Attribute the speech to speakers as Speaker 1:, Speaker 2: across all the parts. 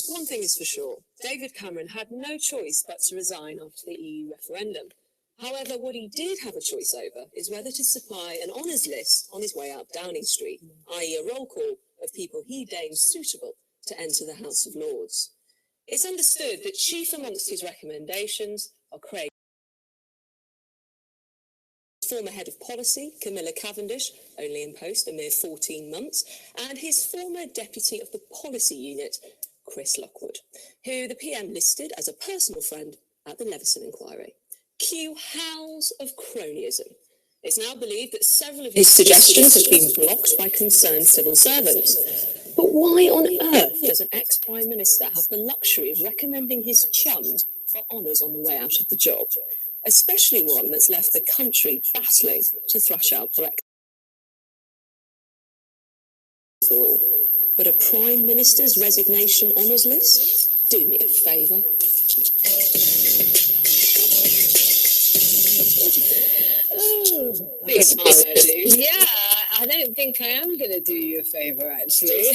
Speaker 1: One thing is for sure, David Cameron had no choice but to resign after the EU referendum. However, what he did have a choice over is whether to supply an honours list on his way out Downing Street, i.e. a roll call of people he deemed suitable to enter the House of Lords. It's understood that chief amongst his recommendations are Craig, former head of policy, Camilla Cavendish, only in post a mere 14 months, and his former deputy of the policy unit, Chris Lockwood, who the PM listed as a personal friend at the Leveson inquiry. Cue howls of cronyism. It's now believed that several of his suggestions have been blocked by concerned civil servants. But why on earth does an ex-Prime Minister have the luxury of recommending his chums for honours on the way out of the job? Especially one that's left the country battling to thrash out Brexit. But a Prime Minister's resignation honours list? Do me a favour. Big smile there, dude.
Speaker 2: Yeah, I don't think I am going to do you a favour, actually.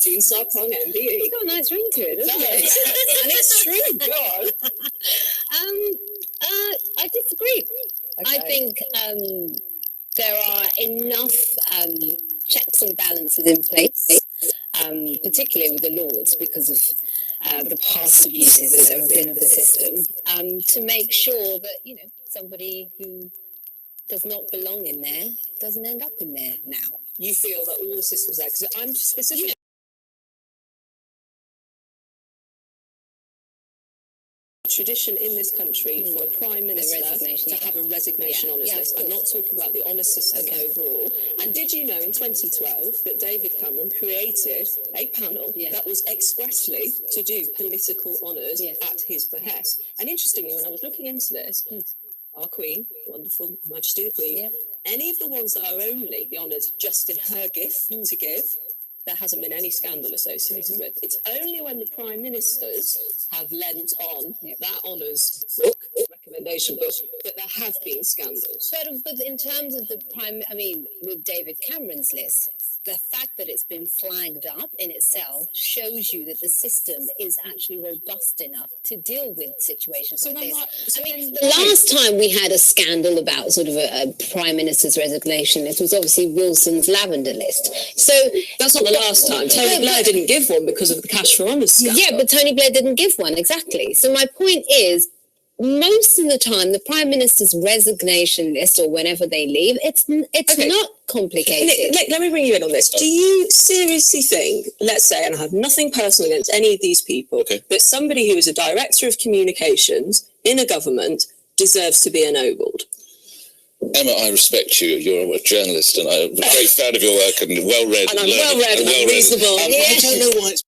Speaker 1: June Sarpong MBE.
Speaker 2: It's got a nice ring to it, doesn't it?
Speaker 1: And it's true, God.
Speaker 2: I disagree.
Speaker 1: Okay.
Speaker 2: I think there are enough checks and balances in place, particularly with the Lords, because of the past abuses that there have been of the system, to make sure that, you know, somebody who does not belong in there doesn't end up in there now.
Speaker 1: You feel that all the systems there, because I'm specifically... tradition in this country for a Prime Minister to have a resignation honours list. I'm not talking about the honours system overall. And did you know in 2012 that David Cameron created a panel that was expressly to do political honours at his behest? And interestingly, when I was looking into this, our Queen, wonderful Majesty the Queen, any of the ones that are only the honours just in her gift to give, there hasn't been any scandal associated with. It's only when the Prime Ministers have lent on that honours book, recommendation book, that there have been scandals.
Speaker 2: But in terms of the with David Cameron's list, the fact that it's been flagged up in itself shows you that the system is actually robust enough to deal with situations like this. The last time we had a scandal about sort of a Prime Minister's resignation, it was obviously Wilson's lavender list. So
Speaker 1: that's not the last time. Tony Blair didn't give one because of the cash for honours scandal.
Speaker 2: Yeah, but Tony Blair didn't give one, exactly. So my point is, most of the time, the Prime Minister's resignation list, or whenever they leave, it's
Speaker 1: Okay.
Speaker 2: not complicated.
Speaker 1: Let me bring you in on this. Do you seriously think, let's say, and I have nothing personal against any of these people, but somebody who is a director of communications in a government deserves to be ennobled?
Speaker 3: Emma, I respect you. You're a journalist, and I'm a great fan of your work, and well-read.
Speaker 1: And I'm well-read and I'm reasonable.
Speaker 3: I don't know why it's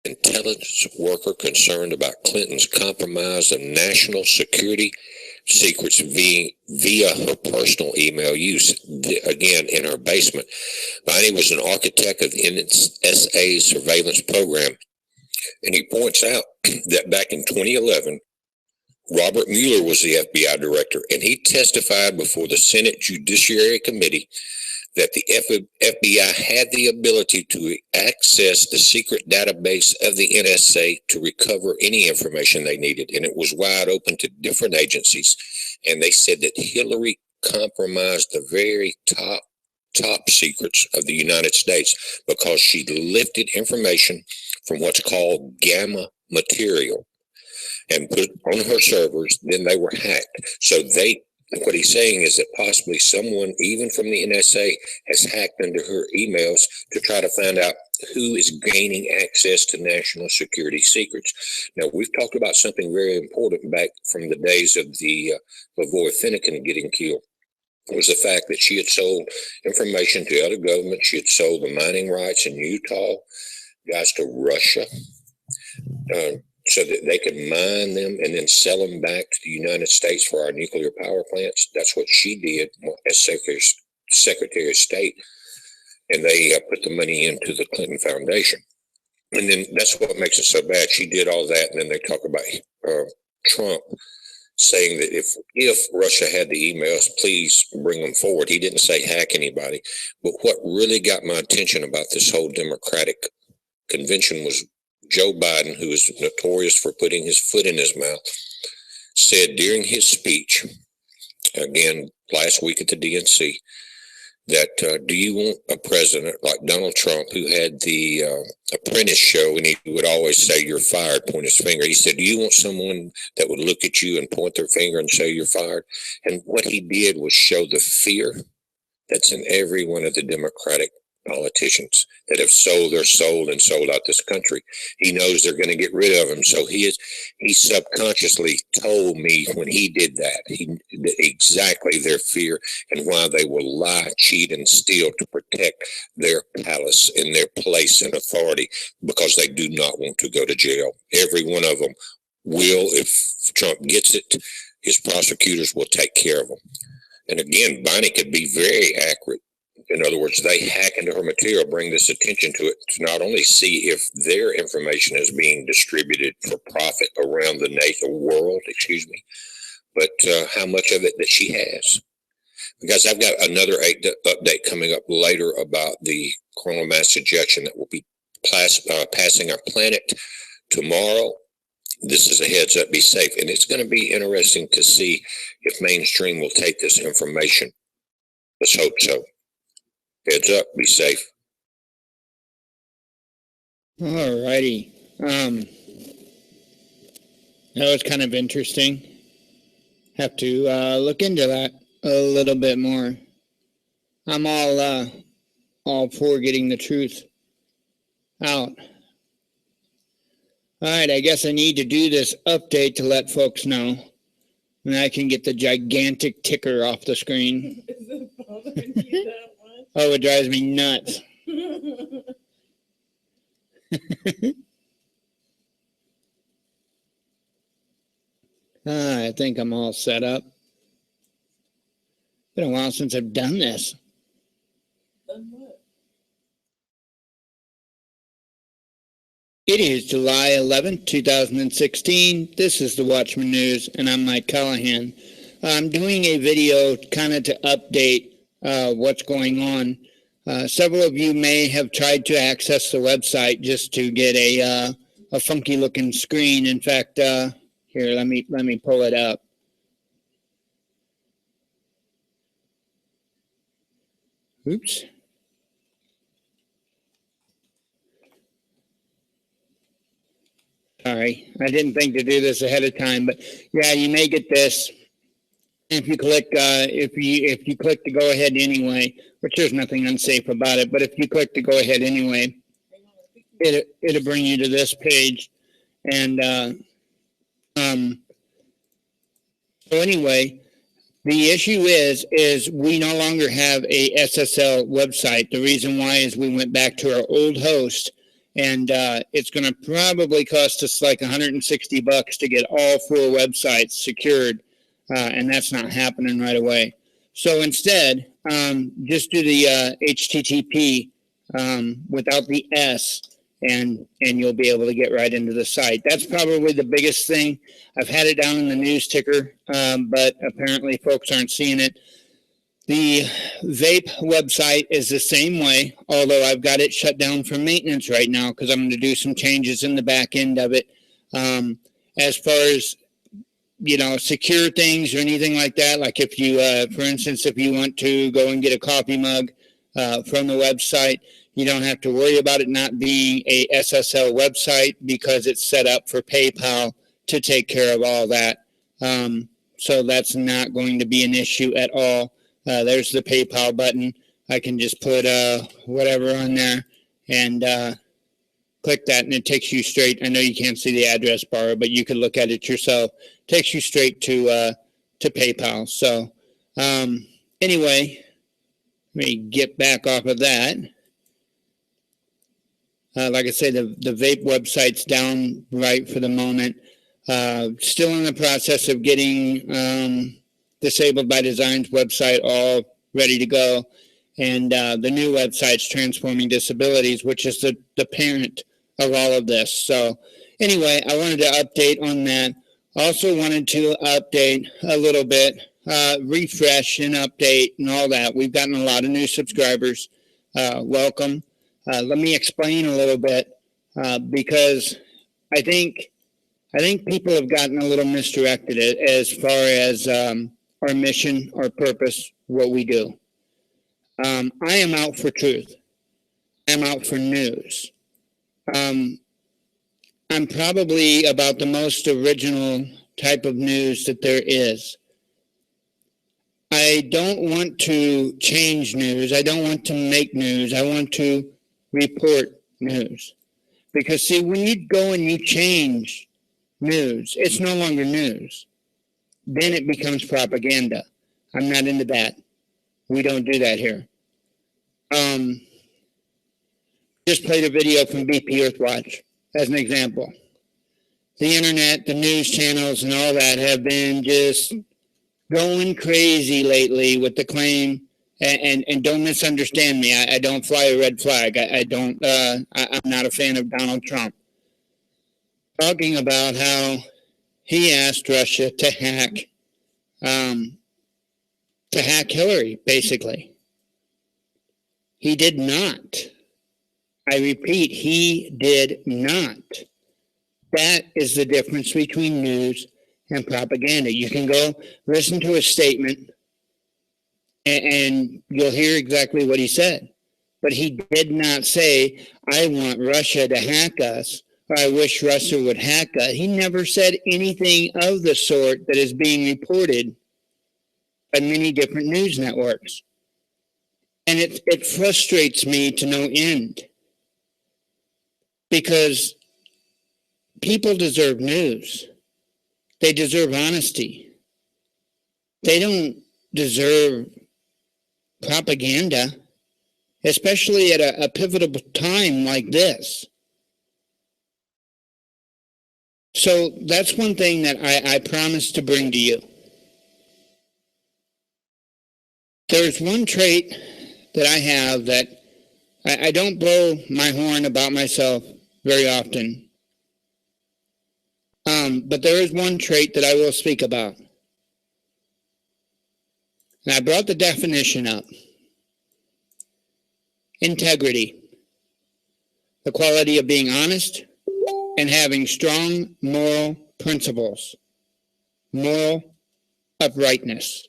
Speaker 4: intelligence worker concerned about Clinton's compromise of national security secrets via her personal email use, again, in her basement. Bonnie was an architect of the NSA surveillance program, and he points out that back in 2011, Robert Mueller was the FBI director, and he testified before the Senate Judiciary Committee that the FBI had the ability to access the secret database of the NSA to recover any information they needed, and it was wide open to different agencies. And they said that Hillary compromised the very top secrets of the United States because she lifted information from what's called gamma material and put it on her servers. Then they were hacked. So what he's saying is that possibly someone, even from the NSA, has hacked into her emails to try to find out who is gaining access to national security secrets. Now, we've talked about something very important back from the days of the Lavoy Finnegan getting killed. It was the fact that she had sold information to other governments. She had sold the mining rights in Utah, guys, to Russia, so that they could mine them and then sell them back to the United States for our nuclear power plants. That's what she did as Secretary of State. And they put the money into the Clinton Foundation. And then that's what makes it so bad. She did all that, and then they talk about Trump saying that if Russia had the emails, please bring them forward. He didn't say hack anybody. But what really got my attention about this whole Democratic convention was Joe Biden, who is notorious for putting his foot in his mouth, said during his speech, again, last week at the DNC, that do you want a president like Donald Trump, who had the Apprentice show, and he would always say, "You're fired," point his finger. He said, do you want someone that would look at you and point their finger and say you're fired? And what he did was show the fear that's in every one of the Democratic politicians that have sold their soul and sold out this country. He knows they're going to get rid of him. So he subconsciously told me when he did that, exactly their fear and why they will lie, cheat, and steal to protect their palace and their place in authority, because they do not want to go to jail. Every one of them will, if Trump gets it, his prosecutors will take care of them. And again, Bonnie could be very accurate. In other words, they hack into her material, bring this attention to it to not only see if their information is being distributed for profit around the world, but how much of it that she has. Because I've got another update coming up later about the coronal mass ejection that will be passing our planet tomorrow. This is a heads up, be safe. And it's going to be interesting to see if mainstream will take this information. Let's hope so. Heads up, be safe.
Speaker 5: All righty. That was kind of interesting. Have to look into that a little bit more. I'm all for getting the truth out. All right, I guess I need to do this update to let folks know, and I can get the gigantic ticker off the screen.
Speaker 6: Is it bothering you that much?
Speaker 5: Oh, it drives me nuts. I think I'm all set up. Been a while since I've done this.
Speaker 6: Done what?
Speaker 5: It is July 11th, 2016. This is the Watchman News, and I'm Mike Callahan. I'm doing a video kind of to update what's going on. Several of you may have tried to access the website just to get a funky looking screen. In fact, here, let me pull it up. Oops. Sorry, I didn't think to do this ahead of time, but yeah, you may get this if you click if you click to go ahead anyway, which there's nothing unsafe about it, but if you click to go ahead anyway, it'll bring you to this page. And so anyway, the issue is we no longer have a SSL website. The reason why is we went back to our old host, And it's going to probably cost us like $160 to get all 4 websites secured, and that's not happening right away. So instead, just do the HTTP without the S, and you'll be able to get right into the site. That's probably the biggest thing. I've had it down in the news ticker, but apparently folks aren't seeing it. The vape website is the same way, although I've got it shut down for maintenance right now because I'm going to do some changes in the back end of it. As far as, secure things or anything like that, like if you, for instance, if you want to go and get a coffee mug from the website, you don't have to worry about it not being a SSL website because it's set up for PayPal to take care of all that. So that's not going to be an issue at all. There's the PayPal button. I can just put whatever on there and click that, and it takes you straight. I know you can't see the address bar, but you can look at it yourself. It takes you straight to PayPal. So anyway, let me get back off of that. Like I say, the vape website's down right for the moment. Still in the process of getting Disabled by Design's website all ready to go. And the new website's Transforming Disabilities, which is the parent of all of this. So anyway, I wanted to update on that. Also wanted to update a little bit, refresh and update and all that. We've gotten a lot of new subscribers. Welcome. Let me explain a little bit because I think people have gotten a little misdirected as far as our mission, our purpose, what we do. I am out for truth. I'm out for news. I'm probably about the most original type of news that there is. I don't want to change news. I don't want to make news. I want to report news. Because see, when you go and you change news, it's no longer news. Then it becomes propaganda. I'm not into that. We don't do that here. Just played a video from BP Earthwatch as an example. The internet, the news channels, and all that have been just going crazy lately with the claim. And don't misunderstand me. I don't fly a red flag. I'm not a fan of Donald Trump. Talking about how he asked Russia to hack Hillary, basically. He did not. I repeat, he did not. That is the difference between news and propaganda. You can go listen to a statement and you'll hear exactly what he said. But he did not say, I want Russia to hack us, or I wish Russia would hack us. He never said anything of the sort that is being reported by many different news networks. And it frustrates me to no end. Because people deserve news. They deserve honesty. They don't deserve propaganda, especially at a pivotal time like this. So that's one thing that I promised to bring to you. There's one trait that I have that I don't blow my horn about myself very often. But there is one trait that I will speak about. And I brought the definition up. Integrity. The quality of being honest and having strong moral principles. Moral uprightness.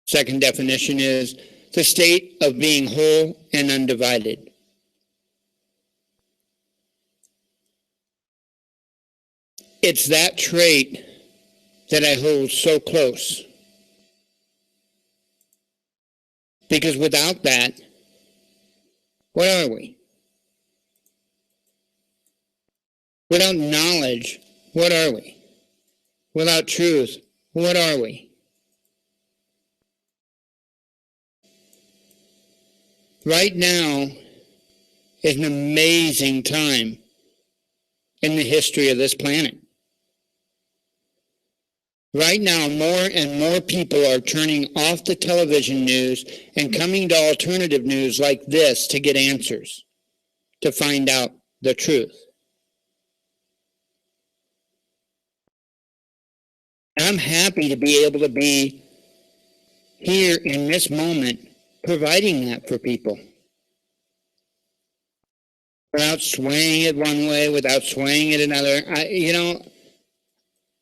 Speaker 5: Second definition is the state of being whole and undivided. It's that trait that I hold so close. Because without that, what are we? Without knowledge, what are we? Without truth, what are we? Right now, is an amazing time in the history of this planet. Right now, more and more people are turning off the television news and coming to alternative news like this to get answers, to find out the truth. I'm happy to be able to be here in this moment providing that for people. Without swaying it one way, without swaying it another.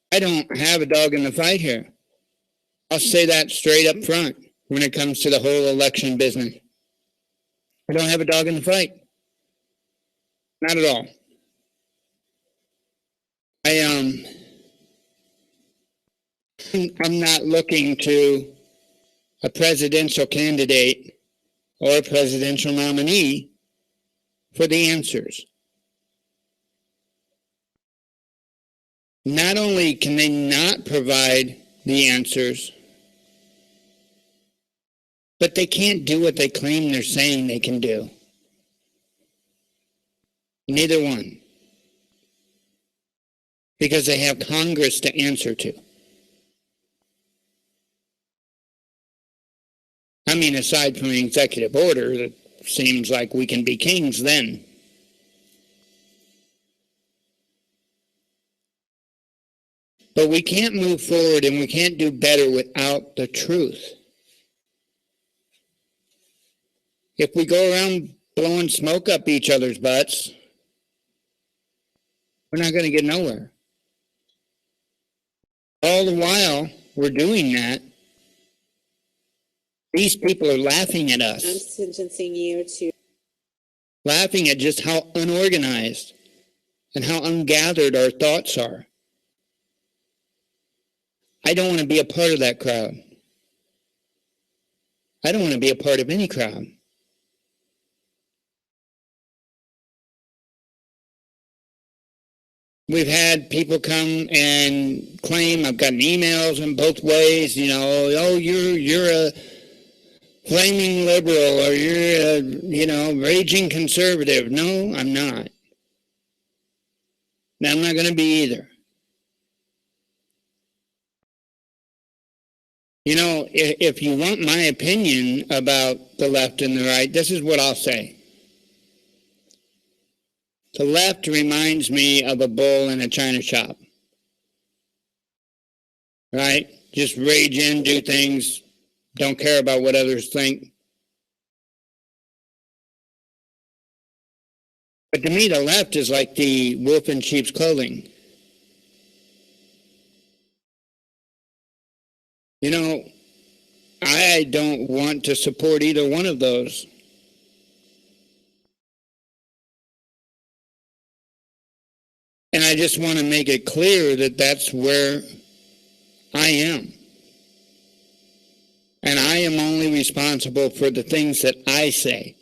Speaker 5: I don't have a dog in the fight here. I'll say that straight up front when it comes to the whole election business. I don't have a dog in the fight. Not at all. I'm not looking to a presidential candidate or a presidential nominee for the answers. Not only can they not provide the answers, but they can't do what they claim they're saying they can do. Neither one. Because they have Congress to answer to. I mean, aside from the executive order, it seems like we can be kings then. But we can't move forward and we can't do better without the truth. If we go around blowing smoke up each other's butts, we're not going to get nowhere. All the while we're doing that, these people are laughing at us.
Speaker 7: I'm sentencing you to...
Speaker 5: Laughing at just how unorganized and how ungathered our thoughts are. I don't want to be a part of that crowd. I don't want to be a part of any crowd. We've had people come and claim, I've gotten emails in both ways, oh, you're a flaming liberal or you're a, raging conservative. No, I'm not. And I'm not going to be either. If you want my opinion about the left and the right, this is what I'll say. The left reminds me of a bull in a china shop. Right? Just rage in, do things, don't care about what others think. But to me, the left is like the wolf in sheep's clothing. I don't want to support either one of those. And I just want to make it clear that that's where I am. And I am only responsible for the things that I say,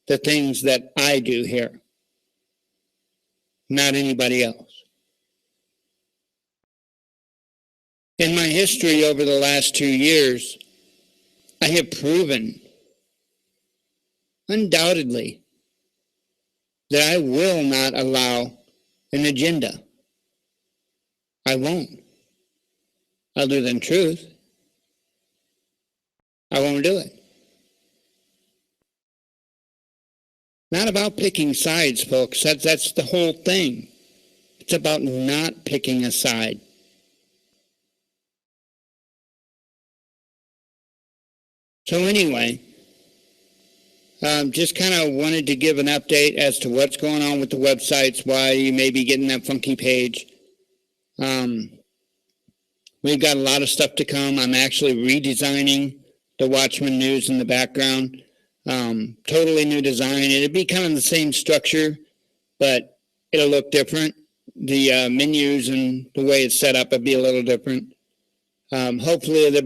Speaker 5: the things that I do here, not anybody else. In my history over the last 2 years, I have proven, undoubtedly, that I will not allow an agenda. I won't. Other than truth, I won't do it. Not about picking sides, folks. That's the whole thing. It's about not picking a side. So anyway, just kind of wanted to give an update as to what's going on with the websites, why you may be getting that funky page. We've got a lot of stuff to come. I'm actually redesigning the Watchman News in the background. Totally new design. It'll be kind of the same structure, but it'll look different. The menus and the way it's set up will be a little different. Hopefully it'll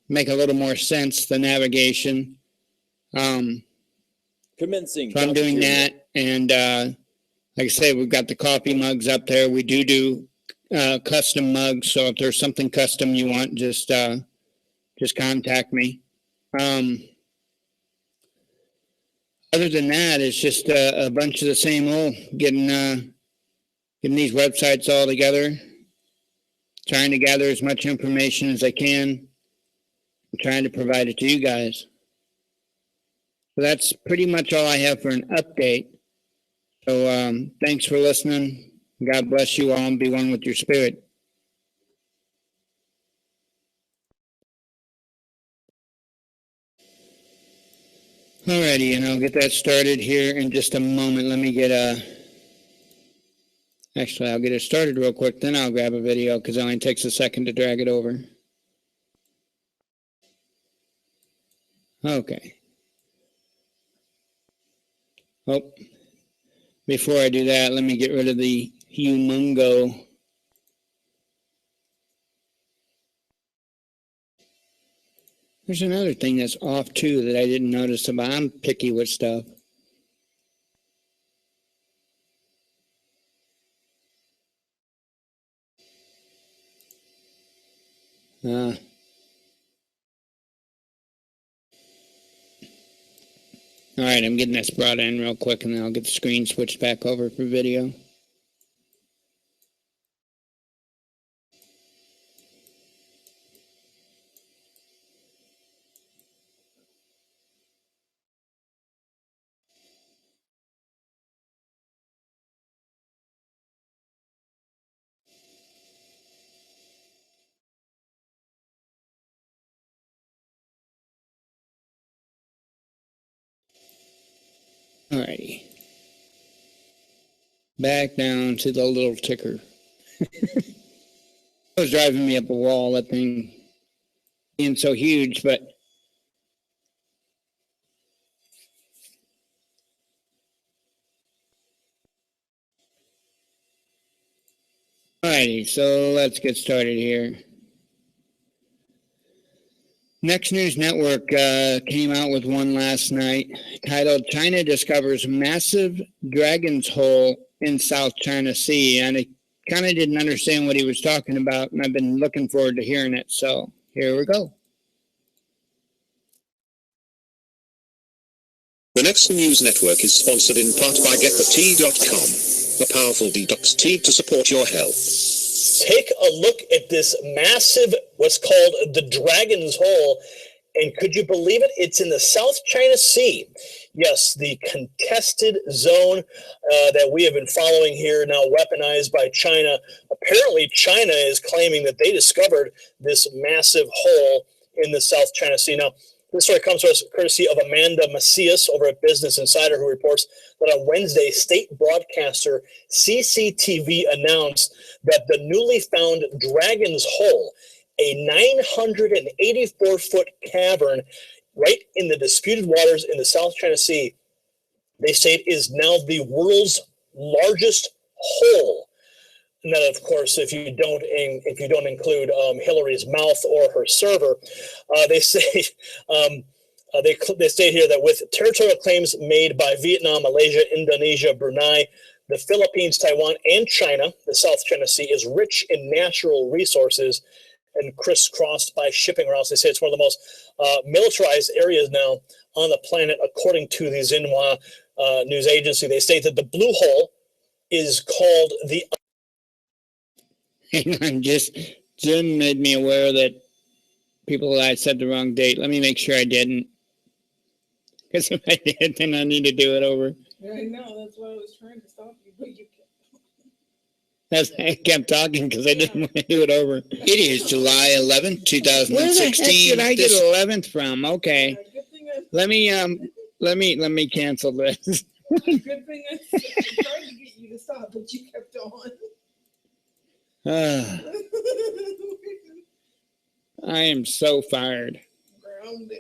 Speaker 5: make a little more sense, the navigation.
Speaker 8: Commencing.
Speaker 5: So I'm doing that, and like I say, we've got the coffee mugs up there. We do custom mugs, so if there's something custom you want, just contact me. other than that, it's just a bunch of the same old, getting these websites all together, trying to gather as much information as I can, and trying to provide it to you guys. So that's pretty much all I have for an update. So thanks for listening. God bless you all and be one with your spirit. Alrighty, and I'll get that started here in just a moment. Let me get actually, I'll get it started real quick, then I'll grab a video because it only takes a second to drag it over. Okay. Oh, before I do that, let me get rid of the humongo. There's another thing that's off too that I didn't notice about. I'm picky with stuff. All right, I'm getting this brought in real quick and then I'll get the screen switched back over for video. Alrighty. Back down to the little ticker. It was driving me up a wall, that thing being so huge, but alrighty, so let's get started here. Next News Network came out with one last night titled China Discovers Massive Dragon's Hole in South China Sea. And I kind of didn't understand what he was talking about, and I've been looking forward to hearing it. So here we go.
Speaker 7: The Next News Network is sponsored in part by GetTheTea.com, the powerful detox tea to support your health.
Speaker 8: Take a look at this massive, what's called the Dragon's Hole, and could you believe it? It's in the South China Sea. Yes, the contested zone that we have been following here, now weaponized by China. Apparently, China is claiming that they discovered this massive hole in the South China Sea. Now, this story comes to us courtesy of Amanda Macias over at Business Insider, who reports that on Wednesday, state broadcaster CCTV announced that the newly found Dragon's Hole, a 984-foot cavern right in the disputed waters in the South China Sea, they say it is now the world's largest hole. And that, of course, if you don't include Hillary's mouth or her server, they say they state here that with territorial claims made by Vietnam, Malaysia, Indonesia, Brunei, the Philippines, Taiwan, and China, the South China Sea is rich in natural resources and crisscrossed by shipping routes. They say it's one of the most militarized areas now on the planet, according to the Xinhua news agency. They state that the blue hole is called the...
Speaker 5: Hang on, Jim made me aware that I said the wrong date. Let me make sure I didn't. Because if I did, then I need to do it over.
Speaker 6: Yeah, I know. That's why I was trying to stop you, but you
Speaker 5: kept. I kept talking because I didn't want to do it over. It is July 11th, 2016. Where the heck did I get 11th from? Okay. Let me cancel this.
Speaker 6: Good thing I tried to get you to stop, but you kept on.
Speaker 5: I am so fired.
Speaker 6: Grounded.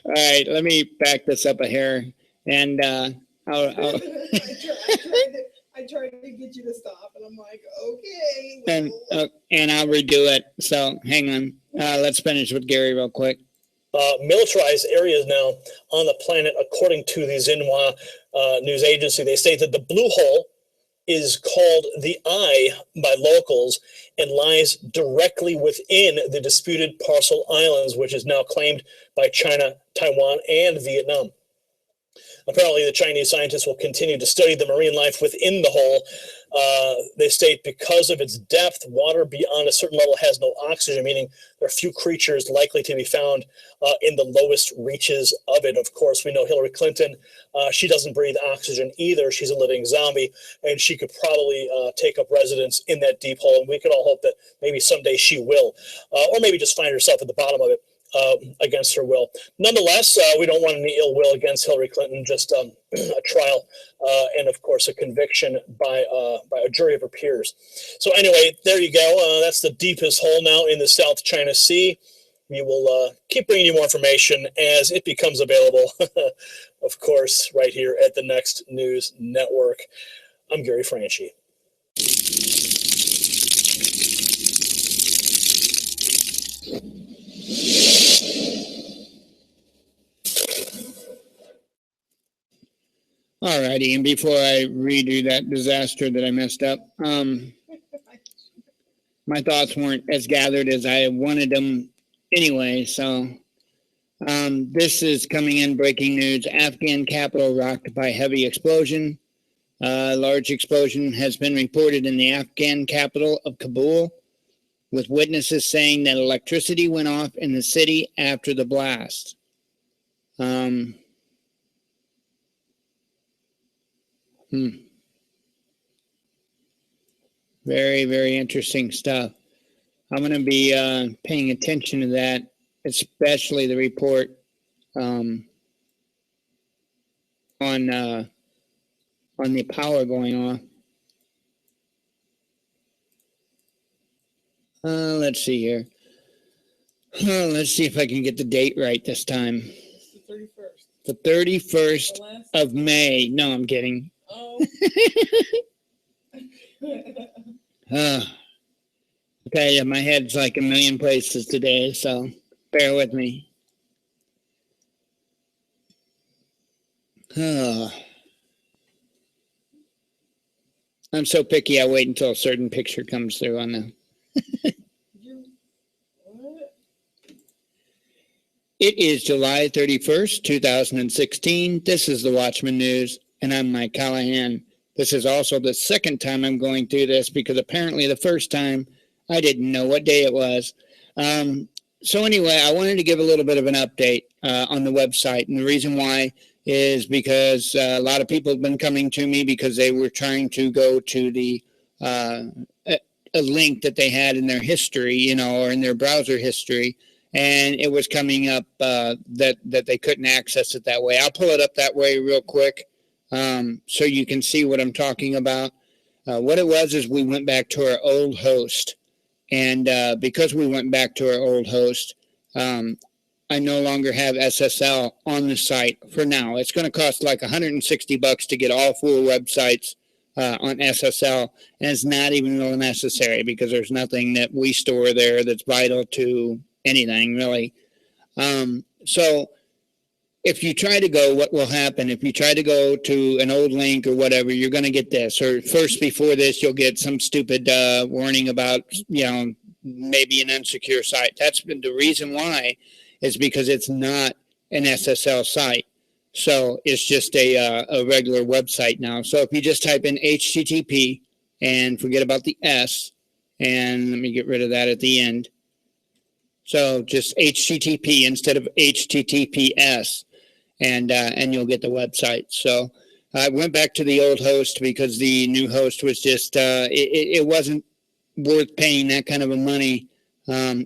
Speaker 5: All right, let me back this up a hair, and I'll
Speaker 6: I tried to get you to stop, and I'm like, okay. Well.
Speaker 5: And I'll redo it. So hang on. Let's finish with Gary real quick.
Speaker 8: Militarized areas now on the planet, according to the Xinhua news agency. They state that the blue hole is called the Eye by locals and lies directly within the disputed Parcel Islands, which is now claimed by China, Taiwan, and Vietnam. Apparently, the Chinese scientists will continue to study the marine life within the hole. They state because of its depth, water beyond a certain level has no oxygen, meaning there are few creatures likely to be found in the lowest reaches of it. Of course, we know Hillary Clinton, she doesn't breathe oxygen either. She's a living zombie, and she could probably take up residence in that deep hole. And we could all hope that maybe someday she will, or maybe just find herself at the bottom of it. Against her will. Nonetheless, we don't want any ill will against Hillary Clinton, just a trial and, of course, a conviction by a jury of her peers. So anyway, there you go. That's the deepest hole now in the South China Sea. We will keep bringing you more information as it becomes available, of course, right here at the Next News Network. I'm Gary Franchi.
Speaker 5: Alrighty, and before I redo that disaster that I messed up, my thoughts weren't as gathered as I wanted them anyway, so this is coming in breaking news. Afghan capital rocked by heavy explosion. A large explosion has been reported in the Afghan capital of Kabul, with witnesses saying that electricity went off in the city after the blast. Very, very interesting stuff. I'm going to be paying attention to that, especially the report on the power going off. Let's see here. Let's see if I can get the date right this time.
Speaker 6: It's the 31st.
Speaker 5: The 31st of May. No, I'm kidding.
Speaker 6: Oh.
Speaker 5: Okay, my head's like a million places today, so bear with me. I'm so picky, I wait until a certain picture comes through on the... It is July 31st, 2016. This is the Watchman News, and I'm Mike Callahan. This is also the second time I'm going through this because apparently the first time I didn't know what day it was. So anyway, I wanted to give a little bit of an update on the website, and the reason why is because a lot of people have been coming to me because they were trying to go to the a link that they had in their history, you know, or in their browser history, and it was coming up that they couldn't access it that way. I'll pull it up that way real quick so you can see what I'm talking about. What it was is we went back to our old host, and because we went back to our old host, I no longer have SSL on the site for now. It's going to cost like $160 to get all 4 websites on SSL, and it's not even really necessary because there's nothing that we store there that's vital to anything really. So if you try to go, what will happen? If you try to go to an old link or whatever, you're going to get this. Or first, before this, you'll get some stupid warning about, you know, maybe an unsecure site. That's been the reason why is because it's not an SSL site. So it's just a regular website now. So if you just type in HTTP and forget about the S, and let me get rid of that at the end. So just HTTP instead of HTTPS, and you'll get the website. So I went back to the old host because the new host was just, it wasn't worth paying that kind of a money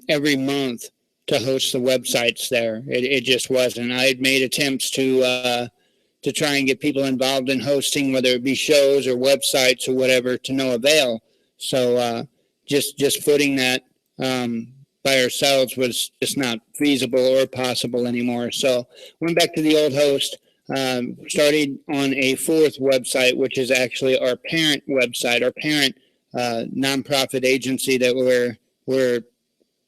Speaker 5: every month to host the websites there. It just wasn't. I had made attempts to try and get people involved in hosting, whether it be shows or websites or whatever, to no avail. So just footing that by ourselves was just not feasible or possible anymore. So went back to the old host, started on a 4th website, which is actually our parent website, our parent nonprofit agency that we're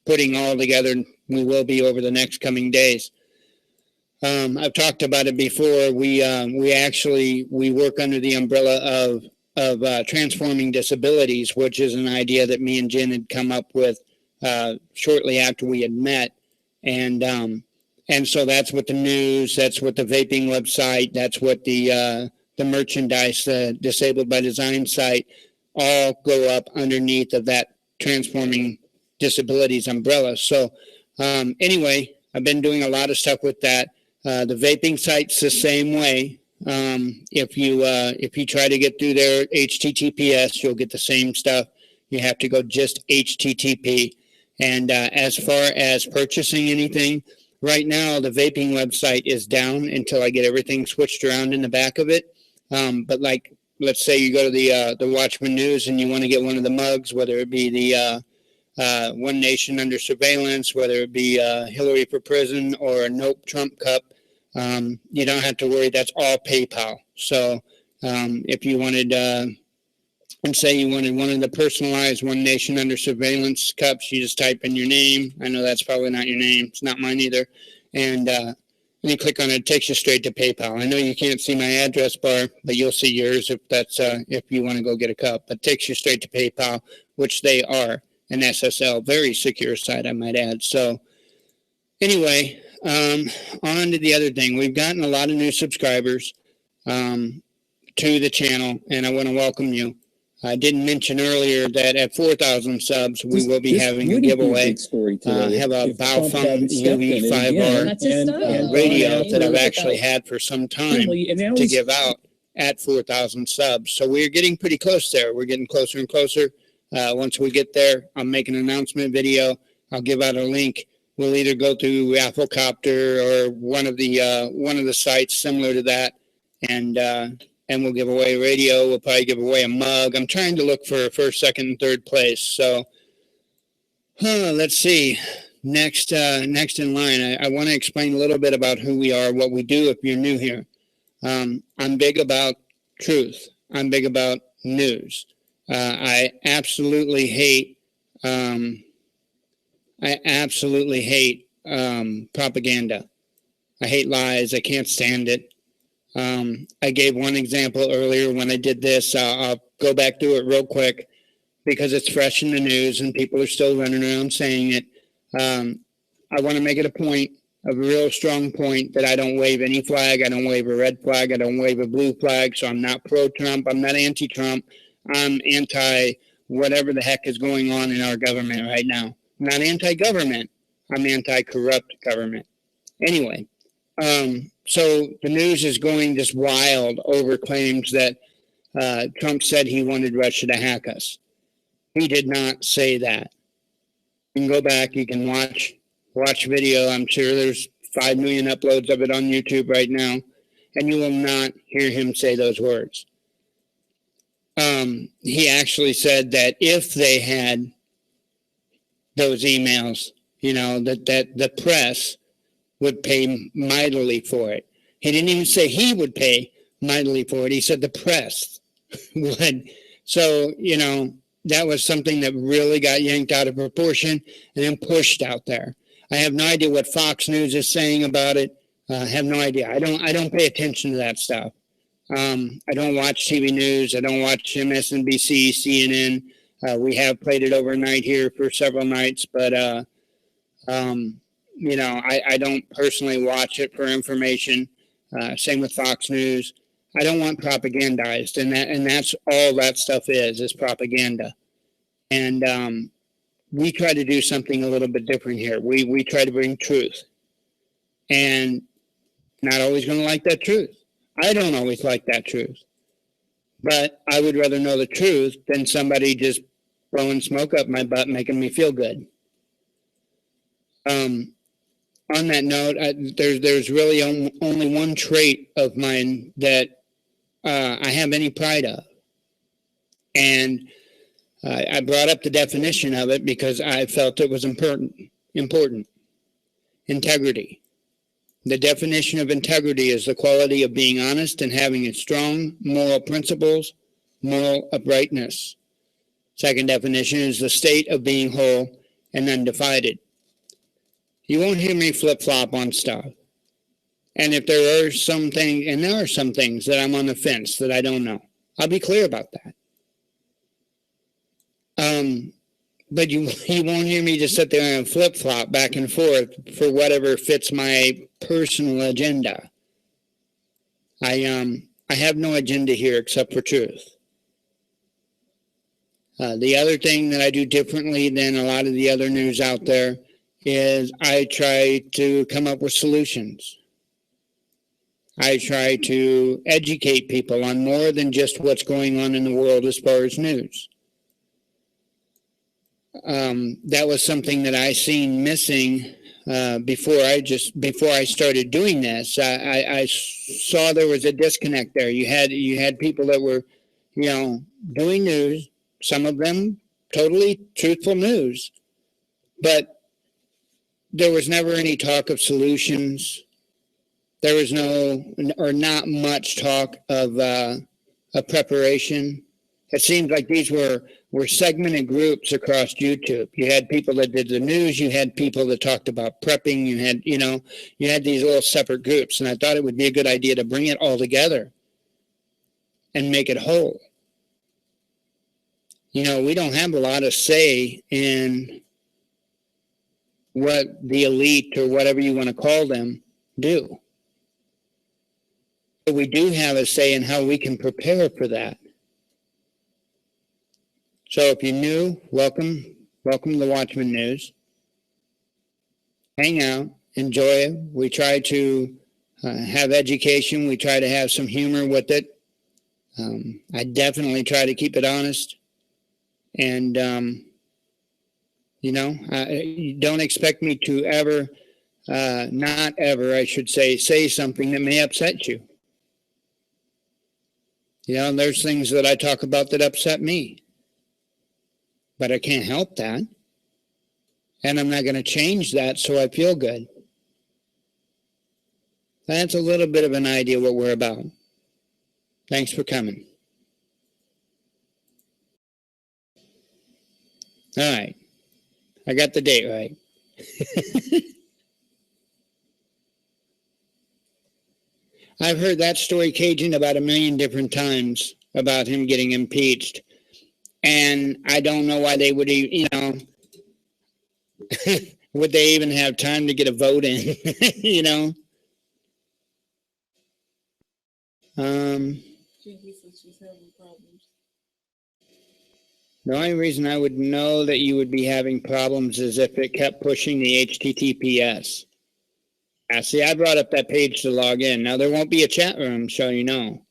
Speaker 5: putting all together. We will be over the next coming days. I've talked about it before. We work under the umbrella of transforming disabilities, which is an idea that me and Jen had come up with shortly after we had met. And so that's what the news, that's what the vaping website, that's what the merchandise, Disabled by Design site, all go up underneath of that transforming disabilities umbrella. So anyway, I've been doing a lot of stuff with that. The vaping site's the same way. If you try to get through their HTTPS, you'll get the same stuff. You have to go just HTTP. And as far as purchasing anything, right now the vaping website is down until I get everything switched around in the back of it. But like, let's say you go to the Watchman News and you want to get one of the mugs, whether it be the One Nation Under Surveillance, whether it be Hillary for Prison or a Nope Trump cup, you don't have to worry. That's all PayPal. So if you wanted, and say you wanted one of the personalized One Nation Under Surveillance cups, you just type in your name. I know that's probably not your name. It's not mine either. And you click on it, it takes you straight to PayPal. I know you can't see my address bar, but you'll see yours if that's if you want to go get a cup. But it takes you straight to PayPal, which they are an SSL, very secure site, I might add. So anyway, on to the other thing. We've gotten a lot of new subscribers to the channel, and I want to welcome you. I didn't mention earlier that at 4,000 subs, we will be having a giveaway. Have a Baofeng UV5R radio that I've actually had for some time to give out at 4,000 subs. So we're getting pretty close there. We're getting closer and closer. Once we get there, I'll make an announcement video. I'll give out a link. We'll either go through Rafflecopter or one of the sites similar to that, and we'll give away a radio. We'll probably give away a mug. I'm trying to look for first, second, and third place. So let's see. Next in line, I want to explain a little bit about who we are, what we do if you're new here. I'm big about truth. I'm big about news. I absolutely hate propaganda. I hate lies. I can't stand it. I gave one example earlier when I did this. I'll go back through it real quick because it's fresh in the news and people are still running around saying it. I want to make it a point, a real strong point, that I don't wave any flag. I don't wave a red flag. I don't wave a blue flag. So I'm not pro-Trump. I'm not anti-Trump. I'm anti whatever the heck is going on in our government right now. I'm not anti-government. I'm anti-corrupt government. Anyway, so the news is going just wild over claims that Trump said he wanted Russia to hack us. He did not say that. You can go back, you can watch video. I'm sure there's 5 million uploads of it on YouTube right now, and you will not hear him say those words. He actually said that if they had those emails, that the press would pay mightily for it. He didn't even say he would pay mightily for it. He said the press would. So, that was something that really got yanked out of proportion and then pushed out there. I have no idea what Fox News is saying about it. I have no idea. I don't pay attention to that stuff. I don't watch TV news. I don't watch MSNBC, CNN. We have played it overnight here for several nights, but I don't personally watch it for information. Same with Fox News. I don't want propagandized, and that's all that stuff is propaganda. And we try to do something a little bit different here. We try to bring truth, and not always going to like that truth. I don't always like that truth, but I would rather know the truth than somebody just blowing smoke up my butt, making me feel good. On that note, there's really only one trait of mine that I have any pride of. And I brought up the definition of it because I felt it was important. Integrity. The definition of integrity is the quality of being honest and having a strong moral principles, moral uprightness. Second definition is the state of being whole and undivided. You won't hear me flip-flop on stuff. And if there are some things, and there are some things that I'm on the fence that I don't know. I'll be clear about that. But you won't hear me just sit there and flip-flop back and forth for whatever fits my personal agenda. I have no agenda here except for truth. The other thing that I do differently than a lot of the other news out there is I try to come up with solutions. I try to educate people on more than just what's going on in the world as far as news. That was something that I seen missing before I started doing this. I saw there was a disconnect there. You had people that were, doing news, some of them totally truthful news, but there was never any talk of solutions. There was not much talk of preparation. It seemed like these were segmented groups across YouTube. You had people that did the news, you had people that talked about prepping, you had these little separate groups, and I thought it would be a good idea to bring it all together and make it whole. We don't have a lot of say in what the elite or whatever you want to call them do. But we do have a say in how we can prepare for that. So if you're new, welcome to Watchman News. Hang out, enjoy it. We try to have education. We try to have some humor with it. I definitely try to keep it honest. And, don't expect me to ever, not ever, I should say something that may upset you. There's things that I talk about that upset me. But I can't help that. And I'm not going to change that so I feel good. That's a little bit of an idea what we're about. Thanks for coming. All right. I got the date right. I've heard that story caging about 1 million different times about him getting impeached. And I don't know why they would, would they even have time to get a vote in,
Speaker 6: Jinky says she's having problems.
Speaker 5: The only reason I would know that you would be having problems is if it kept pushing the HTTPS. See, I brought up that page to log in. Now, there won't be a chat room, so you know.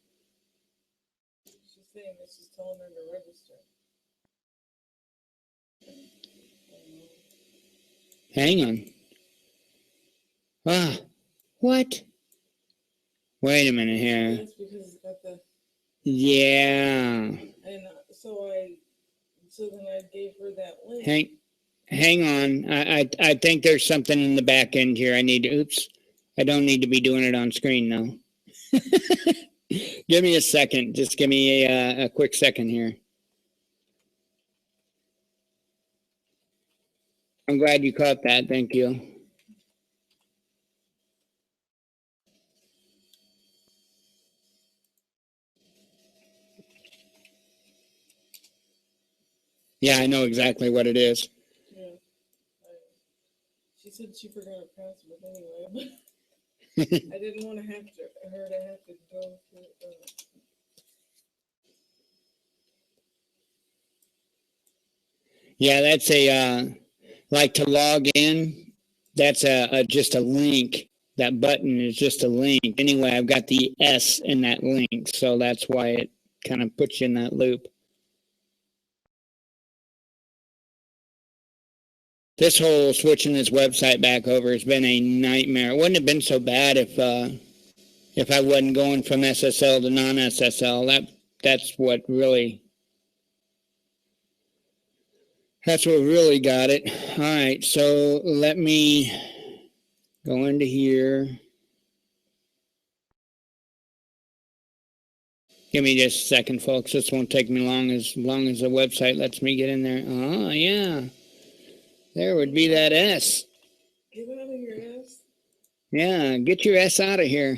Speaker 6: She's saying that she's telling her to register.
Speaker 5: Hang on. What? Wait a minute here.
Speaker 6: That's because it's got the...
Speaker 5: Yeah.
Speaker 6: And so then I gave her that link.
Speaker 5: Hang on. I think there's something in the back end here. Oops. I don't need to be doing it on screen now. Give me a second. Just give me a quick second here. I'm glad you caught that. Thank you. Yeah, I know exactly what it is.
Speaker 6: Yeah. She said she forgot her password anyway, but I didn't want her to have to go through.
Speaker 5: Yeah, that's like to log in. That's just a link. That button is just a link. Anyway, I've got the S in that link, so that's why it kind of puts you in that loop. This whole switching this website back over has been a nightmare. It wouldn't have been so bad if I wasn't going from SSL to non-SSL. That's what really got it. All right, so let me go into here. Give me just a second, folks. This won't take me long as the website lets me get in there. Oh, yeah. There would be that S.
Speaker 6: Get out of your S.
Speaker 5: Yeah, get your S out of here.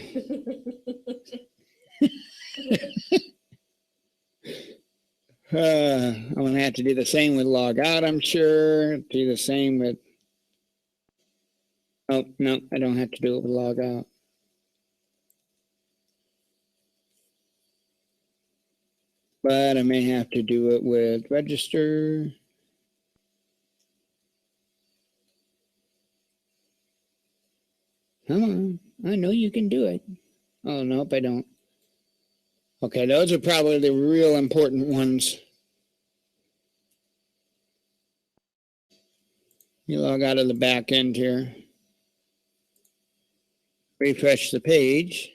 Speaker 5: I'm going to have to do the same with log out, I'm sure. Do the same with... Oh, no, I don't have to do it with log out. But I may have to do it with register. Come on, I know you can do it. Oh, nope, I don't. Okay, those are probably the real important ones. You log out of the back end here. Refresh the page.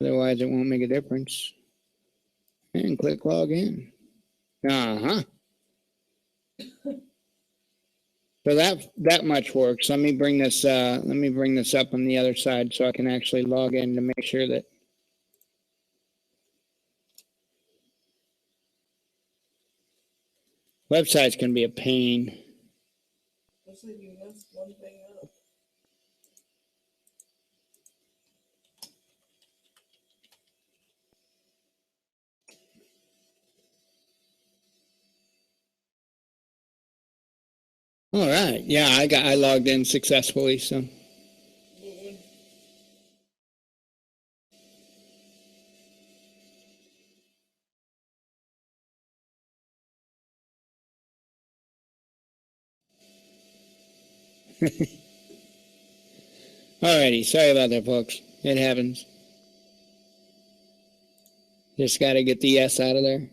Speaker 5: Otherwise, it won't make a difference. And click log in. Uh-huh. So that much works. Let me bring this up on the other side so I can actually log in to make sure that websites can be a pain.
Speaker 6: Looks like you messed one thing up.
Speaker 5: All right. Yeah, I logged in successfully, so. Alrighty, sorry about that, folks. It happens. Just got to get the S out of there.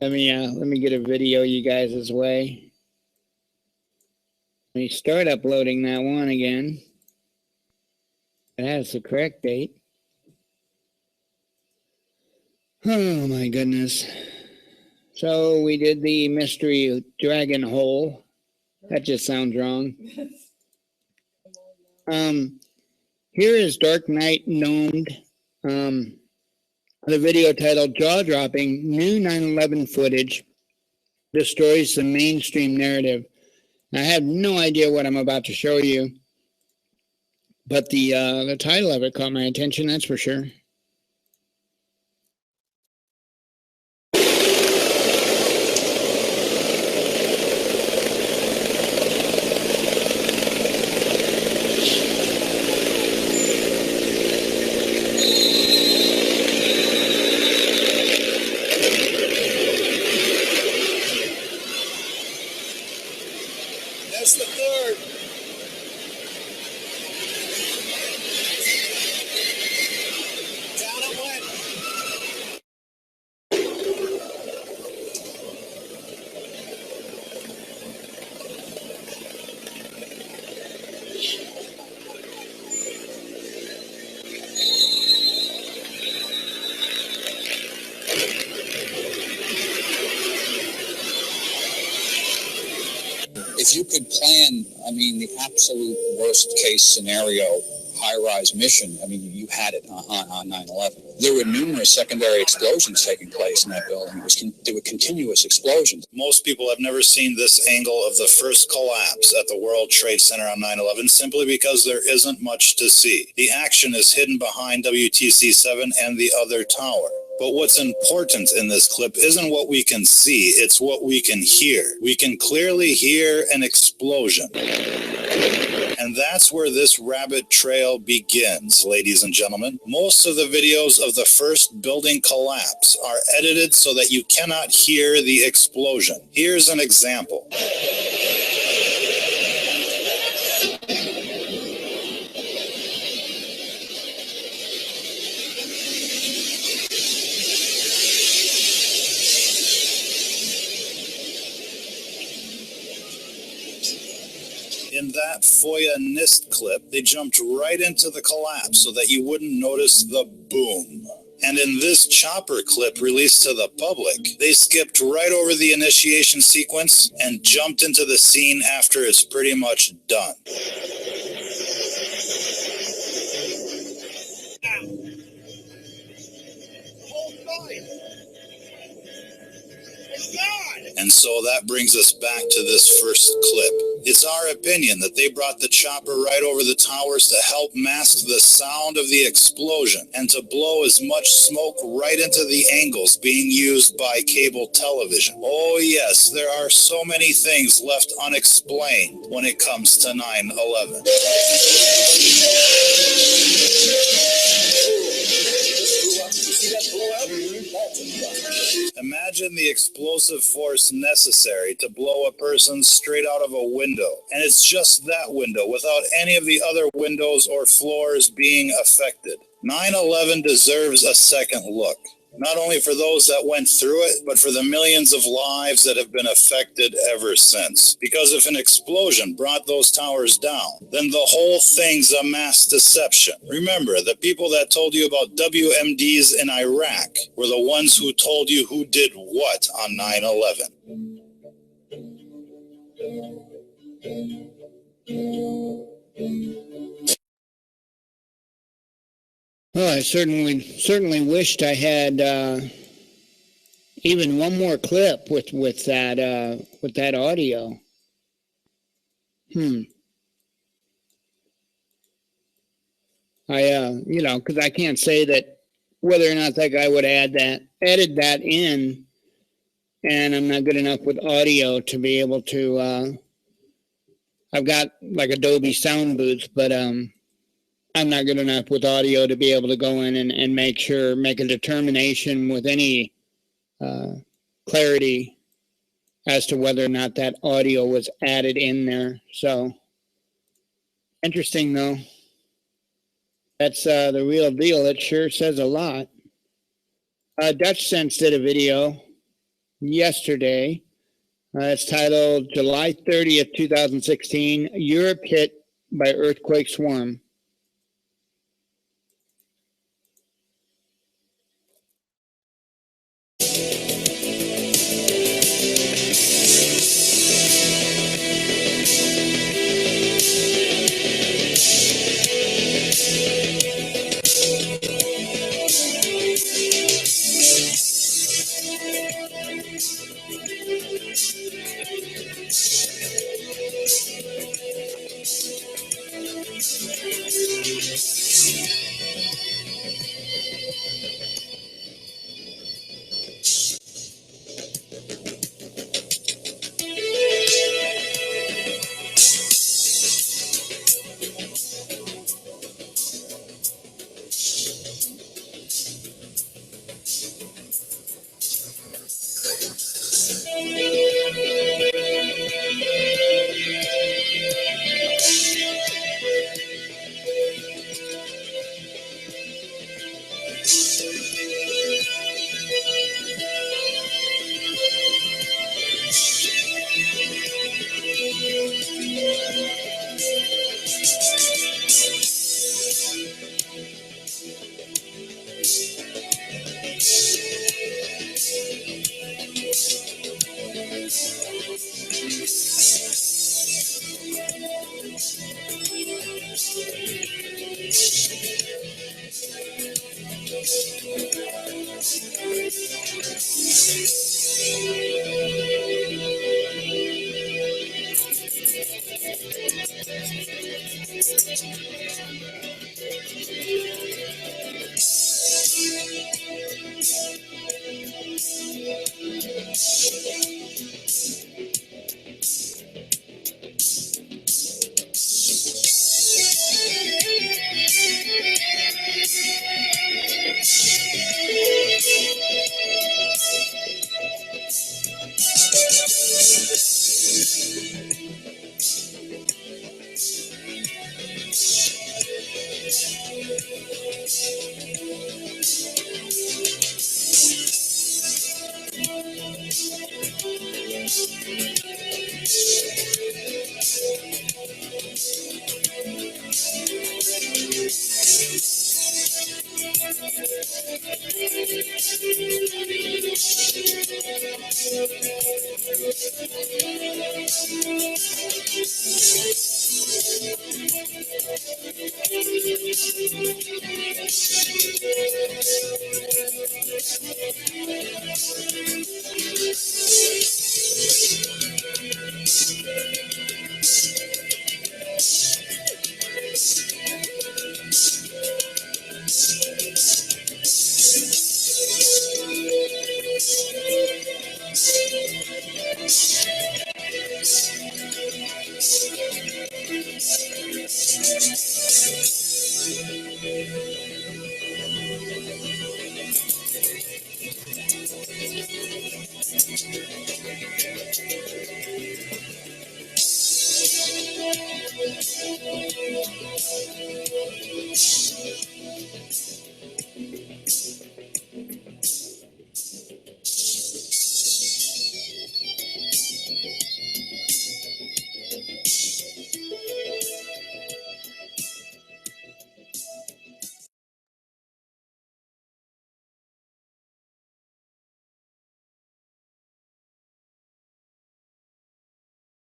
Speaker 5: Let me get a video you guys' way. Let me start uploading that one again. It has the correct date. Oh my goodness. So we did the mystery dragon hole. That just sounds wrong. Here is Dark Knight Gnomed. The video titled Jaw Dropping, New 9/11 Footage Destroys the Mainstream Narrative. I have no idea what I'm about to show you, but the title of it caught my attention, that's for sure.
Speaker 8: That's the third. Down it went.
Speaker 9: If you could plan, the absolute worst case scenario high-rise mission, you had it on 9/11. There were numerous secondary explosions taking place in that building. There were continuous explosions.
Speaker 10: Most people have never seen this angle of the first collapse at the World Trade Center on 9/11 simply because there isn't much to see. The action is hidden behind WTC-7 and the other tower. But what's important in this clip isn't what we can see, it's what we can hear. We can clearly hear an explosion. And that's where this rabbit trail begins, ladies and gentlemen. Most of the videos of the first building collapse are edited so that you cannot hear the explosion. Here's an example. In that FOIA NIST clip, they jumped right into the collapse so that you wouldn't notice the boom. And in this chopper clip released to the public, they skipped right over the initiation sequence and jumped into the scene after it's pretty much done. And so that brings us back to this first clip. It's our opinion that they brought the chopper right over the towers to help mask the sound of the explosion and to blow as much smoke right into the angles being used by cable television. Oh yes, there are so many things left unexplained when it comes to 9/11. Imagine the explosive force necessary to blow a person straight out of a window. And it's just that window without any of the other windows or floors being affected. 9/11 deserves a second look. Not only for those that went through it, but for the millions of lives that have been affected ever since. Because if an explosion brought those towers down, then the whole thing's a mass deception. Remember, the people that told you about WMDs in Iraq were the ones who told you who did what on 9/11.
Speaker 5: Well, I certainly wished I had even one more clip with that audio. Because I can't say that whether or not that guy would added that in, and I'm not good enough with audio to be able to. I've got like Adobe sound booths, but I'm not good enough with audio to be able to go in and make a determination with any clarity as to whether or not that audio was added in there. So interesting though. That's the real deal. It sure says a lot. Dutch Sense did a video yesterday. It's titled July 30th, 2016, Europe hit by earthquake swarm.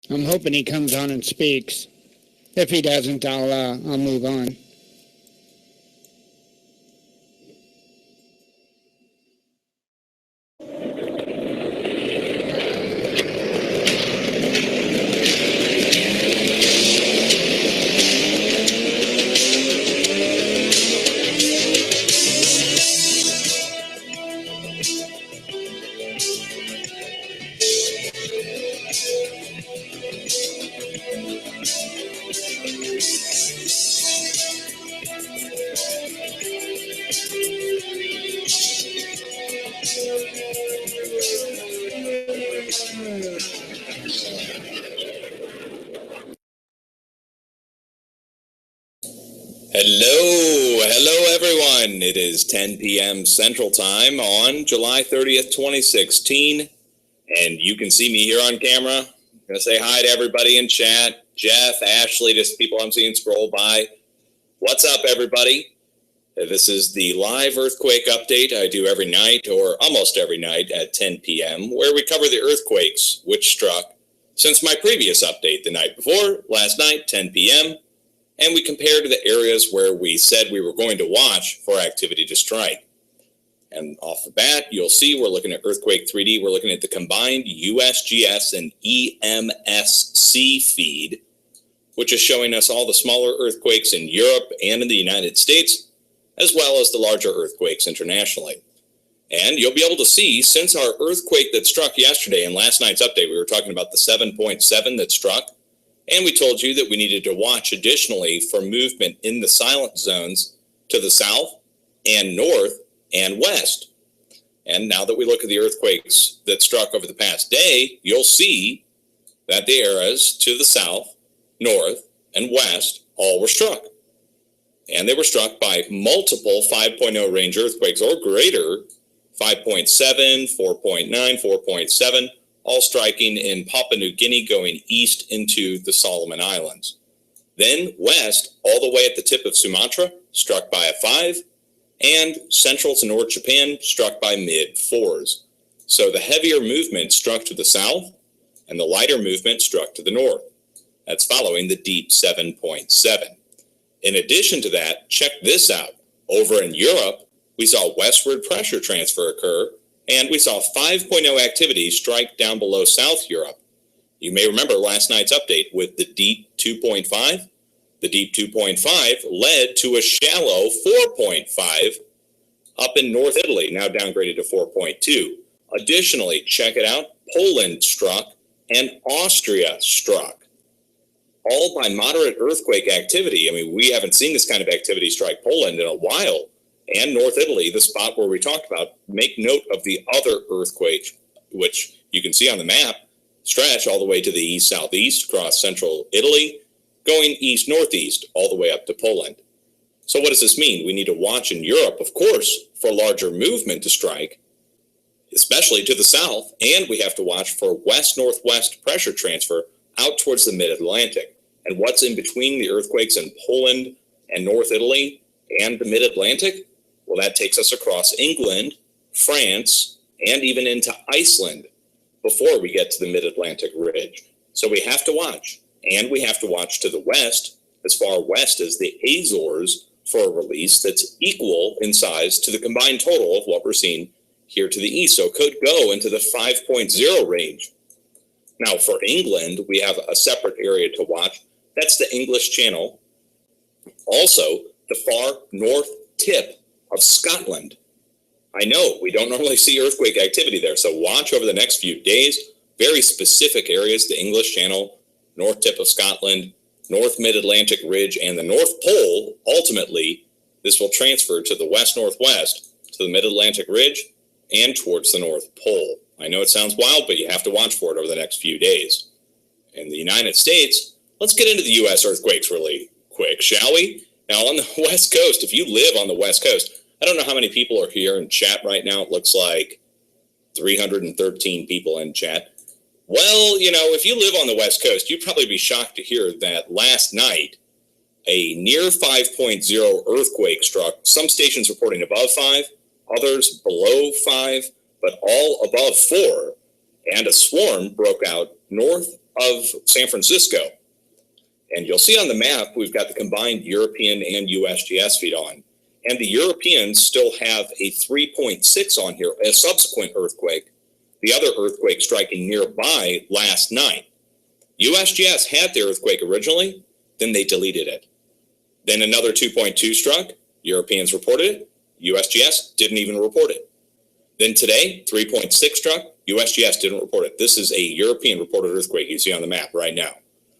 Speaker 5: I'm hoping he comes on and speaks. If he doesn't, I'll move on.
Speaker 11: Hello everyone. It is 10 p.m. Central Time on July 30th, 2016, and you can see me here on camera. I'm going to say hi to everybody in chat. Jeff, Ashley, just people I'm seeing scroll by. What's up, everybody? This is the live earthquake update I do every night, or almost every night at 10 p.m., where we cover the earthquakes which struck since my previous update the night before, last night, 10 p.m., and we compare to the areas where we said we were going to watch for activity to strike. And off the bat, you'll see we're looking at Earthquake 3D. We're looking at the combined USGS and EMSC feed, which is showing us all the smaller earthquakes in Europe and in the United States, as well as the larger earthquakes internationally. And you'll be able to see, since our earthquake that struck yesterday in last night's update, we were talking about the 7.7 that struck, and we told you that we needed to watch additionally for movement in the silent zones to the south and north and west. And now that we look at the earthquakes that struck over the past day, you'll see that the areas to the south, north, and west all were struck. And they were struck by multiple 5.0 range earthquakes or greater, 5.7, 4.9, 4.7, all striking in Papua New Guinea going east into the Solomon Islands. Then west, all the way at the tip of Sumatra, struck by a 5, and central to North Japan struck by mid-4s. So the heavier movement struck to the south, and the lighter movement struck to the north. That's following the deep 7.7. In addition to that, check this out. Over in Europe, we saw westward pressure transfer occur, and we saw 5.0 activity strike down below South Europe. You may remember last night's update with the deep 2.5. The deep 2.5 led to a shallow 4.5 up in North Italy, now downgraded to 4.2. Additionally, check it out, Poland struck and Austria struck. All by moderate earthquake activity. I mean, we haven't seen this kind of activity strike Poland in a while. And North Italy, the spot where we talked about, make note of the other earthquake, which you can see on the map, stretch all the way to the east-southeast across central Italy, going east-northeast all the way up to Poland. So what does this mean? We need to watch in Europe, of course, for larger movement to strike, especially to the south, and we have to watch for west-northwest pressure transfer out towards the mid-Atlantic. And what's in between the earthquakes in Poland and North Italy and the mid-Atlantic? Well, that takes us across England, France, and even into Iceland before we get to the mid-Atlantic ridge. So we have to watch, and we have to watch to the west, as far west as the Azores, for a release that's equal in size to the combined total of what we're seeing here to the east. So it could go into the 5.0 range. Now, for England, we have a separate area to watch. That's the English Channel. Also, the far north tip of Scotland. I know we don't normally see earthquake activity there, so watch over the next few days. Very specific areas, the English Channel, north tip of Scotland, North Mid-Atlantic Ridge, and the North Pole. Ultimately, this will transfer to the west-northwest, to the Mid-Atlantic Ridge, and towards the North Pole. I know it sounds wild, but you have to watch for it over the next few days. In the United States, let's get into the U.S. earthquakes really quick, shall we? Now, on the West Coast, if you live on the West Coast, I don't know how many people are here in chat right now. It looks like 313 people in chat. Well, you know, if you live on the West Coast, you'd probably be shocked to hear that last night, a near 5.0 earthquake struck. Some stations reporting above 5, others below 5, but all above 4. And a swarm broke out north of San Francisco. And you'll see on the map, we've got the combined European and USGS feed on. And the Europeans still have a 3.6 on here, a subsequent earthquake, the other earthquake striking nearby last night. USGS had the earthquake originally, then they deleted it. Then another 2.2 struck, Europeans reported it, USGS didn't even report it. Then today, 3.6 struck, USGS didn't report it. This is a European reported earthquake you see on the map right now.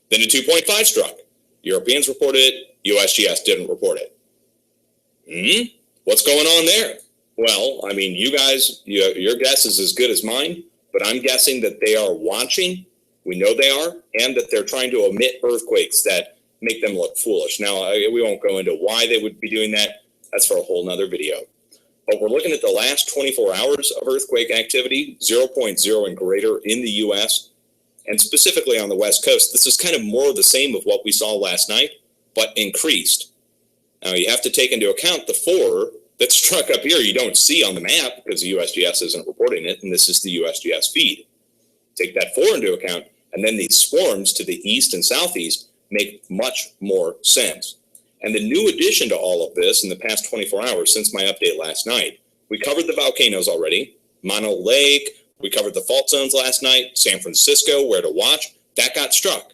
Speaker 11: Then a 2.5 struck, Europeans reported it, USGS didn't report it. What's going on there? Well, I mean, you guys, your guess is as good as mine, but I'm guessing that they are watching, we know they are, and that they're trying to omit earthquakes that make them look foolish. Now, we won't go into why they would be doing that. That's for a whole nother video. But we're looking at the last 24 hours of earthquake activity, 0.0 and greater in the U.S., and specifically on the West Coast. This is kind of more of the same of what we saw last night, but increased. Now, you have to take into account the 4 that struck up here you don't see on the map because the USGS isn't reporting it, and this is the USGS feed. Take that 4 into account, and then these swarms to the east and southeast make much more sense. And the new addition to all of this in the past 24 hours since my update last night, we covered the volcanoes already, Mono Lake, we covered the fault zones last night, San Francisco, where to watch, that got struck.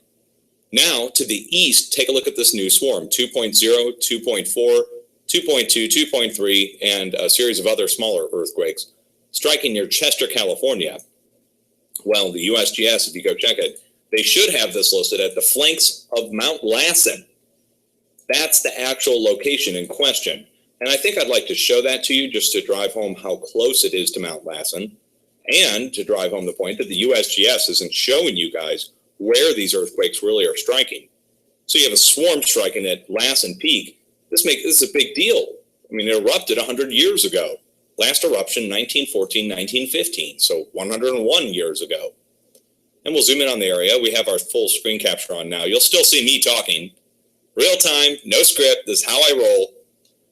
Speaker 11: Now, to the east, take a look at this new swarm, 2.0, 2.4, 2.2, 2.3, and a series of other smaller earthquakes, striking near Chester, California. Well, the USGS, if you go check it, they should have this listed at the flanks of Mount Lassen. That's the actual location in question. And I think I'd like to show that to you just to drive home how close it is to Mount Lassen and to drive home the point that the USGS isn't showing you guys where these earthquakes really are striking. So you have a swarm striking at Lassen Peak. This is a big deal. I mean, it erupted 100 years ago. Last eruption, 1914, 1915, so 101 years ago. And we'll zoom in on the area. We have our full screen capture on now. You'll still see me talking. Real time, no script. This is how I roll.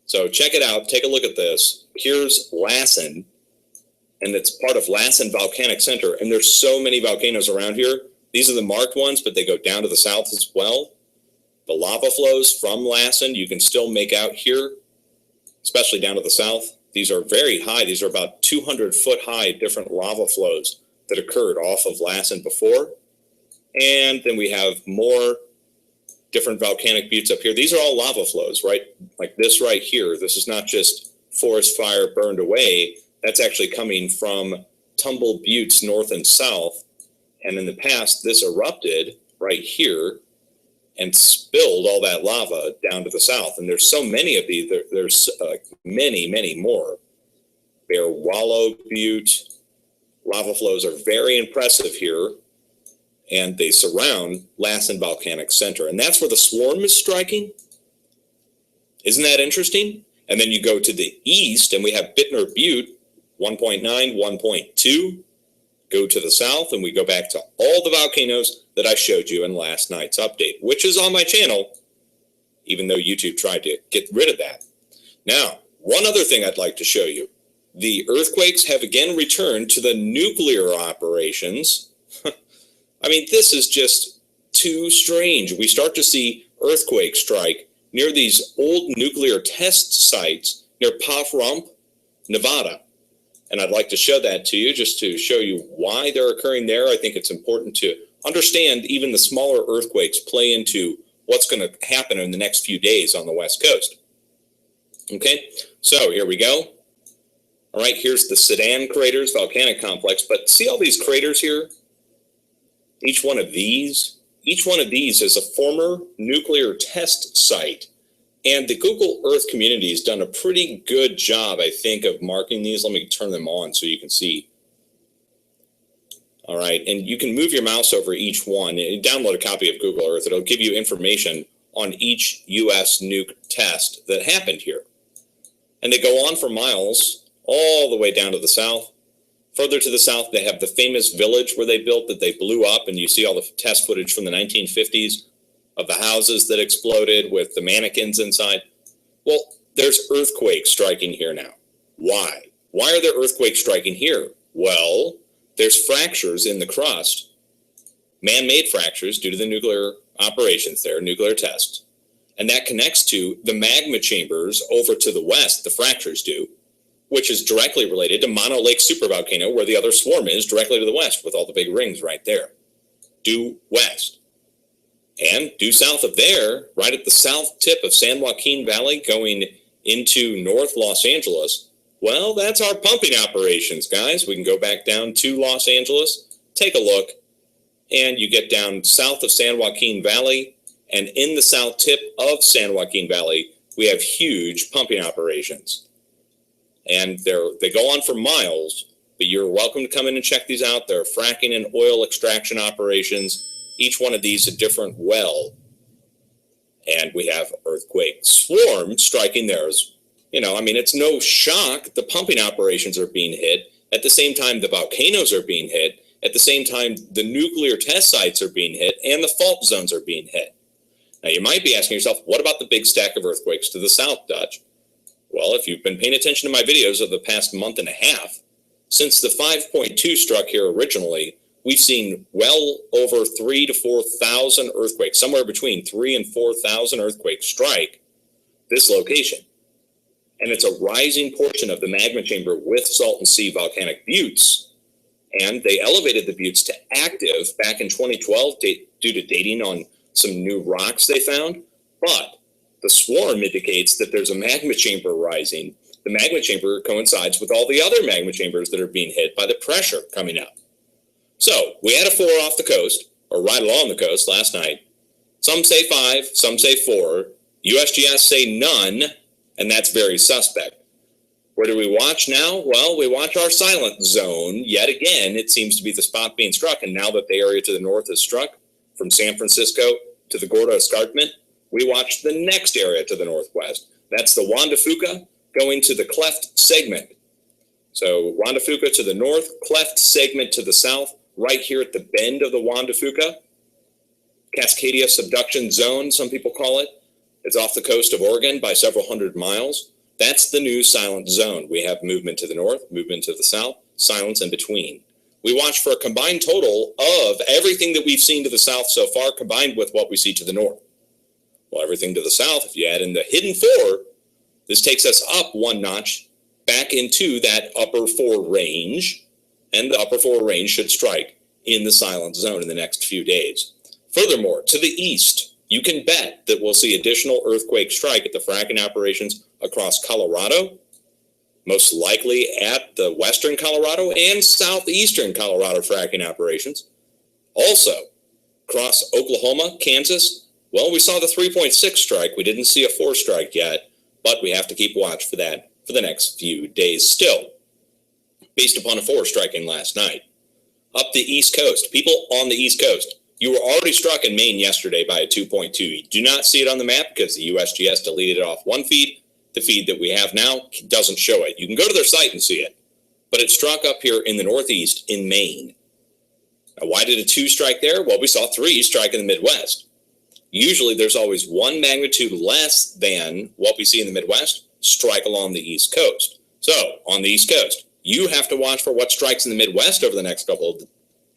Speaker 11: So check it out. Take a look at this. Here's Lassen, and it's part of Lassen Volcanic Center. And there's so many volcanoes around here. These are the marked ones, but they go down to the south as well. The lava flows from Lassen, you can still make out here, especially down to the south. These are very high. These are about 200-foot high different lava flows that occurred off of Lassen before. And then we have more different volcanic buttes up here. These are all lava flows, right? Like this right here. This is not just forest fire burned away. That's actually coming from tumbled buttes north and south. And in the past, this erupted right here and spilled all that lava down to the south. And there's so many of these. There's many, many more. Bear Wallow Butte. Lava flows are very impressive here. And they surround Lassen Volcanic Center. And that's where the swarm is striking. Isn't that interesting? And then you go to the east, and we have Bittner Butte, 1.9, 1.2. Go to the south, and we go back to all the volcanoes that I showed you in last night's update, which is on my channel, even though YouTube tried to get rid of that. Now, one other thing I'd like to show you. The earthquakes have again returned to the nuclear operations. I mean, this is just too strange. We start to see earthquakes strike near these old nuclear test sites near Pahrump, Nevada. And I'd like to show that to you just to show you why they're occurring there. I think it's important to understand even the smaller earthquakes play into what's going to happen in the next few days on the West Coast. Okay, so here we go. All right, here's the Sedan Craters Volcanic Complex. But see all these craters here? Each one of these is a former nuclear test site. And the Google Earth community has done a pretty good job, I think, of marking these. Let me turn them on so you can see. All right, and you can move your mouse over each one. Download a copy of Google Earth. It'll give you information on each U.S. nuke test that happened here. And they go on for miles all the way down to the south. Further to the south, they have the famous village where they built that they blew up, and you see all the test footage from the 1950s of the houses that exploded with the mannequins inside. Well, there's earthquakes striking here now. Why? Why are there earthquakes striking here? Well, there's fractures in the crust man-made fractures due to the nuclear operations there, nuclear tests. And that connects to the magma chambers over to the west, the fractures do, which is directly related to Mono Lake supervolcano, where the other swarm is, directly to the west with all the big rings right there. Due west. And due south of there, right at the south tip of San Joaquin Valley going into North Los Angeles, well, that's our pumping operations, guys. We can go back down to Los Angeles, take a look, and you get down south of San Joaquin Valley, and in the south tip of San Joaquin Valley, we have huge pumping operations. And they go on for miles, but you're welcome to come in and check these out. They're fracking and oil extraction operations. Each one of these a different well. And we have earthquake swarm striking theirs. You know, I mean, it's no shock the pumping operations are being hit. At the same time, the volcanoes are being hit. At the same time, the nuclear test sites are being hit and the fault zones are being hit. Now, you might be asking yourself, what about the big stack of earthquakes to the south, Dutch? Well, if you've been paying attention to my videos of the past month and a half, since the 5.2 struck here originally, we've seen well over 3,000 to 4,000 earthquakes, somewhere between 3,000 and 4,000 earthquakes strike this location. And it's a rising portion of the magma chamber with Salton Sea volcanic buttes. And they elevated the buttes to active back in 2012 due to dating on some new rocks they found. But the swarm indicates that there's a magma chamber rising. The magma chamber coincides with all the other magma chambers that are being hit by the pressure coming up. So we had a 4 off the coast, or right along the coast last night. Some say 5, some say 4. USGS say none, and that's very suspect. Where do we watch now? Well, we watch our silent zone. Yet again, it seems to be the spot being struck, and now that the area to the north is struck, from San Francisco to the Gordo Escarpment, we watch the next area to the northwest. That's the Juan de Fuca going to the cleft segment. So Juan de Fuca to the north, cleft segment to the south, right here at the bend of the Juan de Fuca. Cascadia subduction zone, some people call it. It's off the coast of Oregon by several hundred miles. That's the new silent zone. We have movement to the north, movement to the south, silence in between. We watch for a combined total of everything that we've seen to the south so far combined with what we see to the north. Well, everything to the south, if you add in the hidden 4, this takes us up 1 notch back into that upper 4 range, and the upper 4 range should strike in the silent zone in the next few days. Furthermore, to the east, you can bet that we'll see additional earthquake strike at the fracking operations across Colorado, most likely at the western Colorado and southeastern Colorado fracking operations. Also, across Oklahoma, Kansas, well, we saw the 3.6 strike. We didn't see a 4 strike yet, but we have to keep watch for that for the next few days still, based upon a 4 striking last night. Up the East Coast, people on the East Coast, you were already struck in Maine yesterday by a 2.2. You do not see it on the map because the USGS deleted it off one feed. The feed that we have now doesn't show it. You can go to their site and see it, but it struck up here in the Northeast in Maine. Now, why did a 2 strike there? Well, we saw 3 strike in the Midwest. Usually there's always 1 magnitude less than what we see in the Midwest strike along the East Coast. So on the East Coast, you have to watch for what strikes in the Midwest over the next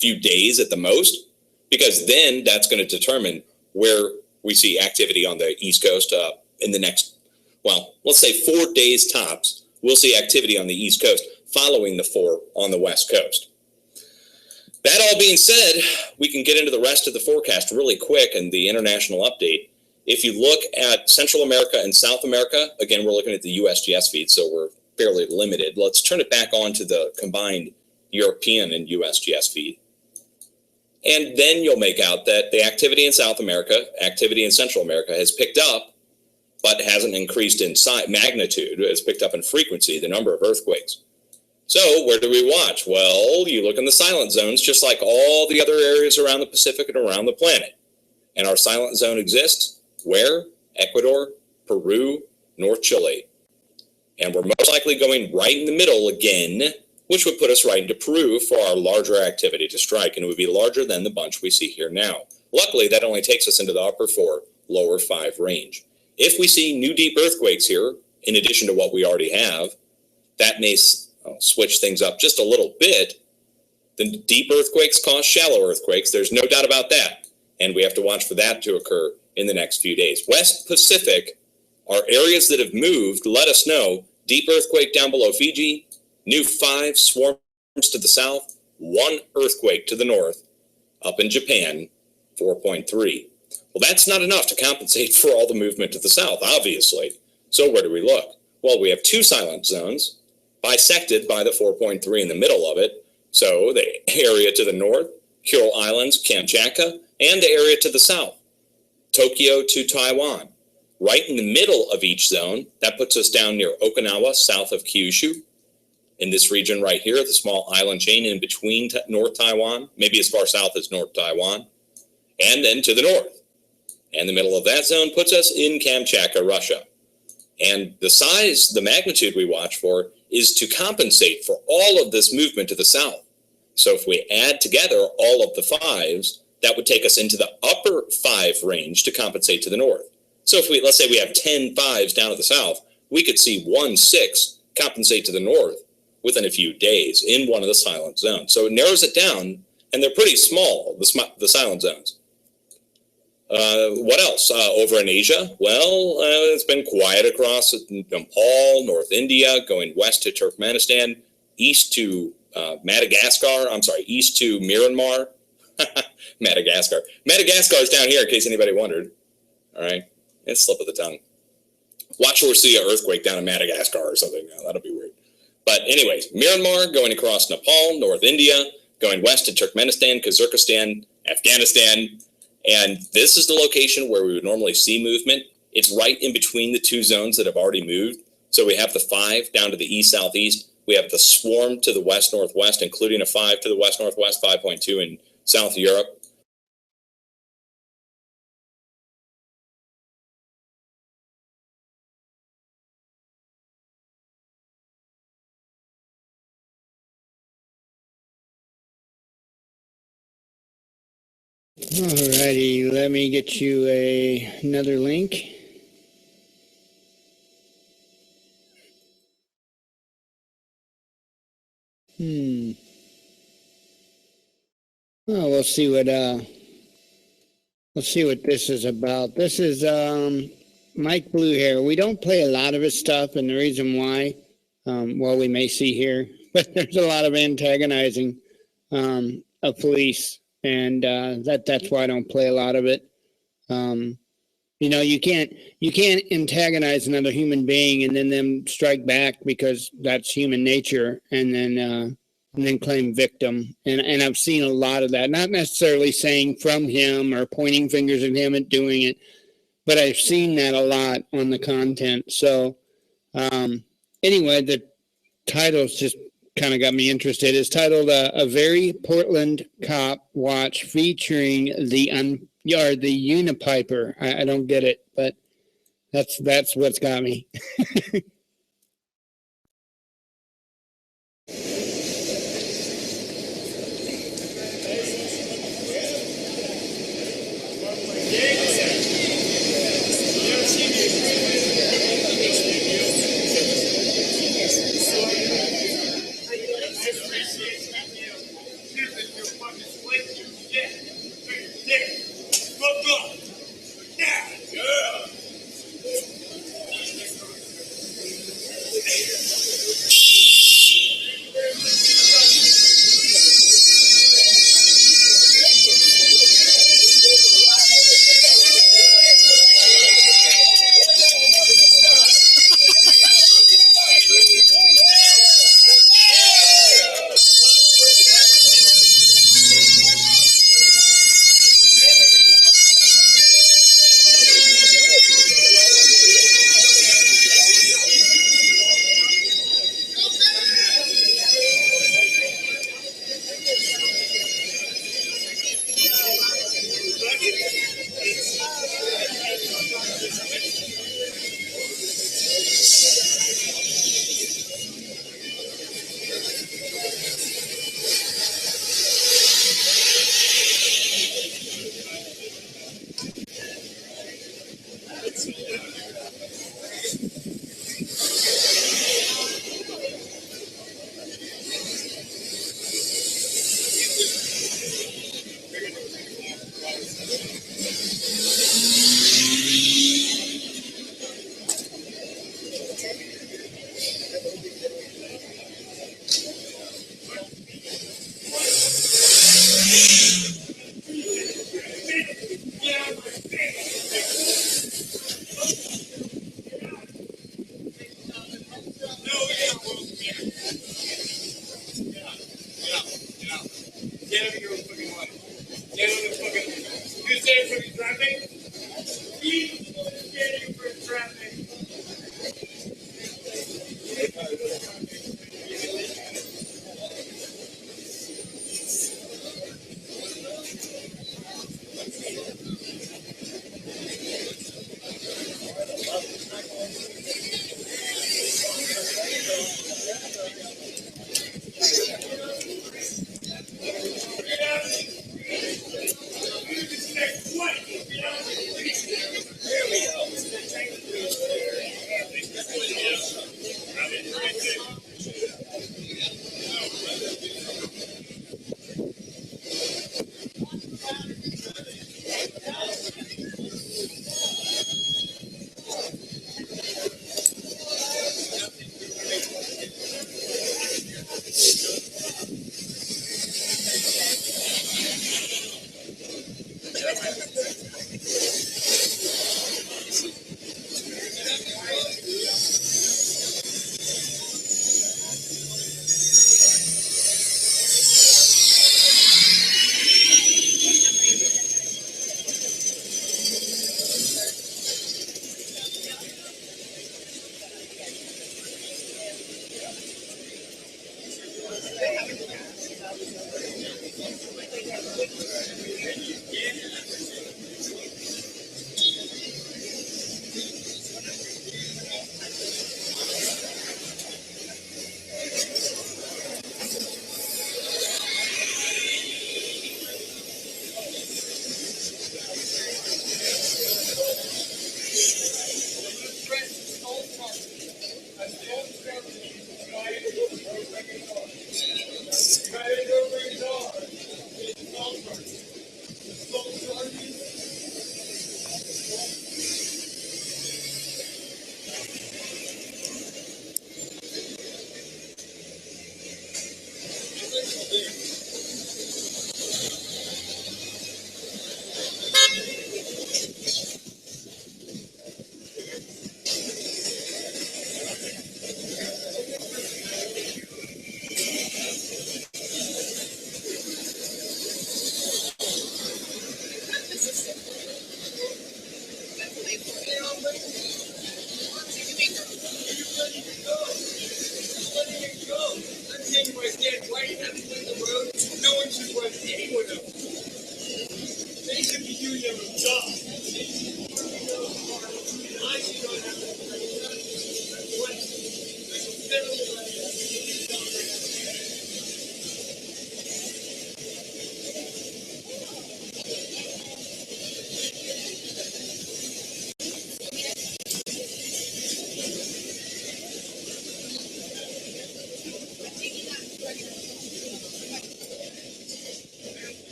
Speaker 11: few days at the most, because then that's going to determine where we see activity on the East Coast in the next, well, let's say 4 days tops. We'll see activity on the East Coast following the 4 on the West Coast. That all being said, we can get into the rest of the forecast really quick and the international update. If you look at Central America and South America, again, we're looking at the USGS feed, so we're fairly limited. Let's turn it back on to the combined European and USGS feed. And then you'll make out that the activity in South America, activity in Central America has picked up, but hasn't increased in magnitude. It's picked up in frequency, the number of earthquakes. So where do we watch? Well, you look in the silent zones, just like all the other areas around the Pacific and around the planet. And our silent zone exists where? Ecuador, Peru, North Chile. And we're most likely going right in the middle again, which would put us right into Peru for our larger activity to strike, and it would be larger than the bunch we see here now. Luckily, that only takes us into the upper 4, lower 5 range. If we see new deep earthquakes here, in addition to what we already have, that may switch things up just a little bit, The deep earthquakes cause shallow earthquakes. There's no doubt about that. And we have to watch for that to occur in the next few days. West Pacific are areas that have moved. Let us know. Deep earthquake down below Fiji, new 5 swarms to the south, 1 earthquake to the north, up in Japan, 4.3. Well, that's not enough to compensate for all the movement to the south, obviously. So where do we look? Well, we have 2 silent zones, bisected by the 4.3 in the middle of it. So the area to the north, Kuril Islands, Kamchatka, and the area to the south, Tokyo to Taiwan. Right in the middle of each zone, that puts us down near Okinawa, south of Kyushu. In this region right here, the small island chain in between North Taiwan, maybe as far south as North Taiwan, and then to the north. And the middle of that zone puts us in Kamchatka, Russia. And the size, the magnitude we watch for is to compensate for all of this movement to the south. So if we add together all of the 5s, that would take us into the upper 5 range to compensate to the north. So if let's say we have 10 5s down at the south, we could see 1 6 compensate to the north within a few days in one of the silent zones. So it narrows it down, and they're pretty small, the silent zones. What else? Over in Asia, well, it's been quiet across Nepal, North India, going west to Turkmenistan, east to east to Myanmar. Madagascar. Madagascar is down here, in case anybody wondered. All right, it's a slip of the tongue. Watch or see an earthquake down in Madagascar or something. That'll be weird. But anyways, Myanmar, going across Nepal, North India, going west to Turkmenistan, Kazakhstan, Afghanistan. And this is the location where we would normally see movement. It's right in between the 2 zones that have already moved. So we have the 5 down to the east-southeast. We have the swarm to the west-northwest, including a 5 to the west-northwest, 5.2 in South Europe.
Speaker 5: Alrighty, let me get you another link. Oh, we'll see what this is about. This is Mike Bluehair. We don't play a lot of his stuff, and the reason why, well, we may see here, but there's a lot of antagonizing of police. And that's why I don't play a lot of it. You know, you can't antagonize another human being and then them strike back, because that's human nature, and then claim victim. And I've seen a lot of that. Not necessarily saying from him or pointing fingers at him and doing it, but I've seen that a lot on the content. So anyway, the title's just kind of got me interested. It's titled "A Very Portland Cop Watch," featuring the Unipiper. I don't get it, but that's what's got me.
Speaker 12: stand for traffic. Please stand for traffic.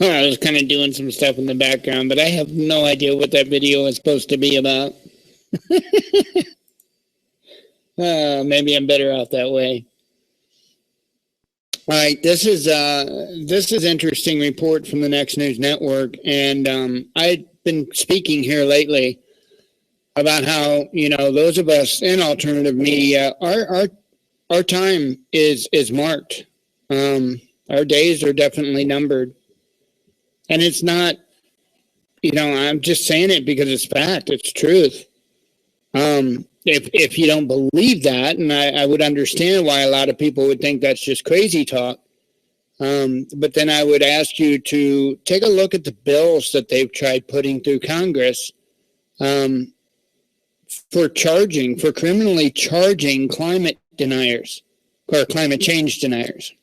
Speaker 5: I was kind of doing some stuff in the background, but I have no idea what that video is supposed to be about. Maybe I'm better off that way. All right, this is interesting report from the Next News Network, and I've been speaking here lately about how, you know, those of us in alternative media, our time is marked. Our days are definitely numbered. And it's not, you know, I'm just saying it because it's fact, it's truth. If you don't believe that, and I would understand why a lot of people would think that's just crazy talk, but then I would ask you to take a look at the bills that they've tried putting through Congress for criminally charging climate deniers or climate change deniers.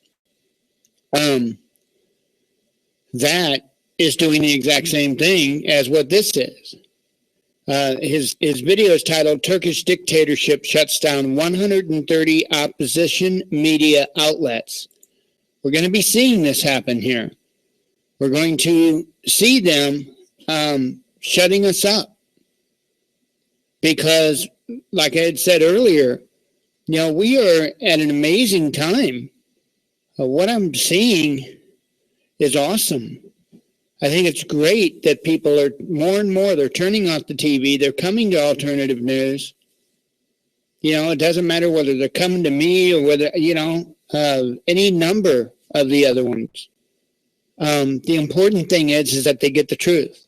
Speaker 5: That is doing the exact same thing as what this is. His video is titled "Turkish Dictatorship Shuts Down 130 Opposition Media Outlets." We're going to be seeing this happen here. We're going to see them shutting us up. Because, like I had said earlier, you know, we are at an amazing time. What I'm seeing is awesome. I think it's great that people are more and more, they're turning off the TV, they're coming to alternative news. You know, it doesn't matter whether they're coming to me or whether, you know, any number of the other ones. The important thing is that they get the truth.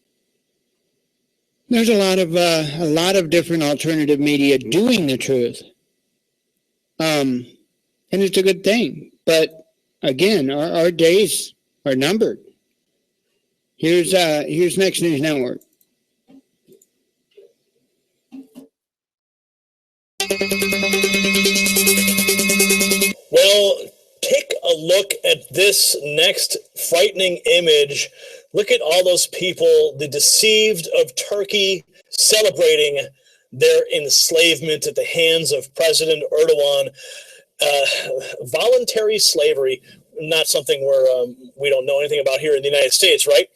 Speaker 5: There's a lot of different alternative media doing the truth. And it's a good thing. But again, our days are numbered. Here's Next News Network.
Speaker 8: Well, take a look at this next frightening image. Look at all those people, the deceived of Turkey, celebrating their enslavement at the hands of President Erdogan. Voluntary slavery, not something we don't know anything about here in the United States, right?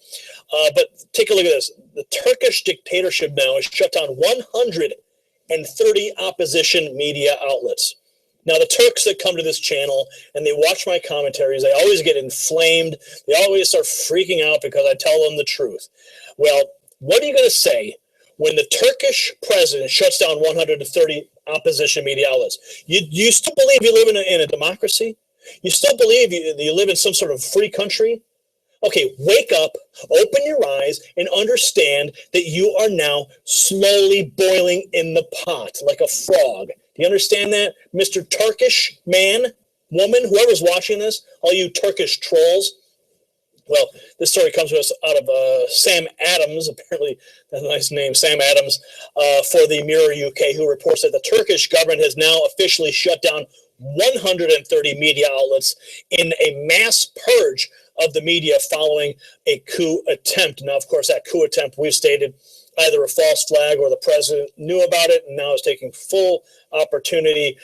Speaker 8: But take a look at this. The Turkish dictatorship now has shut down 130 opposition media outlets. Now, the Turks that come to this channel and they watch my commentaries, they always get inflamed. They always start freaking out because I tell them the truth. Well, what are you going to say when the Turkish president shuts down 130 opposition media outlets? You still believe you live in a democracy? You still believe you live in some sort of free country? Okay, wake up, open your eyes, and understand that you are now slowly boiling in the pot like a frog. Do you understand that, Mr. Turkish man, woman, whoever's watching this, all you Turkish trolls? Well, this story comes to us out of Sam Adams, apparently that's a nice name, Sam Adams, for the Mirror UK, who reports that the Turkish government has now officially shut down 130 media outlets in a mass purge of the media following a coup attempt. Now, of course, that coup attempt, we've stated, either a false flag or the president knew about it and now is taking full opportunity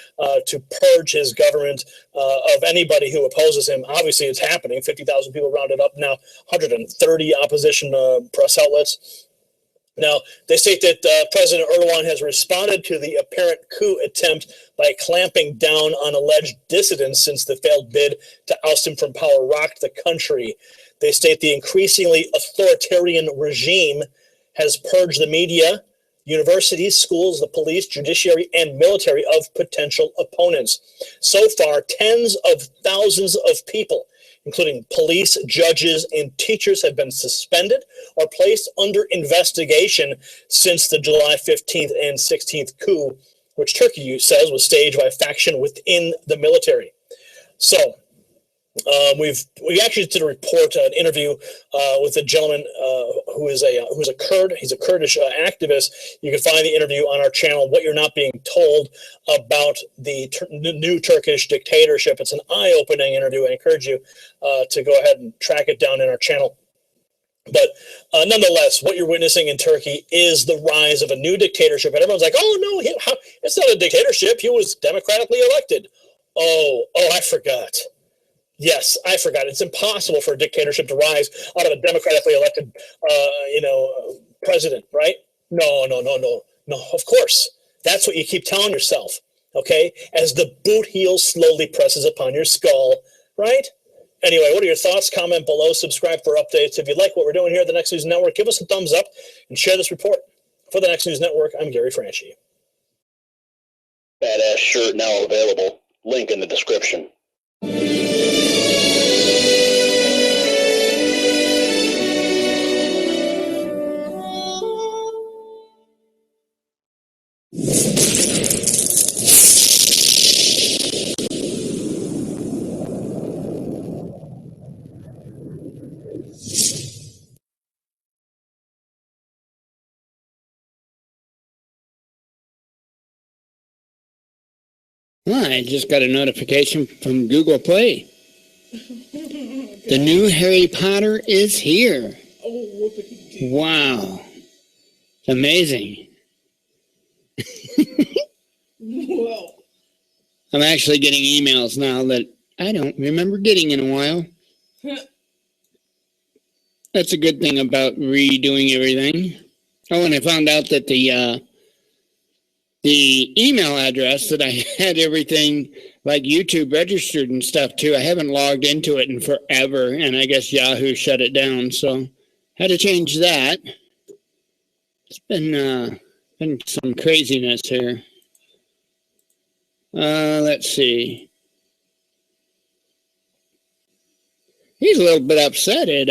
Speaker 8: to purge his government of anybody who opposes him. Obviously, it's happening. 50,000 people rounded up now, 130 opposition press outlets. Now, they state that President Erdogan has responded to the apparent coup attempt by clamping down on alleged dissidents since the failed bid to oust him from power rocked the country. They state the increasingly authoritarian regime has purged the media, universities, schools, the police, judiciary, and military of potential opponents. So far, tens of thousands of people, including police, judges, and teachers, have been suspended or placed under investigation since the July 15th and 16th coup, which Turkey says was staged by a faction within the military. So we actually did a report, an interview with a gentleman who is a Kurd. He's a Kurdish activist. You can find the interview on our channel, What You're Not Being Told About the New Turkish Dictatorship. It's an eye-opening interview. I encourage you to go ahead and track it down in our channel. But nonetheless, what you're witnessing in Turkey is the rise of a new dictatorship. And everyone's like, oh, no, it's not a dictatorship. He was democratically elected. Oh, I forgot. Yes, I forgot. It's impossible for a dictatorship to rise out of a democratically elected, president, right? No. Of course. That's what you keep telling yourself, okay? As the boot heel slowly presses upon your skull, right? Anyway, what are your thoughts? Comment below. Subscribe for updates. If you like what we're doing here at the Next News Network, give us a thumbs up and share this report. For the Next News Network, I'm Gary Franchi.
Speaker 13: Badass shirt now available. Link in the description.
Speaker 5: Well, I just got a notification from Google Play. The new Harry Potter is here. Wow. It's amazing.
Speaker 6: Well,
Speaker 5: I'm actually getting emails now that I don't remember getting in a while. That's a good thing about redoing everything. Oh, and I found out that the email address that I had everything like YouTube registered and stuff too, I haven't logged into it in forever, and I guess Yahoo shut it down, so had to change that. It's been some craziness here. Let's see. He's a little bit upset at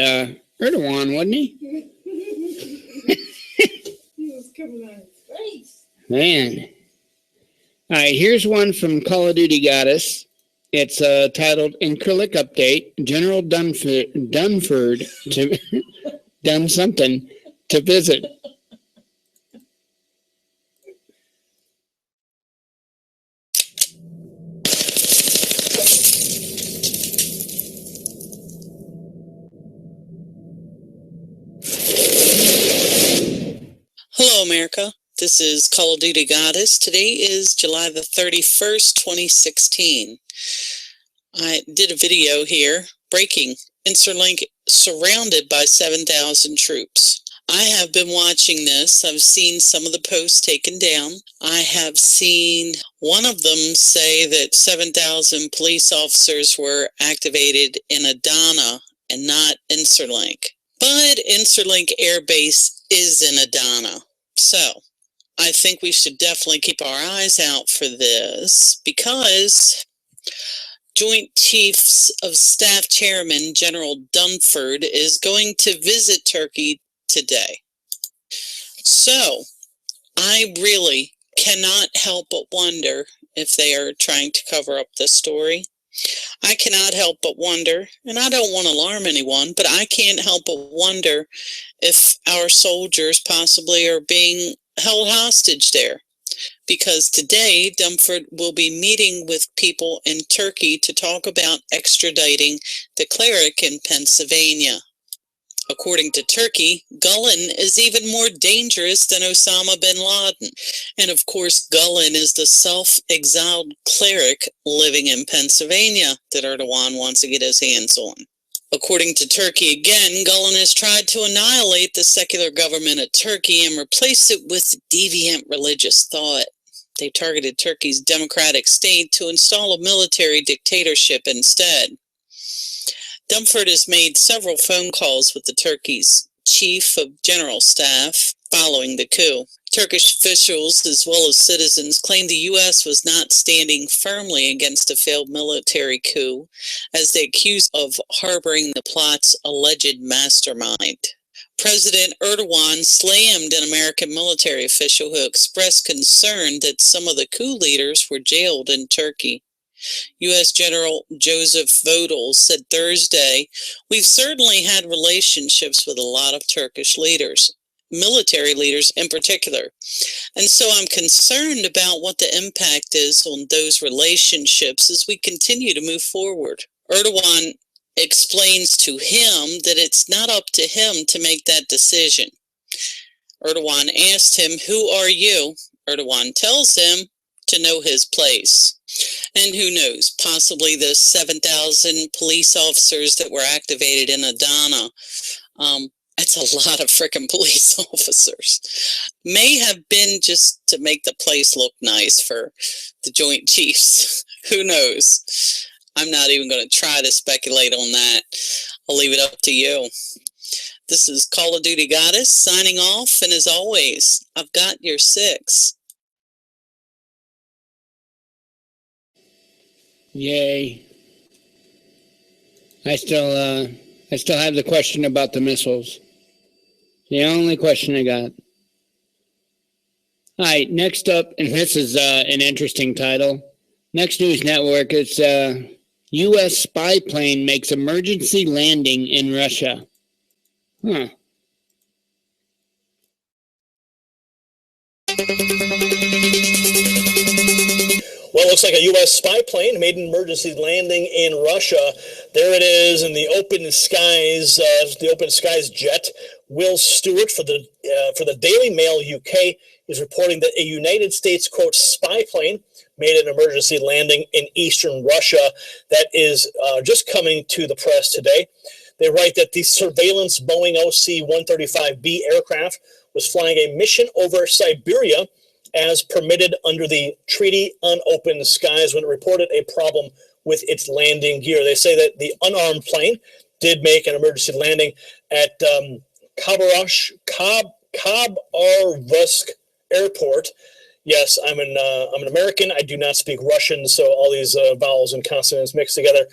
Speaker 5: Erdogan, wasn't he?
Speaker 6: he was coming out of his face.
Speaker 5: Man. All right, here's one from Call of Duty Goddess. It's titled Incrilic Update. General Dunford to done something to visit.
Speaker 14: Hello, America. This is Call of Duty Goddess. Today is July the 31st, 2016. I did a video here, breaking Interlink surrounded by 7,000 troops. I have been watching this. I've seen some of the posts taken down. I have seen one of them say that 7,000 police officers were activated in Adana and not Incirlink. But Incirlink Air Base is in Adana. So I think we should definitely keep our eyes out for this, because Joint Chiefs of Staff Chairman General Dunford is going to visit Turkey today. So I really cannot help but wonder if they are trying to cover up this story. I cannot help but wonder, and I don't want to alarm anyone, but I can't help but wonder if our soldiers possibly are being held hostage there. Because today, Dunford will be meeting with people in Turkey to talk about extraditing the cleric in Pennsylvania. According to Turkey, Gulen is even more dangerous than Osama bin Laden. And of course, Gulen is the self-exiled cleric living in Pennsylvania that Erdogan wants to get his hands on. According to Turkey again, Gulen has tried to annihilate the secular government of Turkey and replace it with deviant religious thought. They targeted Turkey's democratic state to install a military dictatorship instead. Dunford has made several phone calls with the Turkey's chief of general staff following the coup. Turkish officials, as well as citizens, claimed the U.S. was not standing firmly against a failed military coup, as they accused of harboring the plot's alleged mastermind. President Erdogan slammed an American military official who expressed concern that some of the coup leaders were jailed in Turkey. U.S. General Joseph Votel said Thursday, "We've certainly had relationships with a lot of Turkish leaders, military leaders in particular. And so I'm concerned about what the impact is on those relationships as we continue to move forward." Erdogan explains to him that it's not up to him to make that decision. Erdogan asked him, "Who are you?" Erdogan tells him to know his place. And who knows, possibly the 7,000 police officers that were activated in Adana, that's a lot of frickin' police officers, may have been just to make the place look nice for the Joint Chiefs. Who knows? I'm not even going to try to speculate on that. I'll leave it up to you. This is Call of Duty Goddess signing off, and as always, I've got your 6.
Speaker 5: Yay. I still have the question about the missiles. The only question I got. All right, next up, and this is an interesting title. Next News Network, it's U.S. spy plane makes emergency landing in Russia. Huh.
Speaker 8: Well, it looks like a U.S. spy plane made an emergency landing in Russia. There it is in the open skies jet. Will Stewart for the Daily Mail UK is reporting that a United States, quote, spy plane made an emergency landing in eastern Russia. That is just coming to the press today. They write that the surveillance Boeing OC-135B aircraft was flying a mission over Siberia as permitted under the Treaty on Open Skies when it reported a problem with its landing gear. They say that the unarmed plane did make an emergency landing at Khabarovsk Airport. Yes, I'm an American. I do not speak Russian, so all these vowels and consonants mixed together,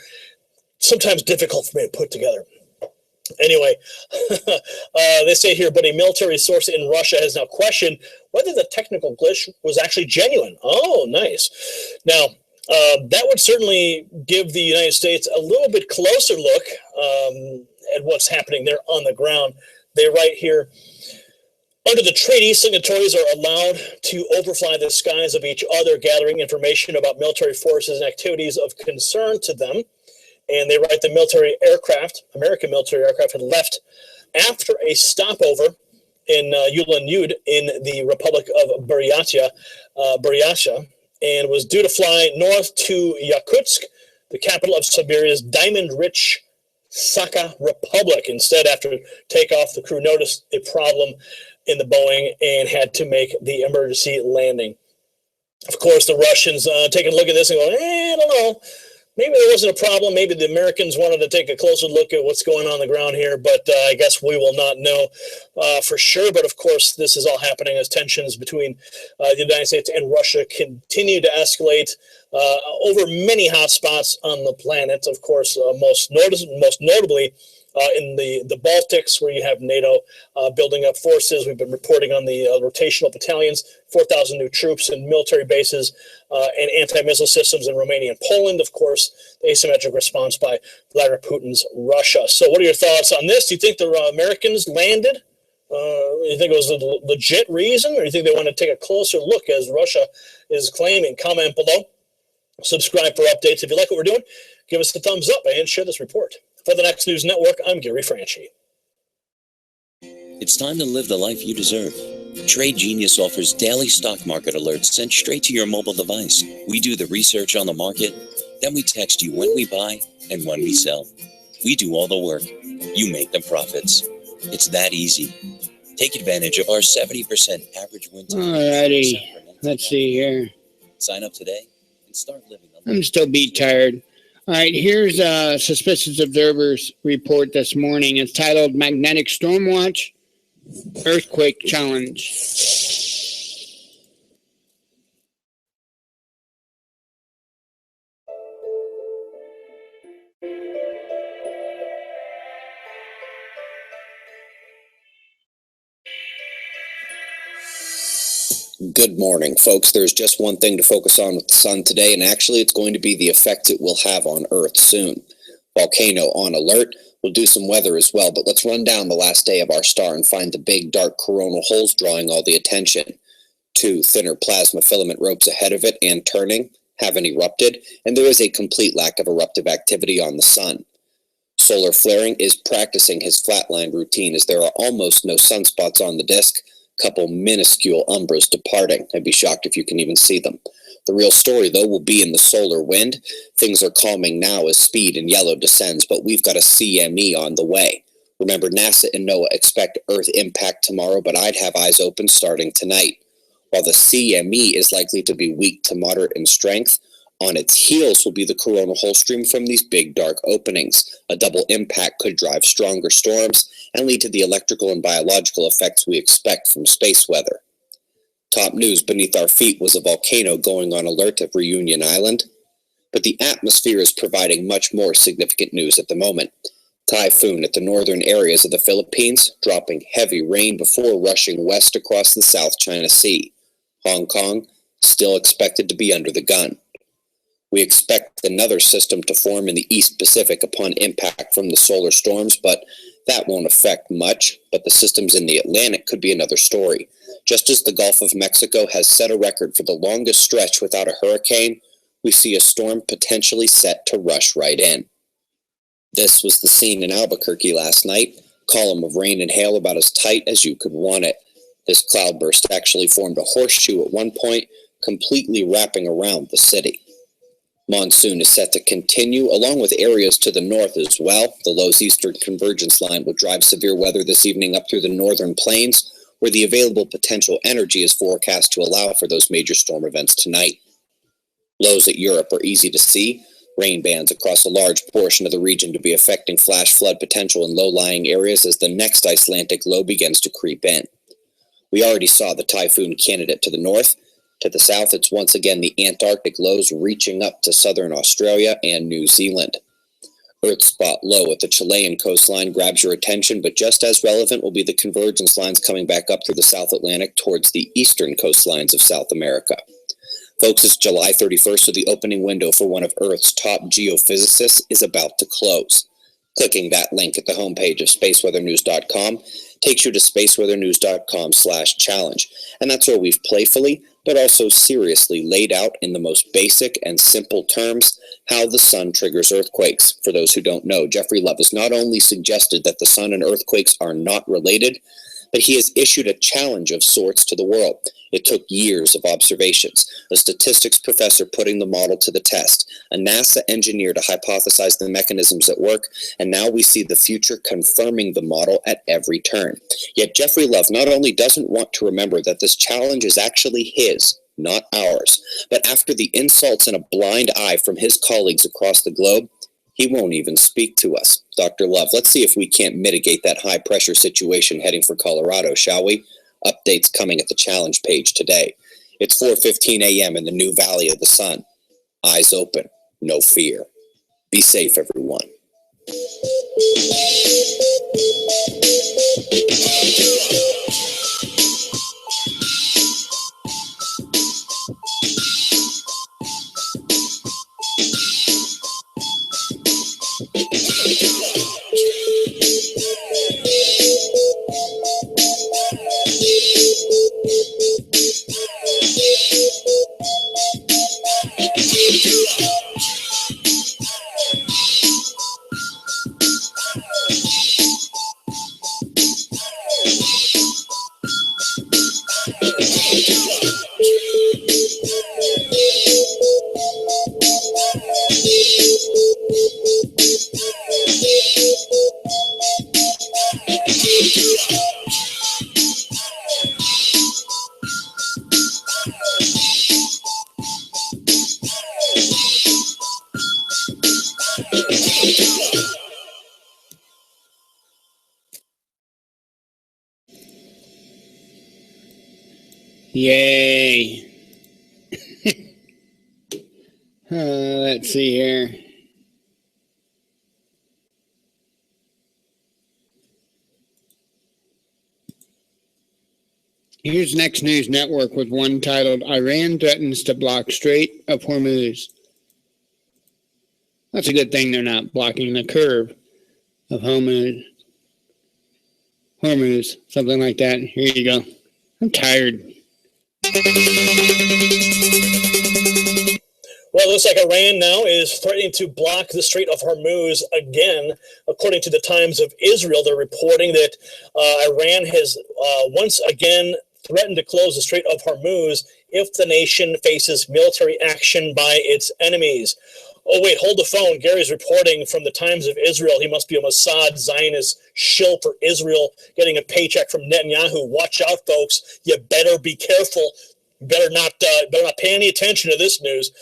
Speaker 8: sometimes difficult for me to put together. Anyway, they say here, but a military source in Russia has now questioned whether the technical glitch was actually genuine. Oh, nice. Now, that would certainly give the United States a little bit closer look at what's happening there on the ground. They write here, under the treaty, signatories are allowed to overfly the skies of each other, gathering information about military forces and activities of concern to them. And they write the American military aircraft had left after a stopover in Ulan-Ude in the Republic of Buryatia, and was due to fly north to Yakutsk, the capital of Siberia's diamond-rich Sakha Republic. Instead, after takeoff, the crew noticed a problem in the Boeing and had to make the emergency landing. Of course, the Russians taking a look at this and going, I don't know. Maybe there wasn't a problem. Maybe the Americans wanted to take a closer look at what's going on the ground here, but I guess we will not know for sure. But of course, this is all happening as tensions between the United States and Russia continue to escalate over many hot spots on the planet. Of course, most notably in the Baltics, where you have NATO building up forces. We've been reporting on the rotational battalions, 4,000 new troops and military bases and anti-missile systems in Romania and Poland. Of course, the asymmetric response by Vladimir Putin's Russia. So what are your thoughts on this? Do you think the Americans landed? You think it was a legit reason, or do you think they want to take a closer look as Russia is claiming? Comment below. Subscribe for updates. If you like what we're doing, give us a thumbs up and share this report. For the Next News Network, I'm Gary Franchi.
Speaker 15: It's time to live the life you deserve. Trade Genius offers daily stock market alerts sent straight to your mobile device. We do the research on the market, then we text you when we buy and when we sell. We do all the work. You make the profits. It's that easy. Take advantage of our 70% average win.
Speaker 5: Alrighty, let's see here.
Speaker 15: Sign up today and start living.
Speaker 5: I'm still beat tired. All right, here's Suspicious Observer's report this morning. It's titled Magnetic Storm Watch, Earthquake Challenge.
Speaker 16: Good morning, folks. There's just one thing to focus on with the sun today, and actually it's going to be the effect it will have on Earth soon. Volcano on alert. We'll do some weather as well, but let's run down the last day of our star and find the big dark coronal holes drawing all the attention. 2 thinner plasma filament ropes ahead of it and turning haven't erupted, and there is a complete lack of eruptive activity on the sun. Solar flaring is practicing his flatline routine as there are almost no sunspots on the disk. Couple minuscule umbras departing. I'd be shocked if you can even see them. The real story, though, will be in the solar wind. Things are calming now as speed and yellow descends, but we've got a CME on the way. Remember, NASA and NOAA expect Earth impact tomorrow, but I'd have eyes open starting tonight. While the CME is likely to be weak to moderate in strength, on its heels will be the coronal hole stream from these big dark openings. A double impact could drive stronger storms and lead to the electrical and biological effects we expect from space weather. Top news beneath our feet was a volcano going on alert at Reunion Island, but the atmosphere is providing much more significant news at the moment. Typhoon at the northern areas of the Philippines, dropping heavy rain before rushing west across the South China Sea. Hong Kong, still expected to be under the gun. We expect another system to form in the East Pacific upon impact from the solar storms, but that won't affect much. But the systems in the Atlantic could be another story. Just as the Gulf of Mexico has set a record for the longest stretch without a hurricane, we see a storm potentially set to rush right in. This was the scene in Albuquerque last night. Column of rain and hail about as tight as you could want it. This cloudburst actually formed a horseshoe at one point, completely wrapping around the city. Monsoon is set to continue, along with areas to the north as well. The low's eastern convergence line will drive severe weather this evening up through the northern plains, where the available potential energy is forecast to allow for those major storm events tonight. Lows at Europe are easy to see. Rain bands across a large portion of the region to be affecting flash flood potential in low-lying areas as the next Icelandic low begins to creep in. We already saw the typhoon candidate to the north. To the south, it's once again the Antarctic lows reaching up to southern Australia and New Zealand. Earth spot low at the Chilean coastline grabs your attention, but just as relevant will be the convergence lines coming back up through the South Atlantic towards the eastern coastlines of South America. Folks, it's July 31st, so the opening window for one of Earth's top geophysicists is about to close. Clicking that link at the homepage of spaceweathernews.com takes you to spaceweathernews.com/challenge, and that's where we've playfully but also seriously laid out in the most basic and simple terms how the sun triggers earthquakes. For those who don't know, Jeffrey Love has not only suggested that the sun and earthquakes are not related, but he has issued a challenge of sorts to the world, It took years of observations, a statistics professor putting the model to the test, a NASA engineer to hypothesize the mechanisms at work, and now we see the future confirming the model at every turn. Yet Jeffrey Love not only doesn't want to remember that this challenge is actually his, not ours, but after the insults and a blind eye from his colleagues across the globe, he won't even speak to us. Dr. Love, let's see if we can't mitigate that high-pressure situation heading for Colorado, shall we? Updates coming at the challenge page today. It's 4:15 a.m. in the new Valley of the Sun. Eyes open, no fear. Be safe, everyone.
Speaker 5: Yay. Let's see here. Here's Next News Network with one titled, Iran threatens to block Strait of Hormuz. That's a good thing they're not blocking the curve of Hormuz, something like that. Here you go. I'm tired.
Speaker 8: Well, it looks like Iran now is threatening to block the Strait of Hormuz again. According to the Times of Israel, they're reporting that Iran has once again threatened to close the Strait of Hormuz if the nation faces military action by its enemies. Oh, wait, hold the phone. Gary's reporting from the Times of Israel. He must be a Mossad Zionist shill for Israel, getting a paycheck from Netanyahu. Watch out, folks. You better be careful. Better not pay any attention to this news.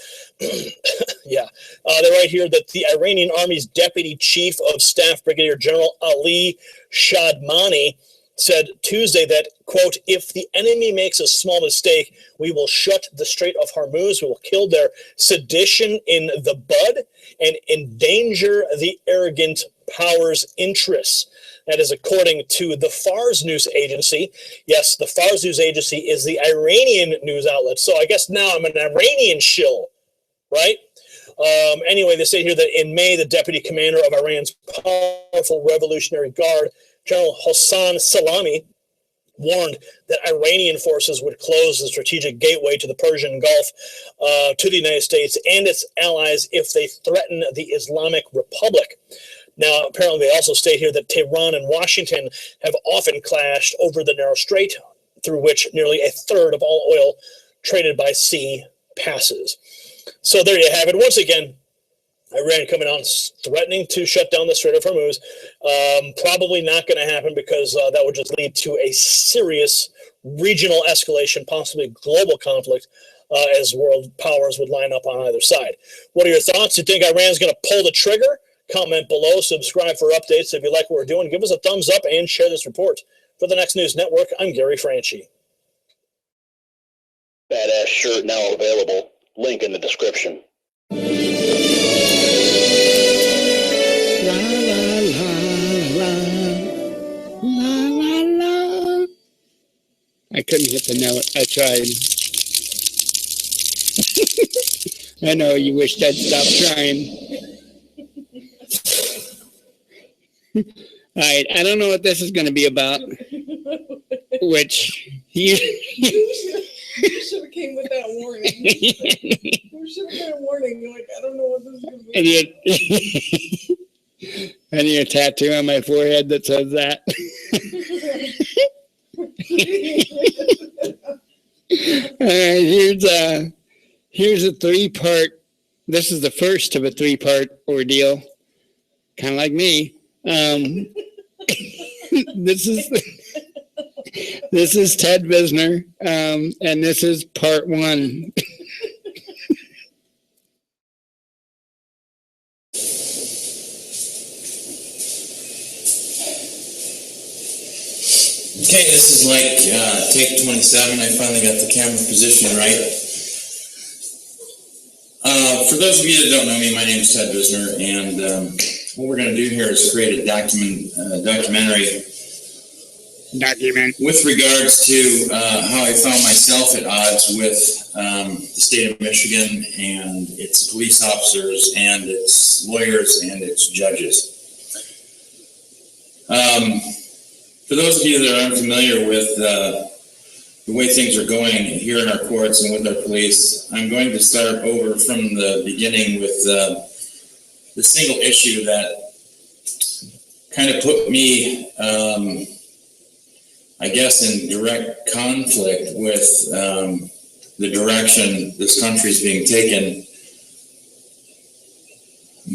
Speaker 8: Yeah, they write here that the Iranian Army's Deputy Chief of Staff, Brigadier General Ali Shadmani, said Tuesday that, quote, if the enemy makes a small mistake, we will shut the Strait of Hormuz, we will kill their sedition in the bud and endanger the arrogant power's interests. That is according to the Fars news agency. Yes, the Fars news agency is the Iranian news outlet. So I guess now I'm an Iranian shill, right? Anyway, they say here that in May, the deputy commander of Iran's powerful Revolutionary Guard, General Hossein Salami, warned that Iranian forces would close the strategic gateway to the Persian Gulf to the United States and its allies if they threaten the Islamic Republic. Now, apparently, they also state here that Tehran and Washington have often clashed over the narrow strait through which nearly a third of all oil traded by sea passes. So there you have it. Once again, Iran coming out and threatening to shut down the Strait of Hormuz. Probably not going to happen because that would just lead to a serious regional escalation, possibly global conflict, as world powers would line up on either side. What are your thoughts? Do you think Iran's going to pull the trigger? Comment below, subscribe for updates. If you like what we're doing, give us a thumbs up and share this report. For the Next News Network, I'm Gary Franchi.
Speaker 13: Badass shirt now available. Link in the description.
Speaker 5: I couldn't hit the note. I tried. I know you wished I'd stop trying. All right, I don't know what this is going to be about. Which
Speaker 6: you should have came with that warning. You should have got a warning. Like, I don't know what this is going to be.
Speaker 5: I need a tattoo on my forehead that says that. Here's a 3-part. This is the first of a 3-part ordeal, kind of like me. This is Ted Visner, and this is part 1.
Speaker 17: Okay, this is like take 27. I finally got the camera position right. For those of you that don't know me, my name is Ted Visner, and what we're going to do here is create a documentary with regards to how I found myself at odds with the state of Michigan and its police officers and its lawyers and its judges. For those of you that are unfamiliar with the way things are going here in our courts and with our police, I'm going to start over from the beginning with the single issue that kind of put me, I guess, in direct conflict with the direction this country is being taken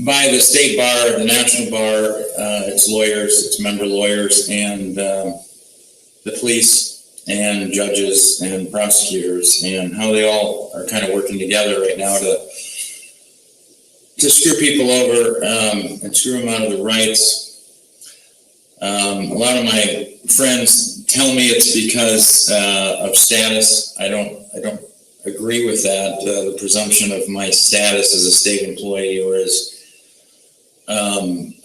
Speaker 17: by the state bar, the national bar, its lawyers, its member lawyers, and the police and judges and prosecutors, and how they all are kind of working together right now to screw people over and screw them out of their rights. A lot of my friends tell me it's because of status. I don't agree with that. The presumption of my status as a state employee or as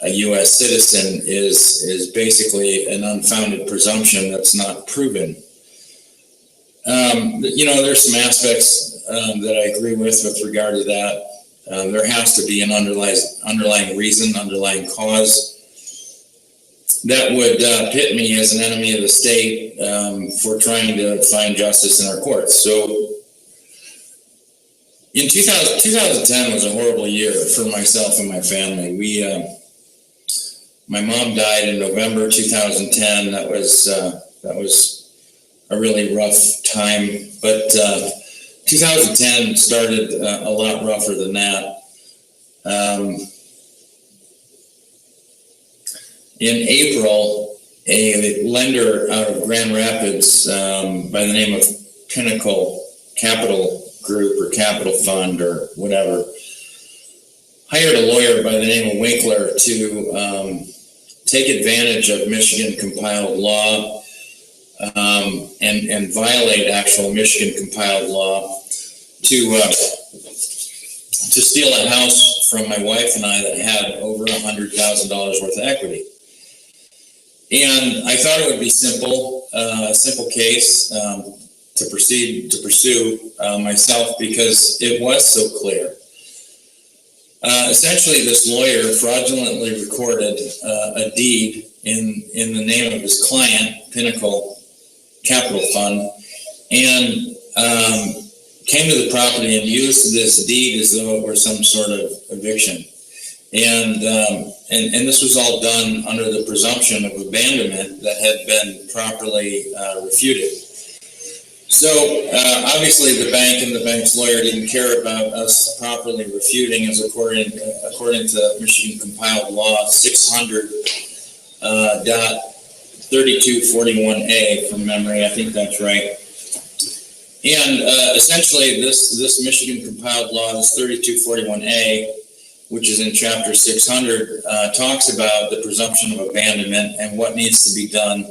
Speaker 17: a U.S. citizen is basically an unfounded presumption that's not proven. There's some aspects that I agree with regard to that. There has to be an underlying reason, underlying cause that would pit me as an enemy of the state for trying to find justice in our courts. So in 2010 was a horrible year for myself and my family. My mom died in November 2010. That was a really rough time, but 2010 started a lot rougher than that. In April, a lender out of Grand Rapids by the name of Pinnacle Capital Group or Capital Fund or whatever hired a lawyer by the name of Winkler to take advantage of Michigan compiled law and violate actual Michigan compiled law to steal a house from my wife and I that had over $100,000 worth of equity. And I thought it would be simple, a simple case to pursue myself because it was so clear. Essentially, this lawyer fraudulently recorded a deed in the name of his client, Pinnacle Capital Fund, and came to the property and used this deed as though it were some sort of eviction. And this was all done under the presumption of abandonment that had been properly refuted. So obviously the bank and the bank's lawyer didn't care about us properly refuting, as according to Michigan compiled law 600.3241A from memory. I think that's right. And essentially this Michigan compiled law, this 3241A, which is in chapter 600, talks about the presumption of abandonment and what needs to be done,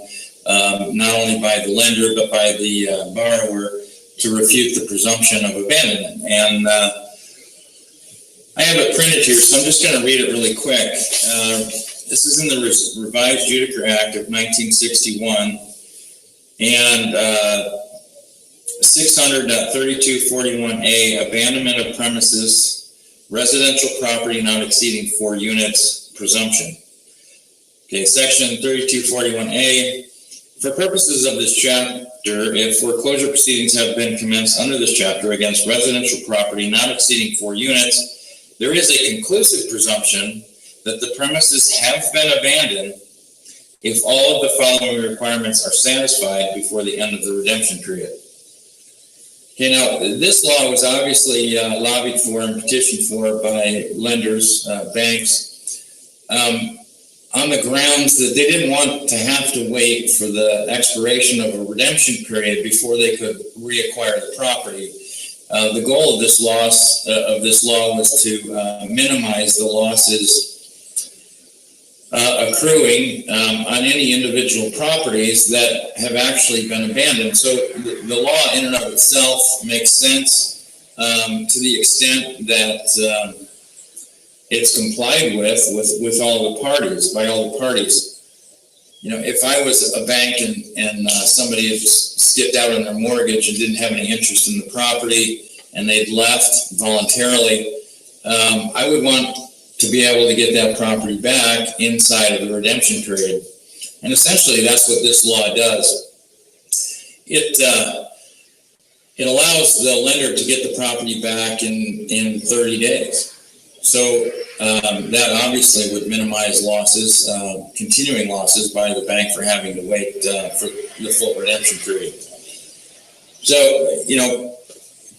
Speaker 17: not only by the lender, but by the borrower to refute the presumption of abandonment. And I have it printed here, so I'm just going to read it really quick. This is in the Revised Judiciary Act of 1961, and 600.3241A, abandonment of premises, residential property not exceeding 4 units, presumption. Okay, section 3241A. For purposes of this chapter, if foreclosure proceedings have been commenced under this chapter against residential property not exceeding 4 units, there is a conclusive presumption that the premises have been abandoned if all of the following requirements are satisfied before the end of the redemption period. Okay, now this law was obviously lobbied for and petitioned for by lenders, banks, on the grounds that they didn't want to have to wait for the expiration of a redemption period before they could reacquire the property. The goal of this law was to minimize the losses accruing on any individual properties that have actually been abandoned. So the law in and of itself makes sense to the extent that it's complied with all the parties, by all the parties. You know, if I was a bank and somebody had skipped out on their mortgage and didn't have any interest in the property and they'd left voluntarily, I would want to be able to get that property back inside of the redemption period. And essentially that's what this law does. It allows the lender to get the property back in 30 days. So that obviously would minimize losses, continuing losses by the bank for having to wait for the full redemption period. So, you know,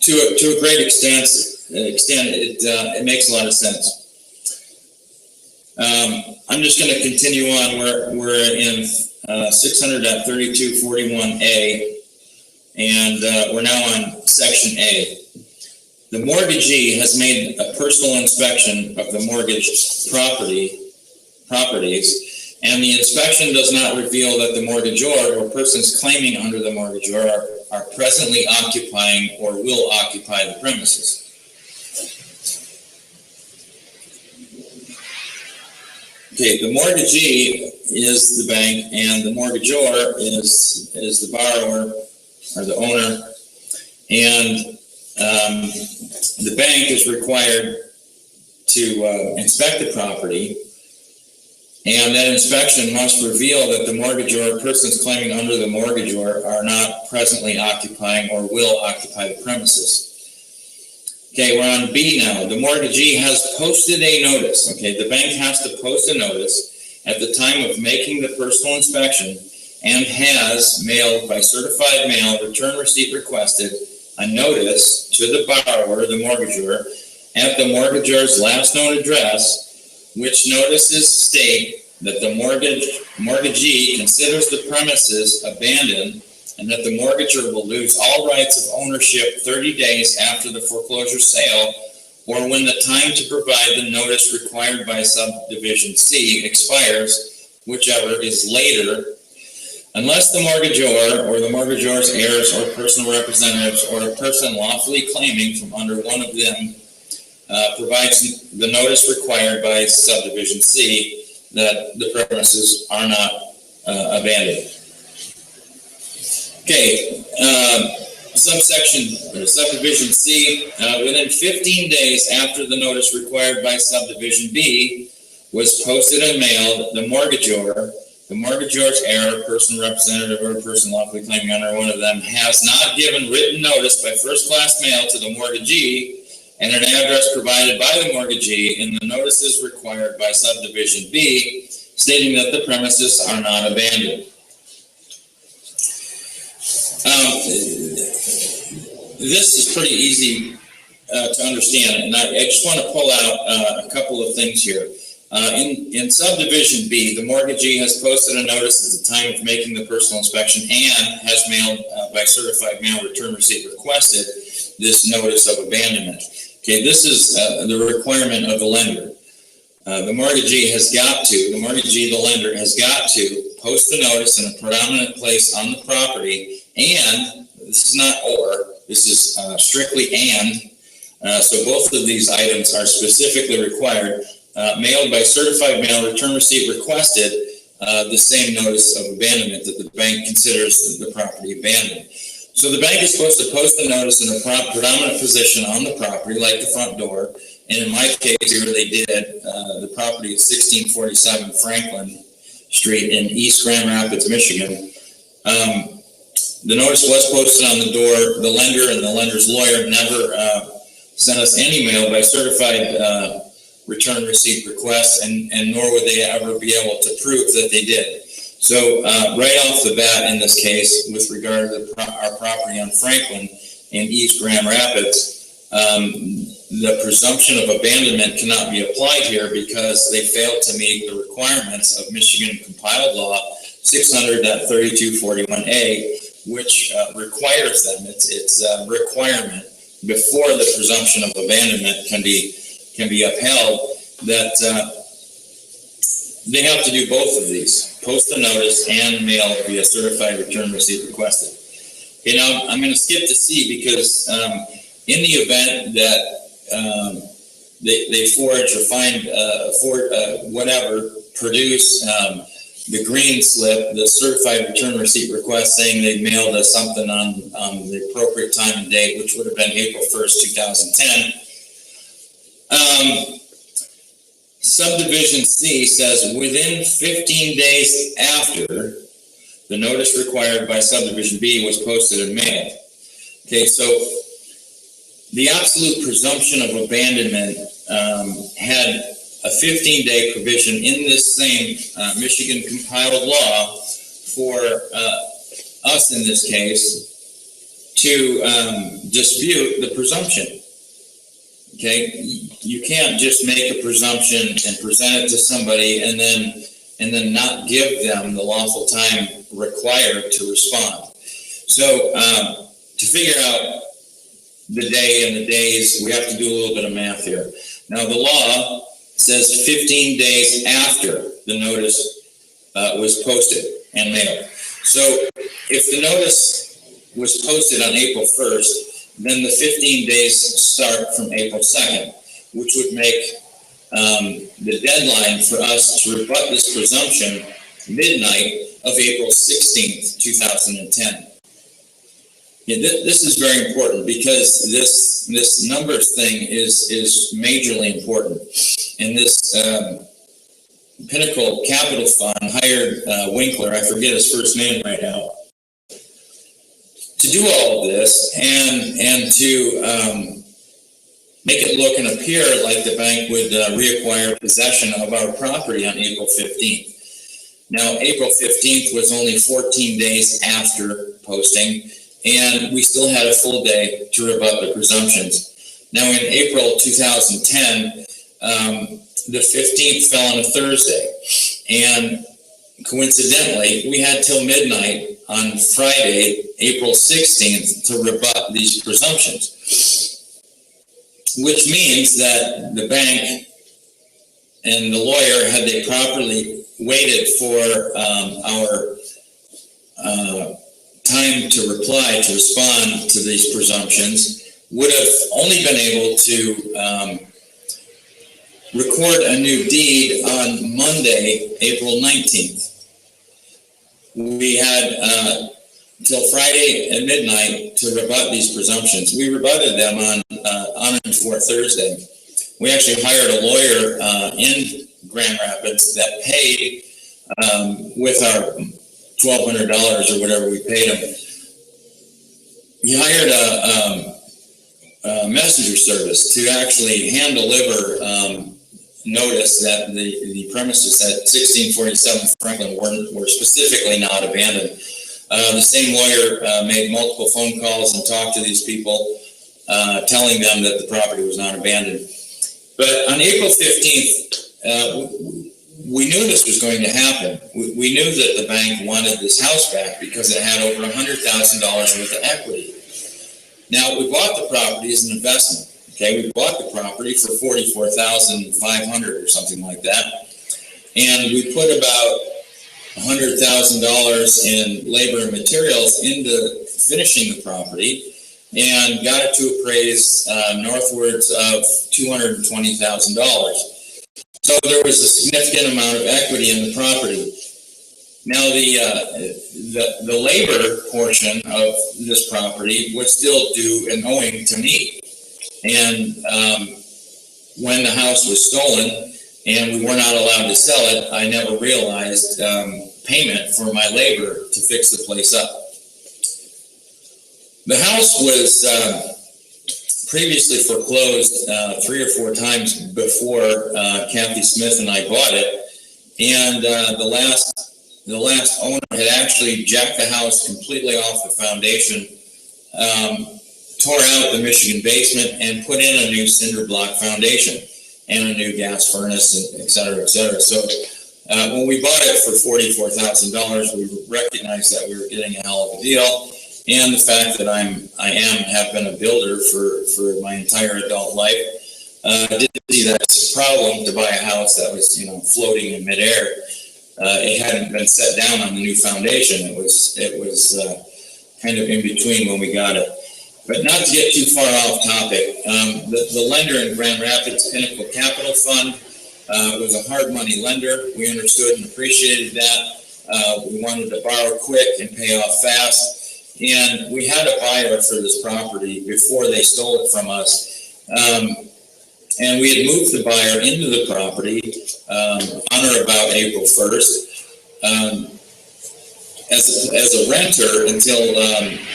Speaker 17: to a great extent, it makes a lot of sense. I'm just going to continue on. We're in 600.3241A, and we're now on Section A. The mortgagee has made a personal inspection of the mortgaged properties, and the inspection does not reveal that the mortgagor or persons claiming under the mortgagor are presently occupying or will occupy the premises. Okay, the mortgagee is the bank, and the mortgagor is the borrower or the owner, and the bank is required to inspect the property, and that inspection must reveal that the mortgagor or persons claiming under the mortgagor are not presently occupying or will occupy the premises. Okay, we're on B now. The mortgagee has posted a notice. Okay, the bank has to post a notice at the time of making the personal inspection and has mailed by certified mail, return receipt requested, a notice to the borrower, the mortgagor, at the mortgagor's last known address, which notices state that the mortgagee considers the premises abandoned and that the mortgagor will lose all rights of ownership 30 days after the foreclosure sale or when the time to provide the notice required by subdivision C expires, whichever is later, unless the mortgagor or the mortgagor's heirs or personal representatives or a person lawfully claiming from under one of them provides the notice required by subdivision C that the premises are not abandoned. Okay, subdivision C, within 15 days after the notice required by subdivision B was posted and mailed, the mortgagor's heir, person representative, or person lawfully claiming under one of them has not given written notice by first-class mail to the mortgagee and an address provided by the mortgagee in the notices required by subdivision B, stating that the premises are not abandoned. This is pretty easy to understand, and I just want to pull out a couple of things here. In subdivision B, the mortgagee has posted a notice at the time of making the personal inspection and has mailed by certified mail return receipt requested this notice of abandonment. Okay, this is the requirement of the lender. The mortgagee, the lender, has got to post the notice in a predominant place on the property, and this is not or, this is strictly and, so both of these items are specifically required. Mailed by certified mail, return receipt requested, the same notice of abandonment that the bank considers the property abandoned. So the bank is supposed to post the notice in a predominant position on the property, like the front door. And in my case here, they did the property at 1647 Franklin Street in East Grand Rapids, Michigan. The notice was posted on the door. The lender and the lender's lawyer never sent us any mail by certified return receipt requests, and nor would they ever be able to prove that they did. So right off the bat in this case, with regard to our property on Franklin, in East Grand Rapids, the presumption of abandonment cannot be applied here because they failed to meet the requirements of Michigan compiled law 600.3241A, which requires them. It's a requirement before the presumption of abandonment can be upheld that they have to do both of these: post the notice and mail via certified return receipt requested. Okay, now I'm going to skip to C because in the event that they forge or find produce the green slip, the certified return receipt request saying they mailed us something on the appropriate time and date, which would have been April 1st, 2010. Subdivision C says within 15 days after the notice required by subdivision B was posted and mailed. Okay, so the absolute presumption of abandonment had a 15-day provision in this same Michigan compiled law for us in this case to dispute the presumption. Okay, you can't just make a presumption and present it to somebody and then not give them the lawful time required to respond. So to figure out the day and the days, we have to do a little bit of math here. Now the law says 15 days after the notice was posted and mailed. So if the notice was posted on April 1st, then the 15 days start from April 2nd, which would make the deadline for us to rebut this presumption midnight of April 16th, 2010. Yeah, this is very important because this numbers thing is majorly important. And this Pinnacle Capital Fund hired Winkler, I forget his first name right now, to do all of this and to make it look and appear like the bank would reacquire possession of our property on April 15th. Now, April 15th was only 14 days after posting, and we still had a full day to rebut the presumptions. Now, in April 2010, the 15th fell on a Thursday, and coincidentally, we had till midnight on Friday, April 16th, to rebut these presumptions, which means that the bank and the lawyer, had they properly waited for our time to reply, to respond to these presumptions, would have only been able to record a new deed on Monday, April 19th. We had till Friday at midnight to rebut these presumptions. We rebutted them on and before Thursday. We actually hired a lawyer in Grand Rapids that paid with our $1,200 or whatever we paid him. He hired a messenger service to actually hand deliver notice that the premises at 1647 Franklin were specifically not abandoned. The same lawyer made multiple phone calls and talked to these people, telling them that the property was not abandoned. But on April 15th, we knew this was going to happen. We knew that the bank wanted this house back because it had over $100,000 worth of equity. Now, we bought the property as an investment. Okay, we bought the property for $44,500 or something like that, and we put about $100,000 in labor and materials into finishing the property, and got it to appraise northwards of $220,000. So there was a significant amount of equity in the property. Now the labor portion of this property was still due and owing to me. And when the house was stolen and we were not allowed to sell it, I never realized payment for my labor to fix the place up. The house was previously foreclosed 3 or 4 times before Kathy Smith and I bought it, and the last owner had actually jacked the house completely off the foundation, tore out the Michigan basement and put in a new cinder block foundation and a new gas furnace, and et cetera, et cetera. So when we bought it for $44,000, we recognized that we were getting a hell of a deal. And the fact that I have been a builder for my entire adult life, didn't see that as a problem to buy a house that was, floating in midair. It hadn't been set down on the new foundation. It was kind of in between when we got it. But not to get too far off topic, the lender in Grand Rapids, Pinnacle Capital Fund, was a hard money lender. We understood and appreciated that. We wanted to borrow quick and pay off fast. And we had a buyer for this property before they stole it from us. And we had moved the buyer into the property on or about April 1st as a renter until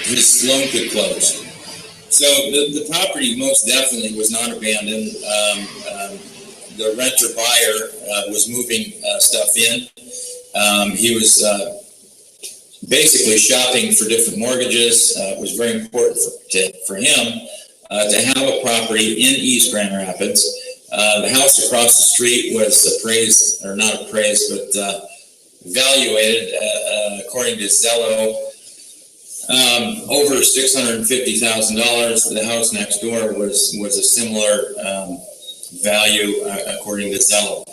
Speaker 17: his loan could close. So the property most definitely was not abandoned. The renter buyer was moving stuff in. He was basically shopping for different mortgages. It was very important for him to have a property in East Grand Rapids. The house across the street was appraised, or not appraised, but evaluated according to Zillow over $650,000. The house next door was a similar value according to Zillow.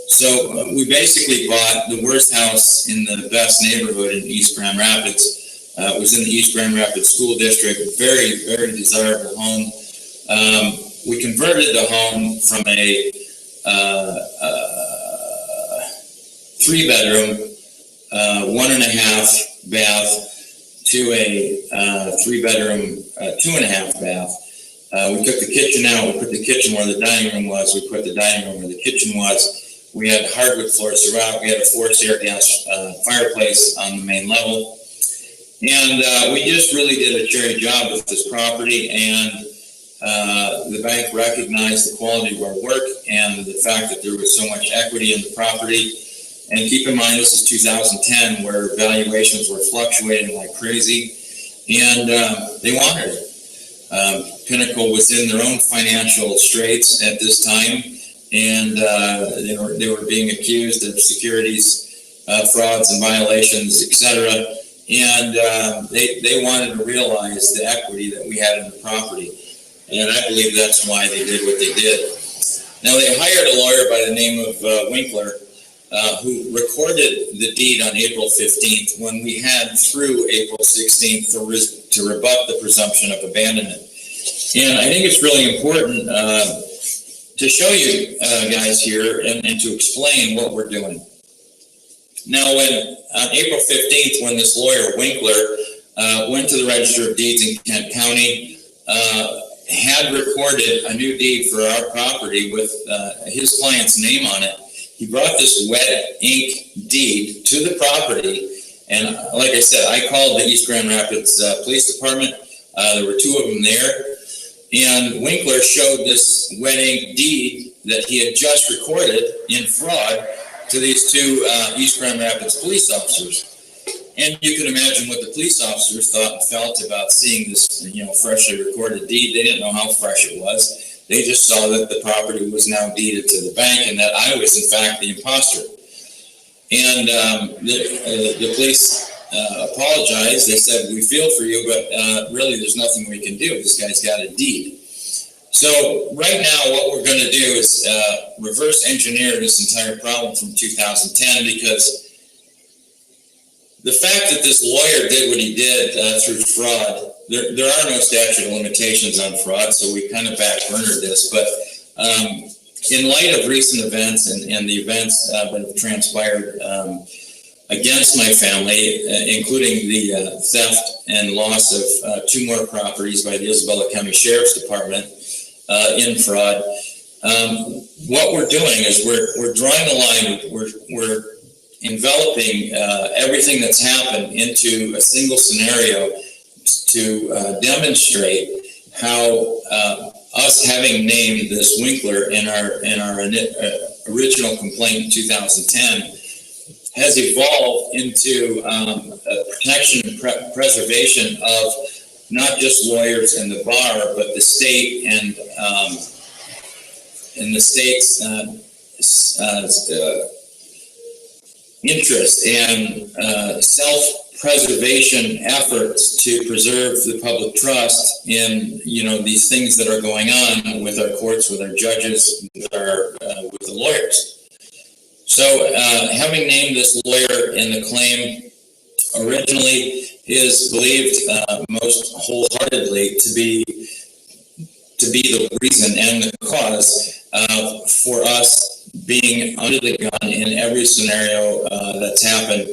Speaker 17: So we basically bought the worst house in the best neighborhood in East Grand Rapids. It was in the East Grand Rapids School District, very, very desirable home. We converted the home from a 3-bedroom, 1.5 bath to a 3-bedroom, 2.5 bath. We took the kitchen out. We put the kitchen where the dining room was. We put the dining room where the kitchen was. We had hardwood floors throughout. We had a forced air gas fireplace on the main level. And we just really did a cherry job with this property. And the bank recognized the quality of our work and the fact that there was so much equity in the property. And keep in mind, this is 2010, where valuations were fluctuating like crazy. And they wanted it. Pinnacle was in their own financial straits at this time, and they were being accused of securities frauds and violations, etc. And they wanted to realize the equity that we had in the property, and I believe that's why they did what they did. Now, they hired a lawyer by the name of Winkler, who recorded the deed on April 15th when we had through April 16th to rebut the presumption of abandonment. And I think it's really important to show you guys here and to explain what we're doing. Now, on April 15th, when this lawyer Winkler went to the Register of Deeds in Kent County, had recorded a new deed for our property with his client's name on it, he brought this wet ink deed to the property. And like I said, I called the East Grand Rapids Police Department. There were 2 of them there. And Winkler showed this wet ink deed that he had just recorded in fraud to these 2 East Grand Rapids police officers. And you can imagine what the police officers thought and felt about seeing this, freshly recorded deed. They didn't know how fresh it was. They just saw that the property was now deeded to the bank and that I was, in fact, the imposter. And the police apologized. They said, "We feel for you, but really there's nothing we can do. This guy's got a deed." So right now what we're going to do is reverse engineer this entire problem from 2010, because the fact that this lawyer did what he did through fraud, there are no statute of limitations on fraud, so we kind of backburnered this. But in light of recent events and the events that have transpired against my family, including the theft and loss of 2 more properties by the Isabella County Sheriff's Department in fraud, what we're doing is we're drawing a line. We're enveloping everything that's happened into a single scenario to demonstrate how us having named this Winkler in our original complaint in 2010 has evolved into protection and preservation of not just lawyers and the bar, but the state and the state's interest and self-preservation efforts to preserve the public trust in, these things that are going on with our courts, with our judges, with the lawyers. So having named this lawyer in the claim originally is believed most wholeheartedly to be the reason and the cause for us being under the gun in every scenario that's happened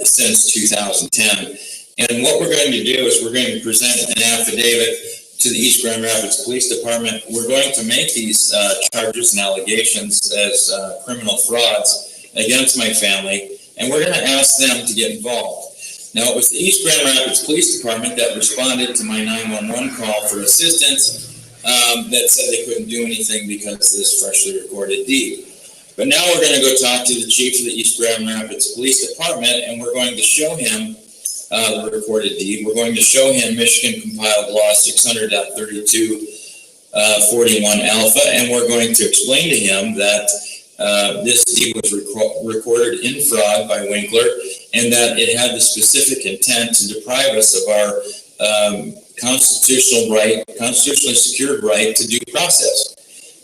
Speaker 17: since 2010. And what we're going to do is we're going to present an affidavit to the East Grand Rapids Police Department. We're going to make these charges and allegations as criminal frauds against my family, and we're going to ask them to get involved. Now, it was the East Grand Rapids Police Department that responded to my 911 call for assistance that said they couldn't do anything because of this freshly recorded deed. But now we're going to go talk to the chief of the East Grand Rapids Police Department, and we're going to show him the recorded deed. We're going to show him Michigan Compiled Law 600.3241 alpha, and we're going to explain to him that this deed was recorded in fraud by Winkler, and that it had the specific intent to deprive us of our constitutionally secured right to due process.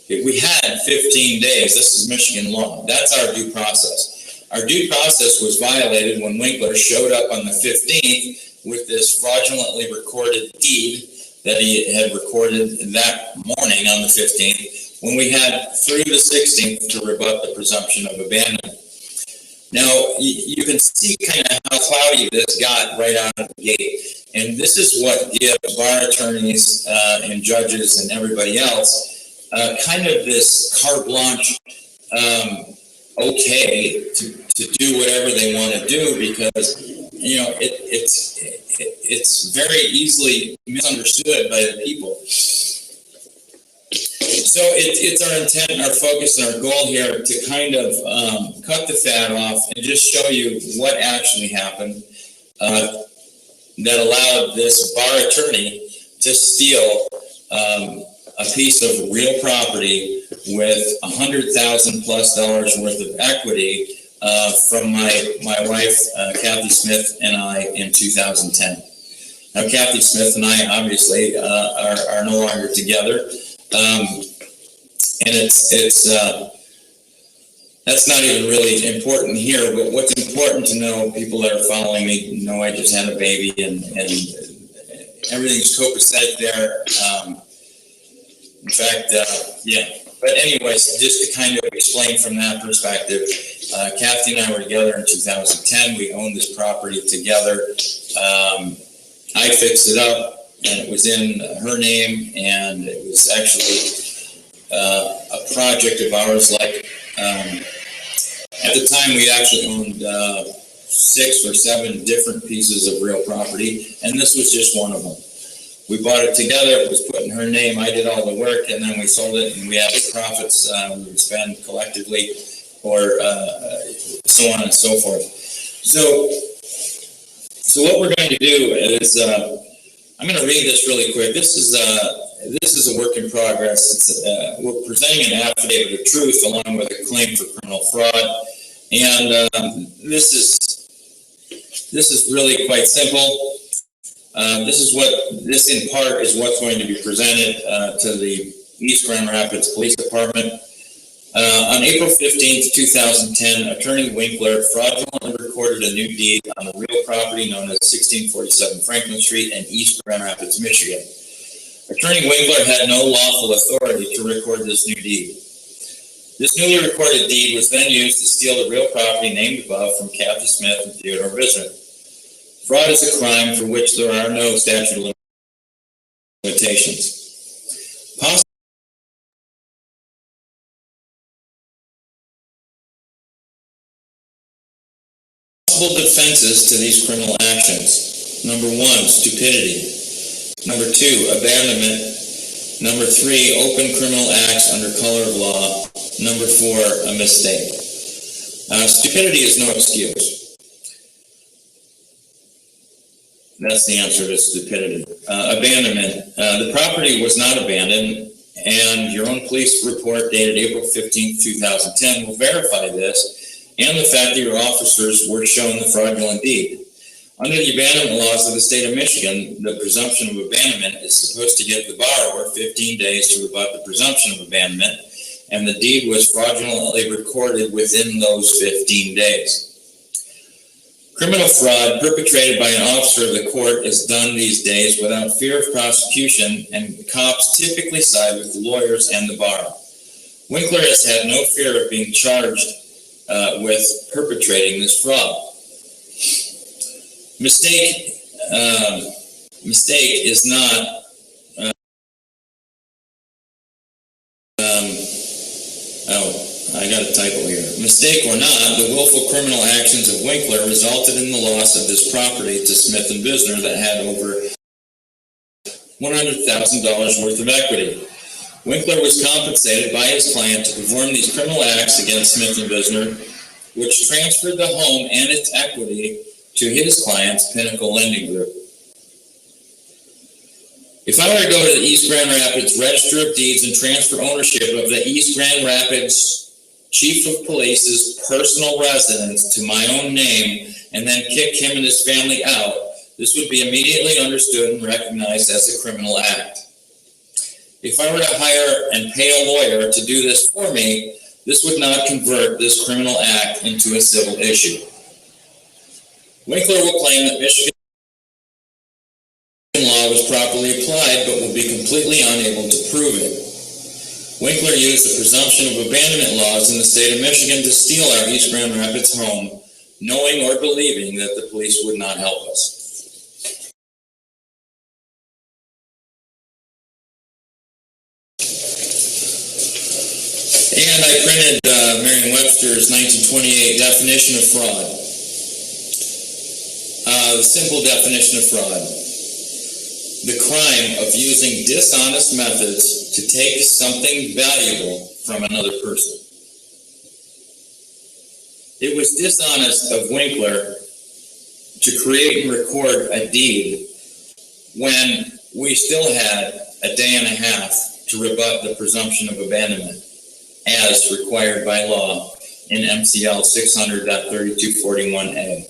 Speaker 17: If we had 15 days, this is Michigan law, that's our due process. Our due process was violated when Winkler showed up on the 15th with this fraudulently recorded deed that he had recorded that morning on the 15th, when we had through the 16th to rebut the presumption of abandonment. Now, you can see kind of how cloudy this got right out of the gate. And this is what gives bar attorneys and judges and everybody else kind of this carte blanche okay to do whatever they want to do, because it's very easily misunderstood by the people. So it's our intent and our focus and our goal here to kind of cut the fat off and just show you what actually happened that allowed this bar attorney to steal a piece of real property with $100,000+ worth of equity from my wife, Kathy Smith, and I in 2010. Now, Kathy Smith and I obviously are no longer together. And that's not even really important here, but what's important to know, people that are following me know I just had a baby, and everything's copacetic there. In fact, yeah. But anyways, just to kind of explain from that perspective, Kathy and I were together in 2010. We owned this property together. I fixed it up, and it was in her name, and it was actually a project of ours. Like at the time, we actually owned 6 or 7 different pieces of real property, and this was just one of them. We bought it together. It was put in her name. I did all the work, and then we sold it, and we had the profits we would spend collectively, or so on and so forth. So what we're going to do is I'm going to read this really quick. This is a work in progress. We're presenting an affidavit of truth along with a claim for criminal fraud, and this is really quite simple. This in part is what's going to be presented to the East Grand Rapids Police Department. On April 15th, 2010, Attorney Winkler fraudulently recorded a new deed on the real property known as 1647 Franklin Street in East Grand Rapids, Michigan. Attorney Winkler had no lawful authority to record this new deed. This newly recorded deed was then used to steal the real property named above from Kathy Smith and Theodore Bismuth. Fraud is a crime for which there are no statute of limitations. Possible defenses to these criminal actions. Number 1, stupidity. Number 2, abandonment. Number 3, open criminal acts under color of law. Number 4, a mistake. Stupidity is no excuse. That's the answer to stupidity. Abandonment. The property was not abandoned, and your own police report dated April 15th, 2010 will verify this, and the fact that your officers were shown the fraudulent deed. Under the abandonment laws of the state of Michigan, the presumption of abandonment is supposed to give the borrower 15 days to rebut the presumption of abandonment, and the deed was fraudulently recorded within those 15 days. Criminal fraud perpetrated by an officer of the court is done these days without fear of prosecution, and cops typically side with the lawyers and the bar. Winkler has had no fear of being charged with perpetrating this fraud. Mistake is not I got a typo here. Mistake or not, the willful criminal actions of Winkler resulted in the loss of this property to Smith & Bisner that had over $100,000 worth of equity. Winkler was compensated by his client to perform these criminal acts against Smith & Bisner, which transferred the home and its equity to his client's Pinnacle Lending Group. If I were to go to the East Grand Rapids Register of Deeds and transfer ownership of the East Grand Rapids Chief of Police's personal residence to my own name and then kick him and his family out, this would be immediately understood and recognized as a criminal act. If I were to hire and pay a lawyer to do this for me, this would not convert this criminal act into a civil issue. Winkler will claim that Michigan law was properly applied, but will be completely unable to prove it. Winkler used the presumption of abandonment laws in the state of Michigan to steal our East Grand Rapids home, knowing or believing that the police would not help us. And I printed Merriam-Webster's 1928 definition of fraud. The simple definition of fraud: the crime of using dishonest methods to take something valuable from another person. It was dishonest of Winkler to create and record a deed when we still had a day and a half to rebut the presumption of abandonment as required by law in MCL 600.3241A.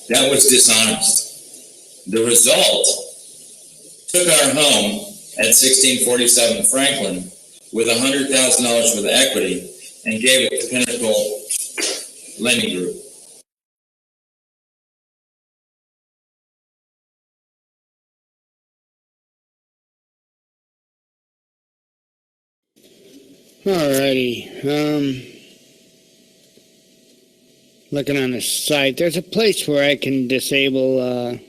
Speaker 17: That was dishonest. The result took our home at 1647 Franklin with $100,000 worth of equity and gave it to Pinnacle Lending Group.
Speaker 5: Alrighty. Looking on the site, there's a place where I can disable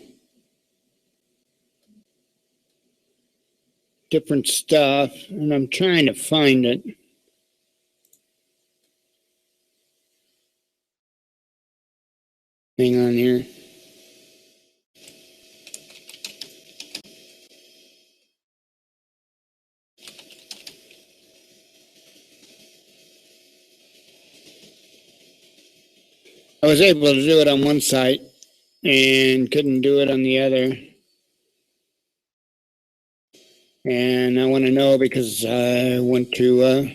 Speaker 5: different stuff, and I'm trying to find it. Hang on here. I was able to do it on one site and couldn't do it on the other. And I want to know because I want to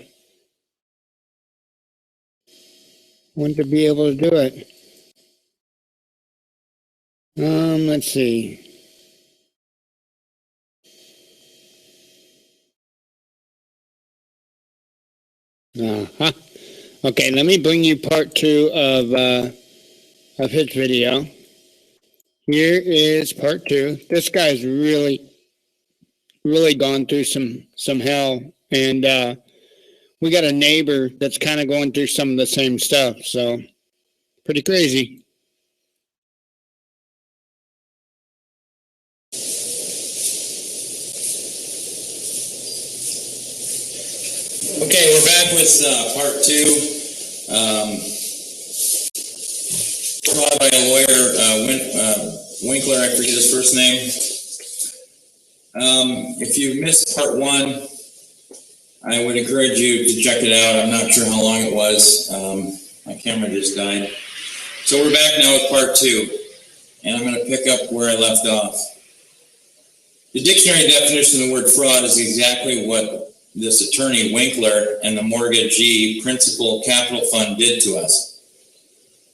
Speaker 5: be able to do it. Let's see. Okay, let me bring you part 2 of his video. Here is part 2. This guy's really gone through some hell, and we got a neighbor that's kind of going through some of the same stuff, so pretty crazy.
Speaker 17: Okay, we're back with part 2. Brought by a lawyer, Winkler, I forget his first name. If you missed part 1, I would encourage you to check it out. I'm not sure how long it was. My camera just died. So we're back now with part 2. and I'm going to pick up where I left off. The dictionary definition of the word fraud is exactly what this attorney Winkler and the mortgagee Principal Capital Fund did to us.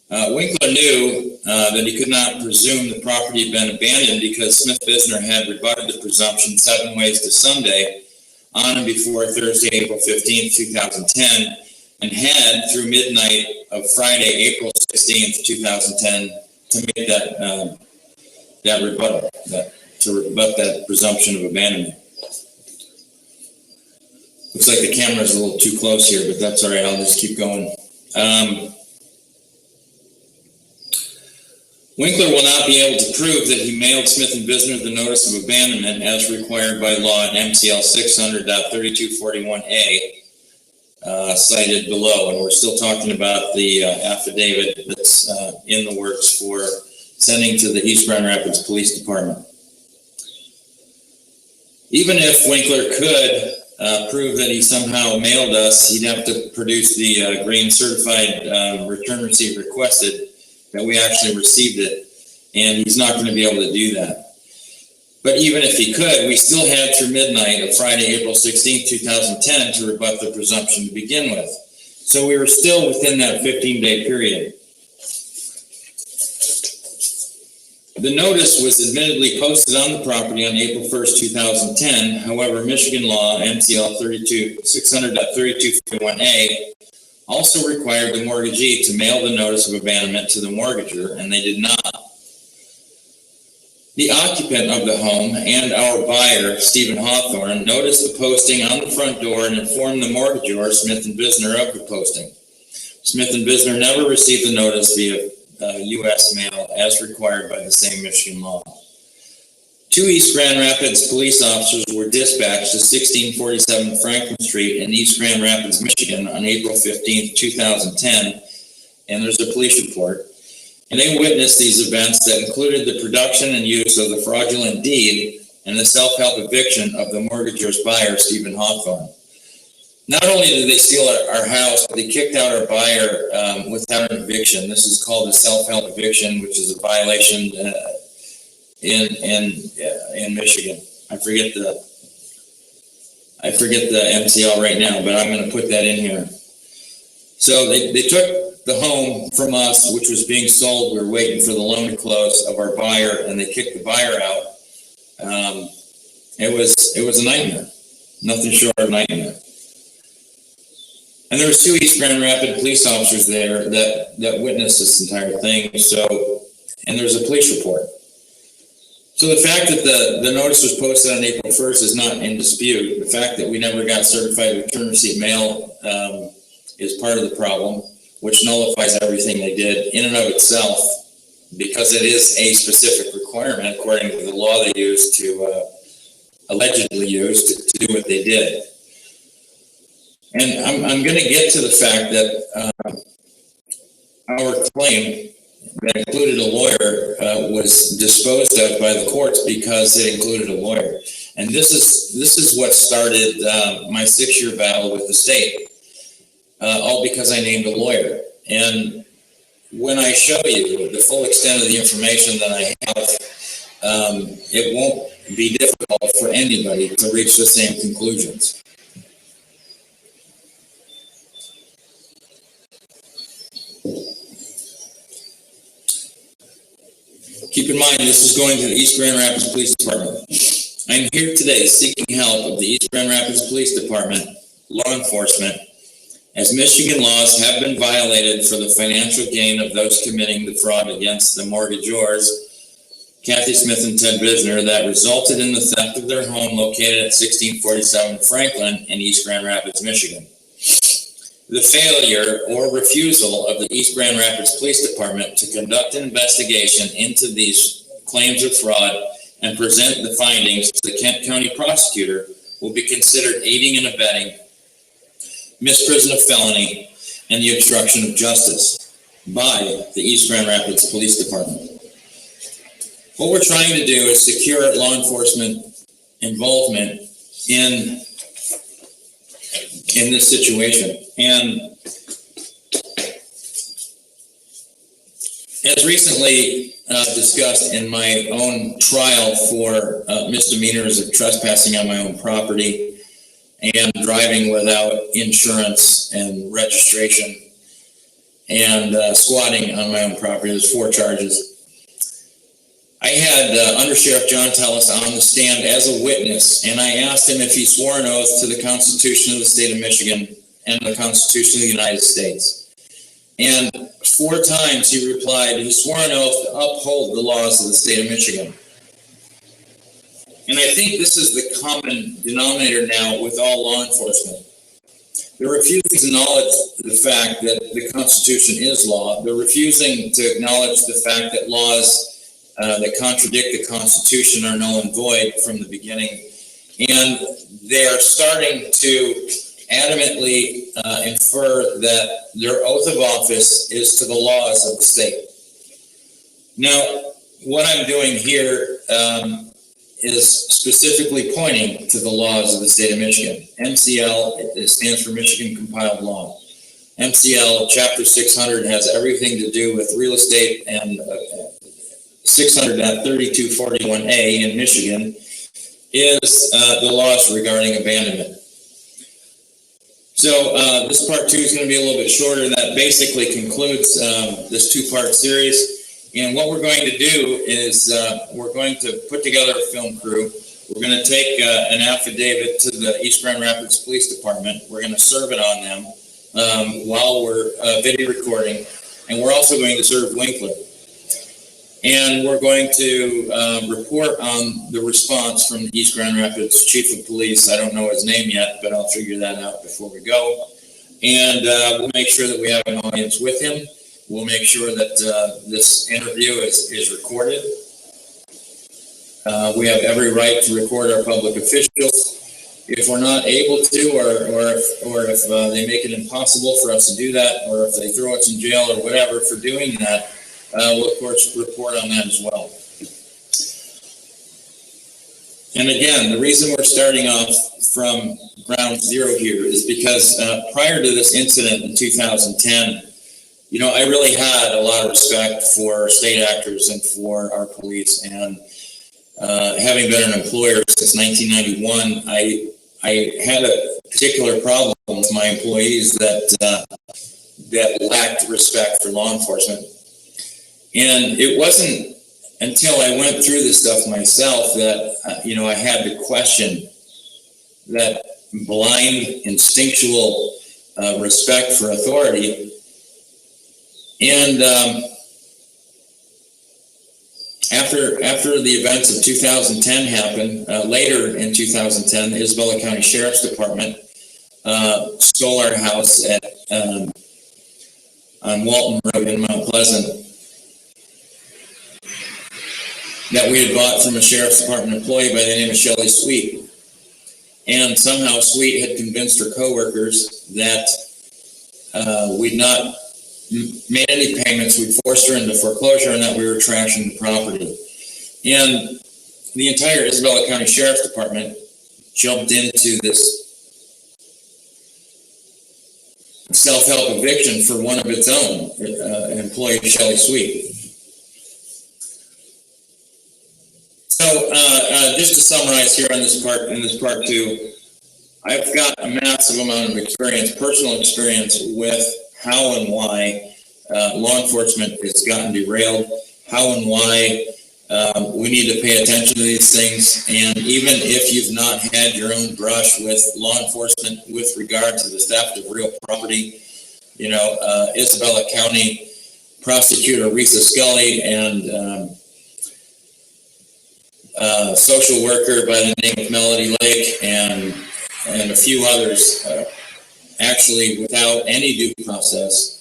Speaker 17: Winkler knew that he could not presume the property had been abandoned because Smith Visner had rebutted the presumption 7 ways to Sunday on and before Thursday, April 15th, 2010, and had through midnight of Friday, April 16th, 2010, to make that rebuttal, to rebut that presumption of abandonment. Looks like the camera's a little too close here, but that's all right. I'll just keep going. Winkler will not be able to prove that he mailed Smith & Visner the notice of abandonment as required by law in MCL 600.3241A, cited below. And we're still talking about the affidavit that's in the works for sending to the East Grand Rapids Police Department. Even if Winkler could prove that he somehow mailed us, he'd have to produce the green certified return receipt requested that we actually received it, and he's not going to be able to do that. But even if he could, we still had through midnight of Friday, April 16, 2010 to rebut the presumption to begin with. So we were still within that 15-day period. The notice was admittedly posted on the property on April 1st, 2010. However, Michigan law, MCL 600.3241A, also required the mortgagee to mail the notice of abandonment to the mortgager, and they did not. The occupant of the home and our buyer, Stephen Hawthorne, noticed the posting on the front door and informed the mortgagor, Smith & Visner, of the posting. Smith & Visner never received the notice via U.S. mail as required by the same Michigan law. 2 East Grand Rapids police officers were dispatched to 1647 Franklin Street in East Grand Rapids, Michigan on April 15, 2010, and there's a police report. And they witnessed these events that included the production and use of the fraudulent deed and the self-help eviction of the mortgager's buyer, Stephen Hawthorne. Not only did they steal our house, but they kicked out our buyer without an eviction. This is called a self-help eviction, which is a violation in Michigan. I forget the MCL right now, but I'm going to put that in here. So they took the home from us, which was being sold. We were waiting for the loan to close of our buyer, and they kicked the buyer out. It was a nightmare, nothing short of a nightmare. And there was 2 East Grand Rapids police officers there that witnessed this entire thing. So, and there's a police report. So the fact that the notice was posted on April 1st is not in dispute. The fact that we never got certified return receipt mail is part of the problem, which nullifies everything they did in and of itself, because it is a specific requirement according to the law they used to allegedly used to do what they did. And I'm going to get to the fact that our claim that included a lawyer was disposed of by the courts because it included a lawyer. And this is what started my 6-year battle with the state, all because I named a lawyer. And when I show you the full extent of the information that I have, it won't be difficult for anybody to reach the same conclusions. Keep in mind, this is going to the East Grand Rapids Police Department. I'm here today seeking help of the East Grand Rapids Police Department, law enforcement, as Michigan laws have been violated for the financial gain of those committing the fraud against the mortgagors, Kathy Smith and Ted Visner, that resulted in the theft of their home located at 1647 Franklin in East Grand Rapids, Michigan. The failure or refusal of the East Grand Rapids Police Department to conduct an investigation into these claims of fraud and present the findings to the Kent County prosecutor will be considered aiding and abetting, misprision of felony, and the obstruction of justice by the East Grand Rapids Police Department. What we're trying to do is secure law enforcement involvement in this situation. And as recently discussed in my own trial for misdemeanors of trespassing on my own property and driving without insurance and registration and squatting on my own property, there's 4 charges. I had Under Sheriff John Tellis on the stand as a witness, and I asked him if he swore an oath to the Constitution of the state of Michigan and the Constitution of the United States. And 4 times he replied he swore an oath to uphold the laws of the state of Michigan. And I think this is the common denominator now with all law enforcement. They're refusing to acknowledge the fact that the Constitution is law. They're refusing to acknowledge the fact that laws that contradict the Constitution are null and void from the beginning. And they are starting to adamantly infer that their oath of office is to the laws of the state. Now, what I'm doing here is specifically pointing to the laws of the state of Michigan. MCL, it stands for Michigan Compiled Law. MCL Chapter 600 has everything to do with real estate, and 600.3241A in Michigan is the laws regarding abandonment. So this part 2 is going to be a little bit shorter, and that basically concludes this 2-part series. And what we're going to do is we're going to put together a film crew. We're going to take an affidavit to the East Grand Rapids Police Department. We're going to serve it on them while we're video recording. And we're also going to serve Winkler. And we're going to report on the response from the East Grand Rapids Chief of Police. I don't know his name yet, but I'll figure that out before we go. And we'll make sure that we have an audience with him. We'll make sure that this interview is recorded. We have every right to record our public officials. If we're not able to, or if they make it impossible for us to do that, or if they throw us in jail or whatever for doing that, we'll of course report on that as well. And again, the reason we're starting off from ground zero here is because prior to this incident in 2010, you know, I really had a lot of respect for state actors and for our police. And having been an employer since 1991, I had a particular problem with my employees that lacked respect for law enforcement. And it wasn't until I went through this stuff myself that, you know, I had to question that blind, instinctual respect for authority. And after the events of 2010 happened, later in 2010, the Isabella County Sheriff's Department stole our house at on Walton Road in Mount Pleasant that we had bought from a Sheriff's Department employee by the name of Shelley Sweet. And somehow Sweet had convinced her coworkers that we'd not made any payments, we'd forced her into foreclosure, and that we were trashing the property. And the entire Isabella County Sheriff's Department jumped into this self-help eviction for one of its own, employee Shelley Sweet. So just to summarize here on this part, in this part 2, I've got a massive amount of experience, personal experience with how and why law enforcement has gotten derailed, how and why we need to pay attention to these things. And even if you've not had your own brush with law enforcement with regard to the theft of real property, you know, Isabella County Prosecutor Risa Scully and social worker by the name of Melody Lake and a few others, actually without any due process,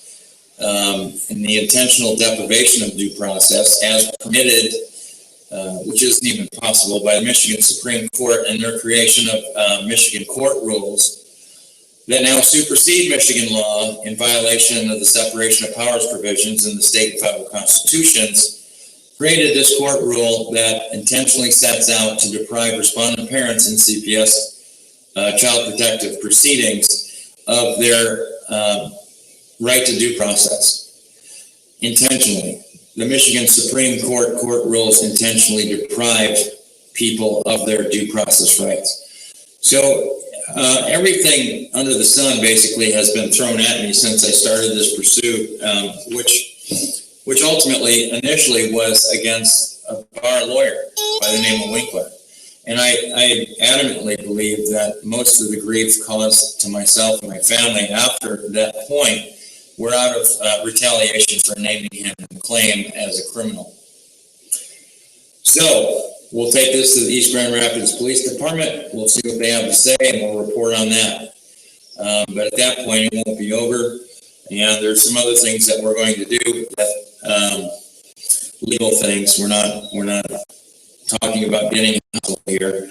Speaker 17: and the intentional deprivation of due process as permitted, which isn't even possible, by the Michigan Supreme Court and their creation of Michigan court rules that now supersede Michigan law in violation of the separation of powers provisions in the state and federal constitutions, created this court rule that intentionally sets out to deprive respondent parents in CPS child protective proceedings of their right to due process, intentionally. the Michigan Supreme Court rules intentionally deprive people of their due process rights. So everything under the sun basically has been thrown at me since I started this pursuit, which ultimately initially was against a bar lawyer by the name of Winkler. And I adamantly believe that most of the grief caused to myself and my family after that point were out of retaliation for naming him and claim as a criminal. So we'll take this to the East Grand Rapids Police Department. We'll see what they have to say, and we'll report on that. But at that point, it won't be over. And there's some other things that we're going to do, that, legal things. We're not talking about getting here.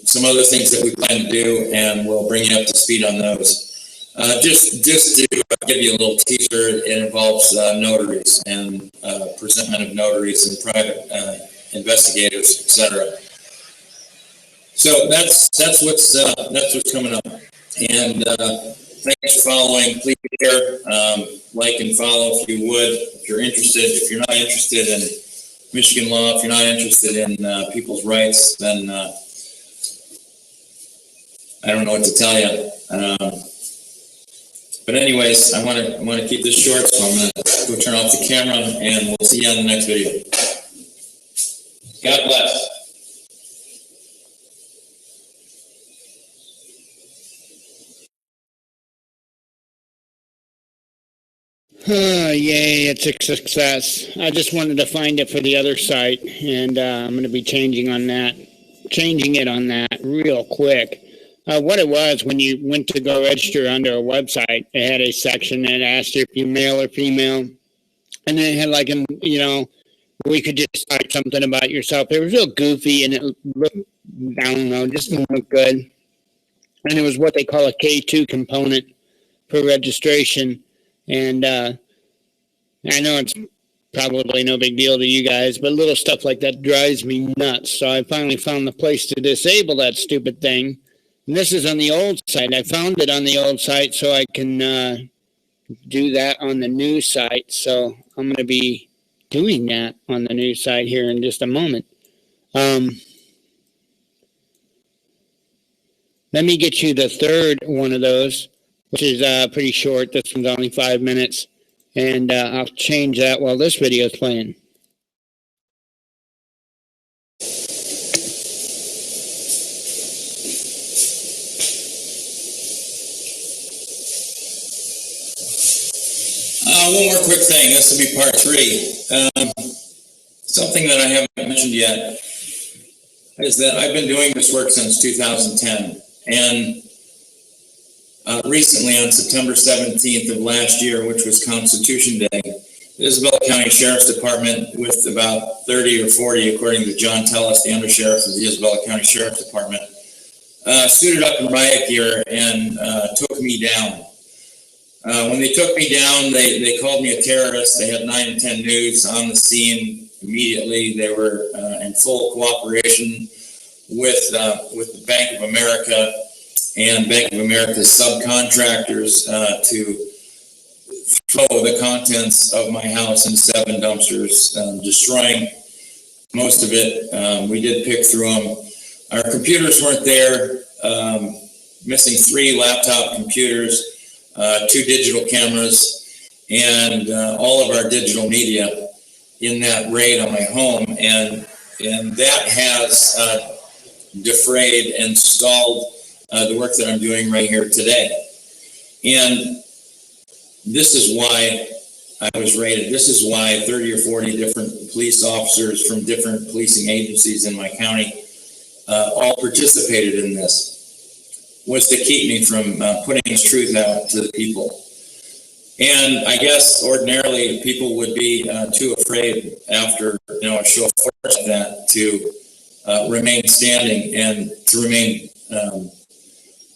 Speaker 17: Some other things that we plan to do, and we'll bring you up to speed on those. Just to give you a little teaser, it involves notaries and presentment of notaries and private investigators, etc. So that's what's coming up. And thanks for following. Please share, like and follow if you would. If you're interested, if you're not interested in Michigan law, if you're not interested in people's rights, then I don't know what to tell you. But anyways, I want to keep this short, so I'm going to go turn off the camera, and we'll see you on the next video. God bless.
Speaker 5: Yay, it's a success. I just wanted to find it for the other site, and I'm going to be changing it on that real quick. What it was, when you went to go register under a website, it had a section that asked you if you're male or female, and then it had like we could just type something about yourself. It was real goofy, and it looked, I don't know, just didn't look good. And it was what they call a K2 component for registration. And I know it's probably no big deal to you guys, but little stuff like that drives me nuts. So I finally found the place to disable that stupid thing. And this is on the old site. I found it on the old site so I can do that on the new site. So I'm going to be doing that on the new site here in just a moment. Let me get you the third one of those, which is pretty short. This one's only 5 minutes. And I'll change that while this video is playing.
Speaker 17: One more quick thing. This will be part 3. Something that I haven't mentioned yet is that I've been doing this work since 2010. And recently, on September 17th of last year, which was Constitution Day, the Isabella County Sheriff's Department, with about 30 or 40, according to John Tellis, the undersheriff of the Isabella County Sheriff's Department, suited up in riot gear and took me down. When they took me down, they called me a terrorist. They had 9 and 10 News on the scene immediately. They were in full cooperation with the Bank of America and Bank of America's subcontractors to throw the contents of my house in 7 dumpsters, destroying most of it. We did pick through them. Our computers weren't there, missing 3 laptop computers, 2 digital cameras, and all of our digital media in that raid on my home. And that has defrayed and stalled the work that I'm doing right here today. And this is why I was raided. This is why 30 or 40 different police officers from different policing agencies in my county all participated in this, was to keep me from putting this truth out to the people. And I guess ordinarily people would be too afraid after a show of force like that to remain standing and to remain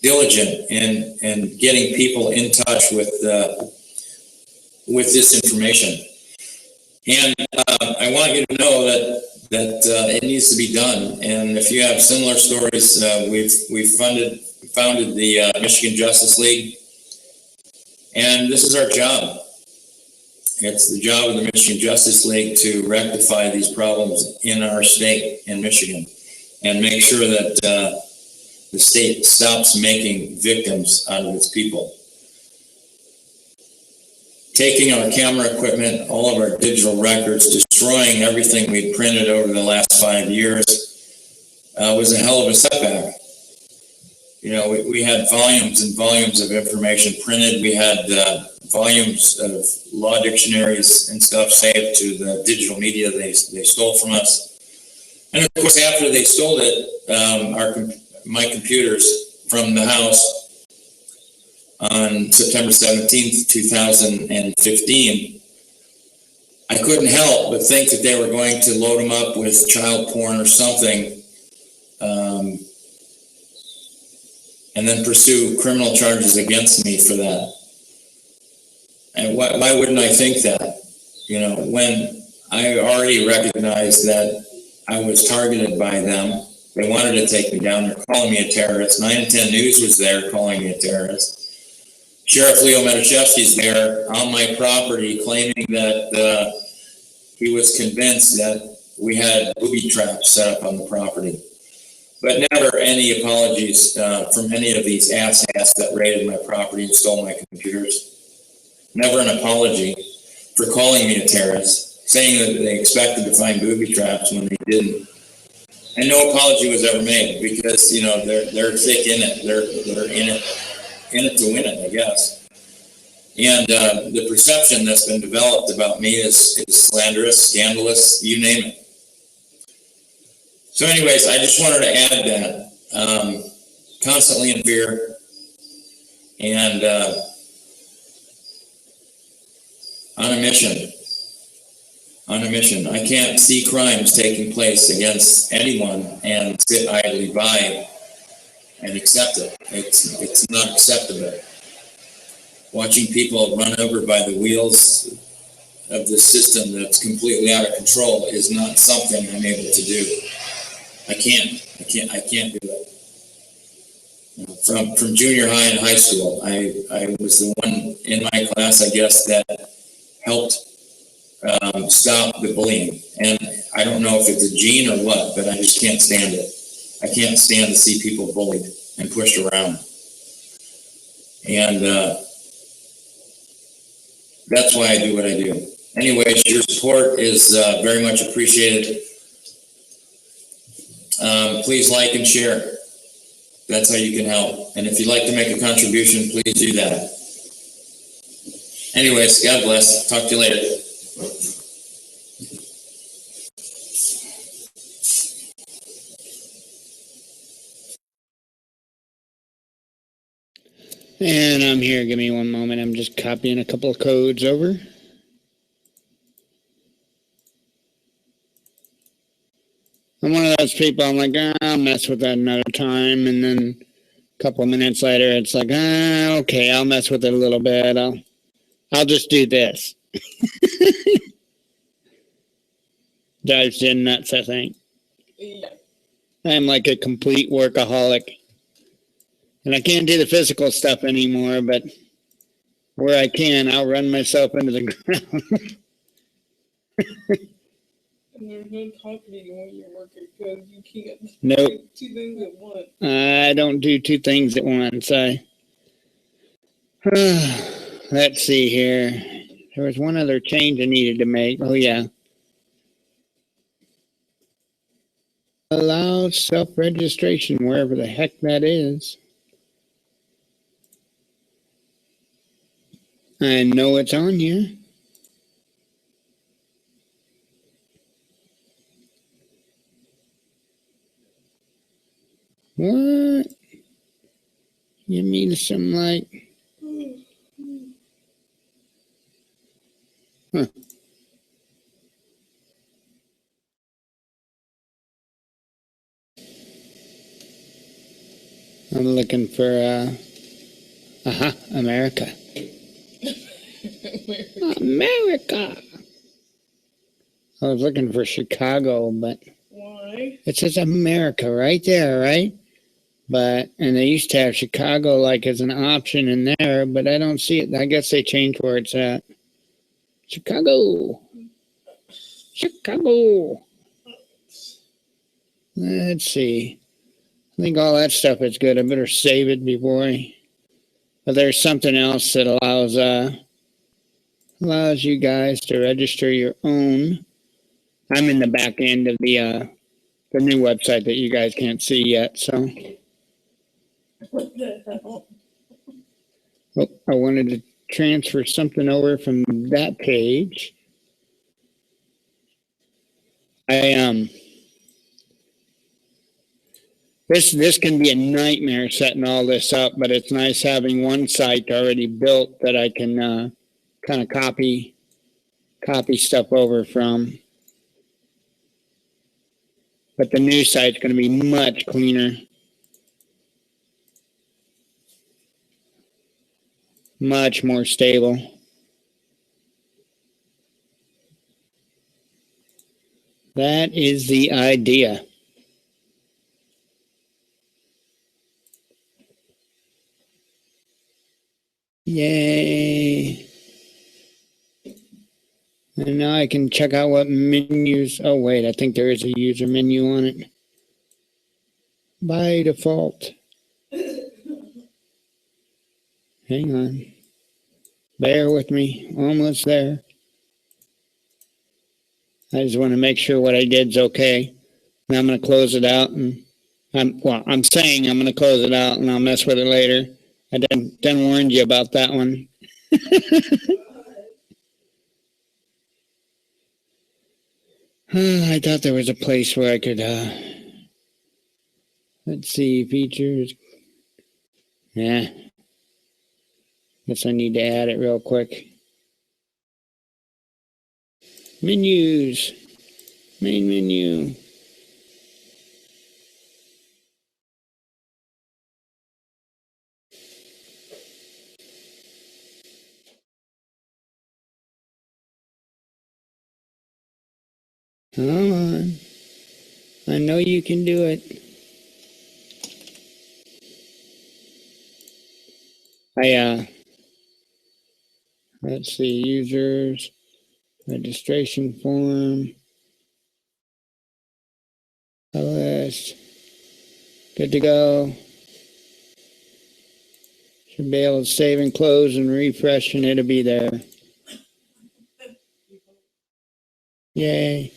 Speaker 17: diligent in getting people in touch with this information. And I want you to know that it needs to be done. And if you have similar stories, we've founded the Michigan Justice League, and this is our job. It's the job of the Michigan Justice League to rectify these problems in our state, in Michigan, and make sure that the state stops making victims out of its people. Taking our camera equipment, all of our digital records, destroying everything we'd printed over the last 5 years was a hell of a setback. You know, we had volumes and volumes of information printed. We had volumes of law dictionaries and stuff saved to the digital media they stole from us. And of course, after they stole it, my computers from the house on September 17th, 2015, I couldn't help but think that they were going to load them up with child porn or something, and then pursue criminal charges against me for that. And why wouldn't I think that? You know, when I already recognized that I was targeted by them, they wanted to take me down. They're calling me a terrorist. 9 and 10 News was there calling me a terrorist. Sheriff Leo Matuszewski's there on my property claiming that he was convinced that we had booby traps set up on the property. But never any apologies from any of these asshats that raided my property and stole my computers. Never an apology for calling me a terrorist, saying that they expected to find booby traps when they didn't. And no apology was ever made because, you know, they're thick in it. They're in it to win it, I guess. And the perception that's been developed about me is slanderous, scandalous, you name it. So anyways, I just wanted to add that. Constantly in fear and on a mission. On a mission. I can't see crimes taking place against anyone and sit idly by and accept it. It's not acceptable. Watching people run over by the wheels of the system that's completely out of control is not something I'm able to do. I can't do it. From junior high and high school, I was the one in my class, I guess, that helped stop the bullying. And I don't know if it's a gene or what, but I just can't stand it. I can't stand to see people bullied and pushed around. And that's why I do what I do. Anyways, your support is very much appreciated. Please like and share. That's how you can help. And if you'd like to make a contribution, please do that. Anyways, God bless. Talk to you later.
Speaker 5: And I'm here. Give me one moment. I'm just copying a couple of codes over. I'm one of those people, I'm like, I'll mess with that another time. And then a couple of minutes later, it's like, okay, I'll mess with it a little bit. I'll just do this. Drives you nuts, I think.
Speaker 6: Yeah.
Speaker 5: I'm like a complete workaholic. And I can't do the physical stuff anymore, but where I can, I'll run myself into the ground.
Speaker 6: And there's no talking to you when you're working because you can't
Speaker 5: Nope.
Speaker 6: do two things at once.
Speaker 5: I don't do two things at once. Let's see here. There was one other change I needed to make. Oh, yeah. Allow self-registration wherever the heck that is. I know it's on here. What? You mean some like... Huh. I'm looking for, America. America! I was looking for Chicago, but...
Speaker 6: Why?
Speaker 5: It says America right there, right? But, and they used to have Chicago like as an option in there, but I don't see it. I guess they changed where it's at. Chicago. Chicago. Let's see. I think all that stuff is good. I better save it before I... But there's something else that allows you guys to register your own. I'm in the back end of the new website that you guys can't see yet, so...
Speaker 6: What the hell?
Speaker 5: Oh, I wanted to transfer something over from that page. This can be a nightmare setting all this up, but it's nice having one site already built that I can kind of copy stuff over from. But the new site's going to be much cleaner. Much more stable. That is the idea. Yay. And now I can check out what menus. Oh, wait, I think there is a user menu on it. By default. Hang on. Bear with me. Almost there. I just want to make sure what I did is okay. And I'm going to close it out. And I'm saying I'm going to close it out and I'll mess with it later. I done warned you about that one. I thought there was a place where I could, let's see, features. Yeah. Guess I need to add it real quick. Menus. Main menu. Come on. I know you can do it. Let's see, users, registration form, list, good to go. Should be able to save and close and refresh and it'll be there. Yay.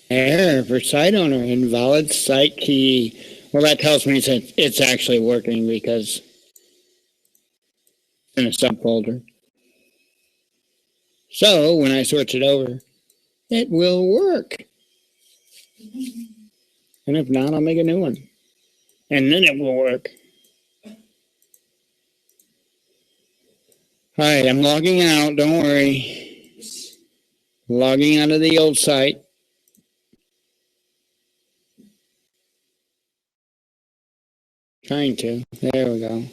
Speaker 5: Error for site owner, invalid site key. Well, that tells me it's actually working because it's in a subfolder. So when I switch it over, it will work. And if not, I'll make a new one. And then it will work. All right, I'm logging out. Don't worry. Logging out of the old site. Trying to. There we go.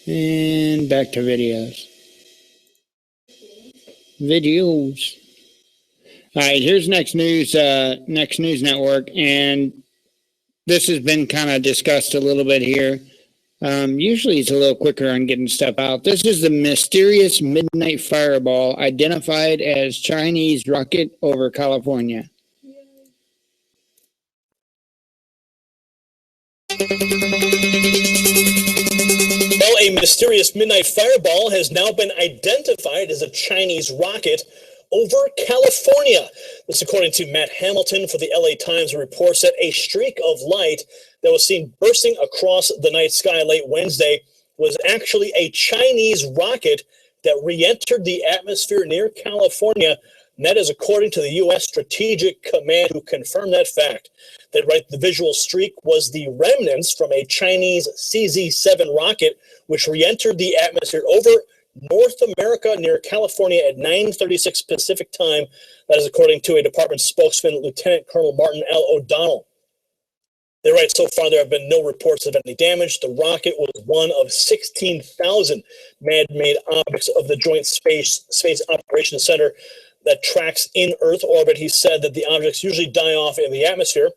Speaker 5: And back to videos. Videos. All right, here's Next News Network, and this has been kind of discussed a little bit here. Usually it's a little quicker on getting stuff out. This is the mysterious midnight fireball identified as Chinese rocket over California.
Speaker 8: Well, a mysterious midnight fireball has now been identified as a Chinese rocket over California. This, according to Matt Hamilton for the LA Times, reports that a streak of light that was seen bursting across the night sky late Wednesday was actually a Chinese rocket that re-entered the atmosphere near California. And that is according to the U.S. Strategic Command, who confirmed that fact. That the visual streak was the remnants from a Chinese CZ-7 rocket, which re-entered the atmosphere over North America near California at 9:36 Pacific time. That is according to a department spokesman, Lieutenant Colonel Martin L. O'Donnell. They write, so far there have been no reports of any damage. The rocket was one of 16,000 man-made objects of the Joint Space Operations Center that tracks in Earth orbit. He said that the objects usually die off in the atmosphere.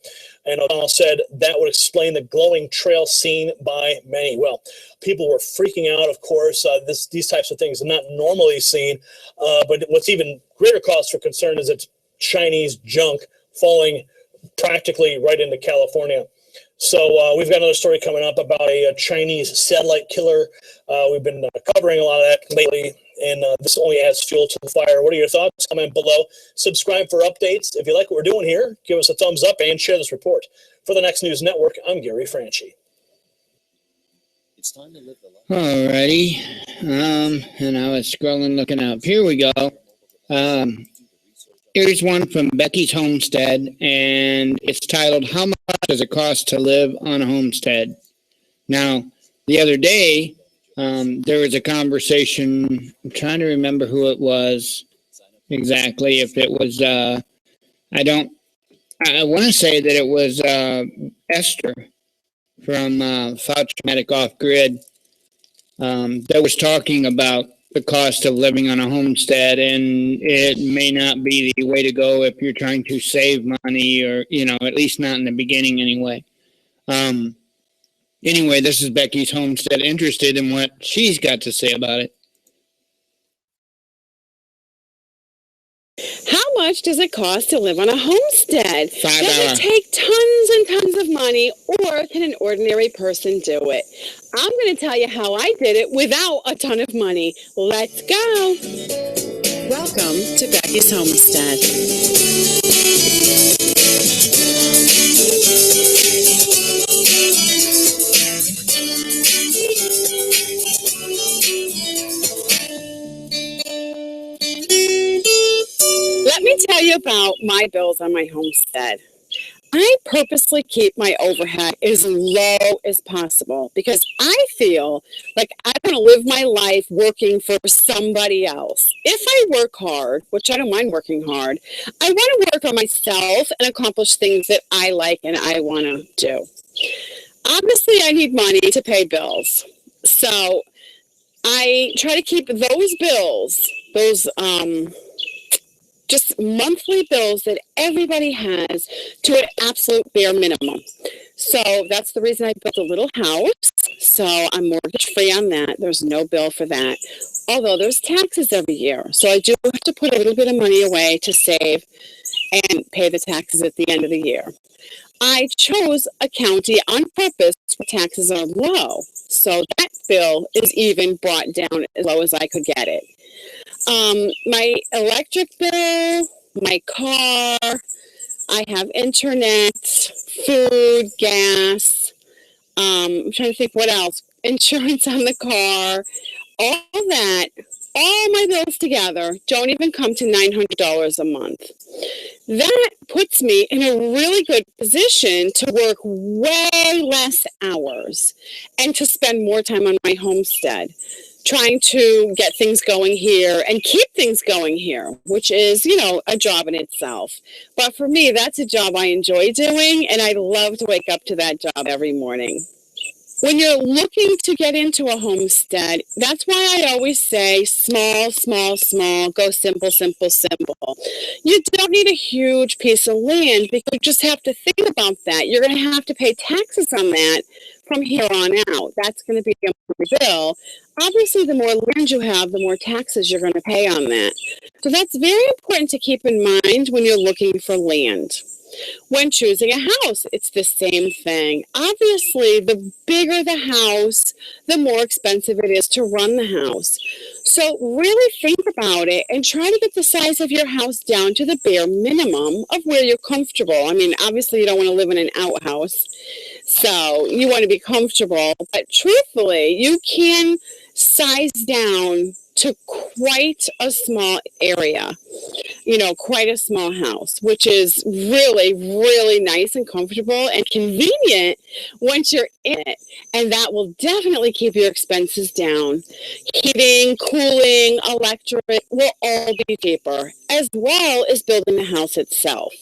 Speaker 8: And O'Donnell said that would explain the glowing trail seen by many. Well, people were freaking out, of course. These types of things are not normally seen. But what's even greater cause for concern is it's Chinese junk falling practically right into California. So we've got another story coming up about a Chinese satellite killer. We've been covering a lot of that lately, and this only adds fuel to the fire. What are your thoughts? Comment below. Subscribe for updates. If you like what we're doing here, give us a thumbs up and share this report. For the Next News Network, I'm Gary Franchi.
Speaker 15: It's time to live the life.
Speaker 5: Alrighty. And I was scrolling, looking up. Here we go. Here's one from Becky's Homestead, and it's titled, How Much Does It Cost to Live on a Homestead? Now, the other day, there was a conversation. I'm trying to remember who it was exactly. If it was, I want to say that it was Esther from Fauchmatic Off Grid that was talking about the cost of living on a homestead, and it may not be the way to go if you're trying to save money, or, at least not in the beginning anyway. Anyway, this is Becky's Homestead, interested in what she's got to say about it.
Speaker 18: How much does it cost to live on a homestead?
Speaker 5: $5.
Speaker 18: Does it take tons and tons of money, or can an ordinary person do it? I'm going to tell you how I did it without a ton of money. Let's go. Welcome to Becky's Homestead. Let me tell you about my bills on my homestead. I purposely keep my overhead as low as possible because I feel like I want to live my life working for somebody else. If I work hard, which I don't mind working hard, I want to work on myself and accomplish things that I like and I want to do. Obviously, I need money to pay bills. So I try to keep those bills, just monthly bills that everybody has, to an absolute bare minimum. So that's the reason I built a little house. So I'm mortgage free on that. There's no bill for that. Although there's taxes every year. So I do have to put a little bit of money away to save and pay the taxes at the end of the year. I chose a county on purpose where taxes are low. So that bill is even brought down as low as I could get it. My electric bill, my car, I have internet, food, gas, I'm trying to think what else, insurance on the car, all that, all my bills together don't even come to $900 a month. That puts me in a really good position to work way less hours and to spend more time on my homestead, trying to get things going here and keep things going here, which is, a job in itself. But for me, that's a job I enjoy doing, and I love to wake up to that job every morning. When you're looking to get into a homestead, that's why I always say small, small, small, go simple, simple, simple. You don't need a huge piece of land because you just have to think about that. You're going to have to pay taxes on that from here on out. That's going to be a monthly bill. Obviously, the more land you have, the more taxes you're going to pay on that. So that's very important to keep in mind when you're looking for land. When choosing a house, it's the same thing. Obviously, the bigger the house, the more expensive it is to run the house. So really think about it and try to get the size of your house down to the bare minimum of where you're comfortable. I mean, obviously, you don't want to live in an outhouse, so you want to be comfortable. But truthfully, you can size down to quite a small area, quite a small house, which is really, really nice and comfortable and convenient once you're in it. And that will definitely keep your expenses down. Heating, cooling, electric will all be cheaper, as well as building the house itself.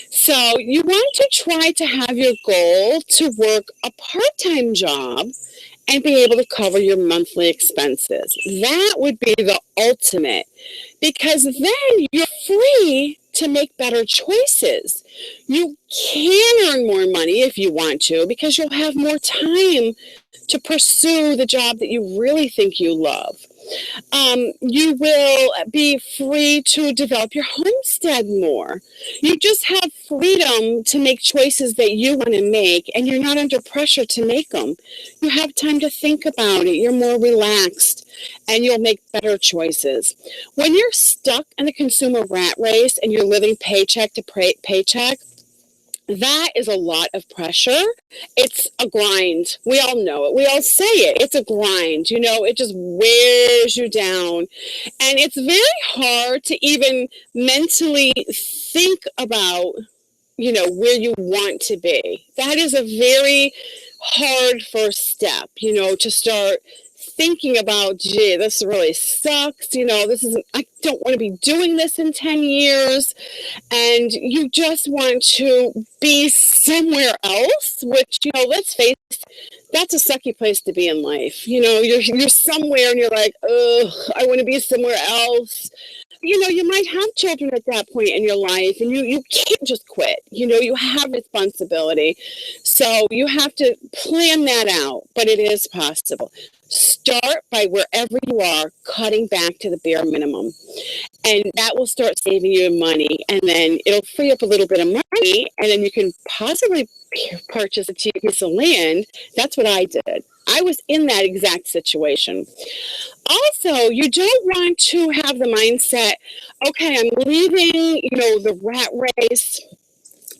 Speaker 18: So you want to try to have your goal to work a part-time job and be able to cover your monthly expenses. That would be the ultimate, because then you're free to make better choices. You can earn more money if you want to, because you'll have more time to pursue the job that you really think you love. You will be free to develop your homestead more. You just have freedom to make choices that you want to make, and you're not under pressure to make them. You have time to think about it. You're more relaxed, and you'll make better choices. When you're stuck in the consumer rat race and you're living paycheck to paycheck, that is a lot of pressure. It's a grind. We all know it. We all say it. It's a grind. You know, it just wears you down. And it's very hard to even mentally think about, you know, where you want to be. That is a very hard first step, you know, to start thinking about, gee, this really sucks. You know, I don't want to be doing this in 10 years. And you just want to be somewhere else, which, you know, let's face it, that's a sucky place to be in life. You know, you're somewhere and you're like, ugh, I want to be somewhere else. You know, you might have children at that point in your life, and you can't just quit. You know, you have responsibility. So you have to plan that out, but it is possible. Start by wherever you are, cutting back to the bare minimum. And that will start saving you money. And then it'll free up a little bit of money, and then you can possibly purchase a cheap piece of land. That's what I did. I was in that exact situation. Also, you don't want to have the mindset, okay, I'm leaving, you know, the rat race.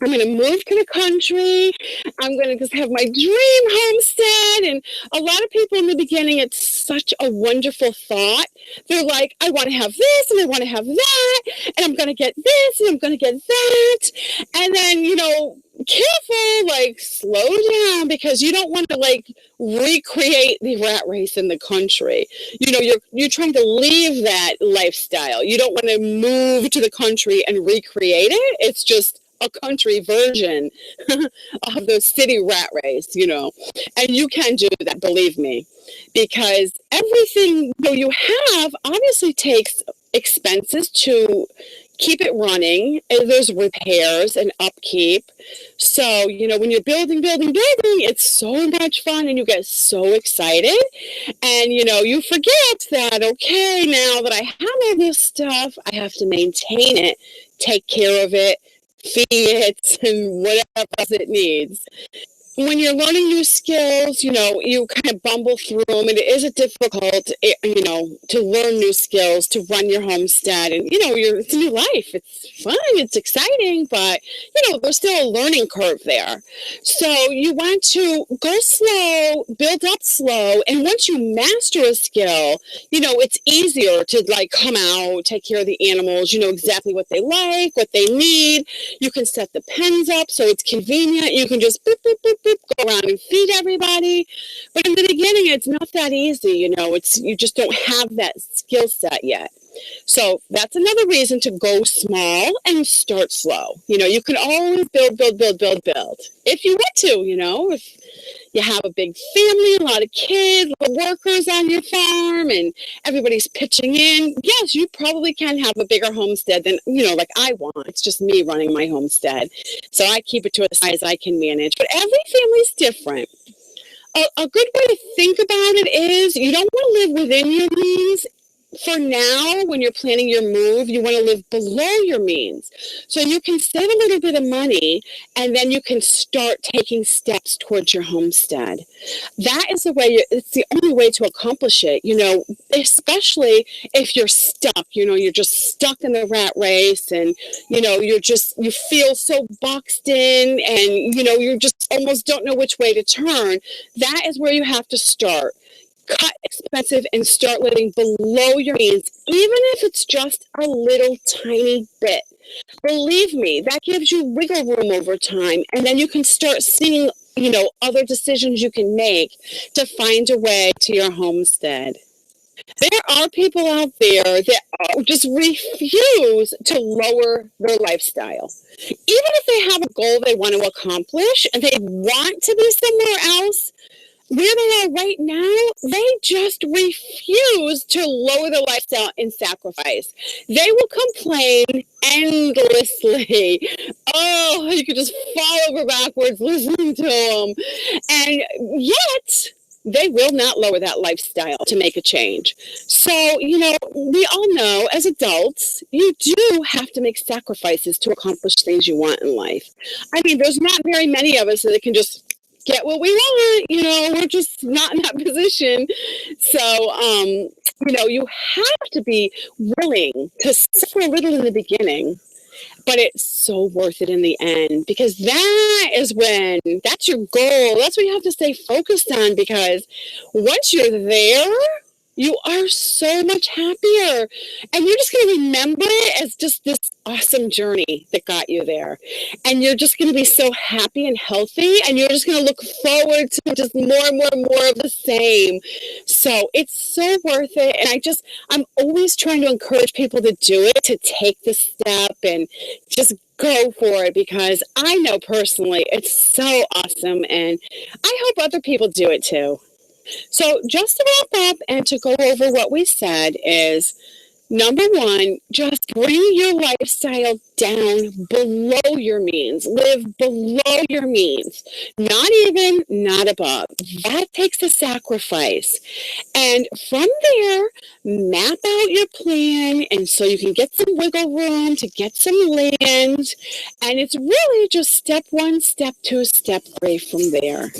Speaker 18: I'm going to move to the country. I'm going to just have my dream homestead. And a lot of people in the beginning, it's such a wonderful thought. They're like, I want to have this and I want to have that. And I'm going to get this and I'm going to get that. And then, you know, careful, like slow down, because you don't want to like recreate the rat race in the country. You know, you're trying to leave that lifestyle. You don't want to move to the country and recreate it. It's just a country version of the city rat race, you know, and you can do that, believe me, because everything you have obviously takes expenses to keep it running, and there's repairs and upkeep. So, you know, when you're building, it's so much fun and you get so excited, and, you know, you forget that, okay, now that I have all this stuff, I have to maintain it, take care of it, feed it, and whatever else it needs. When you're learning new skills, you know, you kind of bumble through them, and it is difficult, you know, to learn new skills, to run your homestead, and, you know, it's a new life. It's fun, it's exciting, but, you know, there's still a learning curve there. So you want to go slow, build up slow, and once you master a skill, you know, it's easier to, like, come out, take care of the animals, you know exactly what they like, what they need. You can set the pens up so it's convenient. You can just boop, boop, boop, boop, go around and feed everybody. But in the beginning, it's not that easy, you know, you just don't have that skill set yet. So that's another reason to go small and start slow. You know, you can always build. If you want to, you know, if you have a big family, a lot of kids, workers on your farm, and everybody's pitching in, yes, you probably can have a bigger homestead than, you know, like I want. It's just me running my homestead. So I keep it to a size I can manage. But every family's different. A good way to think about it is you don't want to live within your means. For now, when you're planning your move, you want to live below your means. So you can save a little bit of money, and then you can start taking steps towards your homestead. That is the way, it's the only way to accomplish it, you know, especially if you're stuck, you know, you're just stuck in the rat race, and, you know, you feel so boxed in, and, you know, you just almost don't know which way to turn. That is where you have to start. Cut expensive and start living below your means, even if it's just a little tiny bit. Believe me, that gives you wiggle room over time, and then you can start seeing, you know, other decisions you can make to find a way to your homestead. There are people out there that just refuse to lower their lifestyle. Even if they have a goal they want to accomplish and they want to be somewhere else, where they are right now, they just refuse to lower their lifestyle and sacrifice. They will complain endlessly. Oh, you could just fall over backwards listening to them. And yet, they will not lower that lifestyle to make a change. So, you know, we all know as adults, you do have to make sacrifices to accomplish things you want in life. I mean, there's not very many of us that can just get what we want. You know, we're just not in that position. So, you know, you have to be willing to suffer a little in the beginning, but it's so worth it in the end, because that's your goal. That's what you have to stay focused on, because once you're there, you are so much happier. And you're just going to remember it as just this awesome journey that got you there. And you're just going to be so happy and healthy. And you're just going to look forward to just more and more and more of the same. So it's so worth it. And I'm always trying to encourage people to do it, to take the step and just go for it, because I know personally it's so awesome. And I hope other people do it too. So just to wrap up and to go over what we said is, number one, just bring your lifestyle down below your means. Live below your means. Not even, not above. That takes a sacrifice. And from there, map out your plan, and so you can get some wiggle room to get some land. And it's really just step one, step two, step three from there.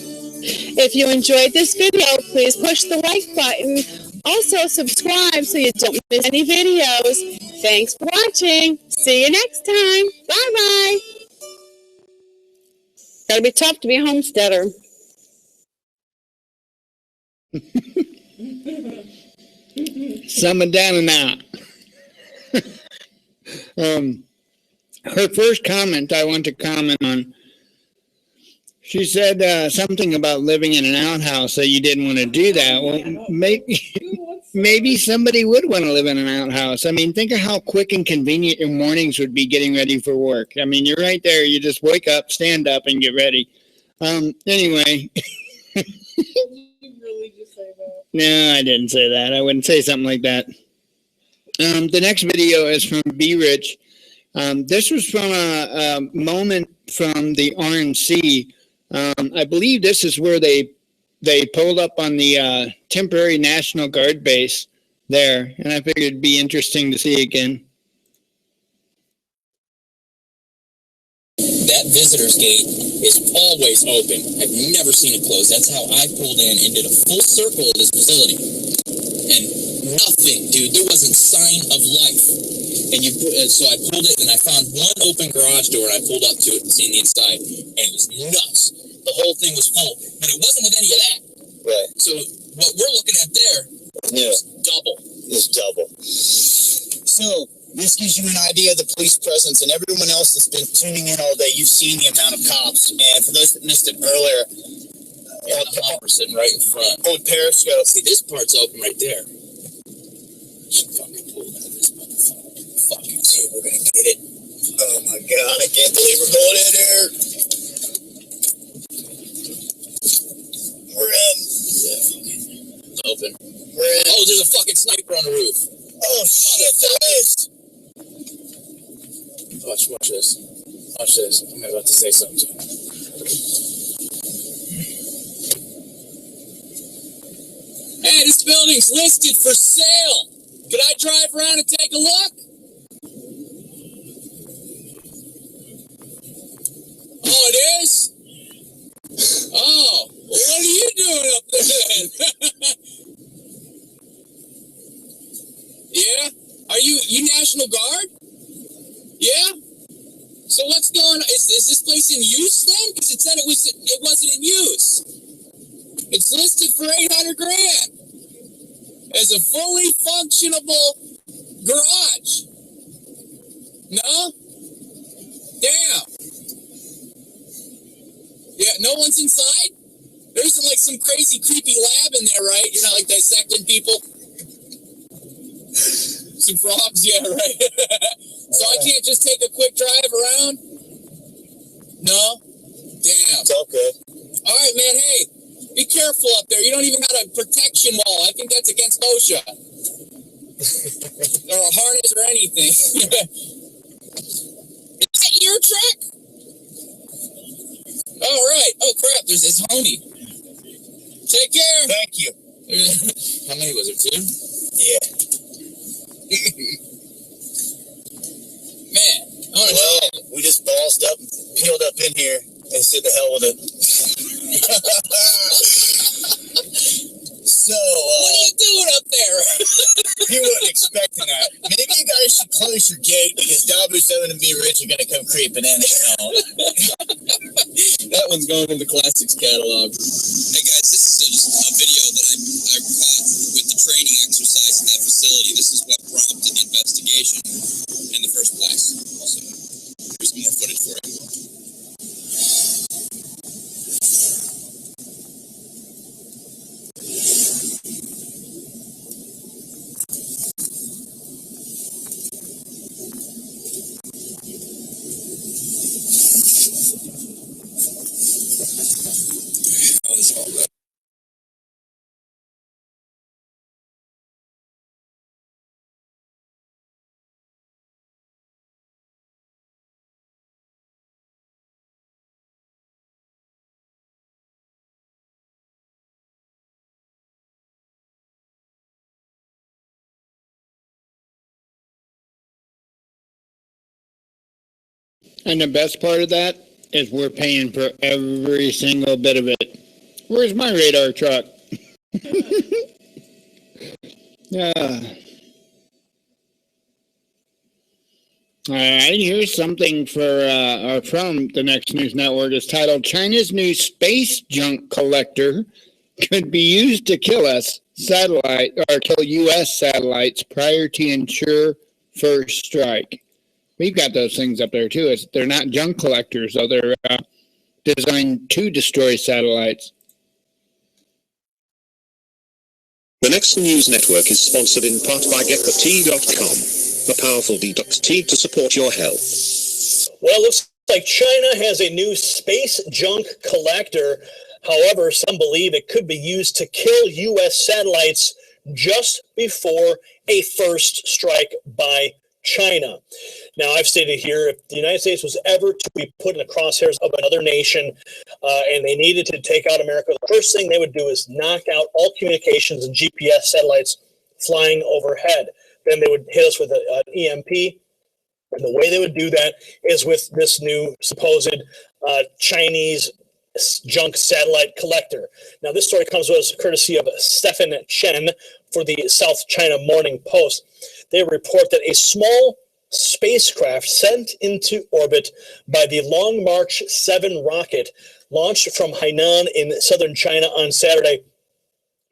Speaker 18: If you enjoyed this video, please push the like button. Also, subscribe so you don't miss any videos. Thanks for watching. See you next time. Bye-bye. Gotta be tough to be a homesteader.
Speaker 5: Sum it down and out. Her first comment I want to comment on. She said something about living in an outhouse, that you didn't want to do that. Well, maybe somebody would want to live in an outhouse. I mean, think of how quick and convenient your mornings would be getting ready for work. I mean, you're right there. You just wake up, stand up, and get ready. Anyway.
Speaker 6: Did you really just say that?
Speaker 5: No, I didn't say that. I wouldn't say something like that. The next video is from Be Rich. This was from a moment from the RNC. I believe this is where they pulled up on the temporary National Guard base there, and I figured it'd be interesting to see again.
Speaker 19: That visitor's gate is always open. I've never seen it closed. That's how I pulled in and did a full circle of this facility. And nothing, dude. There wasn't sign of life. And so I pulled it, and I found one open garage door, and I pulled up to it and seen the inside, and it was nuts. The whole thing was full, but it wasn't with any of that. Right. So what we're looking at there is double. It's double. So this gives you an idea of the police presence, and everyone else that's been tuning in all day, you've seen the amount of cops. And for those that missed it earlier, the hopper sitting right in front. On Periscope. See, this part's open right there. Should fucking pull out of this motherfucker. Fucking see, we're gonna get it. Oh my god, I can't believe we're going in there. We're in. It's open. We're in. Oh, there's a fucking sniper on the roof. Oh shit, there is. Watch this. Watch this. I'm about to say something to him. Hey, this building's listed for sale. Could I drive around and take a look? Oh, it is? Oh, well, what are you doing up there then? Yeah? Are you National Guard? Yeah? So what's going on? Is this place in use then? Because it said it wasn't in use. It's listed for $800,000 as a fully functionable garage. No? Damn. Yeah, no one's inside? There isn't like some crazy creepy lab in there, right? You're not like dissecting people? Some frogs, yeah, right. So I can't just take a quick drive around? No? Damn. It's all good. All right, man, hey, Be careful up there. You don't even got a protection wall. I think that's against OSHA. Or a harness or anything. Is that your truck? All right. Oh, crap. There's his homie. Take care.
Speaker 20: Thank you.
Speaker 19: How many was it, 2?
Speaker 20: Yeah.
Speaker 19: Man.
Speaker 20: Well, we just bossed up and peeled up in here and said the hell with it. So,
Speaker 19: what are you doing up there?
Speaker 20: You weren't expecting that. Maybe you guys should close your gate because Dabu 7 and Be Rich are going to come creeping in.
Speaker 19: That one's going in the classics catalog.
Speaker 21: Hey guys, this is just a video that I caught with the training exercise in that facility. This is what prompted the investigation in the first place. So here's more footage for you. How is all that?
Speaker 5: And the best part of that is we're paying for every single bit of it. Where's my radar truck? All right, here's something from the Next News Network. It's titled, China's new space junk collector could be used to kill kill U.S. satellites prior to ensure first strike. We've got those things up there, too. They're not junk collectors, though. They're designed to destroy satellites.
Speaker 7: The Next News Network is sponsored in part by GetTheTea.com, the powerful detox tea to support your health.
Speaker 8: Well, it looks like China has a new space junk collector. However, some believe it could be used to kill U.S. satellites just before a first strike by China. Now, I've stated here, if the United States was ever to be put in the crosshairs of another nation and they needed to take out America, the first thing they would do is knock out all communications and GPS satellites flying overhead. Then they would hit us with an EMP. And the way they would do that is with this new supposed Chinese junk satellite collector. Now, this story comes to us courtesy of Stephen Chen for the South China Morning Post. They report that a small spacecraft sent into orbit by the Long March 7 rocket launched from Hainan in southern China on Saturday.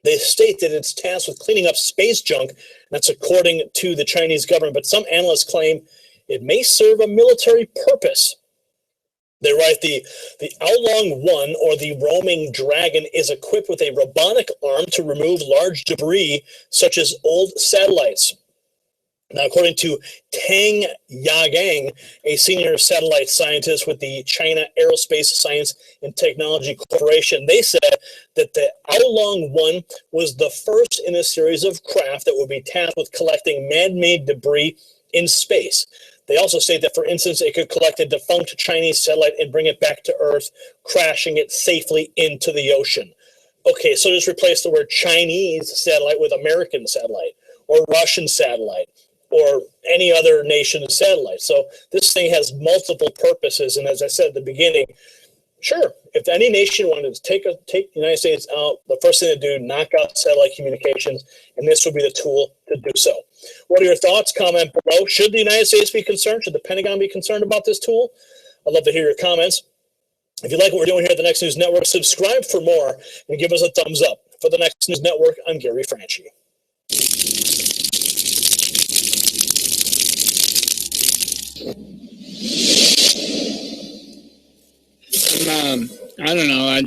Speaker 8: They state that it's tasked with cleaning up space junk. That's according to the Chinese government, but some analysts claim it may serve a military purpose. They write the Oolong 1, or the roaming dragon, is equipped with a robotic arm to remove large debris such as old satellites. Now, according to Tang Yagang, a senior satellite scientist with the China Aerospace Science and Technology Corporation, they said that the Oolong 1 was the first in a series of craft that would be tasked with collecting man-made debris in space. They also say that, for instance, it could collect a defunct Chinese satellite and bring it back to Earth, crashing it safely into the ocean. Okay, so just replace the word Chinese satellite with American satellite, or Russian satellite, or any other nation's satellite. So this thing has multiple purposes. And as I said at the beginning, sure, if any nation wanted to take the United States out, the first thing to do, knock out satellite communications, and this would be the tool to do so. What are your thoughts? Comment below. Should the United States be concerned? Should the Pentagon be concerned about this tool? I'd love to hear your comments. If you like what we're doing here at the Next News Network, subscribe for more and give us a thumbs up. For the Next News Network, I'm Gary Franchi.
Speaker 5: I don't know. I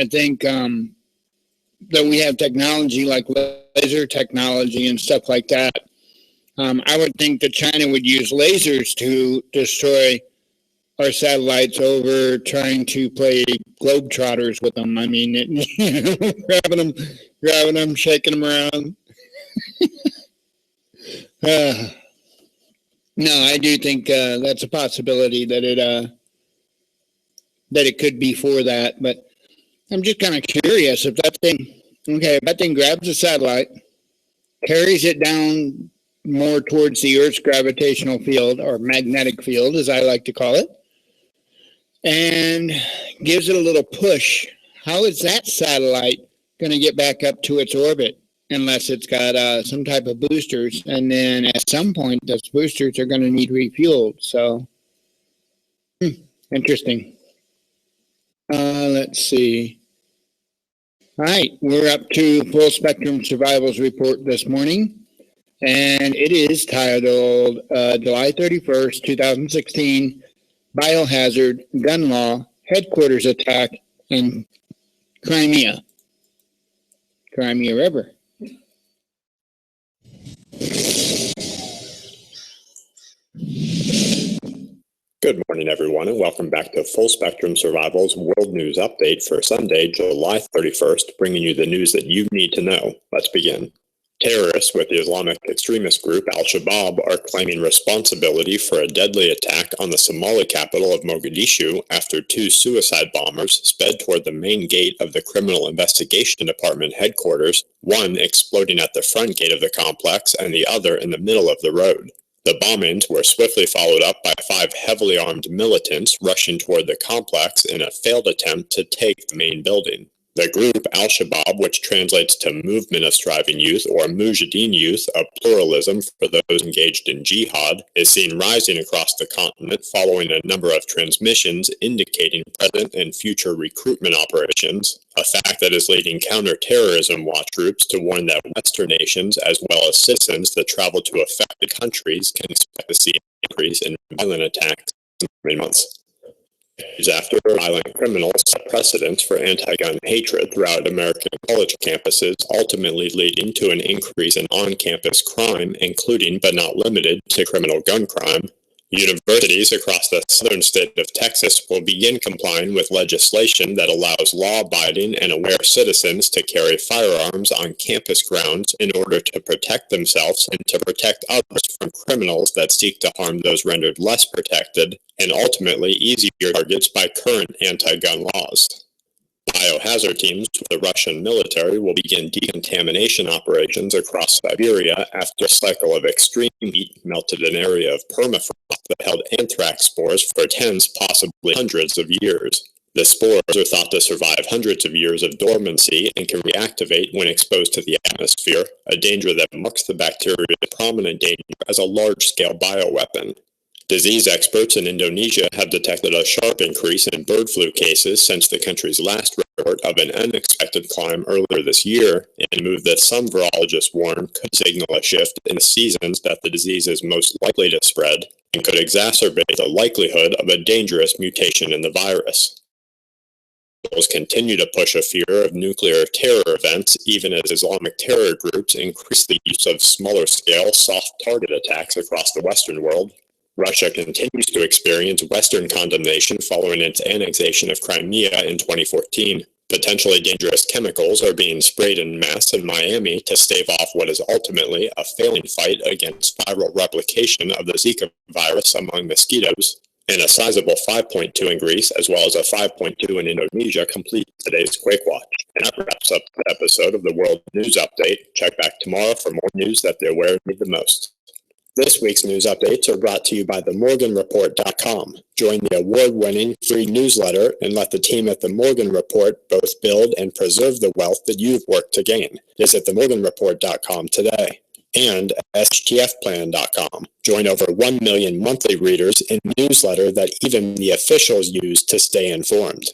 Speaker 5: think that we have technology like laser technology and stuff like that. I would think that China would use lasers to destroy our satellites over trying to play globetrotters with them. I mean, grabbing them, shaking them around. No, I do think that's a possibility that it could be for that. But I'm just kind of curious if that thing grabs a satellite, carries it down more towards the Earth's gravitational field, or magnetic field, as I like to call it, and gives it a little push. How is that satellite going to get back up to its orbit unless it's got some type of boosters? And then at some point, those boosters are going to need refueled. So, interesting. Let's see. All right, we're up to Full Spectrum Survivals Report this morning. And it is titled July 31st, 2016, Biohazard, Gun Law, Headquarters Attack in Crimea River.
Speaker 2: Good morning, everyone, and welcome back to Full Spectrum Survival's World News Update for Sunday, July 31st, bringing you the news that you need to know. Let's begin. Terrorists with the Islamic extremist group Al-Shabaab are claiming responsibility for a deadly attack on the Somali capital of Mogadishu after two suicide bombers sped toward the main gate of the Criminal Investigation Department headquarters, one exploding at the front gate of the complex and the other in the middle of the road. The bombings were swiftly followed up by 5 heavily armed militants rushing toward the complex in a failed attempt to take the main building. The group Al-Shabaab, which translates to Movement of Striving Youth or Mujahideen Youth, a pluralism for those engaged in jihad, is seen rising across the continent following a number of transmissions indicating present and future recruitment operations, a fact that is leading counter-terrorism watch groups to warn that Western nations, as well as citizens that travel to affected countries, can expect to see an increase in violent attacks in the coming months. After violent criminals set precedents for anti-gun hatred throughout American college campuses, ultimately leading to an increase in on-campus crime, including but not limited to criminal gun crime, universities across the southern state of Texas will begin complying with legislation that allows law-abiding and aware citizens to carry firearms on campus grounds in order to protect themselves and to protect others from criminals that seek to harm those rendered less protected, and ultimately easier targets by current anti-gun laws. Biohazard teams with the Russian military will begin decontamination operations across Siberia after a cycle of extreme heat melted an area of permafrost that held anthrax spores for tens, possibly hundreds of years. The spores are thought to survive hundreds of years of dormancy and can reactivate when exposed to the atmosphere, a danger that marks the bacteria's prominent danger as a large-scale bioweapon. Disease experts in Indonesia have detected a sharp increase in bird flu cases since the country's last report of an unexpected climb earlier this year, a move that some virologists warn could signal a shift in the seasons that the disease is most likely to spread and could exacerbate the likelihood of a dangerous mutation in the virus. Continue to push a fear of nuclear terror events even as Islamic terror groups increase the use of smaller-scale soft target attacks across the Western world. Russia continues to experience Western condemnation following its annexation of Crimea in 2014. Potentially dangerous chemicals are being sprayed en masse in Miami to stave off what is ultimately a failing fight against viral replication of the Zika virus among mosquitoes. And a sizable 5.2 in Greece, as well as a 5.2 in Indonesia, complete today's Quake Watch. And that wraps up the episode of the World News Update. Check back tomorrow for more news that the aware need the most. This week's news updates are brought to you by themorganreport.com. Join the award-winning free newsletter and let the team at The Morgan Report both build and preserve the wealth that you've worked to gain. Visit themorganreport.com today. And STFplan.com. Join over 1 million monthly readers in a newsletter that even the officials use to stay informed.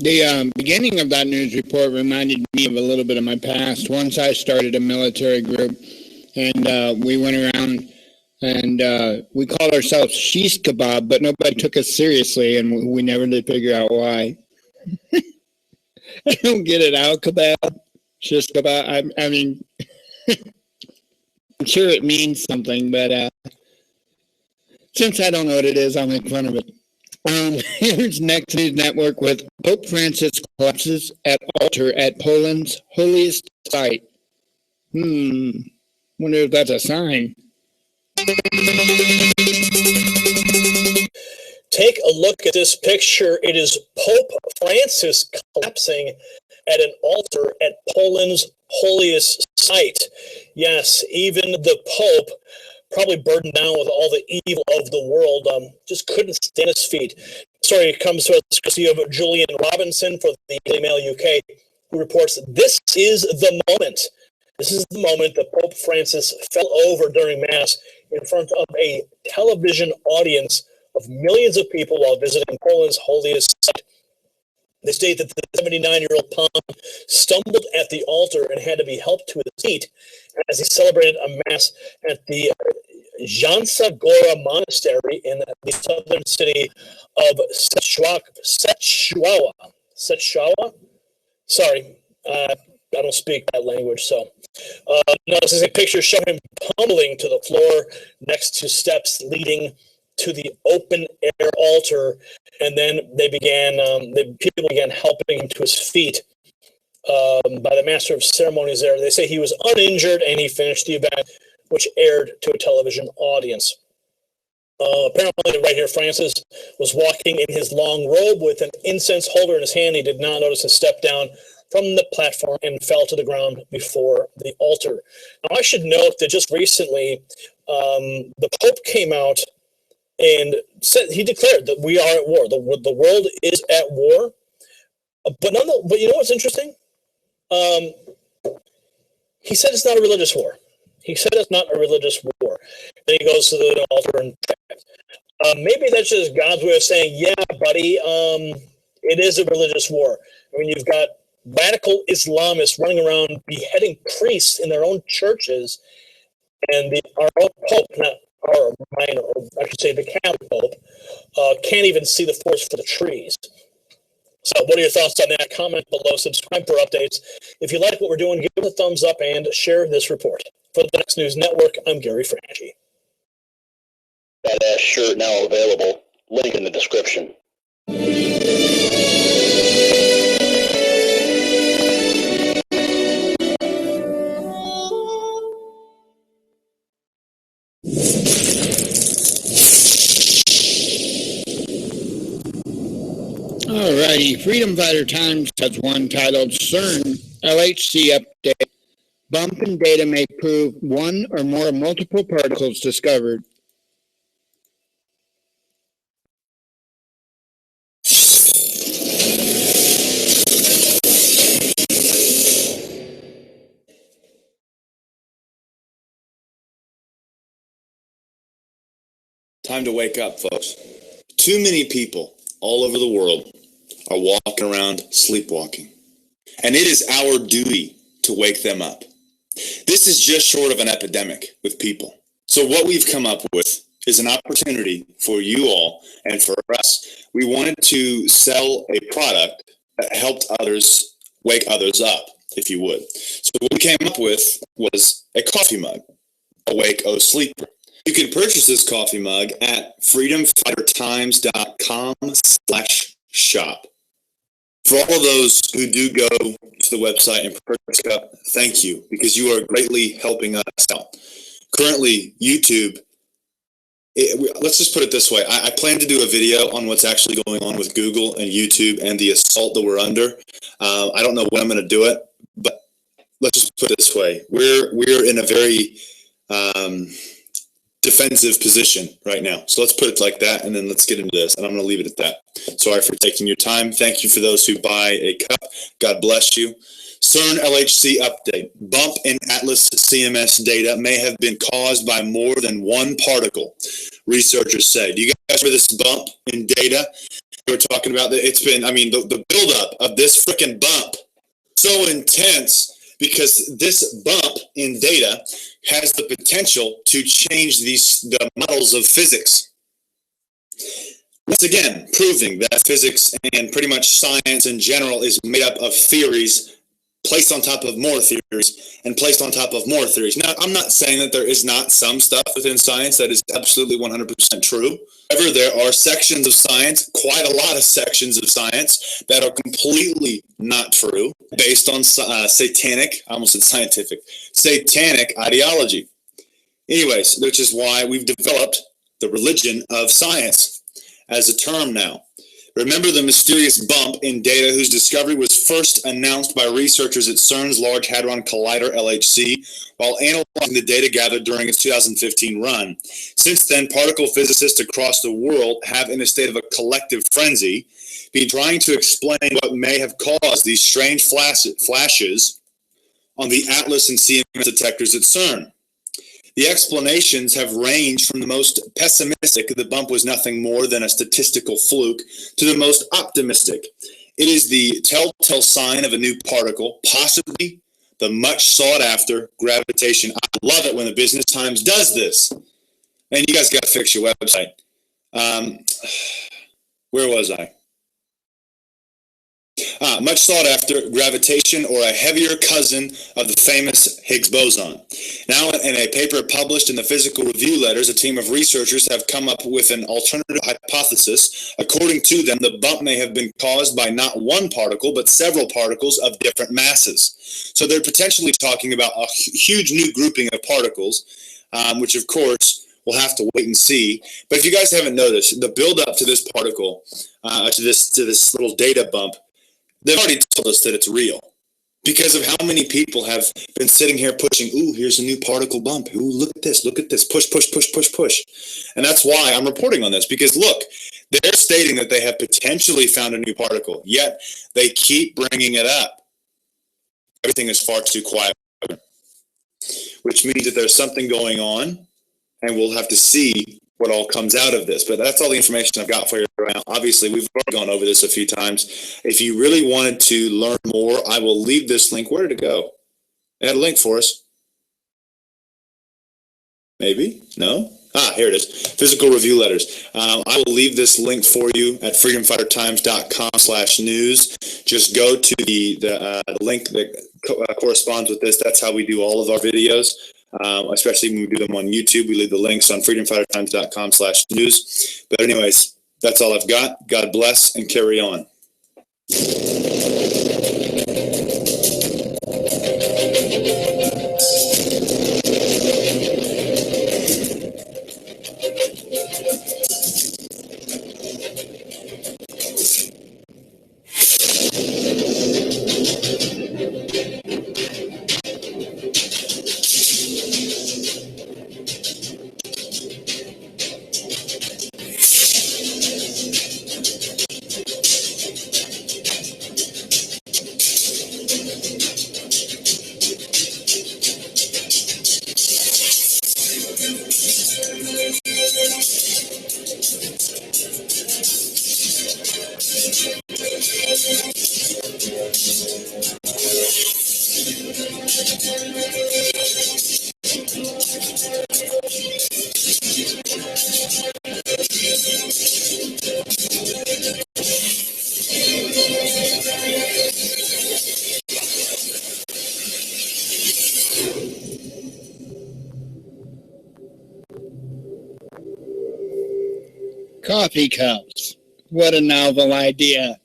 Speaker 5: The beginning of that news report reminded me of a little bit of my past. Once I started a military group, and we went around and we called ourselves Shish Kebab, but nobody took us seriously, and we never did figure out why. I don't get it. Al Kebab, Shish Kebab. I mean, I'm sure it means something, but since I don't know what it is, I'll make fun of it. Here's Next News Network with Pope Francis collapses at altar at Poland's holiest site. Wonder if that's a sign.
Speaker 8: Take a look at this picture. It is Pope Francis collapsing at an altar at Poland's holiest site. Yes, even the Pope, probably burdened down with all the evil of the world, just couldn't stand his feet. Story comes to us courtesy of Julian Robinson for the Daily Mail UK, who reports this is the moment. This is the moment that Pope Francis fell over during Mass in front of a television audience of millions of people while visiting Poland's holiest site. They state that the 79-year-old Pope stumbled at the altar and had to be helped to his feet as he celebrated a Mass at the Jansa Gora Monastery in the southern city of Sechwała. Sorry, I don't speak that language, so. No, this is a picture showing him tumbling to the floor next to steps leading to the open air altar, and then people began helping him to his feet by the master of ceremonies there. They say he was uninjured and he finished the event, which aired to a television audience. Apparently, right here, Francis was walking in his long robe with an incense holder in his hand. He did not notice a step down from the platform and fell to the ground before the altar. Now, I should note that just recently, the Pope came out and said, he declared that we are at war. The world is at war. But you know what's interesting? He said it's not a religious war. He said it's not a religious war. Then he goes to the altar and maybe that's just God's way of saying, yeah, buddy, it is a religious war. I mean, you've got radical Islamists running around beheading priests in their own churches, and our own Pope, not our minor, or I should say the Catholic Pope, can't even see the forest for the trees. So what are your thoughts on that? Comment below, subscribe for updates. If you like what we're doing, give us a thumbs up and share this report. For the Next News Network, I'm Gary Franchi.
Speaker 13: Badass shirt now available. Link in the description.
Speaker 5: Alrighty, Freedom Fighter Times has one titled CERN LHC Update. Bump in data may prove one or more multiple particles discovered.
Speaker 1: Time to wake up, folks. Too many people all over the world are walking around sleepwalking. And it is our duty to wake them up. This is just short of an epidemic with people. So what we've come up with is an opportunity for you all and for us. We wanted to sell a product that helped others wake others up, if you would. So what we came up with was a coffee mug, Awake, O Sleeper. You can purchase this coffee mug at freedomfightertimes.com/shop. For all of those who do go to the website and purchase a cup, thank you, because you are greatly helping us out. Currently, YouTube, let's just put it this way. I plan to do a video on what's actually going on with Google and YouTube and the assault that we're under. I don't know when I'm going to do it, but let's just put it this way. We're in a very defensive position right now. So let's put it like that, and then let's get into this, and I'm going to leave it at that. Sorry for taking your time. Thank you for those who buy a cup. God bless you. CERN LHC update. Bump in Atlas CMS data may have been caused by more than one particle, researchers say. Do you guys remember this bump in data? We were talking about that. It's been, the buildup of this freaking bump, so intense, because this bump in data has the potential to change the models of physics. Once again, proving that physics and pretty much science in general is made up of theories placed on top of more theories, and placed on top of more theories. Now, I'm not saying that there is not some stuff within science that is absolutely 100% true. However, there are sections of science, quite a lot of sections of science, that are completely not true, based on satanic ideology. Anyways, which is why we've developed the religion of science as a term now. Remember the mysterious bump in data whose discovery was first announced by researchers at CERN's Large Hadron Collider, LHC, while analyzing the data gathered during its 2015 run. Since then, particle physicists across the world have, in a state of a collective frenzy, been trying to explain what may have caused these strange flashes on the ATLAS and CMS detectors at CERN. The explanations have ranged from the most pessimistic, the bump was nothing more than a statistical fluke, to the most optimistic. It is the telltale sign of a new particle, possibly the much sought after gravitation. I love it when the Business Times does this. And you guys got to fix your website. Where was I? Much sought after gravitation, or a heavier cousin of the famous Higgs boson. Now, in a paper published in the Physical Review Letters, a team of researchers have come up with an alternative hypothesis. According to them, the bump may have been caused by not one particle, but several particles of different masses. So they're potentially talking about a huge new grouping of particles, which of course we'll have to wait and see. But if you guys haven't noticed, the build up to this particle, to this little data bump, they've already told us that it's real, because of how many people have been sitting here pushing, ooh, here's a new particle bump. Ooh, look at this, push, push, push, push, push. And that's why I'm reporting on this, because look, they're stating that they have potentially found a new particle, yet they keep bringing it up. Everything is far too quiet, which means that there's something going on, and we'll have to see what all comes out of this. But that's all the information I've got for you right now. Obviously, we've already gone over this a few times. If you really wanted to learn more, I will leave this link. Where did it go? It had a link for us. Maybe? No? Here it is. Physical Review Letters. I will leave this link for you at freedomfightertimes.com/news. Just go to the link that corresponds with this. That's how we do all of our videos. Especially when we do them on YouTube, we leave the links on freedomfightertimes.com/news. But anyways, that's all I've got. God bless and carry on.
Speaker 5: Coffee cups. What a novel idea.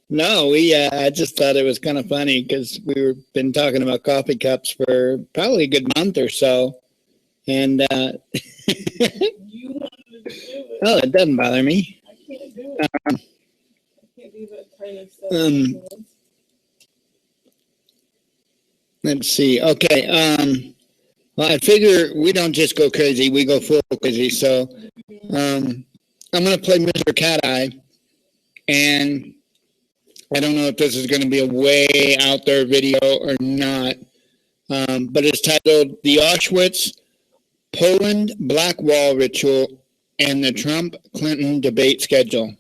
Speaker 5: No, I just thought it was kind of funny because been talking about coffee cups for probably a good month or so. And, oh, it doesn't bother me.
Speaker 6: I can't do it. I can't do that kind of stuff.
Speaker 5: Let's see. Okay. Well, I figure we don't just go crazy. We go full crazy. So I'm going to play Mr. Cat Eye. And I don't know if this is going to be a way out there video or not. But it's titled The Auschwitz, Poland Black Wall Ritual, and the Trump-Clinton Debate Schedule.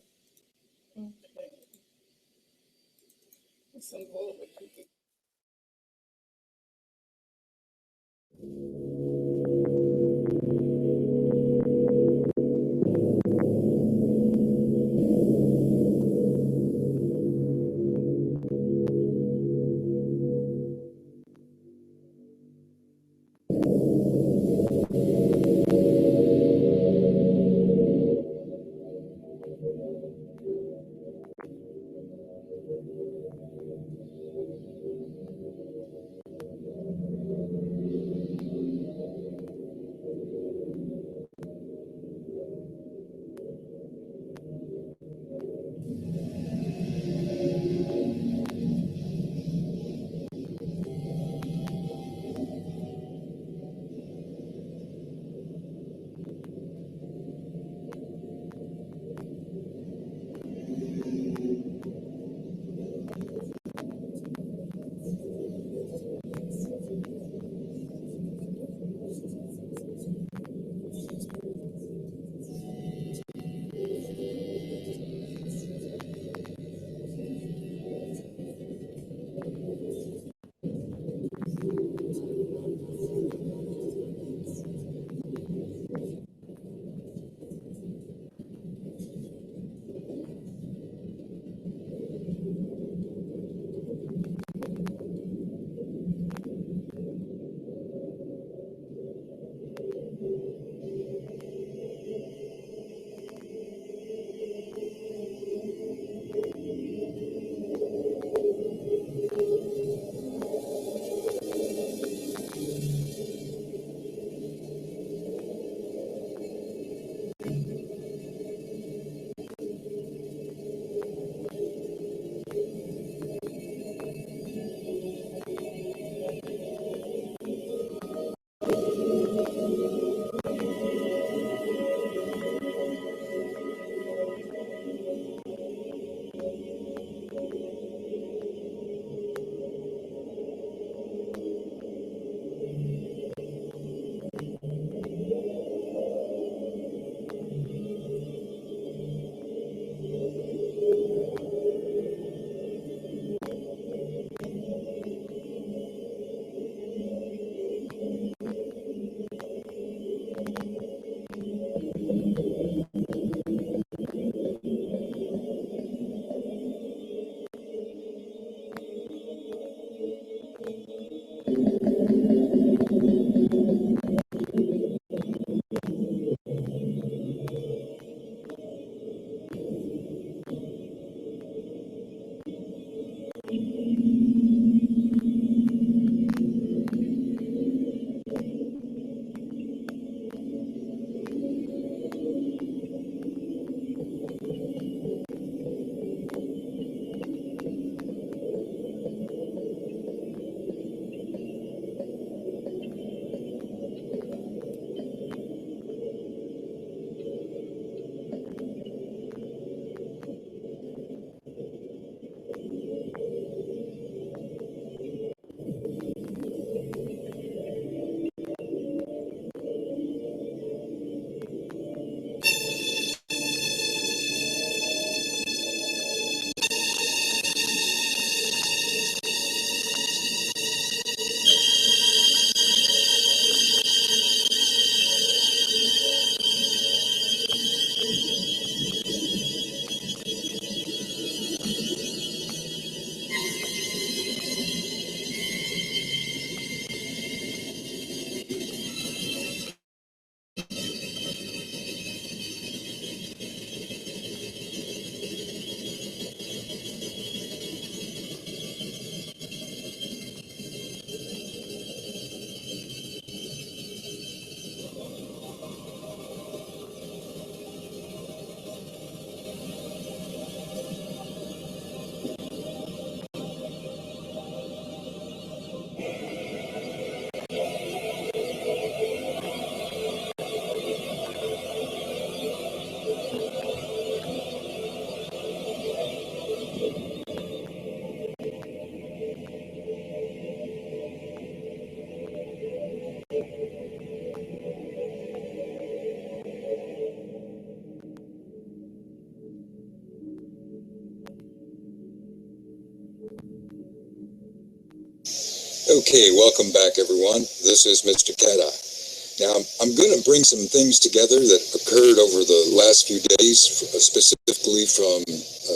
Speaker 3: Okay, welcome back, everyone. This is Mr. Cat-Eye. Now, I'm going to bring some things together that occurred over the last few days, specifically from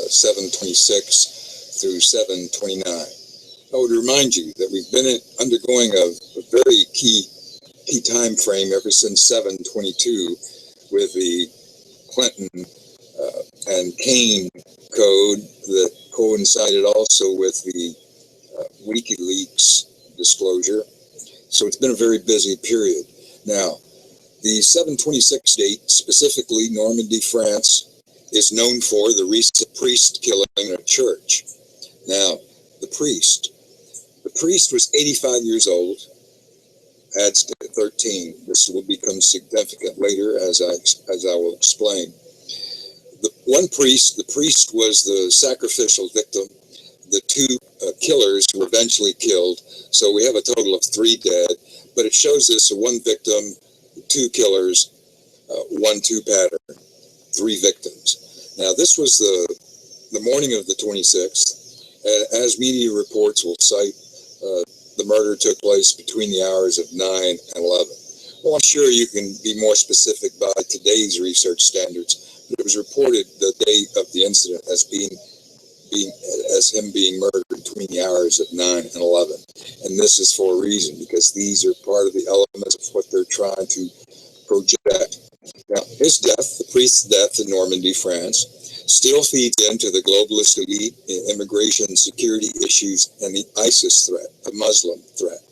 Speaker 3: 7/26 through 7/29. I would remind you that we've been undergoing a very key time frame ever since 7/22 with the Clinton and Kane code that coincided also with the WikiLeaks disclosure. So it's been a very busy period. Now, the 7/26 date, specifically Normandy, France, is known for the recent priest killing in a church. Now, the priest was 85 years old, adds to 13. This will become significant later, as I will explain. The priest was the sacrificial victim. The two killers were eventually killed, so we have a total of 3 dead, but it shows us a 1 victim, 2 killers, 1-2 pattern, 3 victims. Now, this was the morning of the 26th, and as media reports will cite, the murder took place between the hours of 9 and 11. Well, I'm sure you can be more specific by today's research standards, but it was reported the day of the incident as him being murdered between the hours of 9 and 11. And this is for a reason, because these are part of the elements of what they're trying to project. Now, his death, the priest's death in Normandy, France, still feeds into the globalist elite, immigration, security issues, and the ISIS threat, the Muslim threat.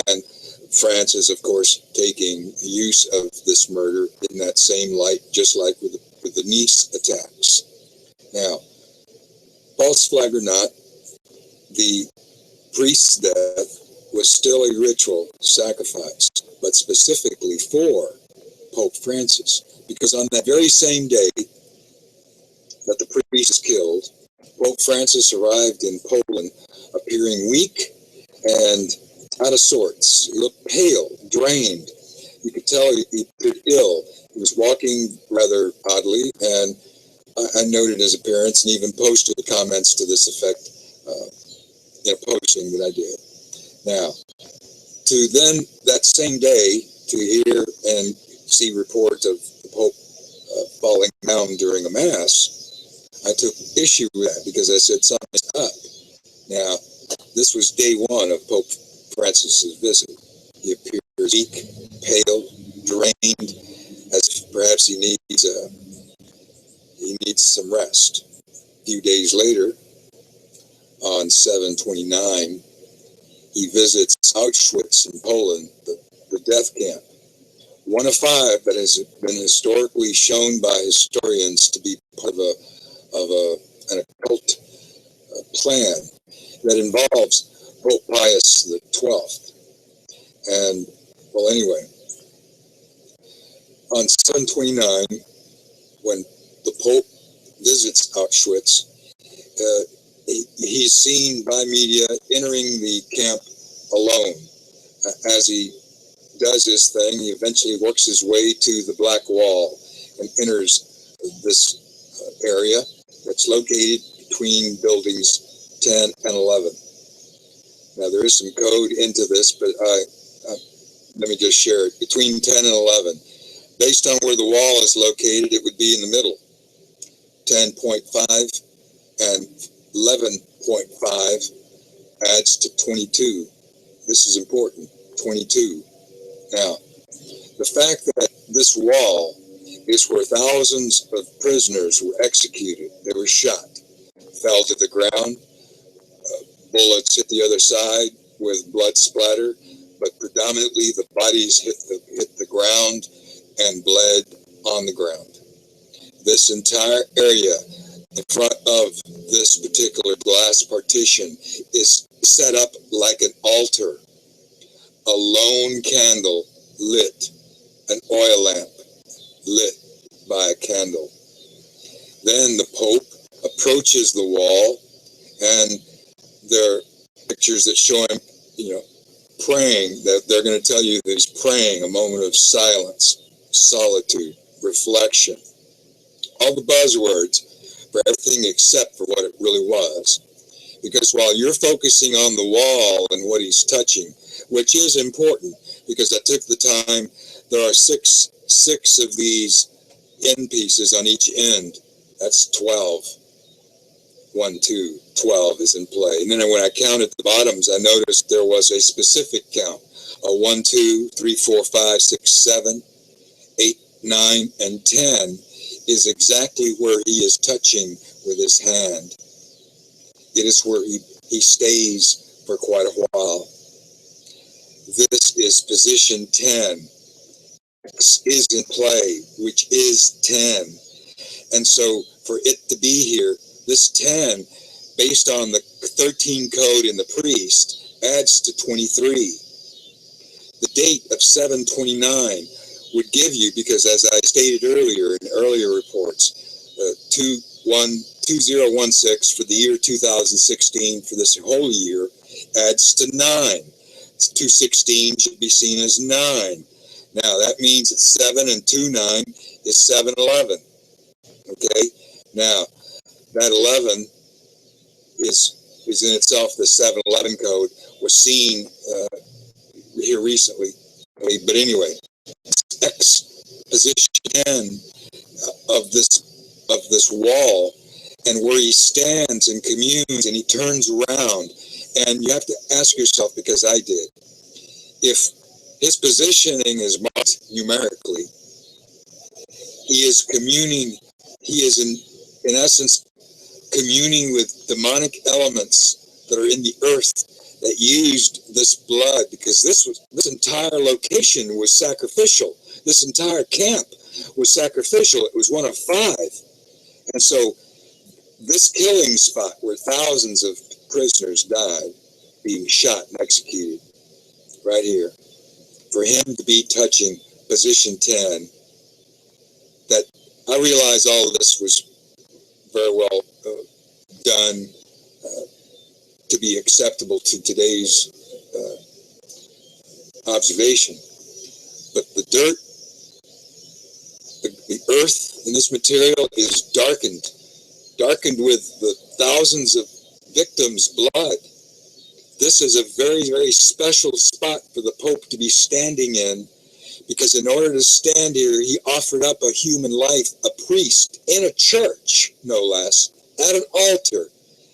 Speaker 3: And France is, of course, taking use of this murder in that same light, just like with the Nice attacks. Now, false flag or not, the priest's death was still a ritual sacrifice, but specifically for Pope Francis, because on that very same day that the priest was killed, Pope Francis arrived in Poland appearing weak and out of sorts. He looked pale, drained. You could tell he appeared ill. He was walking rather oddly, and I noted his appearance and even posted comments to this effect in a posting that I did. Now, to then that same day to hear and see reports of the Pope falling down during a mass, I took issue with that because I said something's up. Now, this was day 1 of Pope Francis's visit. He appears weak, pale, drained, as if perhaps he needs some rest. A few days later, on 7/29, he visits Auschwitz in Poland, the death camp. 1 of 5 that has been historically shown by historians to be part of an occult plan that involves Pope Pius XII. And, well, anyway, on 7/29, when the Pope visits Auschwitz, he's seen by media entering the camp alone. As he does his thing, he eventually works his way to the Black Wall and enters this area that's located between buildings 10 and 11. Now, there is some code into this, but let me just share it. Between 10 and 11. Based on where the wall is located, it would be in the middle. 10.5 and 11.5 adds to 22. This is important, 22. Now, the fact that this wall is where thousands of prisoners were executed, they were shot, fell to the ground, bullets hit the other side with blood splatter, but predominantly the bodies hit the ground and bled on the ground. This entire area in front of this particular glass partition is set up like an altar. A lone candle lit, an oil lamp lit by a candle. Then the Pope approaches the wall, and there are pictures that show him, praying. That they're going to tell you that he's praying, a moment of silence, solitude, reflection. All the buzzwords for everything except for what it really was. Because while you're focusing on the wall and what he's touching, which is important, because I took the time, there are six of these end pieces on each end. That's 12. 1, 2, 12 is in play. And then when I counted the bottoms, I noticed there was a specific count. A 1, 2, 3, 4, 5, 6, 7, 8, 9, and 10 is exactly where he is touching with his hand. It is where he stays for quite a while. This is position 10. X is in play, which is 10. And so for it to be here, this 10, based on the 13 code in the priest, adds to 23. The date of 7/29 would give you, because as I stated earlier in earlier reports, 2016 for the year 2016 for this whole year adds to 9. 216 should be seen as 9. Now that means that 7 and 2, 9 is 711. Okay, now that 11 is in itself the 711 code, was seen here recently. But anyway, X position 10 of this wall, and where he stands and communes and he turns around, and you have to ask yourself, because I did, if his positioning is marked numerically, he is communing, he is in essence communing with demonic elements that are in the earth that used this blood, because this entire location was sacrificial. This entire camp was sacrificial. It was one of 5. And so this killing spot where thousands of prisoners died, being shot and executed, right here, for him to be touching position 10, that I realize all of this was very well done to be acceptable to today's observation. But the dirt, the earth in this material is darkened with the thousands of victims' blood. This is a very, very special spot for the Pope to be standing in, because in order to stand here, he offered up a human life, a priest in a church, no less, at an altar,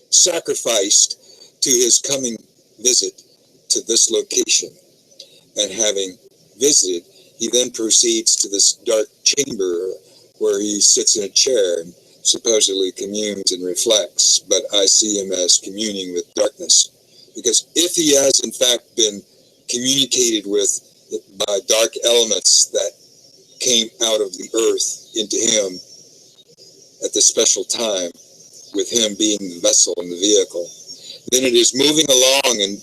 Speaker 3: sacrificed to his coming visit to this location. And having visited, he then proceeds to this dark chamber where he sits in a chair and supposedly communes and reflects, but I see him as communing with darkness. Because if he has in fact been communicated with by dark elements that came out of the earth into him at this special time, with him being the vessel and the vehicle, then it is moving along in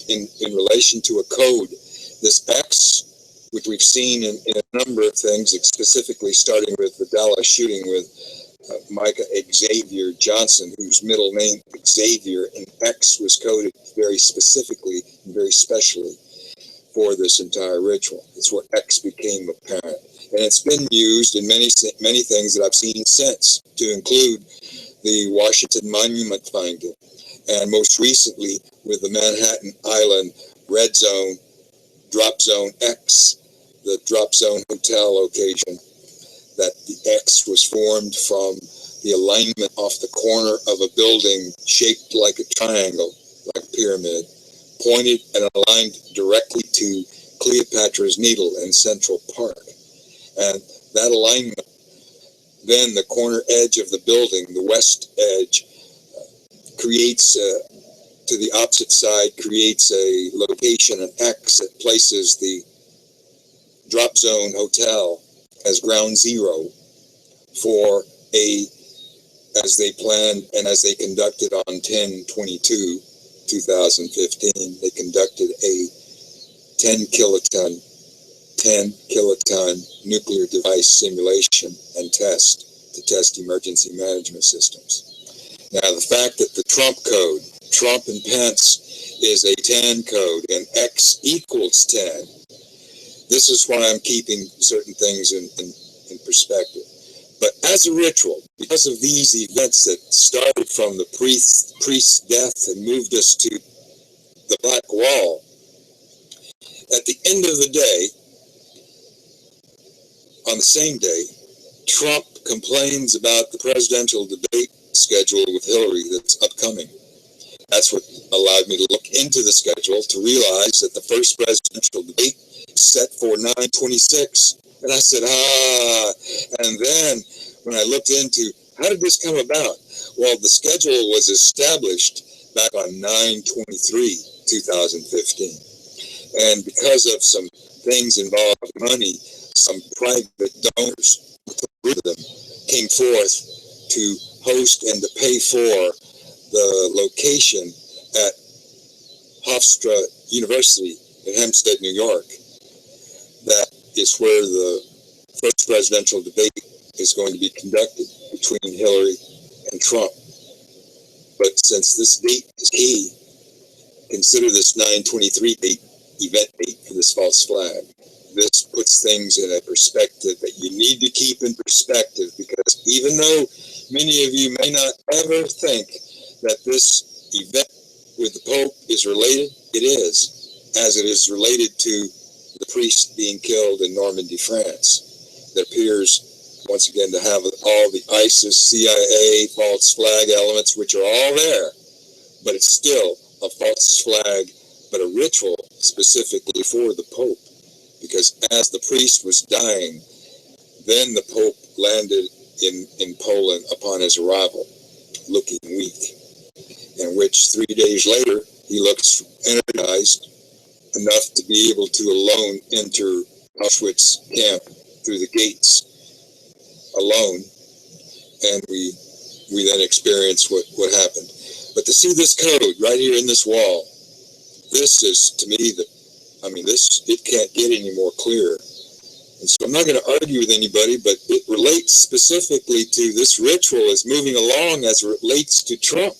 Speaker 3: relation to a code. This X, which we've seen in a number of things, specifically starting with the Dallas shooting with Micah Xavier Johnson, whose middle name Xavier, and X was coded very specifically and very specially for this entire ritual. It's where X became apparent. And it's been used in many things that I've seen since, to include the Washington Monument finding, and most recently with the Manhattan Island Red Zone, Drop Zone X, the Drop Zone Hotel location, that the X was formed from the alignment off the corner of a building shaped like a triangle, like a pyramid, pointed and aligned directly to Cleopatra's Needle in Central Park. And that alignment, then the corner edge of the building, the west edge, creates, to the opposite side, creates a location, an X, that places the Drop Zone Hotel as ground zero for as they planned and as they conducted on 10/22/2015, they conducted a 10 kiloton nuclear device simulation and test to test emergency management systems. Now, the fact that the Trump code, Trump and Pence, is a 10 code and X equals 10, this is why I'm keeping certain things in perspective. But as a ritual, because of these events that started from the priest's death and moved us to the Black Wall, at the end of the day, on the same day, Trump complains about the presidential debate schedule with Hillary that's upcoming. That's what allowed me to look into the schedule to realize that the first presidential debate is set for 9/26. And I said, and then when I looked into how did this come about? Well, the schedule was established back on 9/23/2015. And because of some things involving money, some private donors, three of them, came forth to host and to pay for the location at Hofstra University in Hempstead, New York. That is where the first presidential debate is going to be conducted between Hillary and Trump. But since this date is key, consider this 9/23 date event date for this false flag. This puts things in a perspective that you need to keep in perspective, because even though many of you may not ever think that this event with the Pope is related, it is, as it is related to the priest being killed in Normandy, France. That appears, once again, to have all the ISIS, CIA, false flag elements, which are all there, but it's still a false flag, but a ritual specifically for the Pope. Because as the priest was dying, then the Pope landed in Poland upon his arrival, looking weak, in which 3 days later, he looks energized enough to be able to alone enter Auschwitz camp through the gates alone, and we then experience what happened. But to see this code right here in this wall, this is, to me, it can't get any more clear. And so I'm not going to argue with anybody, but it relates specifically to this ritual is moving along as it relates to Trump.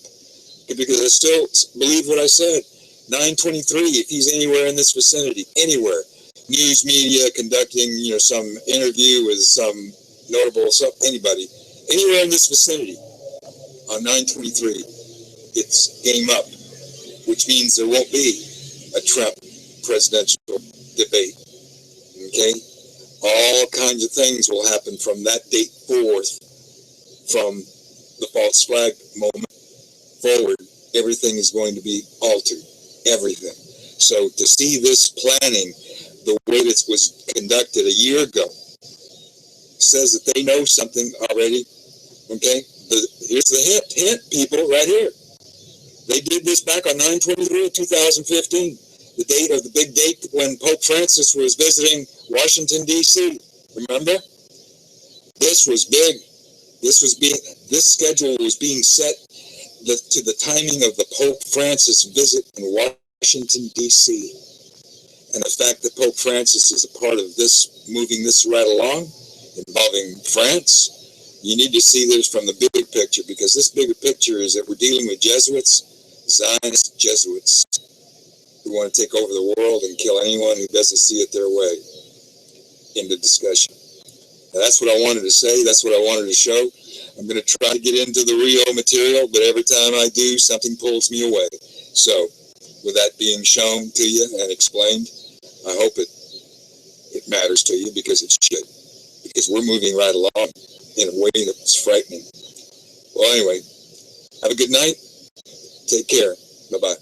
Speaker 3: Because I still believe what I said. 9/23, if he's anywhere in this vicinity, anywhere, news media conducting, some interview with some notable, anybody, anywhere in this vicinity on 9/23, it's game up, which means there won't be a Trump presidential debate. Okay? All kinds of things will happen from that date forth, from the false flag moment forward. Everything is going to be altered. Everything. So to see this planning, the way this was conducted a year ago, says that they know something already. Okay? Here's the hint, people, right here. They did this back on 9/23/2015, the date of the big date when Pope Francis was visiting Washington, D.C. Remember? This was big. This schedule was being set to the timing of the Pope Francis visit in Washington, D.C. And the fact that Pope Francis is a part of this, moving this right along, involving France, you need to see this from the bigger picture, because this bigger picture is that we're dealing with Jesuits, Zionist Jesuits, who want to take over the world and kill anyone who doesn't see it their way. End of discussion. Now, that's what I wanted to say. That's what I wanted to show. I'm going to try to get into the Rio material, but every time I do, something pulls me away. So, with that being shown to you and explained, I hope it matters to you, because it should. Because we're moving right along in a way that's frightening. Well, anyway, have a good night. Take care. Bye-bye.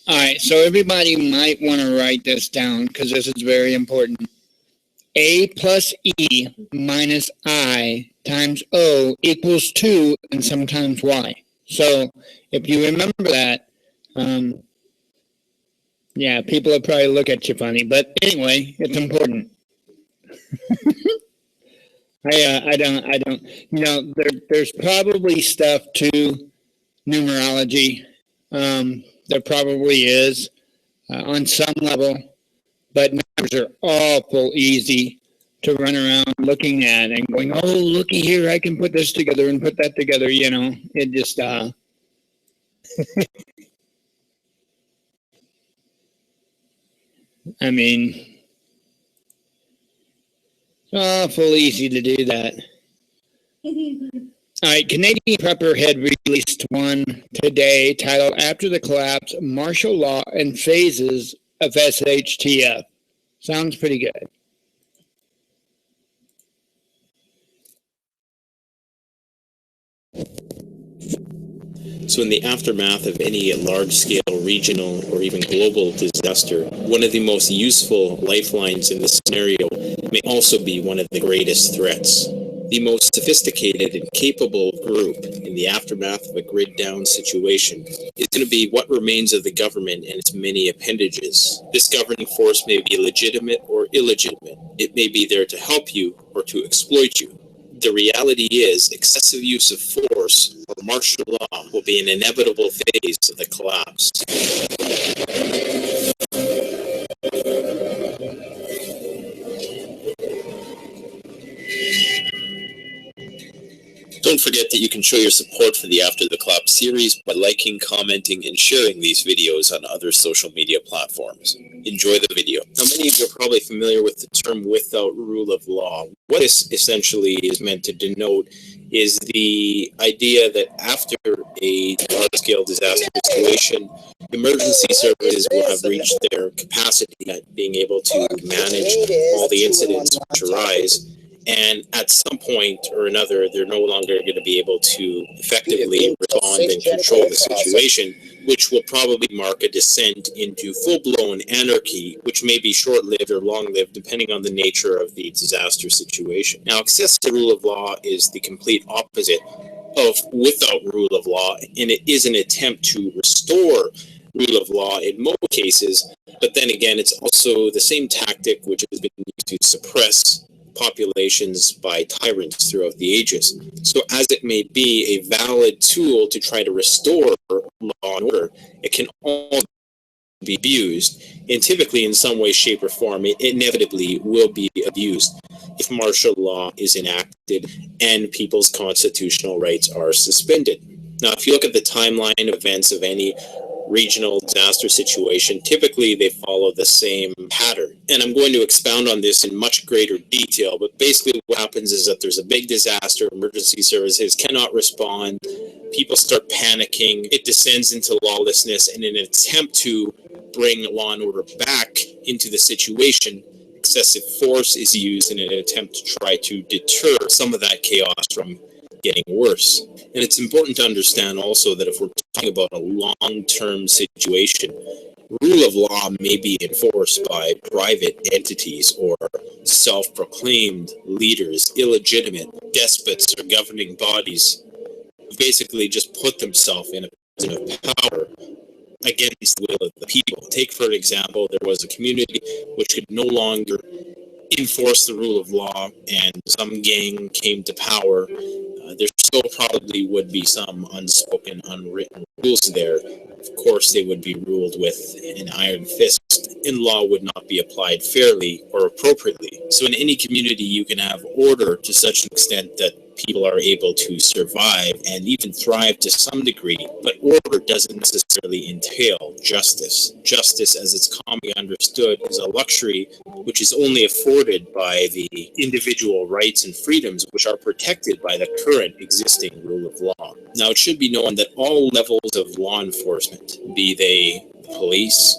Speaker 5: All right, so everybody might want to write this down, because this is very important. A plus E minus I times O equals 2 and sometimes Y. So if you remember that, Yeah, people will probably look at you funny, but anyway, it's important. I don't, there's probably stuff to numerology. There probably is on some level, but numbers are awful easy to run around looking at and going, oh, looky here, I can put this together and put that together, it just, I mean, awful easy to do that. All right, Canadian Prepper had released one today titled After the Collapse, Martial Law and Phases of SHTF. Sounds pretty good.
Speaker 4: So in the aftermath of any large-scale regional or even global disaster, one of the most useful lifelines in this scenario may also be one of the greatest threats. The most sophisticated and capable group in the aftermath of a grid-down situation is going to be what remains of the government and its many appendages. This governing force may be legitimate or illegitimate. It may be there to help you or to exploit you. The reality is, excessive use of force or martial law will be an inevitable phase of the collapse. Don't forget that you can show your support for the After the Collapse series by liking, commenting, and sharing these videos on other social media platforms. Enjoy the video. Now, many of you are probably familiar with the term without rule of law. What this essentially is meant to denote is the idea that after a large-scale disaster situation, emergency services will have reached their capacity at being able to manage all the incidents which arise. And at some point or another, they're no longer going to be able to effectively respond and control the situation, which will probably mark a descent into full-blown anarchy, which may be short-lived or long-lived, depending on the nature of the disaster situation. Now, excessive rule of law is the complete opposite of without rule of law, and it is an attempt to restore rule of law in most cases, but then again, it's also the same tactic which has been used to suppress populations by tyrants throughout the ages. So as it may be a valid tool to try to restore law and order, it can also be abused, and typically in some way, shape, or form, it inevitably will be abused if martial law is enacted and people's constitutional rights are suspended. Now, if you look at the timeline of events of any regional disaster situation, typically they follow the same pattern. And I'm going to expound on this in much greater detail, but basically what happens is that there's a big disaster, emergency services cannot respond, people start panicking, it descends into lawlessness, and in an attempt to bring law and order back into the situation, excessive force is used in an attempt to try to deter some of that chaos from getting worse. And it's important to understand also that if we're talking about a long-term situation, rule of law may be enforced by private entities or self-proclaimed leaders, illegitimate despots or governing bodies who basically just put themselves in a position of power against the will of the people. Take, for example, there was a community which could no longer enforce the rule of law and some gang came to power. There still probably would be some unspoken, unwritten rules there. Of course, they would be ruled with an iron fist, and law would not be applied fairly or appropriately. So in any community, you can have order to such an extent that people are able to survive and even thrive to some degree, but order doesn't necessarily entail justice. Justice, as it's commonly understood, is a luxury which is only afforded by the individual rights and freedoms which are protected by the current existing rule of law. Now, it should be known that all levels of law enforcement, be they police,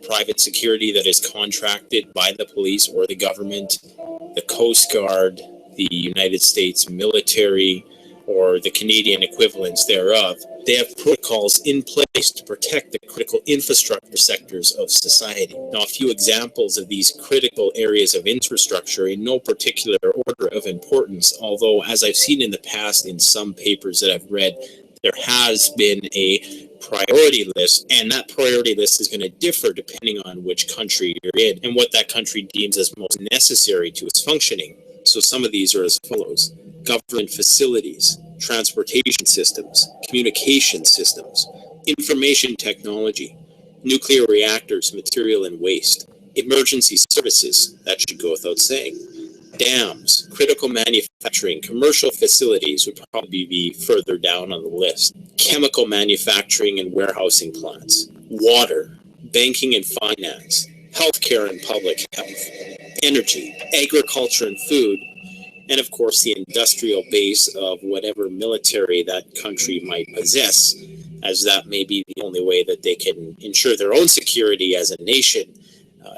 Speaker 4: private security that is contracted by the police or the government, the Coast Guard, the United States military, or the Canadian equivalents thereof, they have protocols in place to protect the critical infrastructure sectors of society. Now, a few examples of these critical areas of infrastructure in no particular order of importance, although as I've seen in the past in some papers that I've read, There has been a priority list, and that priority list is going to differ depending on which country you're in and what that country deems as most necessary to its functioning. So some of these are as follows: government facilities, transportation systems, communication systems, information technology, nuclear reactors, material and waste, emergency services, that should go without saying, dams, critical manufacturing, commercial facilities would probably be further down on the list, chemical manufacturing and warehousing plants, water, banking and finance, healthcare and public health, energy, agriculture and food, and of course the industrial base of whatever military that country might possess, as that may be the only way that they can ensure their own security as a nation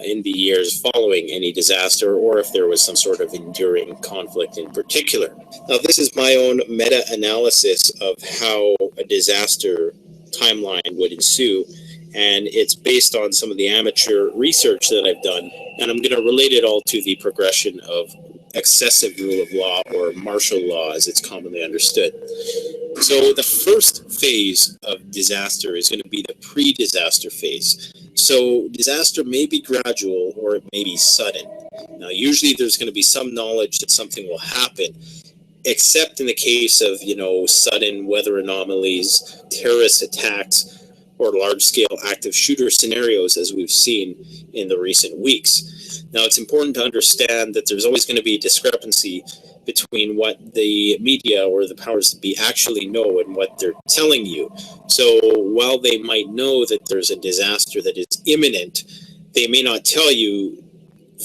Speaker 4: in the years following any disaster, or if there was some sort of enduring conflict in particular. Now, this is my own meta-analysis of how a disaster timeline would ensue, and it's based on some of the amateur research that I've done, and I'm going to relate it all to the progression of excessive rule of law, or martial law as it's commonly understood. So the first phase of disaster is going to be the pre-disaster phase. So disaster may be gradual or it may be sudden. Now, usually there's going to be some knowledge that something will happen, except in the case of, sudden weather anomalies, terrorist attacks, or large-scale active shooter scenarios, as we've seen in the recent weeks. Now, it's important to understand that there's always going to be a discrepancy between what the media or the powers that be actually know and what they're telling you. So while they might know that there's a disaster that is imminent, they may not tell you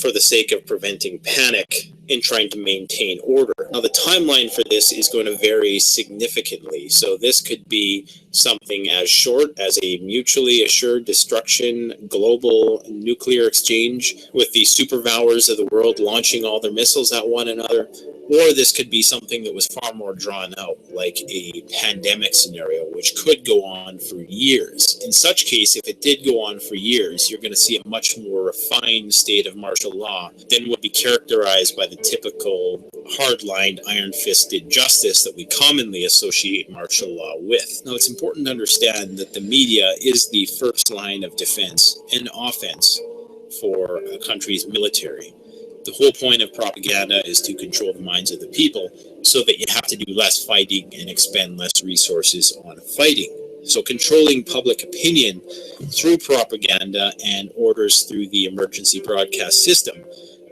Speaker 4: for the sake of preventing panic and trying to maintain order. Now, the timeline for this is going to vary significantly. So this could be something as short as a mutually assured destruction global nuclear exchange with the superpowers of the world launching all their missiles at one another. Or this could be something that was far more drawn out, like a pandemic scenario, which could go on for years. In such case, if it did go on for years, you're going to see a much more refined state of martial law than would be characterized by the typical hard-lined, iron-fisted justice that we commonly associate martial law with. Now, it's important to understand that the media is the first line of defense and offense for a country's military. The whole point of propaganda is to control the minds of the people so that you have to do less fighting and expend less resources on fighting. So controlling public opinion through propaganda and orders through the emergency broadcast system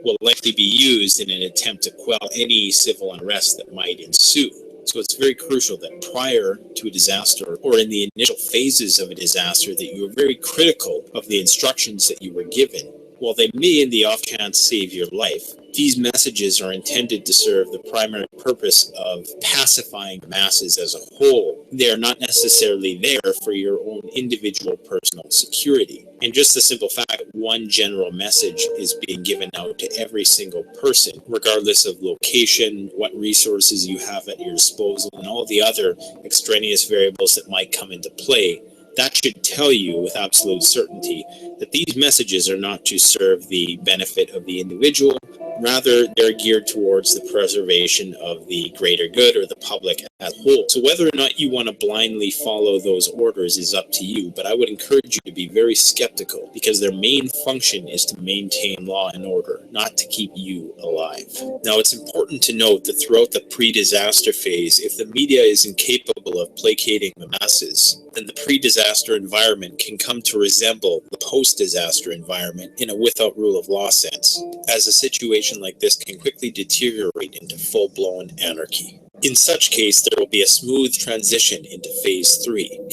Speaker 4: will likely be used in an attempt to quell any civil unrest that might ensue. So it's very crucial that prior to a disaster or in the initial phases of a disaster that you are very critical of the instructions that you were given. While they may in the off chance save your life, these messages are intended to serve the primary purpose of pacifying the masses as a whole. They are not necessarily there for your own individual personal security. And just the simple fact that one general message is being given out to every single person, regardless of location, what resources you have at your disposal, and all the other extraneous variables that might come into play, that should tell you with absolute certainty that these messages are not to serve the benefit of the individual. Rather, they're geared towards the preservation of the greater good or the public as a whole. So whether or not you want to blindly follow those orders is up to you, but I would encourage you to be very skeptical because their main function is to maintain law and order, not to keep you alive. Now, it's important to note that throughout the pre-disaster phase, if the media is incapable of placating the masses, then the pre-disaster environment can come to resemble the post-disaster environment in a without rule of law sense, as a situation like this can quickly deteriorate into full-blown anarchy. In such case, there will be a smooth transition into phase 3.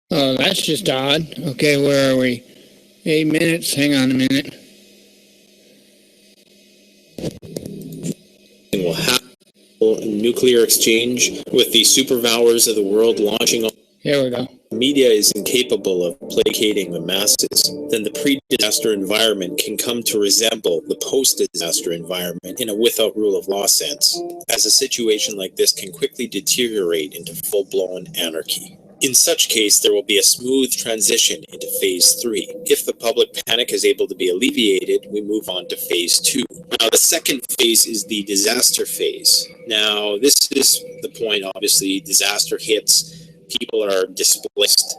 Speaker 5: Oh, that's just odd. Okay, where are we? 8 minutes. Hang on a minute.
Speaker 4: Will happen a nuclear exchange with the superpowers of the world launching.
Speaker 5: Here we go.
Speaker 4: Media is incapable of placating the masses, then the pre-disaster environment can come to resemble the post-disaster environment in a without rule of law sense, as a situation like this can quickly deteriorate into full-blown anarchy. In such case, there will be a smooth transition into phase 3. If the public panic is able to be alleviated, we move on to phase 2. Now, the second phase is the disaster phase. Now, this is the point, obviously, disaster hits, people are displaced,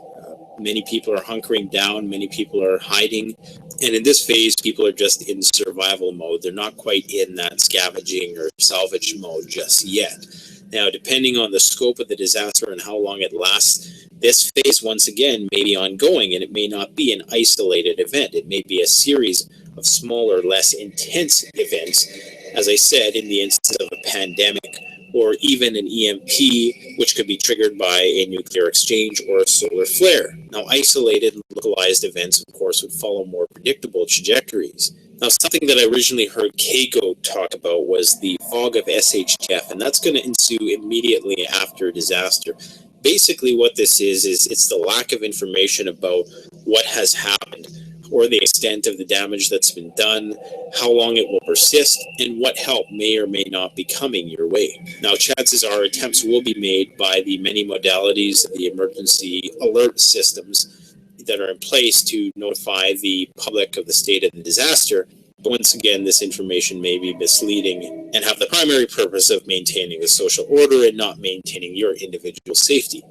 Speaker 4: many people are hunkering down, many people are hiding. And in this phase, people are just in survival mode. They're not quite in that scavenging or salvage mode just yet. Now, depending on the scope of the disaster and how long it lasts, this phase, once again, may be ongoing, and it may not be an isolated event. It may be a series of smaller, less intense events, as I said, in the instance of a pandemic, or even an EMP, which could be triggered by a nuclear exchange or a solar flare. Now, isolated and localized events, of course, would follow more predictable trajectories. Now, something that I originally heard Keiko talk about was the fog of SHF, and that's going to ensue immediately after a disaster. Basically, what this is it's the lack of information about what has happened, or the extent of the damage that's been done, how long it will persist, and what help may or may not be coming your way. Now, chances are attempts will be made by the many modalities of the emergency alert systems that are in place to notify the public of the state of the disaster. But once again, this information may be misleading and have the primary purpose of maintaining the social order and not maintaining your individual safety.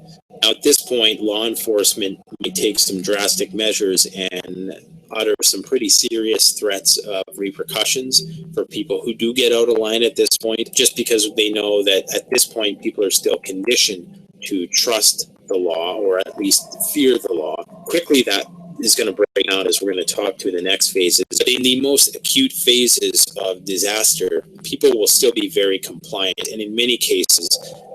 Speaker 4: Now, at this point, law enforcement may take some drastic measures and utter some pretty serious threats of repercussions for people who do get out of line at this point, just because they know that at this point, people are still conditioned to trust the law, or at least fear the law. Quickly, that is going to break down as we're going to talk to in the next phases. But in the most acute phases of disaster, people will still be very compliant, and in many cases,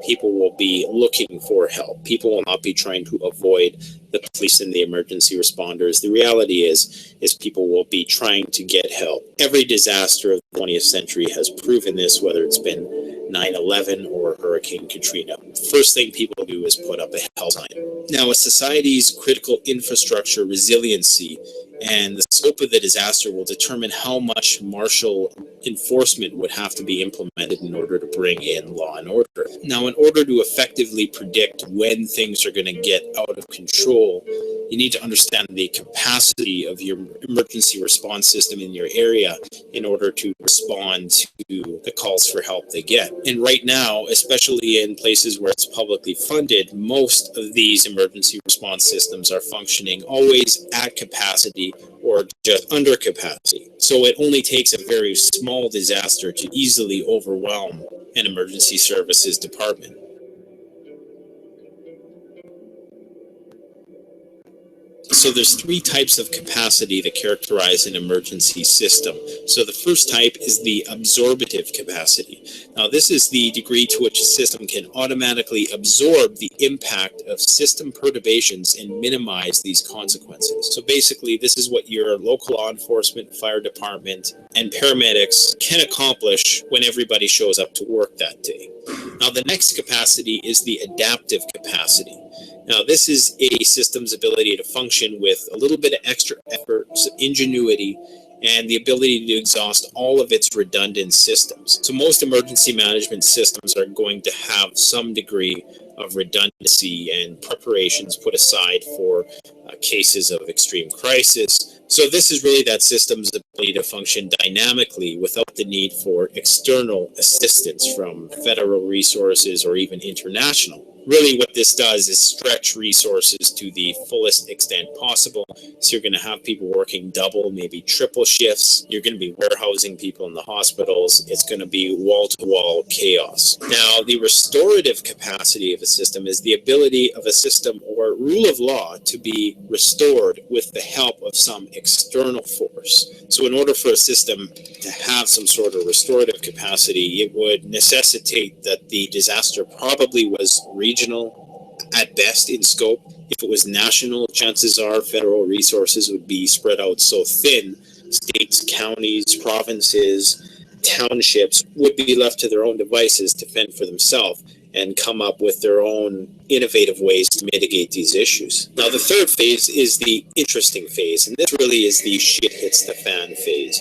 Speaker 4: people will be looking for help. People will not be trying to avoid the police and the emergency responders. The reality is people will be trying to get help. Every disaster of the 20th century has proven this, whether it's been 9/11 or Hurricane Katrina. First thing people do is put up a help sign. Now, a society's critical infrastructure resiliency and the scope of the disaster will determine how much martial enforcement would have to be implemented in order to bring in law and order. Now, in order to effectively predict when things are going to get out of control, you need to understand the capacity of your emergency response system in your area in order to respond to the calls for help they get. And right now, especially in places where it's publicly funded, most of these emergency response systems are functioning always at capacity or just under capacity. So it only takes a very small disaster to easily overwhelm an emergency services department. So there's three types of capacity that characterize an emergency system. So the first type is the absorptive capacity. Now, this is the degree to which a system can automatically absorb the impact of system perturbations and minimize these consequences. So basically, this is what your local law enforcement, fire department, and paramedics can accomplish when everybody shows up to work that day. Now, the next capacity is the adaptive capacity. Now, this is a system's ability to function with a little bit of extra effort, some ingenuity, and the ability to exhaust all of its redundant systems. So most emergency management systems are going to have some degree of redundancy and preparations put aside for cases of extreme crisis. So this is really that system's ability to function dynamically without the need for external assistance from federal resources or even international. Really what this does is stretch resources to the fullest extent possible. So you're going to have people working double, maybe triple shifts. You're going to be warehousing people in the hospitals. It's going to be wall-to-wall chaos. Now, the restorative capacity of a system is the ability of a system or rule of law to be restored with the help of some external force. So in order for a system to have some sort of restorative capacity, it would necessitate that the disaster probably was regional at best in scope. If it was national, chances are federal resources would be spread out so thin, states, counties, provinces, townships would be left to their own devices to fend for themselves and come up with their own innovative ways to mitigate these issues. Now, the third phase is the interesting phase, and this really is the shit hits the fan phase.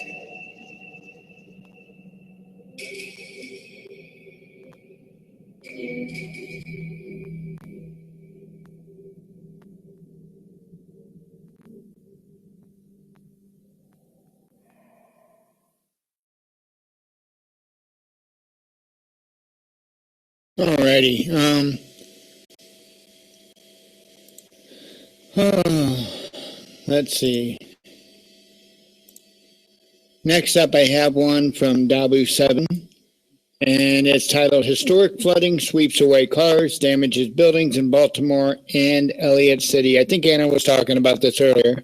Speaker 5: Alrighty. Let's see. Next up, I have one from Dabu 7, and it's titled Historic Flooding Sweeps Away Cars, Damages Buildings in Baltimore and Elliott City. I think Anna was talking about this earlier.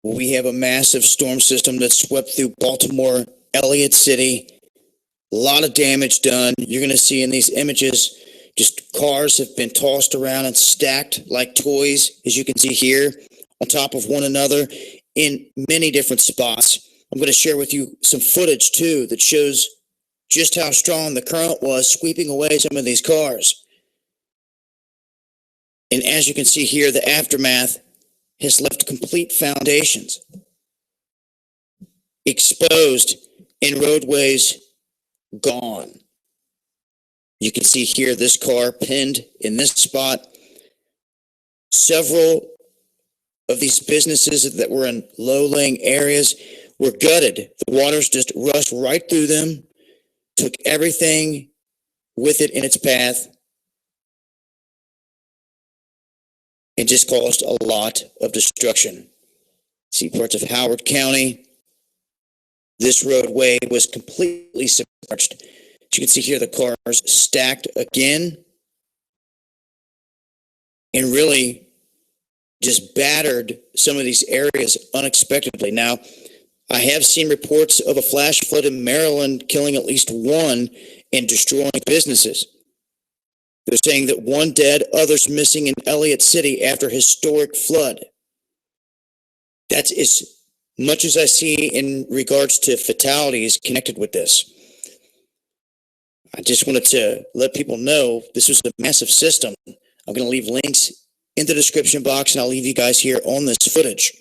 Speaker 9: We have a massive storm system that swept through Baltimore, Elliott City. A lot of damage done. You're going to see in these images, just cars have been tossed around and stacked like toys, as you can see here, on top of one another in many different spots. I'm going to share with you some footage too that shows just how strong the current was sweeping away some of these cars. And as you can see here, the aftermath has left complete foundations exposed and roadways gone. You can see here this car pinned in this spot. Several of these businesses that were in low-lying areas were gutted. The waters just rushed right through them, took everything with it in its path, and just caused a lot of destruction. See parts of Howard County. This roadway was completely submerged. As you can see here, the cars stacked again and really just battered some of these areas unexpectedly. Now, I have seen reports of a flash flood in Maryland killing at least one and destroying businesses. They're saying that one dead, others missing in Elliott City after historic flood. That's as much as I see in regards to fatalities connected with this. I just wanted to let people know this was a massive system. I'm going to leave links in the description box, and I'll leave you guys here on this footage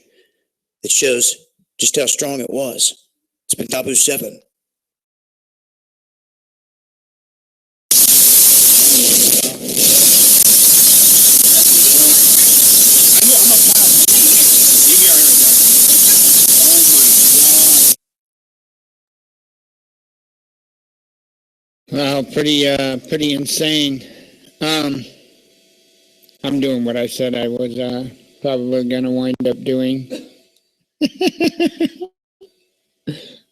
Speaker 9: that shows just how strong it was. It's been Dabu 7.
Speaker 5: Wow, pretty insane. I'm doing what I said I was probably gonna wind up doing.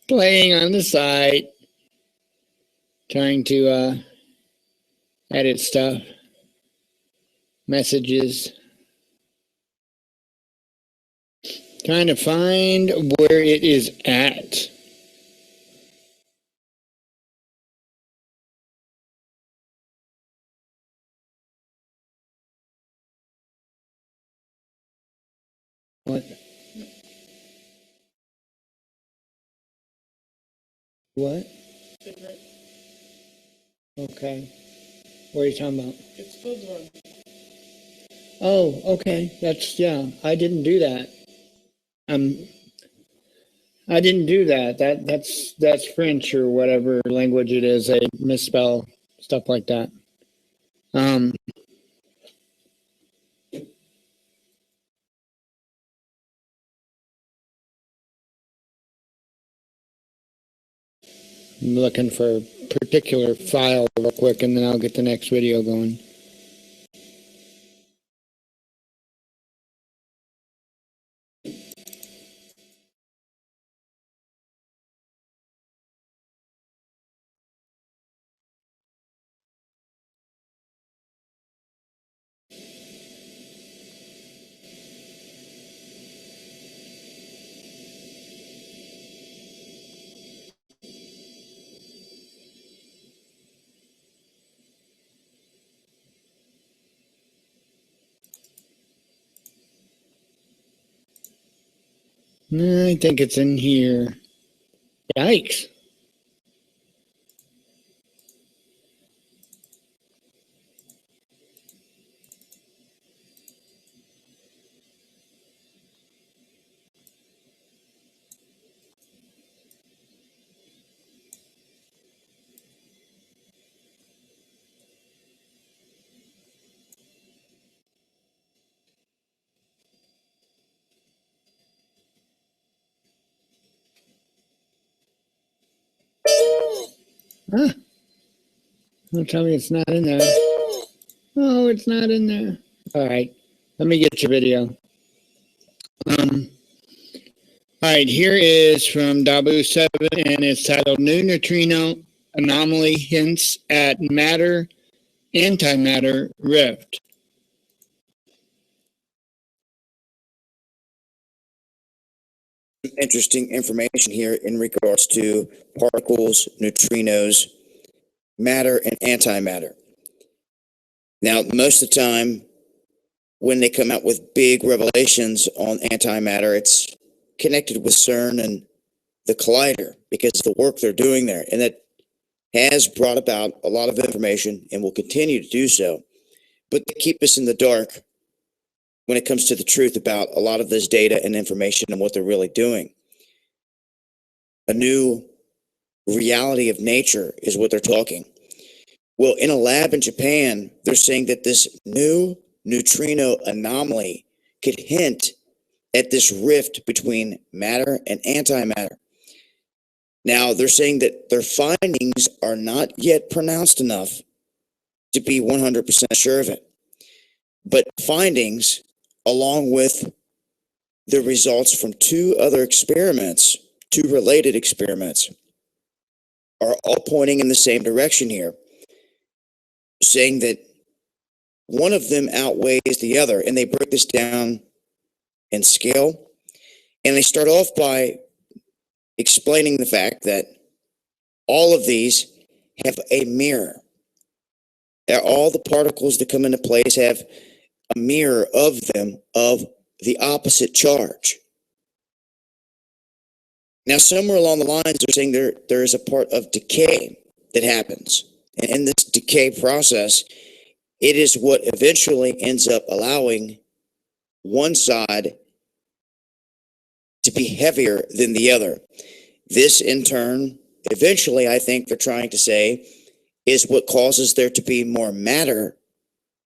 Speaker 5: Playing on the side, trying to edit stuff, messages, trying to find where it is at. What? What? Okay. What are you talking about?
Speaker 6: It's still done.
Speaker 5: Oh, okay. That's, yeah, I didn't do that. I didn't do that. That's French or whatever language it is. They misspell stuff like that. I'm looking for a particular file real quick, and then I'll get the next video going. I think it's in here. Yikes. Huh? Don't tell me it's not in there. Oh, it's not in there. All right. Let me get your video. All right. Here is from Dabu7, and it's titled New Neutrino Anomaly Hints at Matter Antimatter Rift.
Speaker 9: Interesting information here in regards to particles, neutrinos, matter, and antimatter. Now, most of the time, when they come out with big revelations on antimatter, it's connected with CERN and the collider because of the work they're doing there. And that has brought about a lot of information and will continue to do so. But they keep us in the dark when it comes to the truth about a lot of this data and information and what they're really doing. A new reality of nature is what they're talking. Well, in a lab in Japan, they're saying that this new neutrino anomaly could hint at this rift between matter and antimatter. Now, they're saying that their findings are not yet pronounced enough to be 100% sure of it. But findings, along with the results from two related experiments, are all pointing in the same direction here, saying that one of them outweighs the other. And they break this down in scale. And they start off by explaining the fact that all of these have a mirror. That all the particles that come into place have a mirror of them of the opposite charge. Now, somewhere along the lines, they're saying there is a part of decay that happens. And in this decay process, it is what eventually ends up allowing one side to be heavier than the other. This, in turn, eventually, I think they're trying to say, is what causes there to be more matter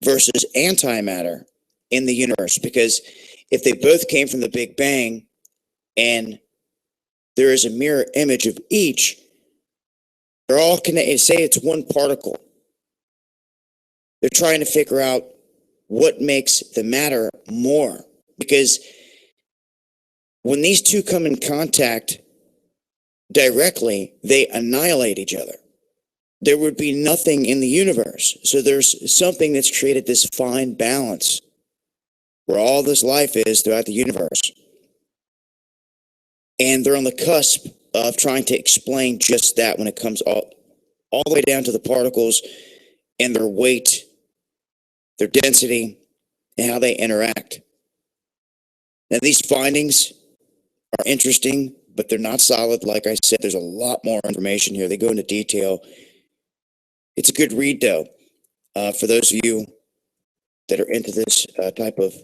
Speaker 9: versus antimatter in the universe. Because if they both came from the Big Bang and there is a mirror image of each, they're all connected. Say it's one particle. They're trying to figure out what makes the matter more. Because when these two come in contact directly, they annihilate each other. There would be nothing in the universe. So there's something that's created this fine balance where all this life is throughout the universe. And they're on the cusp of trying to explain just that when it comes all the way down to the particles and their weight, their density, and how they interact. Now, these findings are interesting, but they're not solid. Like I said, there's a lot more information here. They go into detail. It's a good read, though, for those of you that are into this type of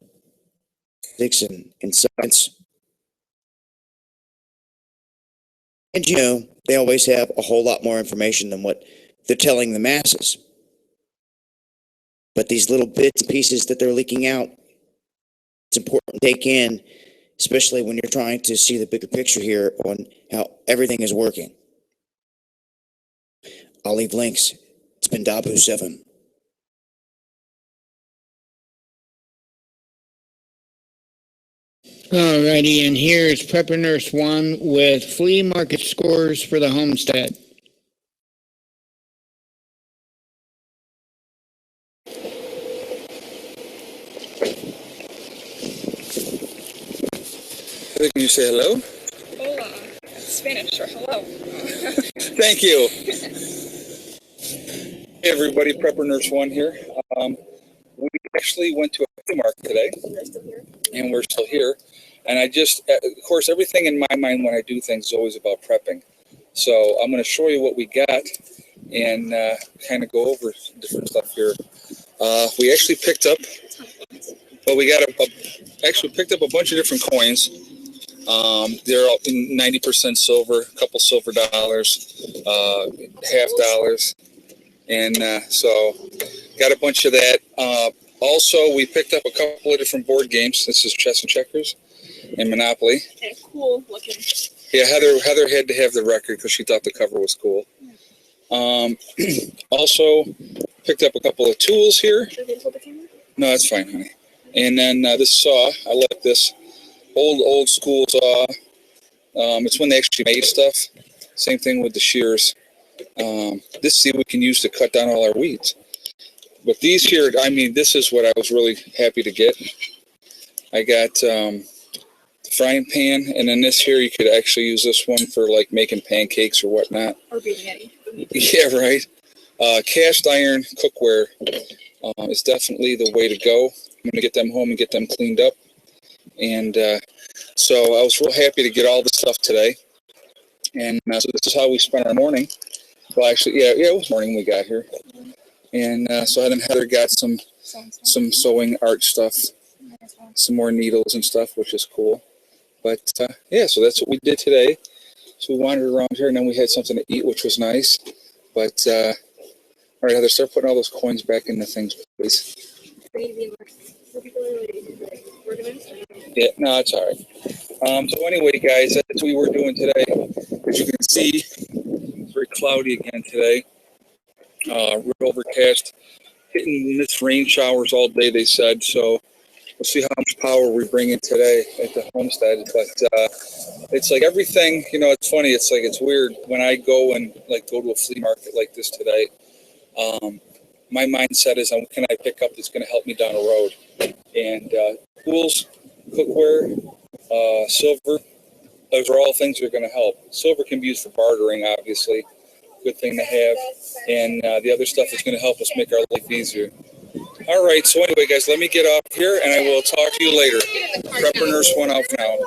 Speaker 9: physics and science. And, you know, they always have a whole lot more information than what they're telling the masses. But these little bits and pieces that they're leaking out, it's important to take in, especially when you're trying to see the bigger picture here on how everything is working. I'll leave links. It's been Dabu7.
Speaker 5: Alrighty, and here's Prepper Nurse 1 with flea market scores for the homestead.
Speaker 10: Can you say hello?
Speaker 6: Hola. Spanish or hello.
Speaker 10: Thank you. Hey everybody, Prepper Nurse 1 here. We actually went to a flea market today, and we're still here. And I just, of course, everything in my mind when I do things is always about prepping. So I'm going to show you what we got and kind of go over different stuff here. We actually picked up, picked up a bunch of different coins. They're all 90% silver, a couple silver dollars, half dollars. And so got a bunch of that. Also, we picked up a couple of different board games. This is Chess and Checkers and Monopoly.
Speaker 6: Okay, cool looking.
Speaker 10: Yeah, Heather had to have the record because she thought the cover was cool. Also picked up a couple of tools here. No, that's fine, honey. And then this saw, I like this old school saw. It's when they actually made stuff. Same thing with the shears. This see we can use to cut down all our weeds. But these here, I mean, this is what I was really happy to get. I got the frying pan, and then this here, you could actually use this one for like making pancakes or whatnot.
Speaker 6: Or spaghetti.
Speaker 10: Yeah, right. Cast iron cookware is definitely the way to go. I'm going to get them home and get them cleaned up. And so I was real happy to get all the stuff today. And so this is how we spent our morning. Well, actually, yeah, it was morning we got here. And so then Heather got some sewing art stuff, some more needles and stuff, which is cool. But yeah, so that's what we did today. So we wandered around here, and then we had something to eat, which was nice. But all right, Heather, start putting all those coins back in the things, please. Yeah, no, it's all right. So anyway, guys, that's what we were doing today. As you can see, it's very cloudy again today. Real overcast, hitting this rain showers all day, they said. So we'll see how much power we bring in today at the homestead. But it's like everything, you know, it's funny. It's like, it's weird when I go and like go to a flea market like this today. My mindset is, what can I pick up that's going to help me down the road? And tools, cookware, silver, those are all things that are going to help. Silver can be used for bartering, obviously. Good thing to have. And the other stuff is going to help us make our life easier. All right, so anyway, guys, let me get off here, and I will talk to you later. Prepper Nurse 1 out for now.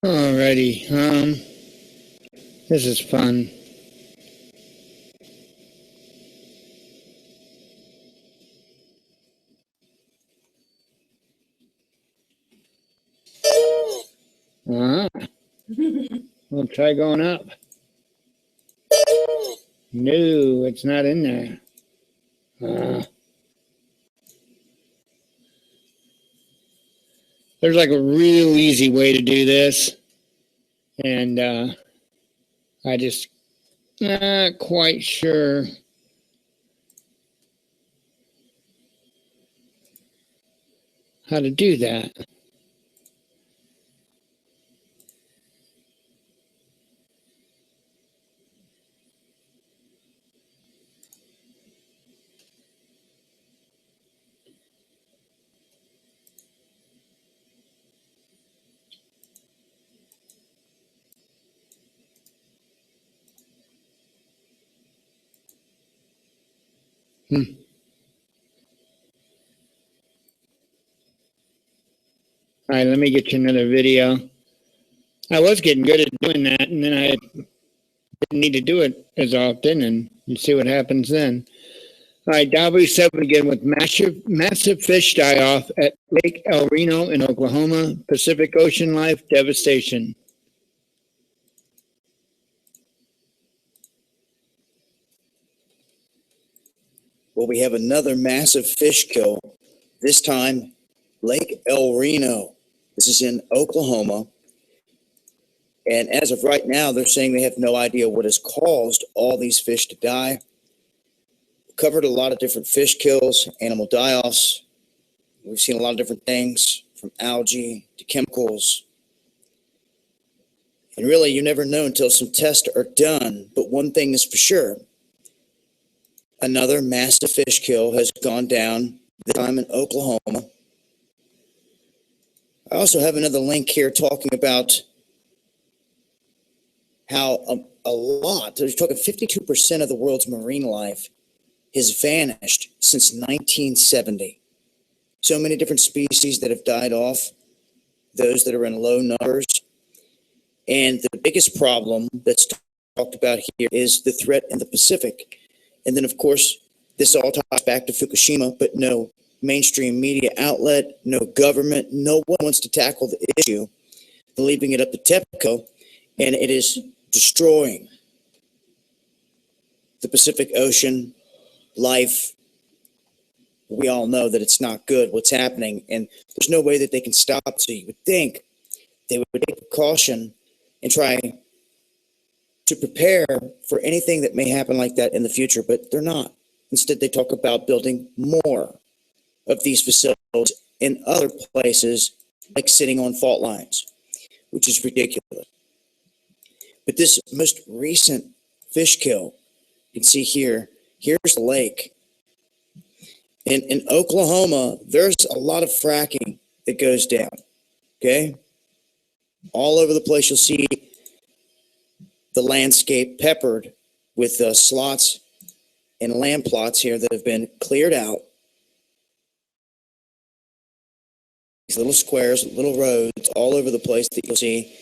Speaker 5: Alrighty, this is fun. We'll try going up. No, it's not in there. There's like a real easy way to do this, and I just not quite sure how to do that. All right, let me get you another video. I was getting good at doing that, and then I didn't need to do it as often, and you see what happens then. All right, W7 again with massive fish die-off at Lake El Reno in Oklahoma. Pacific Ocean life devastation.
Speaker 9: Well, we have another massive fish kill, this time Lake El Reno. This is in Oklahoma. And as of right now, they're saying they have no idea what has caused all these fish to die. We covered a lot of different fish kills, animal die-offs. We've seen a lot of different things, from algae to chemicals. And really, you never know until some tests are done. But one thing is for sure. Another massive fish kill has gone down, this time in Oklahoma. I also have another link here talking about how a lot, they're talking 52% of the world's marine life has vanished since 1970. So many different species that have died off, those that are in low numbers. And the biggest problem that's talked about here is the threat in the Pacific. And then, of course, this all ties back to Fukushima, but no mainstream media outlet, no government, no one wants to tackle the issue, leaving it up to TEPCO. And it is destroying the Pacific Ocean, life. We all know that it's not good what's happening, and there's no way that they can stop it. So you would think they would take precaution and try to prepare for anything that may happen like that in the future, but they're not. Instead, they talk about building more of these facilities in other places, like sitting on fault lines, which is ridiculous. But this most recent fish kill, you can see here, here's the lake. In Oklahoma, there's a lot of fracking that goes down, okay? All over the place, you'll see the landscape peppered with slots and land plots here that have been cleared out. These little squares, little roads all over the place that you'll see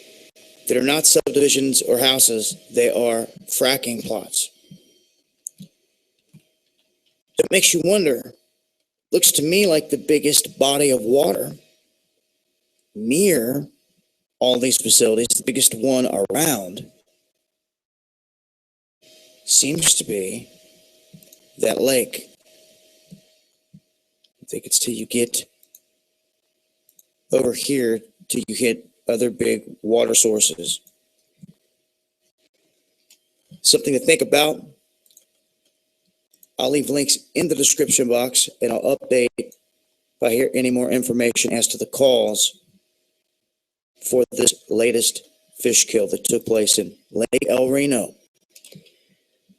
Speaker 9: that are not subdivisions or houses, they are fracking plots. It makes you wonder, looks to me like the biggest body of water near all these facilities, the biggest one around, seems to be that lake. I think it's till you get over here till you hit other big water sources. Something to think about. I'll leave links in the description box, and I'll update if I hear any more information as to the cause for this latest fish kill that took place in Lake El Reno.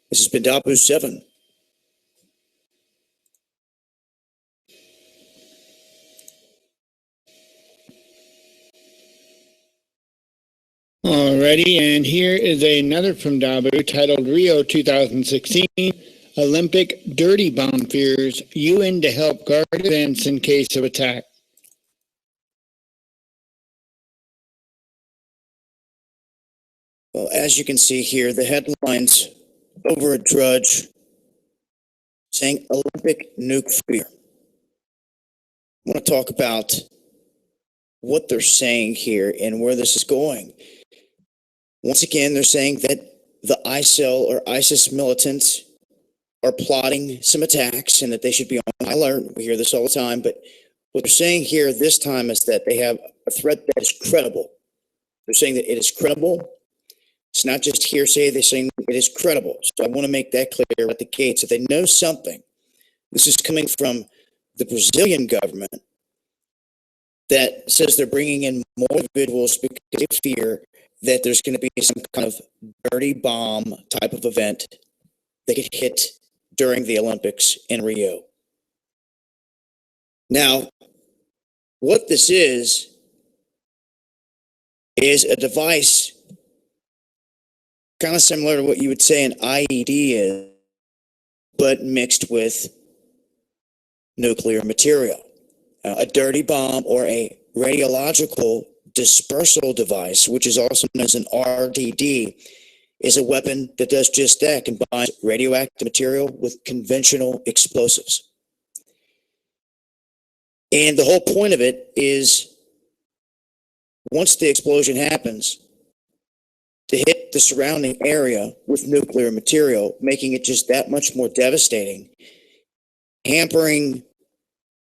Speaker 9: This has been Dabu 7.
Speaker 5: Alrighty, and here is another from Dabu titled Rio 2016, Olympic Dirty Bomb Fears, UN to help guard events in case of attack.
Speaker 9: Well, as you can see here, the headlines over a drudge saying Olympic nuke fear. I want to talk about what they're saying here and where this is going. Once again, they're saying that the ISIL or ISIS militants are plotting some attacks and that they should be on alert. We hear this all the time, but what they're saying here this time is that they have a threat that is credible. They're saying that it is credible. It's not just hearsay. They're saying it is credible. So I want to make that clear at the gates. If they know something, this is coming from the Brazilian government that says they're bringing in more individuals because they fear that there's going to be some kind of dirty bomb type of event that could hit during the Olympics in Rio. Now, what this is a device kind of similar to what you would say an IED is, but mixed with nuclear material. A dirty bomb or a radiological dispersal device, which is also known as an RDD, is a weapon that does just that, combines radioactive material with conventional explosives. And the whole point of it is, once the explosion happens, to hit the surrounding area with nuclear material, making it just that much more devastating, hampering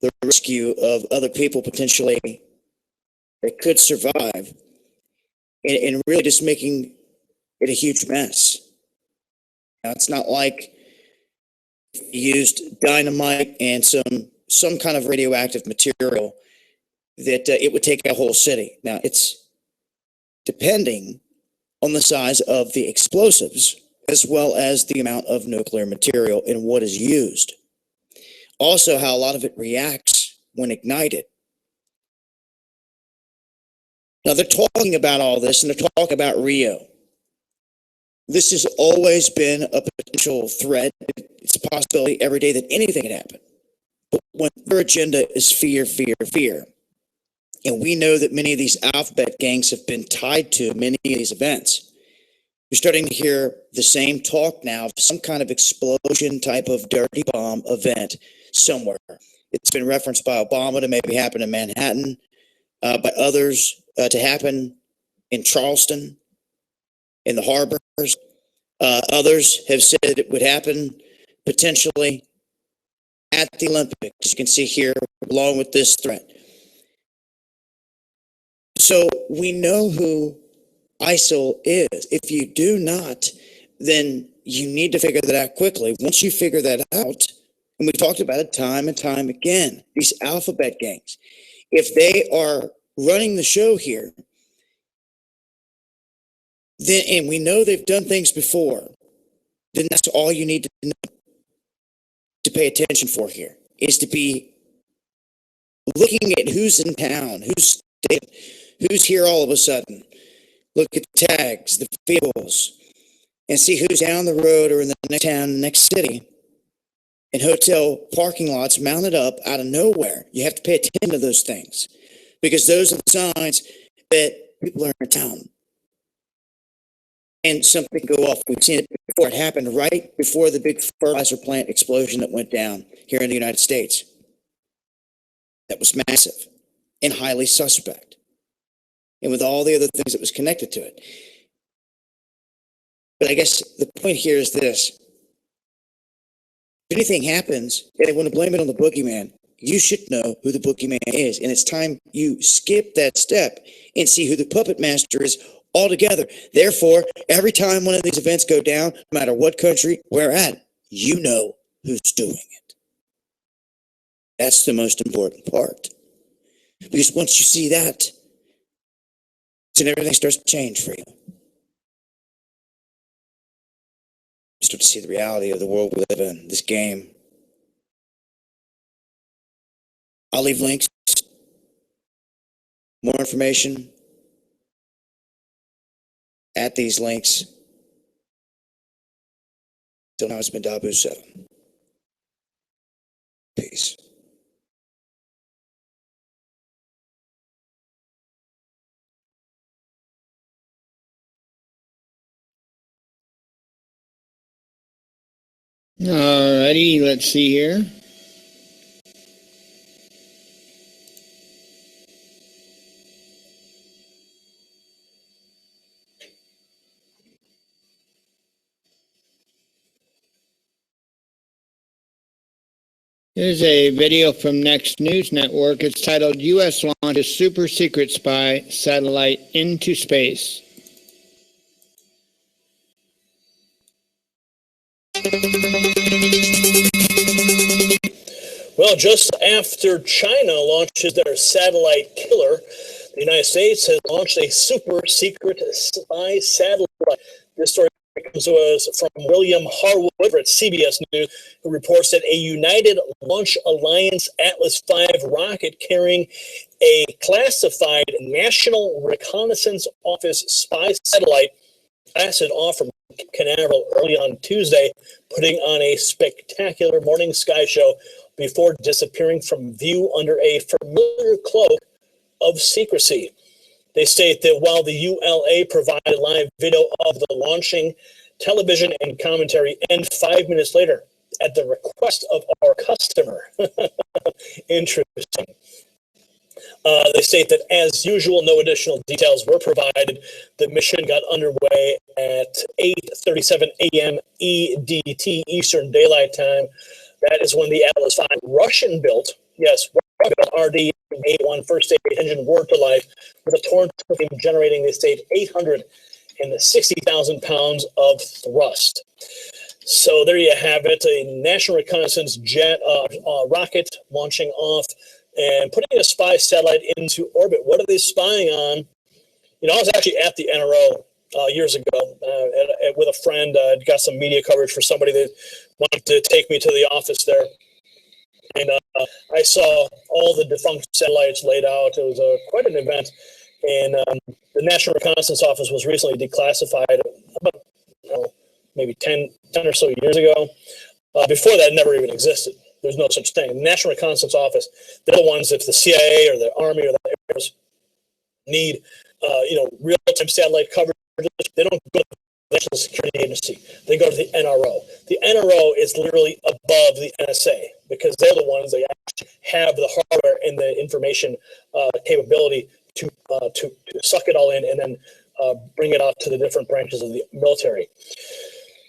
Speaker 9: the rescue of other people potentially that could survive, and really just making it a huge mess. Now, it's not like you used dynamite and some kind of radioactive material that it would take a whole city. Now, it's depending on the size of the explosives as well as the amount of nuclear material and what is used. Also, how a lot of it reacts when ignited. Now, they're talking about all this, and they're talking about Rio. This has always been a potential threat. It's a possibility every day that anything can happen. But when their agenda is fear, fear, fear, and we know that many of these alphabet gangs have been tied to many of these events, you're starting to hear the same talk now of some kind of explosion type of dirty bomb event somewhere. It's been referenced by Obama to maybe happen in Manhattan, by others to happen in Charleston, in the harbors. Others have said it would happen potentially at the Olympics, as you can see here, along with this threat. So we know who ISIL is. If you do not, then you need to figure that out quickly. Once you figure that out, and we've talked about it time and time again, these alphabet gangs, if they are running the show here, then, and we know they've done things before, then that's all you need to know, to pay attention for here, is to be looking at who's in town, who's staying, who's here all of a sudden. Look at the tags, the vehicles, and see who's down the road or in the next town, the next city, in hotel parking lots mounted up out of nowhere. You have to pay attention to those things, because those are the signs that people are in town. And something go off. We've seen it before. It happened right before the big fertilizer plant explosion that went down here in the United States. That was massive and highly suspect, and with all the other things that was connected to it. But I guess the point here is this. If anything happens and they want to blame it on the boogeyman, you should know who the boogeyman is. And it's time you skip that step and see who the puppet master is altogether. Therefore, every time one of these events go down, no matter what country we're at, you know who's doing it. That's the most important part. Because once you see that, then everything starts to change for you. You start to see the reality of the world we live in, this game. I'll leave links, more information at these links. Till now, it's been Dabu 7. Peace.
Speaker 5: Alrighty, let's see here. Here's a video from Next News Network. It's titled, U.S. Launches Super Secret Spy Satellite into Space.
Speaker 8: Well, just after China launches their satellite killer, the United States has launched a super secret spy satellite. This story comes to us from William Harwood at CBS News, who reports that a United Launch Alliance Atlas V rocket carrying a classified National Reconnaissance Office spy satellite blasted off from Canaveral early on Tuesday, putting on a spectacular morning sky show before disappearing from view under a familiar cloak of secrecy. They state that while the ULA provided live video of the launching, television and commentary end 5 minutes later at the request of our customer. Interesting. They state that, as usual, no additional details were provided. The mission got underway at 8:37 a.m. EDT, Eastern Daylight Time. That is when the Atlas V Russian-built, yes, RD-81 first-stage engine roared to life with a torrent of steam generating, they state, 860,000 pounds of thrust. So there you have it, a National Reconnaissance jet rocket launching off and putting a spy satellite into orbit. What are they spying on? You know, I was actually at the NRO years ago with a friend. Got some media coverage for somebody that wanted to take me to the office there. And I saw all the defunct satellites laid out. It was quite an event. And the National Reconnaissance Office was recently declassified about maybe 10 or so years ago. Before that, it never even existed. There's no such thing. The National Reconnaissance Office, they're the ones, if the CIA or the Army or the Air Force need, real-time satellite coverage, they don't go to the National Security Agency. They go to the NRO. The NRO is literally above the NSA because they're the ones that actually have the hardware and the information capability to suck it all in and then bring it out to the different branches of the military.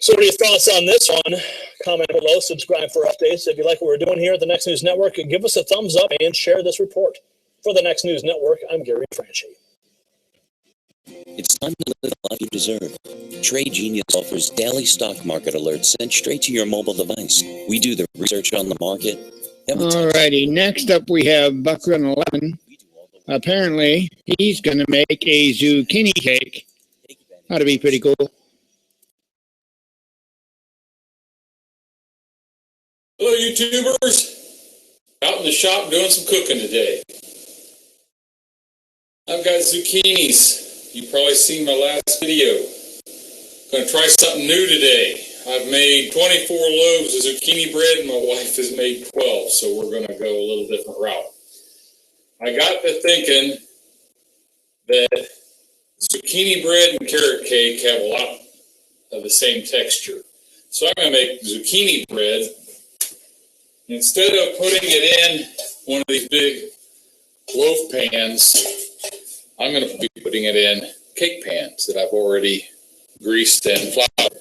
Speaker 8: So what are your thoughts on this one? Comment below, subscribe for updates. If you like what we're doing here at the Next News Network, give us a thumbs up and share this report. For the Next News Network, I'm Gary Franchi.
Speaker 15: It's time to live the life you deserve. Trade Genius offers daily stock market alerts sent straight to your mobile device. We do the research on the market.
Speaker 5: Alrighty, next up we have Buck Run 11. Apparently, he's going to make a zucchini cake. Ought to be pretty cool.
Speaker 11: Hello, YouTubers. Out in the shop doing some cooking today. I've got zucchinis. You've probably seen my last video. Going to try something new today. I've made 24 loaves of zucchini bread and my wife has made 12, so we're going to go a little different route. I got to thinking that zucchini bread and carrot cake have a lot of the same texture. So I'm going to make zucchini bread. Instead of putting it in one of these big loaf pans, I'm going to be putting it in cake pans that I've already greased and floured.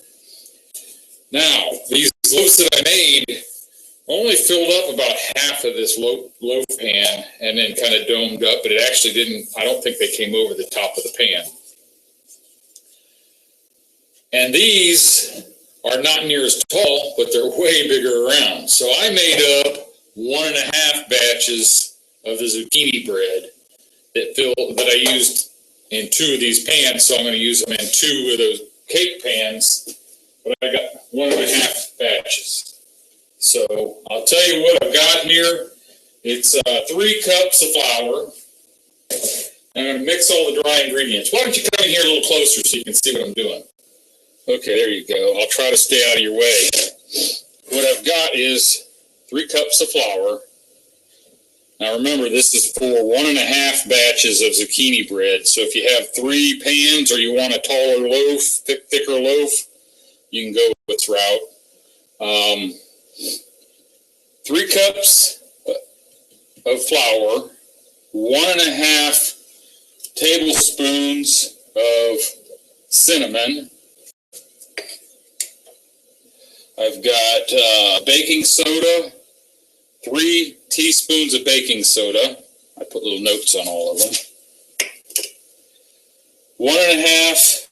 Speaker 11: Now, these loaves that I made only filled up about half of this loaf pan and then kind of domed up, but it actually didn't, I don't think they came over the top of the pan. And these are not near as tall, but they're way bigger around. So I made up 1.5 batches of the zucchini bread that I used in 2 of these pans, so I'm going to use them in 2 of those cake pans, but I got 1.5 batches. So I'll tell you what I've got here. It's 3 cups of flour. I'm going to mix all the dry ingredients. Why don't you come in here a little closer so you can see what I'm doing? Okay, there you go. I'll try to stay out of your way. What I've got is 3 cups of flour. Now remember, this is for 1.5 batches of zucchini bread. So if you have 3 pans or you want a taller loaf, thicker loaf, you can go with this route. 3 cups of flour, 1.5 tablespoons of cinnamon. I've got baking soda, 3 teaspoons of baking soda. I put little notes on all of them. 1.5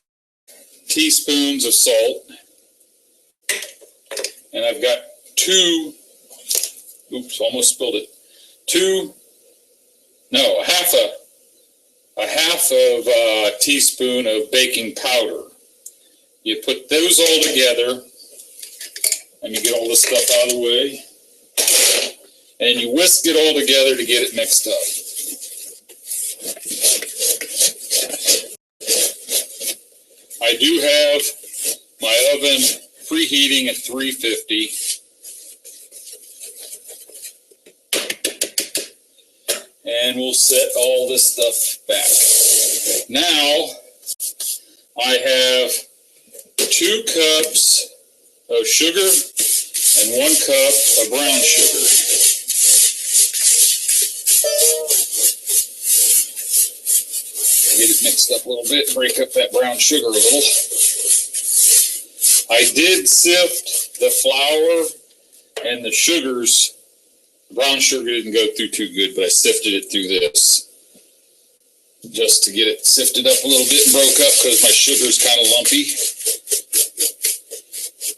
Speaker 11: teaspoons of salt. And I've got 2, oops, almost spilled it. A half of a teaspoon of baking powder. You put those all together, and you get all this stuff out of the way, and you whisk it all together to get it mixed up. I do have my oven preheating at 350. And we'll set all this stuff back. Now, I have 2 cups of sugar and 1 cup of brown sugar. Get it mixed up a little bit, break up that brown sugar a little. I did sift the flour and the sugars. The brown sugar didn't go through too good, but I sifted it through this just to get it sifted up a little bit and broke up because my sugar's kind of lumpy.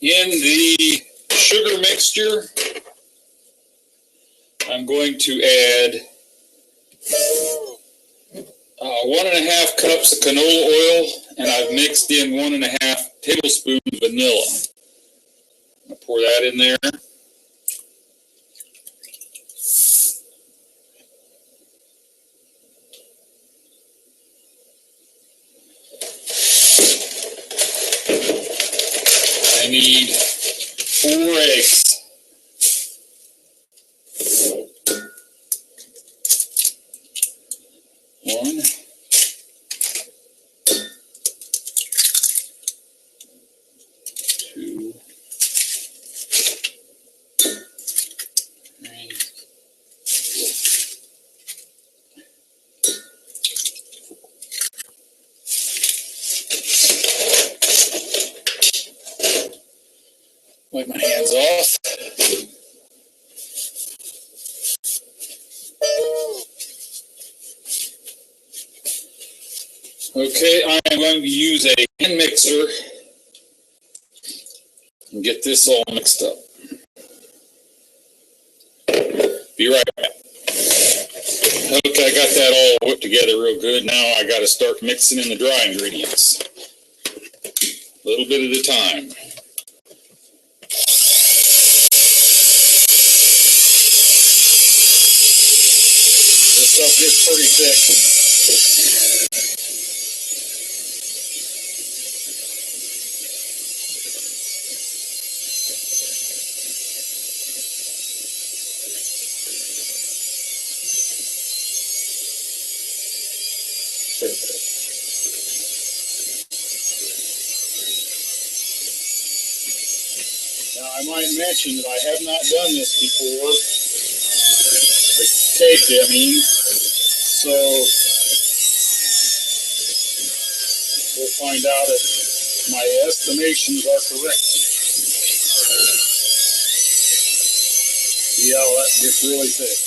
Speaker 11: In the sugar mixture, I'm going to add 1.5 cups of canola oil, and I've mixed in 1.5 tablespoons of vanilla. I'll pour that in there. I need 4 eggs. One. 2. 3. 4. Wipe my hands off. Okay, I am going to use a hand mixer and get this all mixed up. Be right back. Okay, I got that all whipped together real good. Now I got to start mixing in the dry ingredients. A little bit at a time. This stuff gets pretty thick. Now I might mention that I have not done this before, the cake, I mean, so we'll find out if my estimations are correct. See how that gets really thick.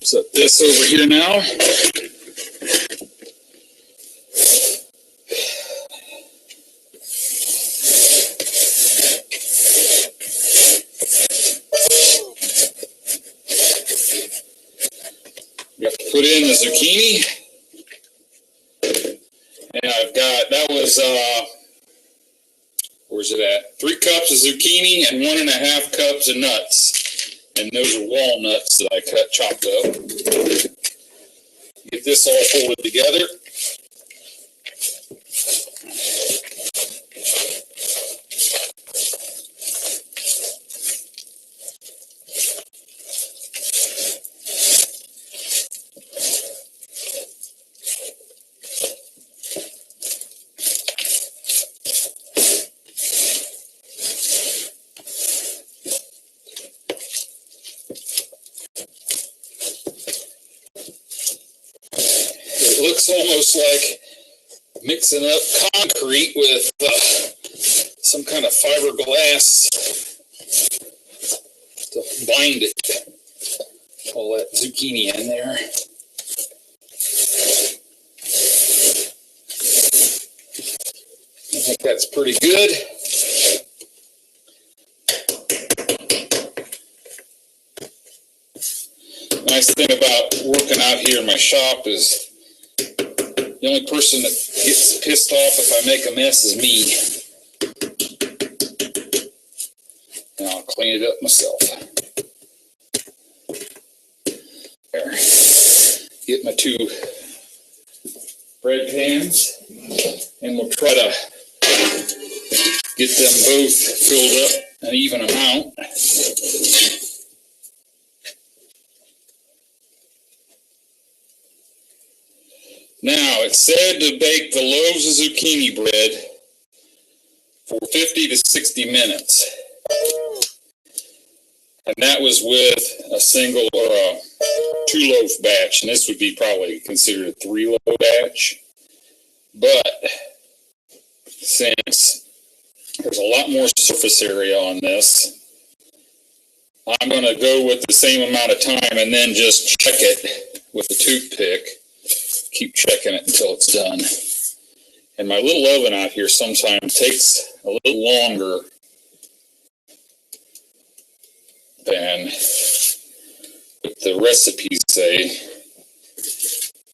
Speaker 11: Set this over here now. You have to put in the zucchini. And I've got, that was, where's it at? 3 cups of zucchini and 1.5 cups of nuts. And those are walnuts that I chopped up. Get this all folded together. It looks almost like mixing up concrete with some kind of fiberglass to bind it. All that zucchini in there. I think that's pretty good. Nice thing about working out here in my shop is the only person that gets pissed off if I make a mess is me. And I'll clean it up myself. There. Get my 2 bread pans, and we'll try to get them both filled up an even amount. Now, it's said to bake the loaves of zucchini bread for 50 to 60 minutes. And that was with a single or a 2-loaf batch. And this would be probably considered a 3-loaf batch. But since there's a lot more surface area on this, I'm going to go with the same amount of time and then just check it with a toothpick. Keep checking it until it's done. And my little oven out here sometimes takes a little longer than what the recipes say.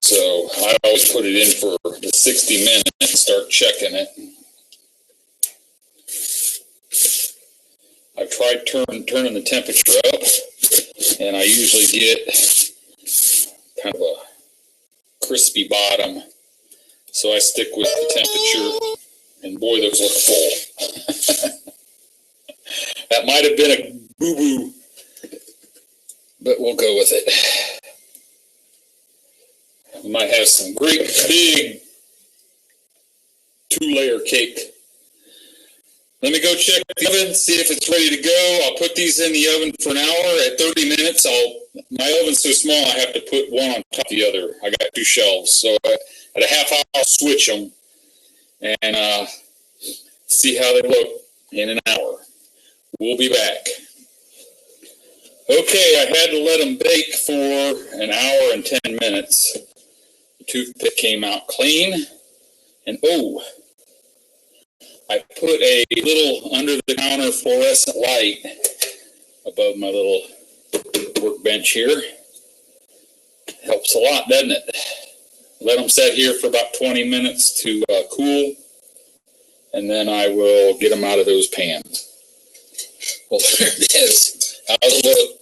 Speaker 11: So I always put it in for the 60 minutes and start checking it. I've tried turning the temperature up, and I usually get kind of a crispy bottom, so I stick with the temperature, and boy, those look full. That might have been a boo-boo, but we'll go with it. We might have some great big 2-layer cake. Let me go check the oven, see if it's ready to go. I'll put these in the oven for an hour. At 30 minutes, I'll My oven's so small, I have to put one on top of the other. I got 2 shelves, so at a half hour, I'll switch them and see how they look in an hour. We'll be back. Okay, I had to let them bake for an hour and 10 minutes. The toothpick came out clean, and oh, I put a little under-the-counter fluorescent light above my little workbench here. Helps a lot, doesn't it? Let them set here for about 20 minutes to cool, and then I will get them out of those pans. Well, there it is. How's it look?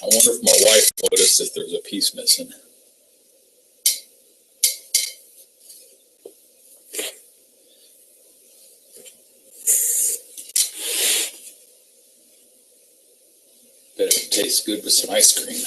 Speaker 11: I wonder if my wife noticed if there's a piece missing. Bet it tastes good with some ice cream.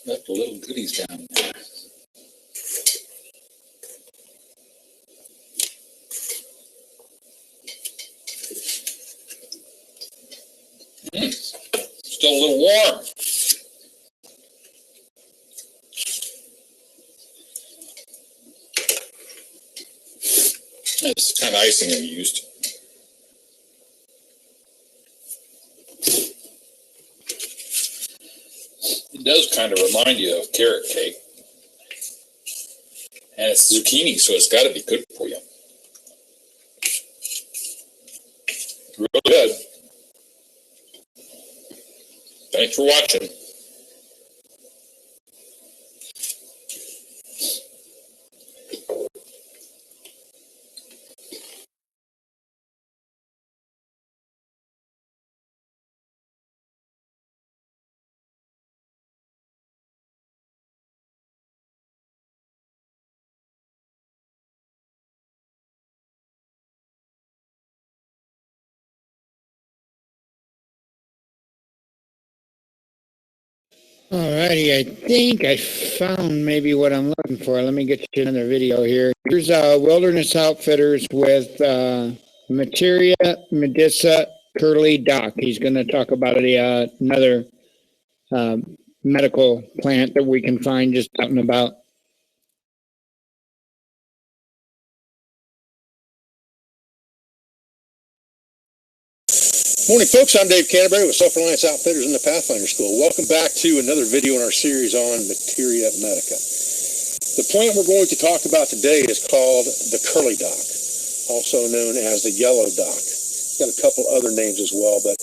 Speaker 11: Left the little goodies down there. Still a little warm. That's the kind of icing I used. It does kind of remind you of carrot cake. And it's zucchini, so it's got to be good for you. Real good. Thanks for watching.
Speaker 5: Alrighty, I think I found maybe what I'm looking for. Let me get you another video here. Here's Wilderness Outfitters with Materia Medissa Curly Doc. He's going to talk about another medical plant that we can find just out and about.
Speaker 12: Morning, folks. I'm Dave Canterbury with Self-Reliance Outfitters in the Pathfinder School. Welcome back to another video in our series on Materia Medica. The plant we're going to talk about today is called the Curly Doc, also known as the Yellow Doc. It's got a couple other names as well, but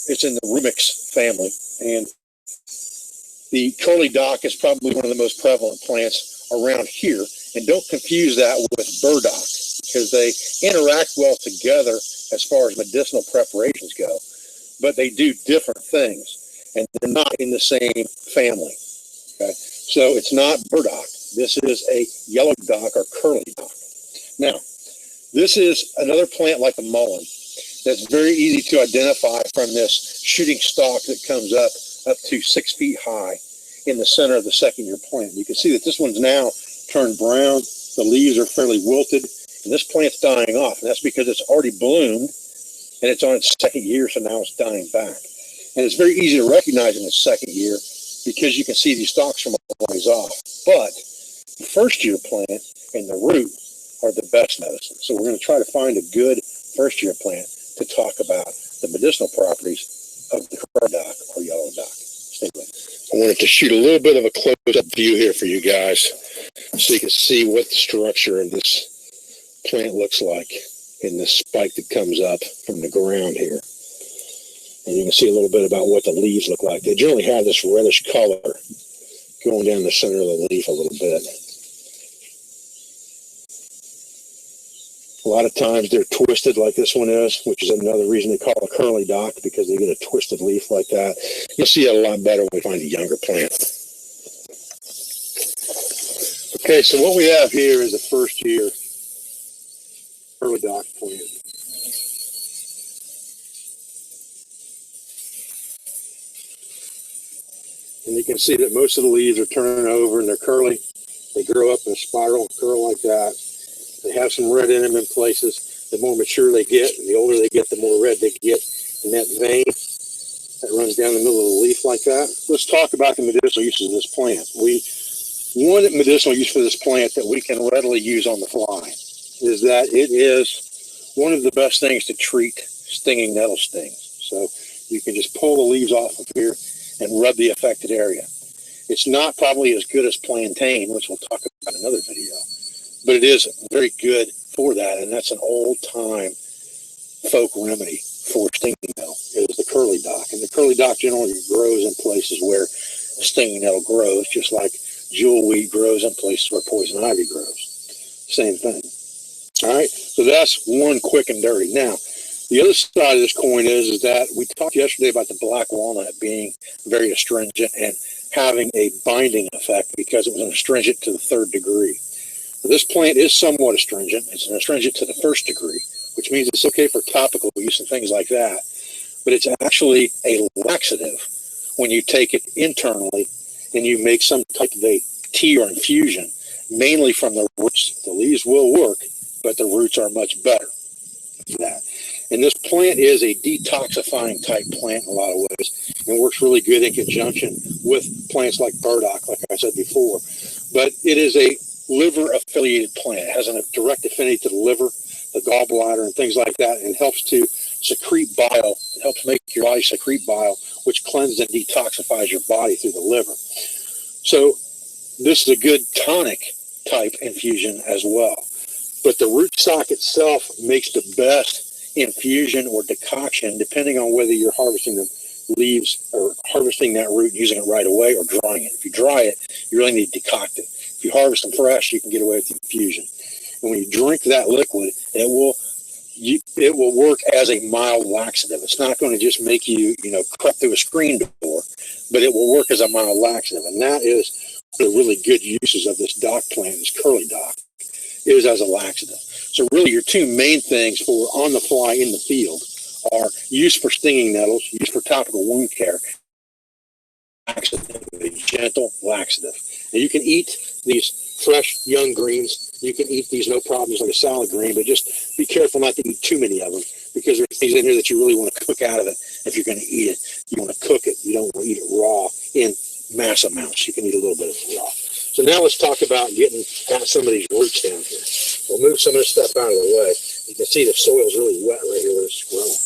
Speaker 12: it's in the Rumix family. And the Curly Doc is probably one of the most prevalent plants around here. And don't confuse that with burdock, because they interact well together as far as medicinal preparations go, but they do different things, and they're not in the same family. Okay, so it's not burdock. This is a yellow dock or curly dock. Now, this is another plant like the mullein that's very easy to identify from this shooting stalk that comes up to 6 feet high in the center of the second-year plant. You can see that this one's now turned brown. The leaves are fairly wilted. And this plant's dying off, and that's because it's already bloomed, and it's on its second year, so now it's dying back. And it's very easy to recognize in its second year because you can see these stalks from a ways off. But the first-year plant and the root are the best medicine. So we're going to try to find a good first-year plant to talk about the medicinal properties of the curly dock or yellow dock. Stay with me. I wanted to shoot a little bit of a close-up view here for you guys so you can see what the structure of this plant looks like in this spike that comes up from the ground here. And you can see a little bit about what the leaves look like. They generally have this reddish color going down the center of the leaf a little bit. A lot of times they're twisted like this one is, which is another reason they call it a curly dock, because they get a twisted leaf like that. You'll see it a lot better when we find a younger plant. Okay, so what we have here is a first year curly dock plant. And you can see that most of the leaves are turning over and they're curly. They grow up in a spiral, curl like that. They have some red in them in places. The more mature they get, and the older they get, the more red they get in that vein that runs down the middle of the leaf like that. Let's talk about the medicinal uses of this plant. One medicinal use for this plant that we can readily use on the fly is that it is one of the best things to treat stinging nettle stings. So you can just pull the leaves off of here and rub the affected area. It's not probably as good as plantain, which we'll talk about in another video, but it is very good for that, and that's an old-time folk remedy for stinging nettle. It is the curly dock, and the curly dock generally grows in places where stinging nettle grows, just like jewelweed grows in places where poison ivy grows. Same thing. All right, so that's one quick and dirty. Now, the other side of this coin is that we talked yesterday about the black walnut being very astringent and having a binding effect because it was an astringent to the 3rd degree. This plant is somewhat astringent. It's an astringent to the 1st degree, which means it's okay for topical use and things like that. But it's actually a laxative when you take it internally and you make some type of a tea or infusion, mainly from the roots. The leaves will work, but the roots are much better for that. And this plant is a detoxifying type plant in a lot of ways and works really good in conjunction with plants like burdock, like I said before. But it is a liver-affiliated plant. It has a direct affinity to the liver, the gallbladder, and things like that, and helps to secrete bile. It helps make your body secrete bile, which cleanses and detoxifies your body through the liver. So this is a good tonic type infusion as well. But the rootstock itself makes the best infusion or decoction, depending on whether you're harvesting the leaves or harvesting that root and using it right away or drying it. If you dry it, you really need to decoct it. If you harvest them fresh, you can get away with the infusion. And when you drink that liquid, it will work as a mild laxative. It's not going to just make you, creep through a screen door, but it will work as a mild laxative. And that is one of the really good uses of this dock plant, this curly dock, is as a laxative. So really your two main things for on the fly in the field are use for stinging nettles, use for topical wound care, laxative, a gentle laxative. And you can eat these fresh young greens. You can eat these no problems like a salad green, but just be careful not to eat too many of them because there's things in here that you really want to cook out of it. If you're going to eat it, you want to cook it. You don't want to eat it raw in mass amounts. You can eat a little bit of it raw. So now let's talk about getting at some of these roots down here. We'll move some of this stuff out of the way. You can see the soil is really wet right here where it's growing.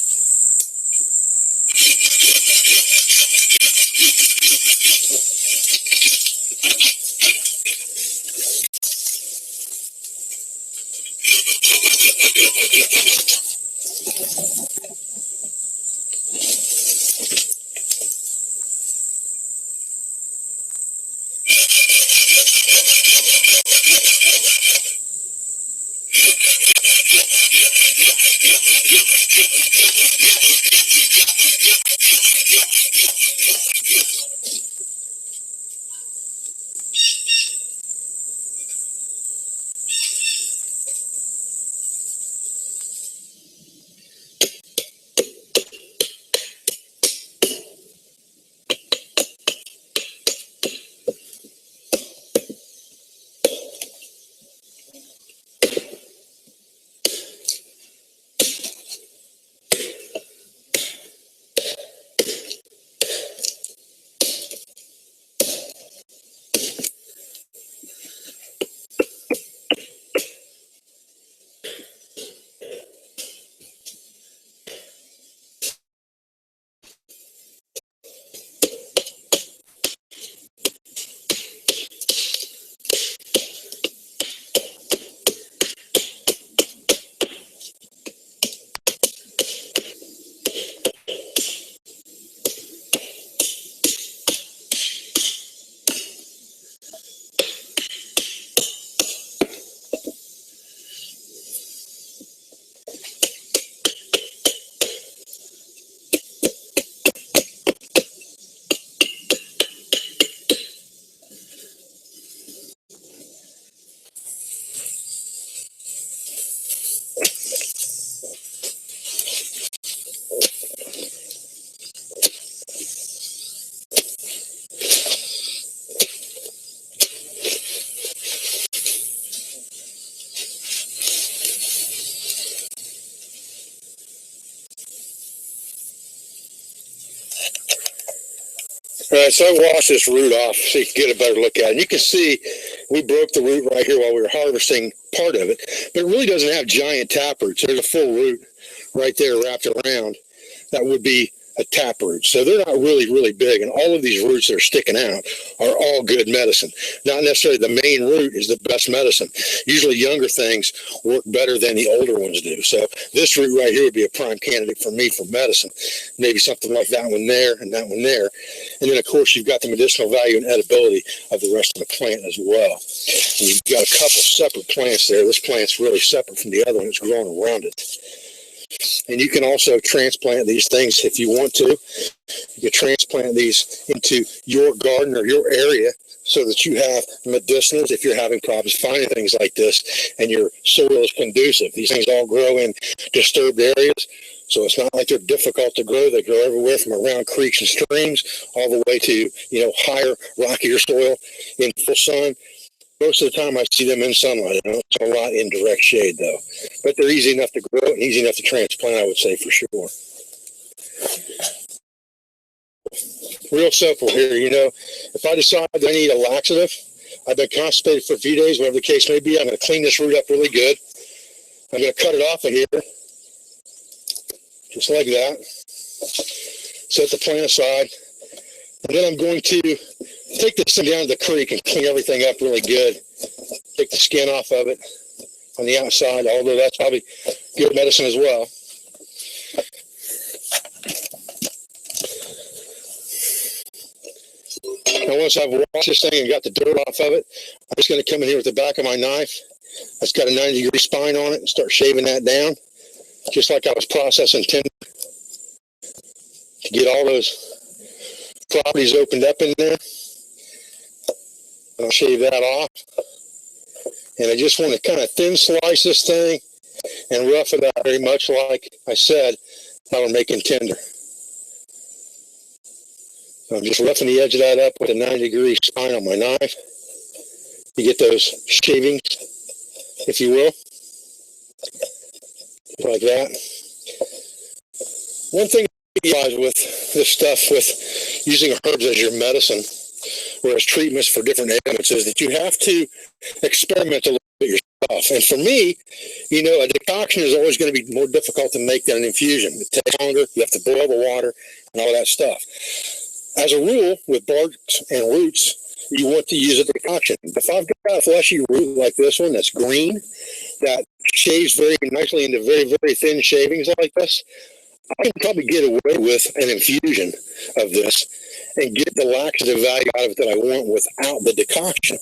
Speaker 12: All right, so I washed this root off so you can get a better look at it. And you can see we broke the root right here while we were harvesting part of it, but it really doesn't have giant taproots. There's a full root right there wrapped around. That would be a taproot. So they're not really big. And all of these roots that are sticking out are all good medicine. Not necessarily the main root is the best medicine. Usually younger things work better than the older ones do. So this root right here would be a prime candidate for me for medicine. Maybe something like that one there and that one there. And then of course you've got the medicinal value and edibility of the rest of the plant as well. And you've got a couple separate plants there. This plant's really separate from the other one that's growing around it. And you can also transplant these things if you want to. You can transplant these into your garden or your area so that you have medicinals if you're having problems finding things like this and your soil is conducive. These things all grow in disturbed areas, so it's not like they're difficult to grow. They grow everywhere from around creeks and streams all the way to, higher, rockier soil in full sun. Most of the time I see them in sunlight. I don't see a lot in direct shade though. But they're easy enough to grow and easy enough to transplant, I would say, for sure. Real simple here, if I decide that I need a laxative, I've been constipated for a few days, whatever the case may be, I'm going to clean this root up really good. I'm going to cut it off of here, just like that. Set the plant aside. And then I'm going to take this thing down to the creek and clean everything up really good. Take the skin off of it on the outside, although that's probably good medicine as well. Now once I've washed this thing and got the dirt off of it, I'm just going to come in here with the back of my knife. That's got a 90-degree spine on it and start shaving that down, just like I was processing tinder, to get all those properties opened up in there. I'll shave that off. And I just want to kind of thin slice this thing and rough it out very much like I said how we're making tinder. So I'm just roughing the edge of that up with a 90-degree spine on my knife. You get those shavings, if you will, like that. One thing with this stuff, with using herbs as your medicine or as treatments for different ailments, is that you have to experiment a little bit yourself. And for me, a decoction is always going to be more difficult to make than an infusion. It takes longer. You have to boil the water and all that stuff. As a rule, with barks and roots, you want to use a decoction. If I've got a fleshy root like this one that's green, that shaves very nicely into very, very thin shavings like this, I can probably get away with an infusion of this and get the laxative value out of it that I want without the decoction.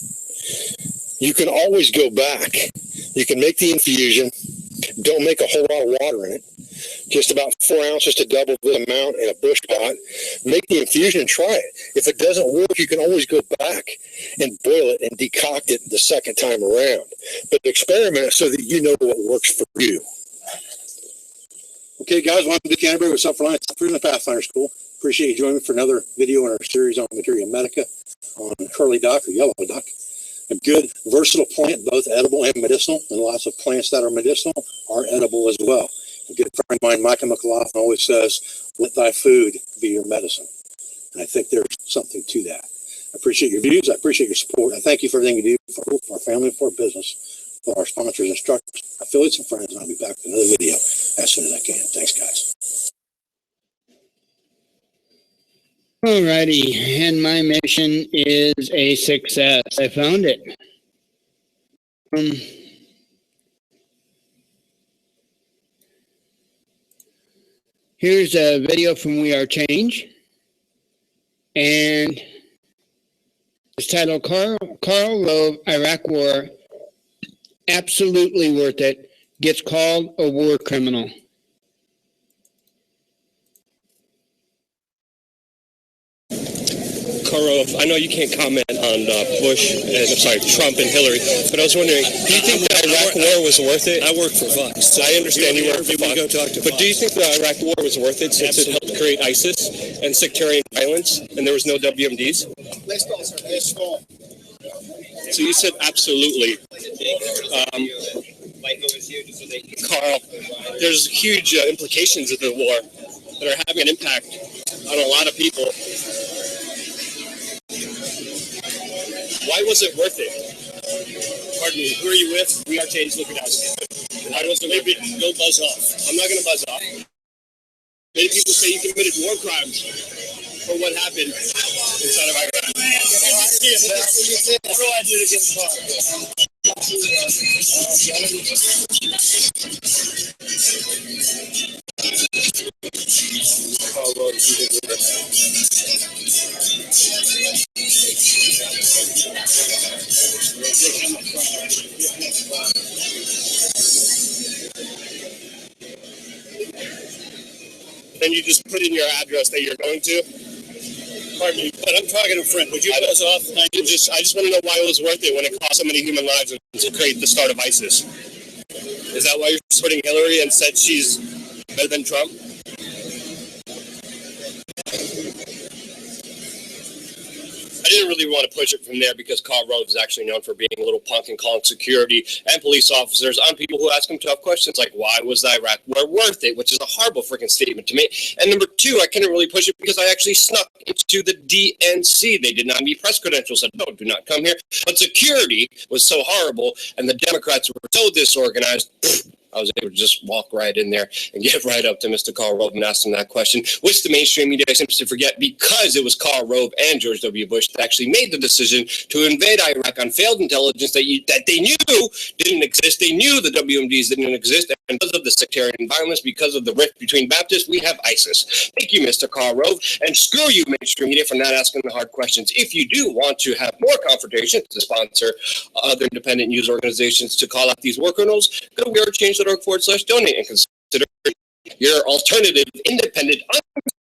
Speaker 12: You can always go back. You can make the infusion. Don't make a whole lot of water in it. Just about 4 ounces to double the amount in a bush pot. Make the infusion and try it. If it doesn't work, you can always go back and boil it and decoct it the second time around. But experiment so that you know what works for you. Okay, guys, welcome to Canterbury with Self-Reliance in the Pathfinder School. Appreciate you joining me for another video in our series on Lαϊegyę Medica on curly dock or yellow dock. A good, versatile plant, both edible and medicinal, and lots of plants that are medicinal are edible as well. A good friend of mine, Micah McLaughlin, always says, let thy food be your medicine. And I think there's something to that. I appreciate your views. I appreciate your support. I thank you for everything you do for our family, for our business, for our sponsors, instructors, affiliates, and friends. And I'll be back with another video as soon as I can. Thanks, guys.
Speaker 5: Alrighty, and my mission is a success. I found it. Here's a video from We Are Change, and it's titled Karl Rove, Iraq War, absolutely worth it, gets called a war criminal.
Speaker 14: Karl, I know you can't comment on Trump and Hillary, but I was wondering, do you think the Iraq war was worth it? I work for Fox. So I understand you work for Fox. But do you think the Iraq war was worth it since it helped create ISIS and sectarian violence and there was no WMDs? So you said absolutely. Karl, there's huge implications of the war that are having an impact on a lot of people. Why was it worth it? Pardon me, who are you with? We are James Lukadowski. Why was it maybe don't buzz off? I'm not going to buzz off. Many people say you committed war crimes for what happened inside of Iraq. What do I do to get caught? Then you just put in your address that you're going to. Pardon me, but I'm talking to a friend. Would you buzz off? I just want to know why it was worth it when it cost so many human lives to create the start of ISIS. Is that why you're supporting Hillary and said she's better than Trump? I didn't really want to push it from there because Karl Rove is actually known for being a little punk and calling security and police officers on people who ask him tough questions like, why was the Iraq war worth it? Which is a horrible freaking statement to me. And number two, I couldn't really push it because I actually snuck into the DNC. They did not need press credentials, said, no, do not come here. But security was so horrible and the Democrats were so disorganized. I was able to just walk right in there and get right up to Mr. Karl Rove and ask him that question, which the mainstream media seems to forget because it was Karl Rove and George W. Bush that actually made the decision to invade Iraq on failed intelligence that they knew didn't exist. They knew the WMDs didn't exist, and because of the sectarian violence, because of the rift between Baptists, we have ISIS. Thank you, Mr. Karl Rove, and screw you, mainstream media, for not asking the hard questions. If you do want to have more confrontation to sponsor other independent news organizations to call out these war criminals, go to wearechange.org/donate and consider your alternative, independent,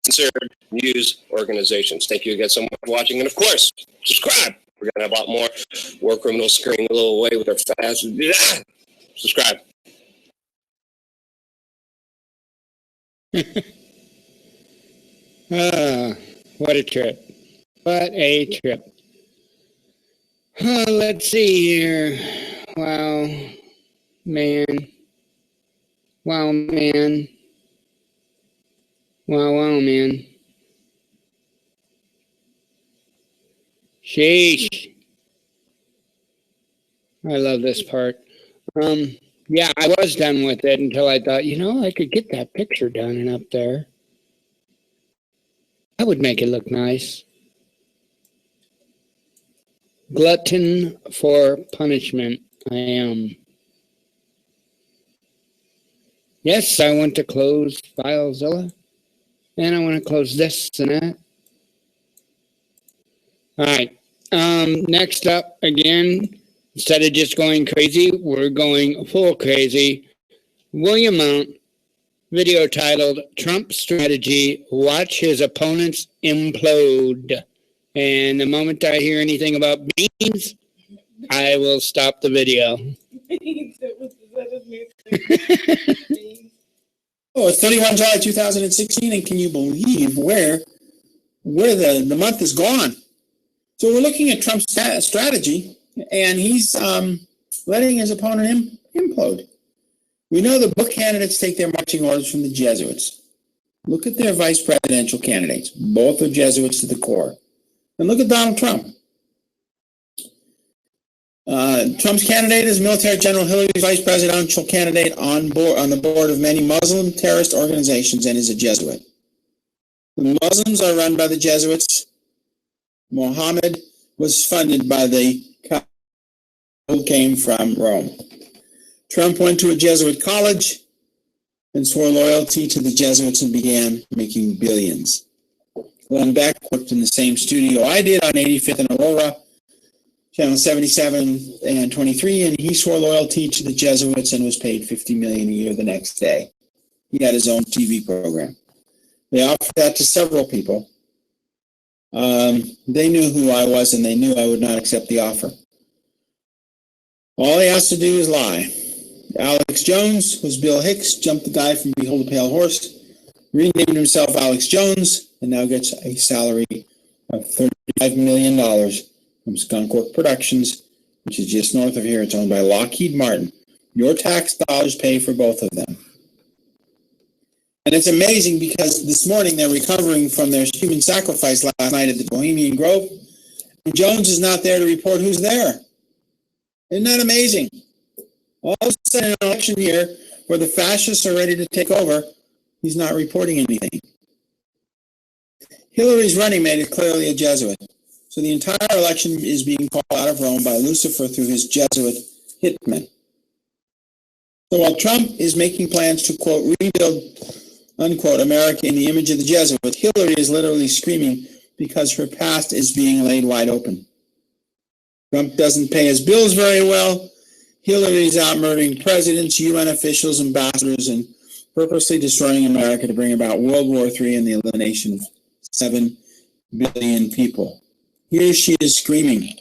Speaker 14: uncensored news organizations. Thank you again so much for watching, and of course, subscribe. We're gonna have a lot more war criminals scurrying a little away with their fast. Subscribe.
Speaker 5: What a trip. What a trip. Let's see here. Wow. Man. Wow, man. Wow, man. Sheesh. I love this part. Yeah, I was done with it until I thought, I could get that picture done and up there. That would make it look nice. Glutton for punishment, I am. Yes, I want to close FileZilla. And I want to close this and that. All right. Next up, again, instead of just going crazy, we're going full crazy. William Mount, video titled Trump Strategy, Watch His Opponents Implode. And the moment I hear anything about beans, I will stop the video.
Speaker 16: Oh, it's 31 July 2016, and can you believe where the month is gone? So we're looking at Trump's strategy, and he's letting his opponent implode. We know the book candidates take their marching orders from the Jesuits. Look at their vice presidential candidates. Both are Jesuits to the core. And look at Donald Trump. Trump's candidate is military general. Hillary's vice presidential candidate on the board of many Muslim terrorist organizations and is a Jesuit. The Muslims are run by the Jesuits. Mohammed was funded by the who came from Rome. Trump went to a Jesuit college and swore loyalty to the Jesuits and began making billions. Glenn Beck worked in the same studio I did on 85th and Aurora, Channel 77 and 23, and he swore loyalty to the Jesuits and was paid $50 million a year the next day. He had his own TV program. They offered that to several people. They knew who I was, and they knew I would not accept the offer. All he has to do is lie. Alex Jones was Bill Hicks, jumped the guy from Behold a Pale Horse, renamed himself Alex Jones, and now gets a salary of $35 million from Skunkworks Productions, which is just north of here. It's owned by Lockheed Martin. Your tax dollars pay for both of them. And it's amazing because this morning they're recovering from their human sacrifice last night at the Bohemian Grove, Jones is not there to report who's there. Isn't that amazing? All of a sudden, an election here where the fascists are ready to take over, he's not reporting anything. Hillary's running mate is clearly a Jesuit. So the entire election is being called out of Rome by Lucifer through his Jesuit hitmen. So while Trump is making plans to, quote, rebuild, unquote, America in the image of the Jesuit, Hillary is literally screaming because her past is being laid wide open. Trump doesn't pay his bills very well. Hillary's out murdering presidents, UN officials, ambassadors, and purposely destroying America to bring about World War III and the elimination of 7 billion people. Here she is screaming.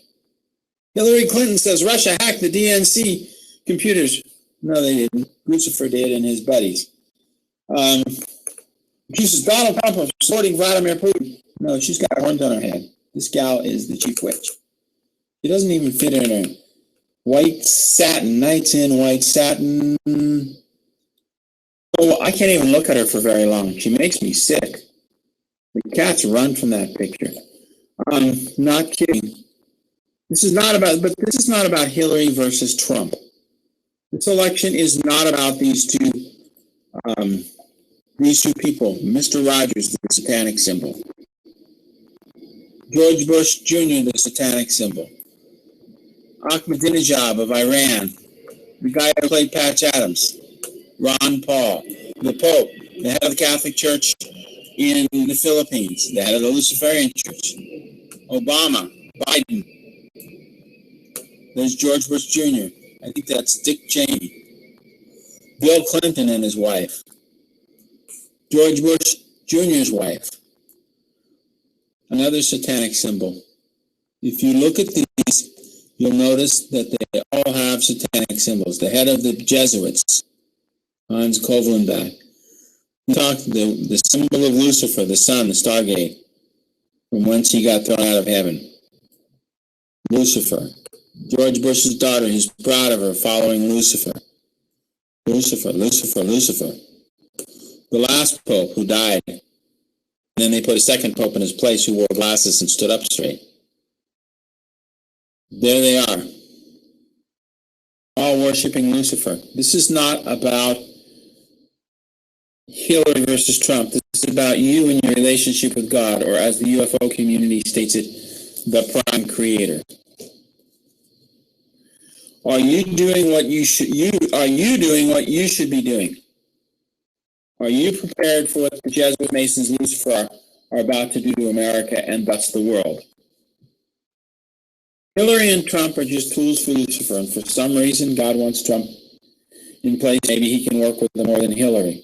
Speaker 16: Hillary Clinton says Russia hacked the DNC computers. No, they didn't. Lucifer did and his buddies. Accuses Donald Trump of supporting Vladimir Putin. No, she's got horns on her head. This gal is the chief witch. She doesn't even fit in her white satin, nights in white satin. Oh, I can't even look at her for very long. She makes me sick. The cats run from that picture. I'm not kidding. This is not about Hillary versus Trump. This election is not about these two people. Mr. Rogers, the satanic symbol. George Bush Jr., the satanic symbol. Ahmadinejad of Iran, the guy who played Patch Adams. Ron Paul, the Pope, the head of the Catholic Church in the Philippines, the head of the Luciferian Church. Obama, Biden. There's George Bush Jr. I think that's Dick Cheney. Bill Clinton and his wife. George Bush Jr.'s wife. Another satanic symbol. If you look at these, you'll notice that they all have satanic symbols. The head of the Jesuits, Hans Kovlenbeck. The symbol of Lucifer, the sun, the Stargate, from whence he got thrown out of heaven. Lucifer. George Bush's daughter, he's proud of her, following Lucifer. Lucifer, Lucifer, Lucifer. The last pope who died. And then they put a second pope in his place who wore glasses and stood up straight. There they are. All worshiping Lucifer. This is not about Hillary versus Trump. This is about you and your relationship with God, or as the UFO community states it, the prime creator. Are you doing what you should be doing? Are you prepared for what the Jesuit Masons Lucifer are about to do to America and thus the world? Hillary and Trump are just tools for Lucifer, and for some reason God wants Trump in place. Maybe he can work with them more than Hillary.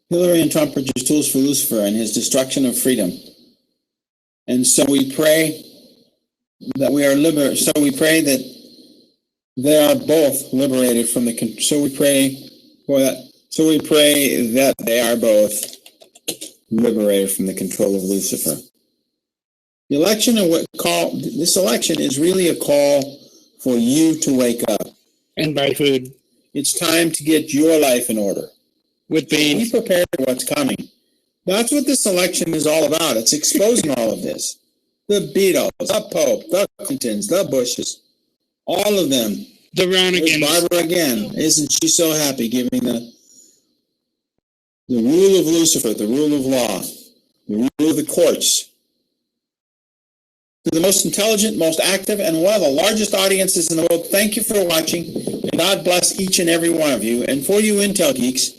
Speaker 16: Hillary and Trump are just tools for Lucifer and his destruction of freedom. And so we pray that we are liberated. So we pray that they are both liberated from the. So we pray for that. So we pray that they are both liberated from the control of Lucifer. The election and this election is really a call for you to wake up
Speaker 5: and buy food.
Speaker 16: It's time to get your life in order.
Speaker 5: With beans.
Speaker 16: Be prepared for what's coming. That's what this election is all about. It's exposing all of this. The Beatles, the Pope, the Clintons, the Bushes, all of them.
Speaker 5: The Ronigans.
Speaker 16: Barbara again. Isn't she so happy giving the rule of Lucifer, the rule of law, the rule of the courts, to the most intelligent, most active, and one of the largest audiences in the world. Thank you for watching, and God bless each and every one of you. And for you Intel geeks,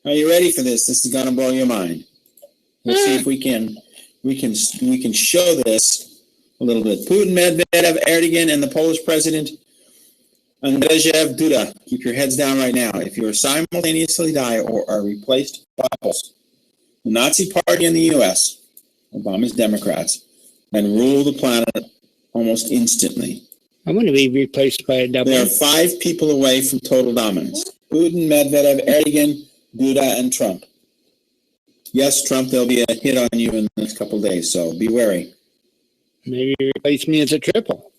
Speaker 16: are you ready for this? This is going to blow your mind. Let's see if we can show this a little bit. Putin, Medvedev, Erdogan, and the Polish president Andrzej Duda. Keep your heads down right now. If you are simultaneously die or are replaced by Poles, the Nazi Party in the U.S., Obama's Democrats, and rule the planet almost instantly.
Speaker 5: I want to be replaced by a double.
Speaker 16: They are 5 people away from total dominance. Putin, Medvedev, Erdogan, Duda, and Trump. Yes, Trump, there'll be a hit on you in the next couple of days, so be wary.
Speaker 5: Maybe replace me as a triple.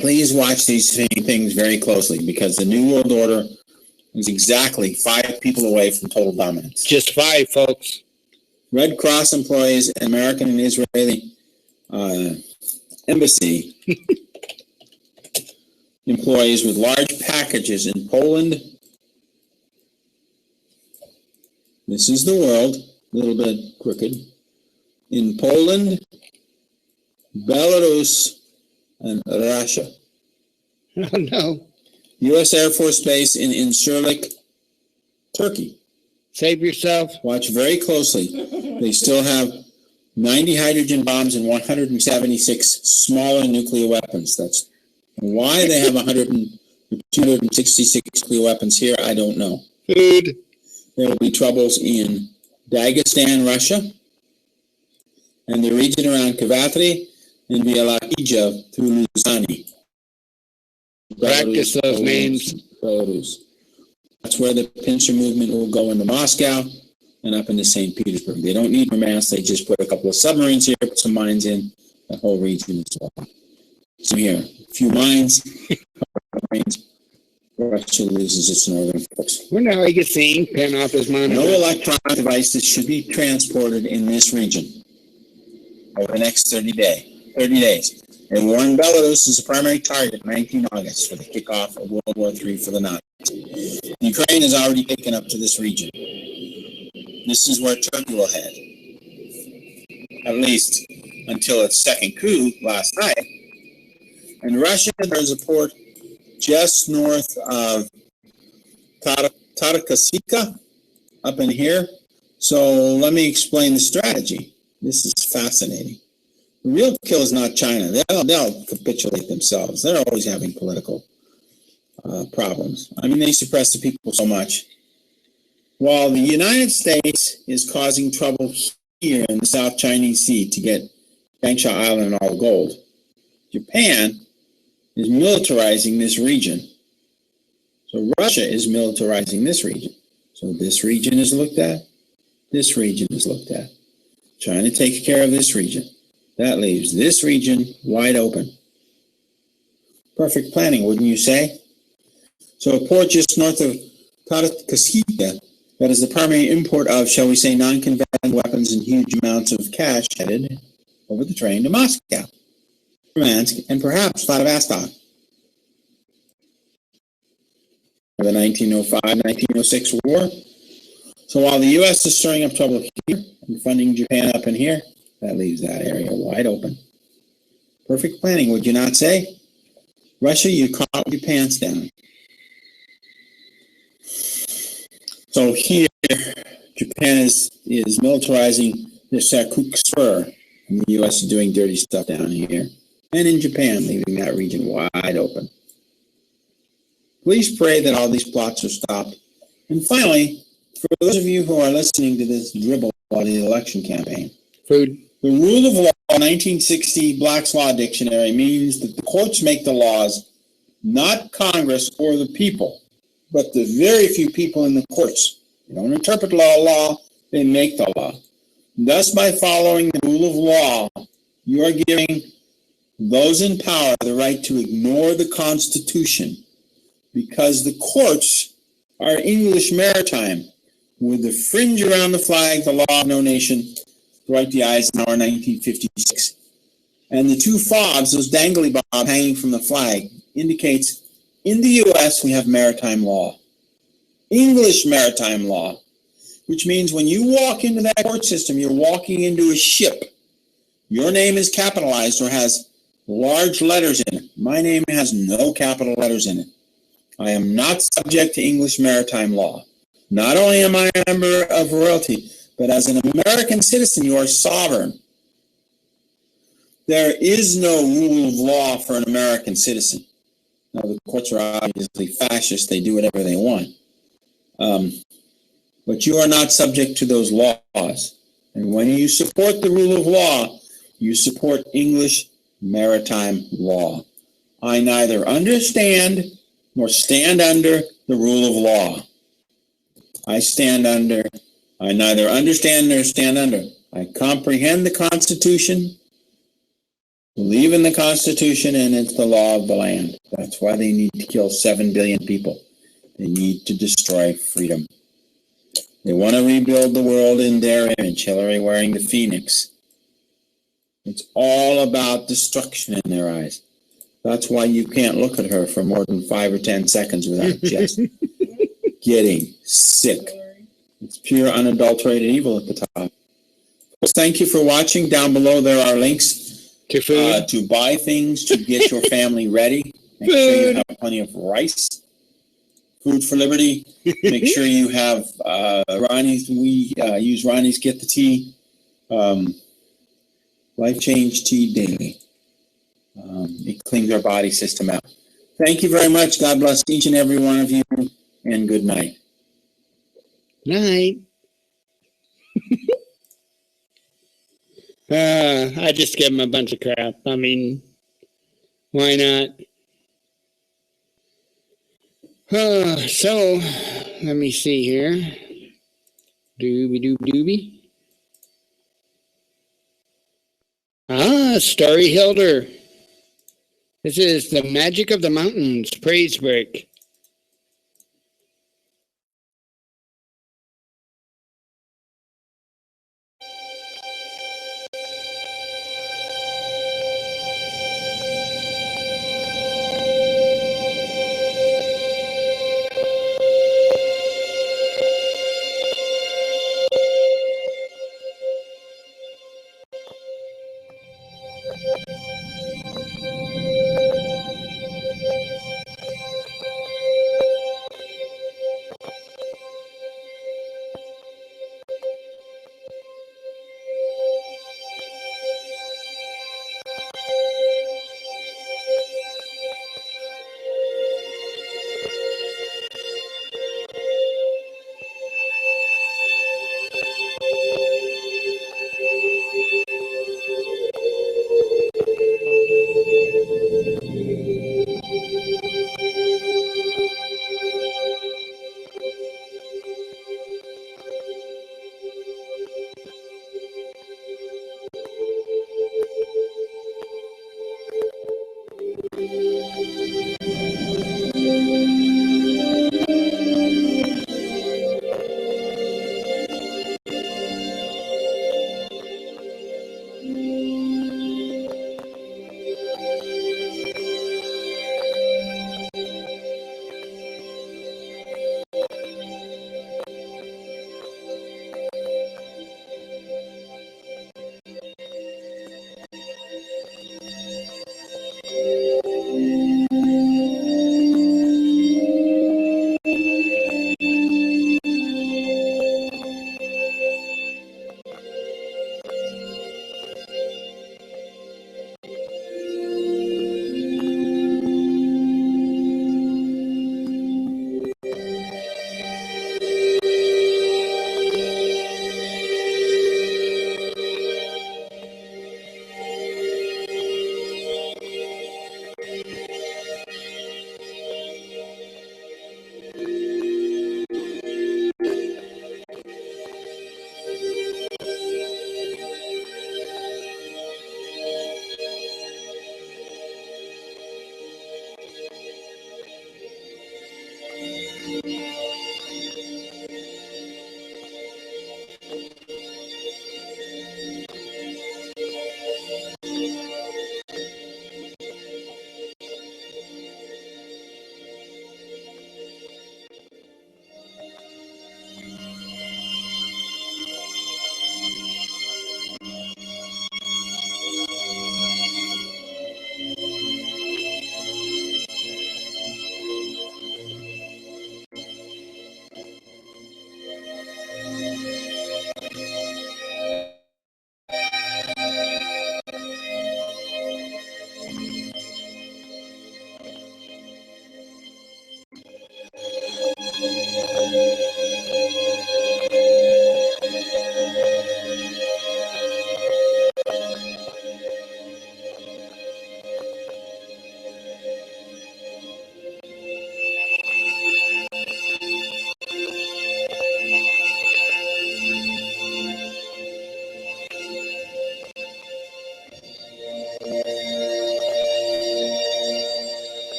Speaker 16: Please watch these things very closely, because the New World Order is exactly 5 people away from total dominance.
Speaker 5: Just 5, folks.
Speaker 16: Red Cross employees, and American and Israeli embassy employees with large packages in Poland. This is the world, a little bit crooked. In Poland, Belarus, and Russia.
Speaker 5: Oh, no.
Speaker 16: U.S. Air Force Base in Incirlik, Turkey.
Speaker 5: Save yourself.
Speaker 16: Watch very closely. They still have 90 hydrogen bombs and 176 smaller nuclear weapons. That's why they have 266 nuclear weapons here, I don't know.
Speaker 5: Food.
Speaker 16: There will be troubles in Dagestan, Russia, and the region around Kavatry and Lαϊegyە through Luzani.
Speaker 5: Practice those names.
Speaker 16: Belarus. That's where the pincer movement will go into Moscow and up into St. Petersburg. They don't need mass. They just put a couple of submarines here, put some mines in the whole region as well. So here, a few mines. Russia loses its northern force.
Speaker 5: Wonder how he gets the ink pen off his monitor.
Speaker 16: No electronic devices should be transported in this region over the next 30 days. They warned Belarus is a primary target 19 August for the kickoff of World War III for the Nazis. Ukraine has already taken up to this region. This is where Turkey will head, at least until its second coup last night. And Russia, there's a port just north of Tarkasika, up in here. So let me explain the strategy. This is fascinating. The real kill is not China. They'll capitulate themselves. They're always having political problems. I mean, they suppress the people so much. While the United States is causing trouble here in the South Chinese Sea to get Bangsha Island and all the gold, Japan is militarizing this region. So Russia is militarizing this region. So this region is looked at. This region is looked at. China takes care of this region. That leaves this region wide open. Perfect planning, wouldn't you say? So a port just north of Tarkasika, that is the primary import of, shall we say, non-combatant weapons and huge amounts of cash headed over the train to Moscow, Murmansk, and perhaps Vladivostok. For the 1905-1906 war. So while the U.S. is stirring up trouble here and funding Japan up in here, that leaves that area wide open. Perfect planning, would you not say? Russia, you caught your pants down. So here, Japan is militarizing the Sakuk Spur, and the U.S. is doing dirty stuff down here. And in Japan, leaving that region wide open. Please pray that all these plots are stopped. And finally, for those of you who are listening to this dribble about the election campaign,
Speaker 5: food.
Speaker 16: The rule of law, 1960 Black's Law Dictionary, means that the courts make the laws, not Congress or the people, but the very few people in the courts. They don't interpret law, they make the law. Thus, by following the rule of law, you are giving those in power the right to ignore the Constitution, because the courts are English maritime, with the fringe around the flag, the law of no nation, right, the Eisenhower 1956. And the two fobs, those dangly bobs hanging from the flag, indicates in the U.S. we have maritime law. English maritime law, which means when you walk into that court system, you're walking into a ship. Your name is capitalized or has large letters in it. My name has no capital letters in it. I am not subject to English maritime law. Not only am I a member of royalty, but as an American citizen, you are sovereign. There is no rule of law for an American citizen. Now, the courts are obviously fascist. They do whatever they want. But you are not subject to those laws. And when you support the rule of law, you support English maritime law. I neither understand nor stand under the rule of law. I neither understand nor stand under. I comprehend the Constitution, believe in the Constitution, and it's the law of the land. That's why they need to kill 7 billion people. They need to destroy freedom. They want to rebuild the world in their image. Hillary wearing the phoenix. It's all about destruction in their eyes. That's why you can't look at her for more than 5 or 10 seconds without just getting sick. It's pure unadulterated evil at the top. Well, thank you for watching. Down below there are links to buy things, to get your family ready. Make sure you have plenty of rice. Food for Liberty. Make sure you have Ronnie's. We use Ronnie's Get the Tea. Life Change Tea Daily. It cleans our body system out. Thank you very much. God bless each and every one of you, and good night.
Speaker 5: Night. I just give him a bunch of crap. I mean, why not? So, let me see here. Doobie. Story Hilder. This is the Magic of the Mountains praise break.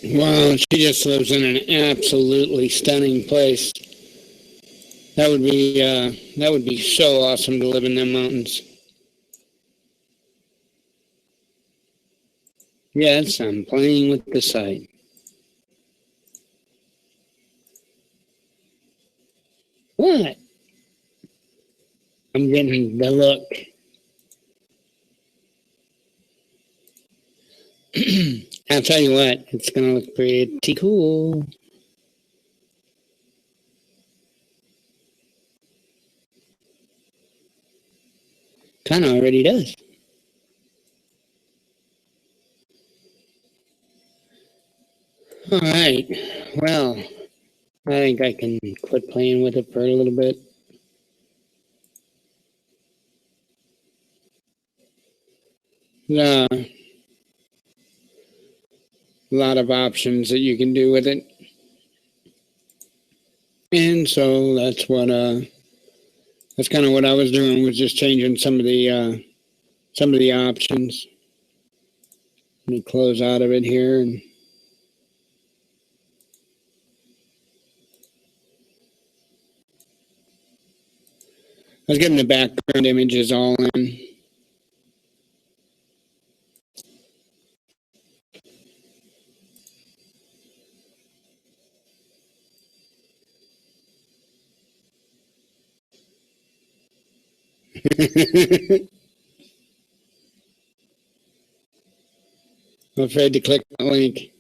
Speaker 5: Wow, she just lives in an absolutely stunning place. That would be so awesome to live in them mountains. Yes, I'm playing with the site. What? I'm getting the look. I'll tell you what, it's gonna look pretty cool. Kind of already does. All right. Well, I think I can quit playing with it for a little bit. Yeah. A lot of options that you can do with it. And so that's kind of what I was doing, was just changing some of the options. Let me close out of it here, and I was getting the background images all in. I'm afraid to click the link.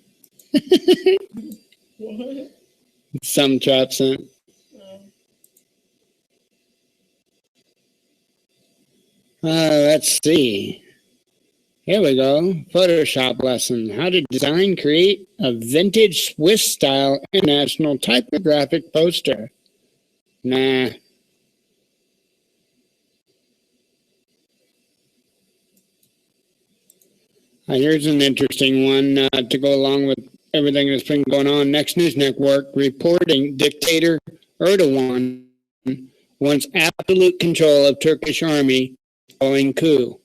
Speaker 6: What?
Speaker 5: Some trap sent. Let's see. Here we go. Photoshop lesson. How to design, create a vintage Swiss-style international typographic poster. Nah. Here's an interesting one to go along with everything that's been going on. Next News Network reporting dictator Erdogan wants absolute control of Turkish army following coup.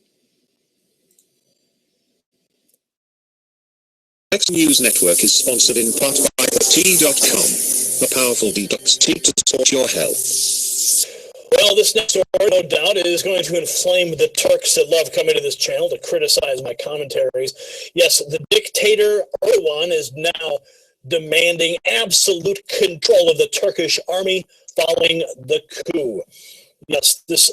Speaker 7: Next News Network is sponsored in part by T.com, the powerful detox tea to support your health.
Speaker 8: Well, this next story, no doubt, is going to inflame the Turks that love coming to this channel to criticize my commentaries. Yes, the dictator Erdogan is now demanding absolute control of the Turkish army following the coup. Yes, this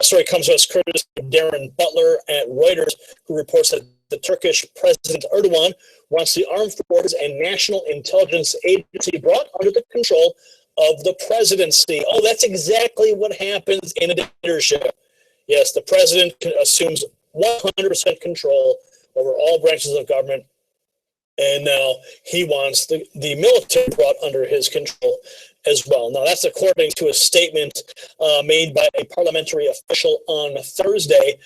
Speaker 8: story comes to us courtesy of Darren Butler at Reuters, who reports that the Turkish President Erdogan wants the armed forces and national intelligence agency brought under the control of the presidency. Oh, that's exactly what happens in a dictatorship. Yes, the president assumes 100% control over all branches of government, and now he wants the military brought under his control as well. Now, that's according to a statement made by a parliamentary official on Thursday.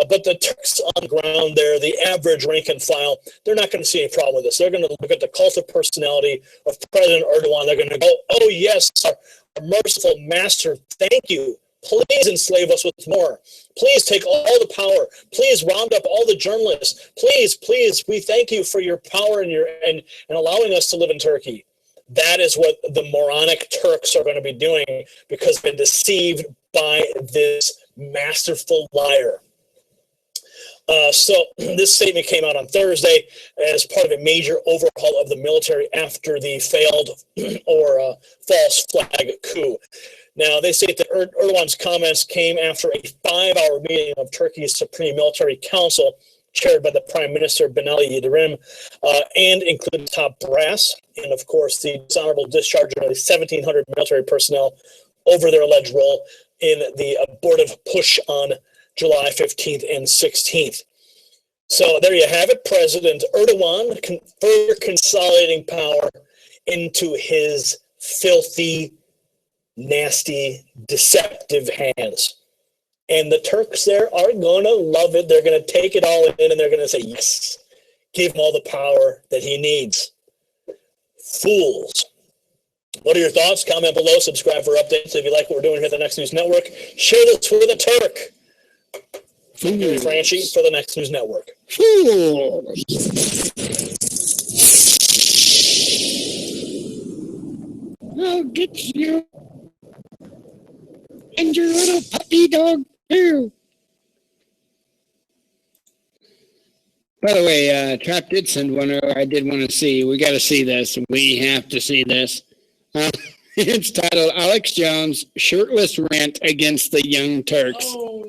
Speaker 8: But the Turks on the ground there, the average rank and file, they're not going to see any problem with this. They're going to look at the cult of personality of President Erdogan. They're going to go, oh, yes, our merciful master, thank you. Please enslave us with more. Please take all the power. Please round up all the journalists. Please, please, we thank you for your power and allowing us to live in Turkey. That is what the moronic Turks are going to be doing because they've been deceived by this masterful liar. So this statement came out on Thursday as part of a major overhaul of the military after the failed or false flag coup. Now, they state that Erdogan's comments came after a 5-hour meeting of Turkey's Supreme Military Council, chaired by the Prime Minister Binali Yildirim, and included top brass, and of course the dishonorable discharge of 1,700 military personnel over their alleged role in the abortive push on July 15th and 16th. So there you have it, President Erdogan further consolidating power into his filthy nasty, deceptive hands. And the Turks there are going to love it. They're going to take it all in and they're going to say, yes, give him all the power that he needs. Fools. What are your thoughts? Comment below. Subscribe for updates. If you like what we're doing here at the Next News Network, share this with a Turk. Franchi for the Next News Network.
Speaker 5: I'll get you and your little puppy dog too. By the way, Trap did send one I did want to see. We got to see this. We have to see this. It's titled Alex Jones Shirtless Rant Against the Young Turks.
Speaker 6: Oh.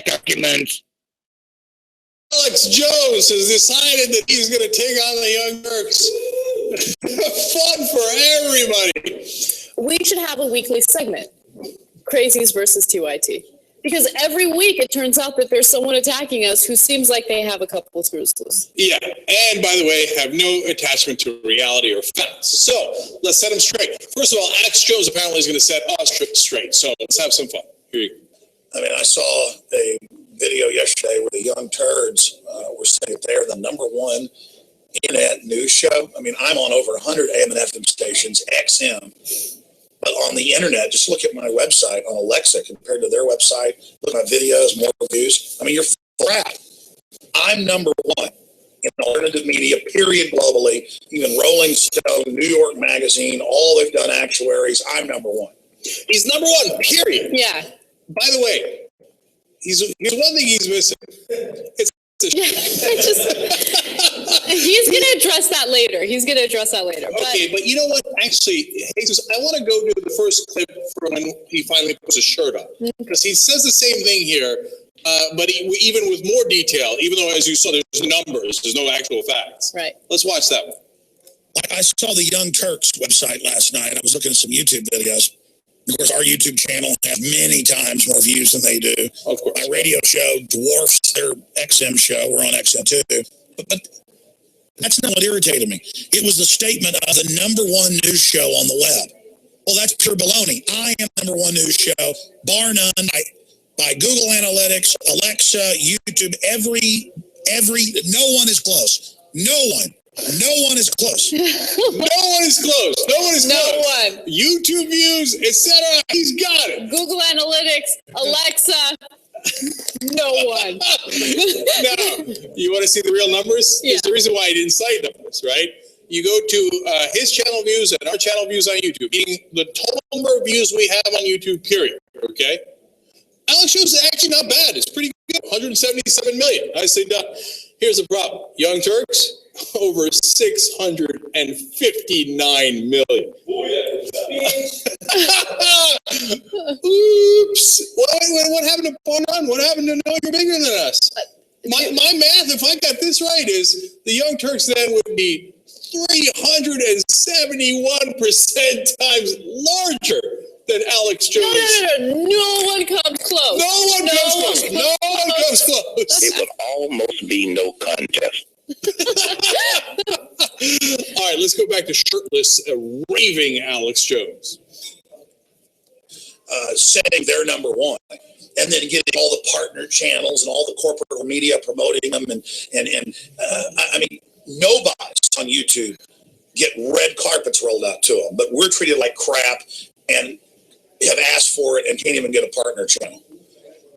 Speaker 5: Documents.
Speaker 1: Alex Jones has decided that he's going to take on the Young Turks. Fun for everybody.
Speaker 17: We should have a weekly segment, Crazies versus TYT. Because every week it turns out that there's someone attacking us who seems like they have a couple of screws loose.
Speaker 1: Yeah, and by the way, have no attachment to reality or facts. So let's set them straight. First of all, Alex Jones apparently is going to set us straight. So let's have some fun. Here you go.
Speaker 22: I mean, I saw a video yesterday where the Young Turds were saying they're the #1 internet news show. I mean, I'm on over 100 AM and FM stations, XM. But on the internet, just look at my website on Alexa compared to their website. Look at my videos, more reviews. I mean, you're crap. I'm #1 in alternative media, period, globally. Even Rolling Stone, New York Magazine, all they've done actuaries. I'm #1.
Speaker 1: He's #1, period.
Speaker 17: Yeah.
Speaker 1: By the way, here's one thing he's missing. It's
Speaker 17: He's going to address that later.
Speaker 1: Okay, but you know what? Actually, Jesus, I want to go to the first clip from when he finally puts his shirt on. Because he says the same thing here, but even with more detail, even though, as you saw, there's numbers, there's no actual facts.
Speaker 17: Right.
Speaker 1: Let's watch that one.
Speaker 22: I saw the Young Turks website last night. I was looking at some YouTube videos. Of course, our YouTube channel has many times more views than they do.
Speaker 1: Of course.
Speaker 22: My radio show dwarfs their XM show. We're on XM too. But that's not what irritated me. It was the statement of the #1 news show on the web. Well, that's pure baloney. I am #1 news show, bar none, by Google Analytics, Alexa, YouTube, every, no one is close. No one is close. YouTube views, etc. He's got it.
Speaker 17: Google Analytics, Alexa, no one.
Speaker 1: Now, you want to see the real numbers?
Speaker 17: Yeah.
Speaker 1: There's the reason why I didn't cite numbers, right? You go to his channel views and our channel views on YouTube, meaning the total number of views we have on YouTube, period. Okay? Alex Jones is actually not bad. It's pretty good. 177 million. I say done. Here's the problem. Young Turks, over 659 million. Oops. What happened to Bonan? What happened to know you're bigger than us? My math, if I got this right, is the Young Turks then would be 371% times larger than Alex Jones.
Speaker 17: No one comes close.
Speaker 1: No one comes close.
Speaker 13: It would almost be no contest.
Speaker 1: All right, let's go back to shirtless, raving Alex Jones.
Speaker 22: Saying they're #1, and then getting all the partner channels and all the corporate media promoting them, and I mean, nobody's on YouTube get red carpets rolled out to them, but we're treated like crap and have asked for it and can't even get a partner channel.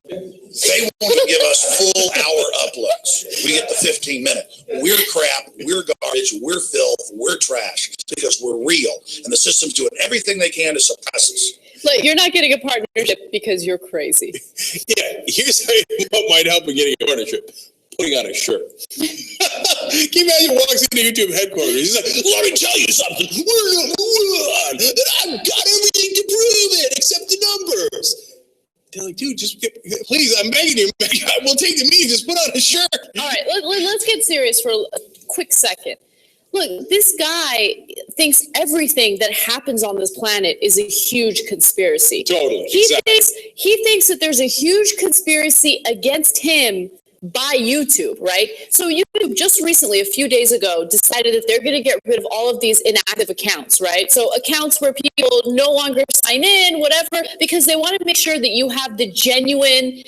Speaker 22: They want to give us full hour uploads. We get the 15-minute. We're crap. We're garbage. We're filth. We're trash because we're real. And the system's doing everything they can to suppress us.
Speaker 17: Look, you're not getting a partnership because you're crazy.
Speaker 1: Yeah, here's what might help in getting a partnership. Putting on a shirt. Can you imagine walks into YouTube headquarters? He's like, let me tell you something. We're #1. I've got everything to prove it except the numbers. They're like, dude, just please, I'm begging you. We'll take the meeting. Just put on a shirt.
Speaker 17: All right, let's get serious for a quick second. Look, this guy thinks everything that happens on this planet is a huge conspiracy.
Speaker 1: Totally.
Speaker 17: He thinks that there's a huge conspiracy against him by YouTube, right? So YouTube just recently, a few days ago, decided that they're going to get rid of all of these inactive accounts, right? So accounts where people no longer sign in, whatever, because they want to make sure that you have the genuine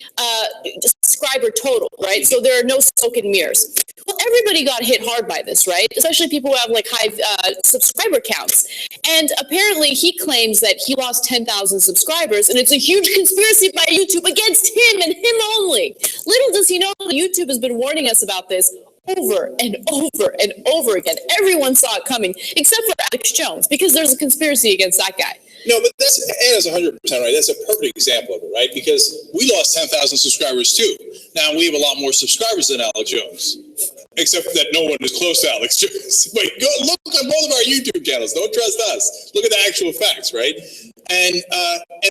Speaker 17: subscriber total, right? So there are no smoke and mirrors. Well, everybody got hit hard by this, right? Especially people who have like high subscriber counts. And apparently he claims that he lost 10,000 subscribers, and it's a huge conspiracy by YouTube against him and him only. Little does he know that YouTube has been warning us about this over and over and over again. Everyone saw it coming, except for Alex Jones, because there's a conspiracy against that guy.
Speaker 18: No, but Anna's 100% right. That's a perfect example of it, right? Because we lost 10,000 subscribers too. Now we have a lot more subscribers than Alex Jones, except that no one is close to Alex Jones. But go look at both of our YouTube channels. Don't trust us. Look at the actual facts, right? And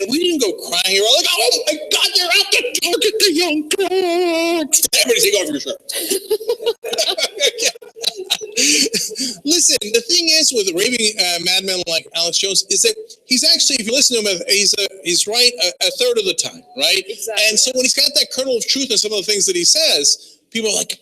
Speaker 18: we didn't go crying here. Like, oh my God, they're out to target the young turks. Everybody take off your shirt. Listen, the thing is with raving madmen like Alex Jones is that he's actually, if you listen to him, he's right a third of the time, right? Exactly. And so when he's got that kernel of truth in some of the things that he says, people are like,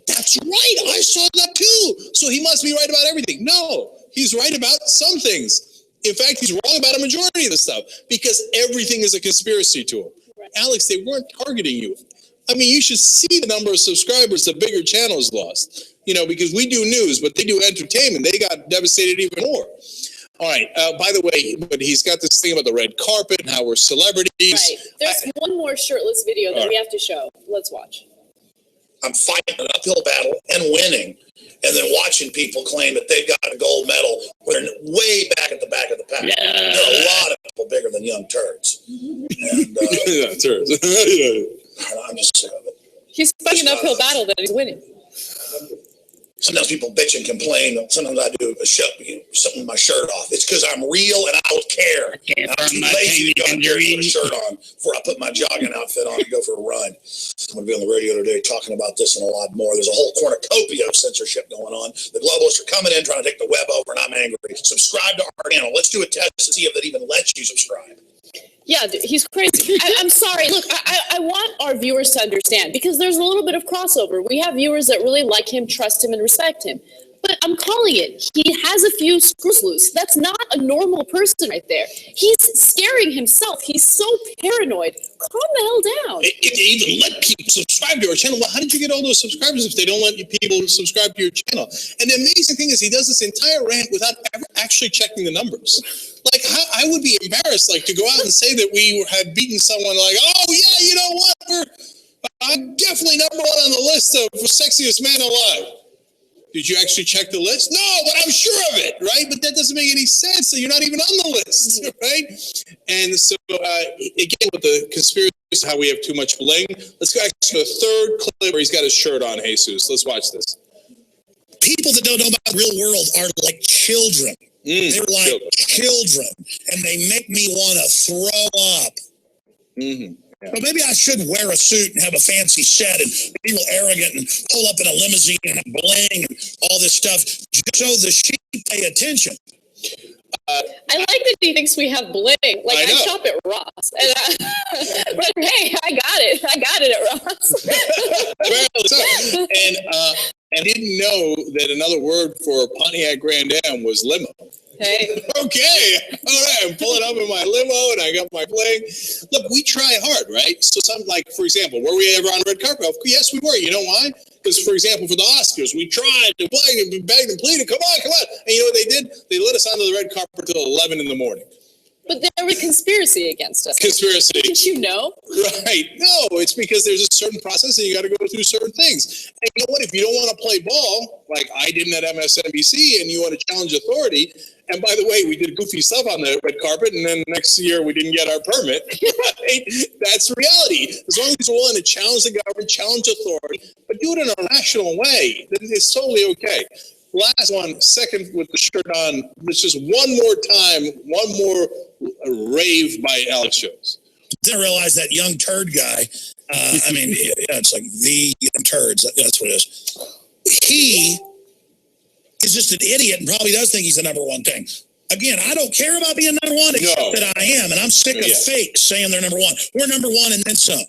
Speaker 18: that's right, I saw that too. So he must be right about everything. No, he's right about some things. In fact, he's wrong about a majority of the stuff because everything is a conspiracy to him. Right. Alex, they weren't targeting you. I mean, you should see the number of subscribers the bigger channels lost, you know, because we do news, but they do entertainment. They got devastated even more. All right. By the way, but he's got this thing about the red carpet and how we're celebrities.
Speaker 17: Right. There's one more shirtless video that we have to show. Let's watch.
Speaker 22: I'm fighting an uphill battle and winning, and then watching people claim that they've got a gold medal when they're way back at the back of the pack. Yeah. There are a lot of people bigger than young turds. And,
Speaker 18: yeah, turds.
Speaker 22: I'm just sick of it.
Speaker 17: He's fighting an uphill battle that he's winning.
Speaker 22: Sometimes people bitch and complain. Sometimes I do something with my shirt off. It's because I'm real and I don't care. I'm too lazy to go and put a shirt on before I put my jogging outfit on and go for a run. I'm going to be on the radio today talking about this and a lot more. There's a whole cornucopia of censorship going on. The globalists are coming in trying to take the web over, and I'm angry. Subscribe to our channel. Let's do a test to see if it even lets you subscribe.
Speaker 17: Yeah, he's crazy. I'm sorry. Look, I want our viewers to understand because there's a little bit of crossover. We have viewers that really like him, trust him, and respect him. But I'm calling it. He has a few screws loose. That's not a normal person right there. He's scaring himself. He's so paranoid. Calm the hell down.
Speaker 18: If they even let people subscribe to our channel, well, how did you get all those subscribers if they don't let people subscribe to your channel? And the amazing thing is he does this entire rant without ever actually checking the numbers. Like, I would be embarrassed, like, to go out and say that we had beaten someone like, oh, yeah, you know what? I'm definitely number one on the list of sexiest man alive. Did you actually check the list? No, but I'm sure of it, right? But that doesn't make any sense. So you're not even on the list, right? And so, again, with the conspiracy, how we have too much bling. Let's go actually to the third clip where he's got his shirt on, Jesus. Let's watch this.
Speaker 22: People that don't know about the real world are like children. They're like children, and they make me want to throw up.
Speaker 18: Mm-hmm. Yeah.
Speaker 22: But maybe I shouldn't wear a suit and have a fancy set and be real arrogant and pull up in a limousine and have bling and all this stuff just so the sheep pay attention.
Speaker 17: I like that he thinks we have bling. Like, I shop at Ross. And, but hey, I got it at Ross.
Speaker 18: And didn't know that another word for Pontiac Grand Am was limo.
Speaker 17: Hey.
Speaker 18: Okay. All right. I'm pulling up in my limo and I got my bling. Look, we try hard, right? So something like, for example, were we ever on red carpet? Yes, we were. You know why? Because, for example, for the Oscars, we tried to beg and begged and pleaded, come on. And you know what they did? They let us onto the red carpet till 11 in the morning.
Speaker 17: But there was conspiracy against us.
Speaker 18: Conspiracy.
Speaker 17: Didn't you know?
Speaker 18: Right. No, it's because there's a certain process and you got to go through certain things. And you know what? If you don't want to play ball, like I didn't at MSNBC, and you want to challenge authority, and by the way, we did goofy stuff on the red carpet, and then next year we didn't get our permit. Right? That's reality. As long as you're willing to challenge the government, challenge authority, but do it in a rational way, then it's totally okay. Last one, second with the shirt on. Let's just one more time, one more rave by Alex Jones.
Speaker 22: Didn't realize that young turd guy. I mean, it's like the young turds. That's what it is. He is just an idiot and probably does think he's the number one thing. Again, I don't care about being number one, except that I am, and I'm sick of fakes saying they're number one. We're number one and then some.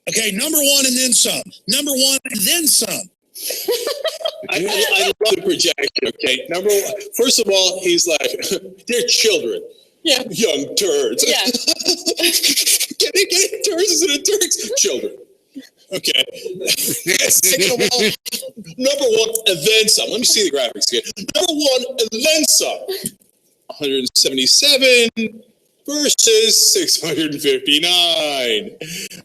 Speaker 22: Okay, number one and then some. Number one and then some.
Speaker 19: I love the projection. Okay, number one. First of all, he's like, they're children.
Speaker 17: Yeah.
Speaker 19: Young turds.
Speaker 17: Yeah.
Speaker 19: Getting turds instead of Turks. Children. Okay. Second of all, number one and then some. Let me see the graphics again. Number one and then some. 177 versus 659.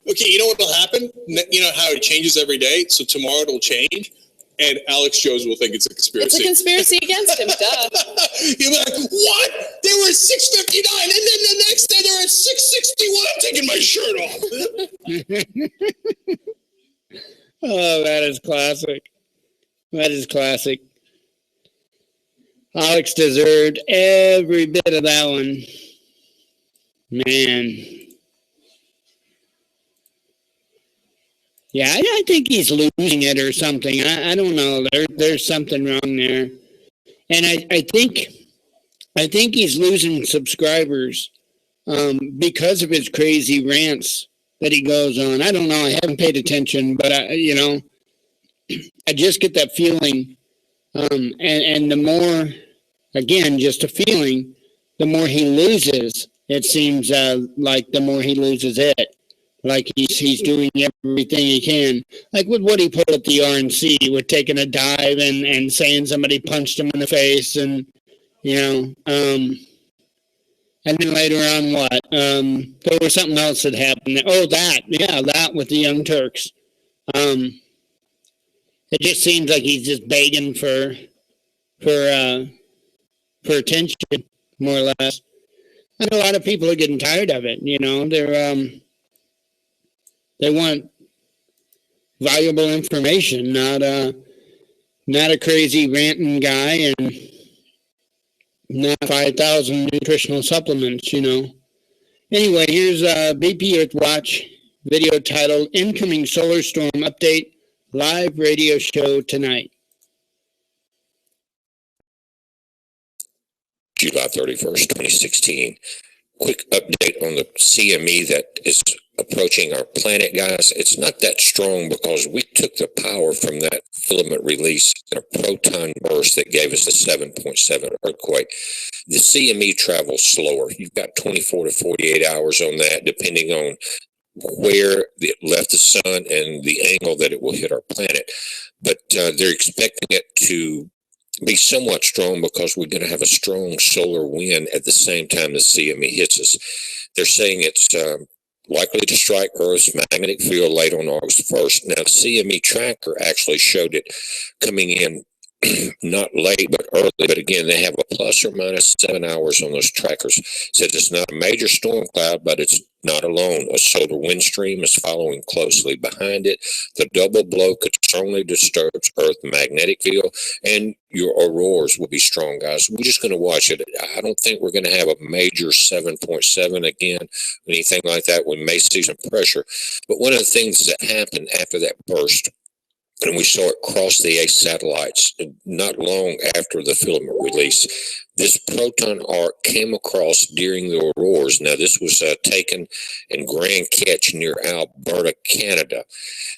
Speaker 19: Okay, you know what will happen? You know how it changes every day? So tomorrow it'll change, and Alex Jones will think it's a conspiracy.
Speaker 17: It's a conspiracy against him, duh.
Speaker 19: He'll be like, what? They were at 659, and then the next day they're at 661. I'm taking my shirt off.
Speaker 5: Oh, that is classic. That is classic. Alex deserved every bit of that one. Man. Yeah, I think he's losing it or something. I don't know. There's something wrong there. And I think he's losing subscribers because of his crazy rants that he goes on. I don't know. I haven't paid attention, but I just get that feeling. And the more, again, just a feeling, the more he loses, it seems like the more he loses it. Like he's doing everything he can. Like with what he put at the RNC, with taking a dive and saying somebody punched him in the face, and and then later on, what? There was something else that happened. Oh, that with the Young Turks. It just seems like he's just begging for attention, more or less. And a lot of people are getting tired of it. They want valuable information, not a crazy ranting guy and not 5,000 nutritional supplements, Anyway, here's a BP Earthwatch video titled Incoming Solar Storm Update, live radio show tonight.
Speaker 20: July 31st, 2016. Quick update on the CME that is approaching our planet, guys. It's not that strong because we took the power from that filament release in a proton burst that gave us a 7.7 earthquake. The CME travels slower. You've got 24 to 48 hours on that, depending on where it left the sun and the angle that it will hit our planet. But they're expecting it to be somewhat strong because we're going to have a strong solar wind at the same time the CME hits us. They're saying it's likely to strike Earth's magnetic field late on August 1st. Now, the CME tracker actually showed it coming in not late, but early. But again, they have a plus or minus 7 hours on those trackers. Says it's not a major storm cloud, but it's not alone. A solar wind stream is following closely behind it. The double blow could strongly disturb Earth's magnetic field, and your auroras will be strong, guys. We're just going to watch it. I don't think we're going to have a major 7.7 again, anything like that. We may see some pressure. But one of the things that happened after that burst, and we saw it cross the ACE satellites not long after the filament release. This proton arc came across during the auroras. Now, this was taken in Grand Catch near Alberta, Canada.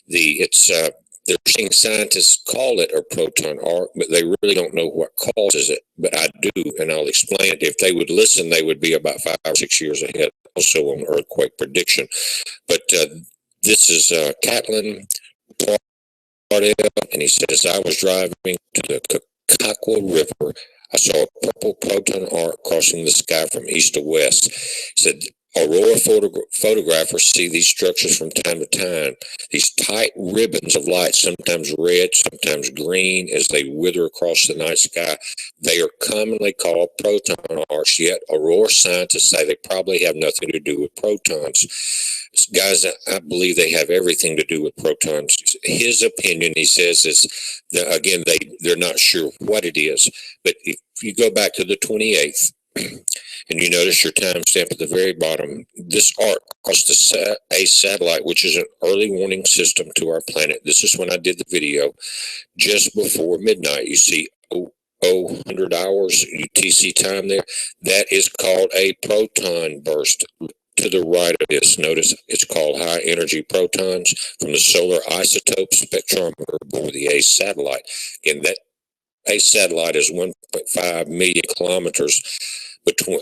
Speaker 20: They're seeing scientists call it a proton arc, but they really don't know what causes it. But I do, and I'll explain it. If they would listen, they would be about 5 or 6 years ahead, also on earthquake prediction. But this is Catlin, and he says, I was driving to the Kakwa River. I saw a purple proton arc crossing the sky from east to west. He said, aurora photographers see these structures from time to time. These tight ribbons of light, sometimes red, sometimes green, as they wither across the night sky. They are commonly called proton arcs, yet aurora scientists say they probably have nothing to do with protons. Guys, I believe they have everything to do with protons. His opinion, he says, is that, again, they're not sure what it is. But if you go back to the 28th, and you notice your timestamp at the very bottom, this arc crossed the ACE satellite, which is an early warning system to our planet. This is when I did the video, just before midnight. You see 100 hours UTC time there. That is called a proton burst. to the right of this, notice it's called high energy protons from the solar isotope spectrometer aboard the ACE satellite. Again, that ACE satellite is 1.5 million kilometers between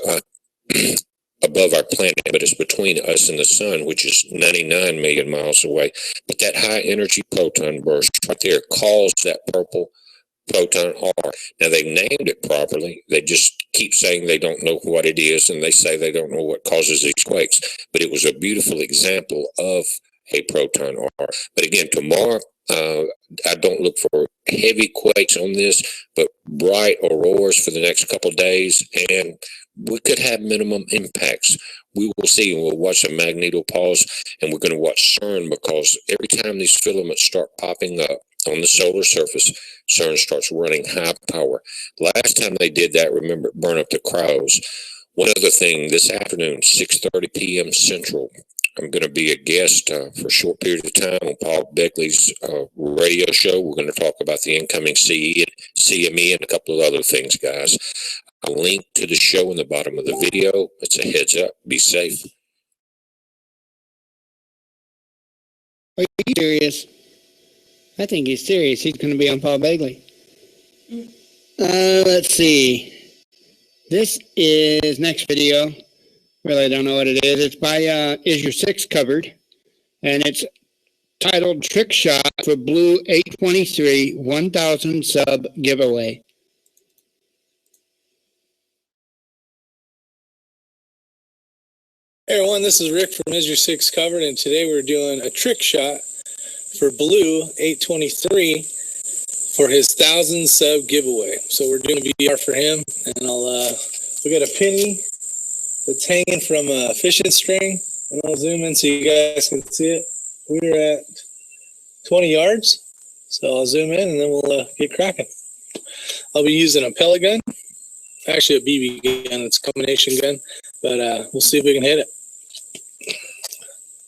Speaker 20: above our planet, but it's between us and the sun, which is 99 million miles away. But that high energy proton burst right there calls that purple proton R. Now, they've named it properly. They just keep saying they don't know what it is, and they say they don't know what causes these quakes. But it was a beautiful example of a proton R. But again, tomorrow, I don't look for heavy quakes on this, but bright auroras for the next couple of days, and we could have minimum impacts. We will see, and we'll watch a magnetopause, and we're going to watch CERN, because every time these filaments start popping up on the solar surface, CERN starts running high power. Last time they did that, remember, it burned up the crowds. One other thing, this afternoon, 6:30 p.m. Central, I'm going to be a guest for a short period of time on Paul Begley's radio show. We're going to talk about the incoming CME and a couple of other things, guys. I'll link to the show in the bottom of the video. It's a heads up. Be safe.
Speaker 5: Are you serious? I think he's serious. He's going to be on Paul Begley. Let's see. This is next video. Really don't know what it is. It's by Is Your Six Covered? And it's titled Trick Shot for Blue 823 1000 Sub Giveaway.
Speaker 2: Hey everyone, this is Rick from Is Your Six Covered, and today we're doing a trick shot for Blue 823 for his 1000 sub giveaway. So we're doing VR for him, and we got a penny that's hanging from a fishing string, and I'll zoom in so you guys can see it. We're at 20 yards, so I'll zoom in and then we'll get cracking. I'll be using a pellet gun, actually a BB gun. It's a combination gun, but we'll see if we can hit it.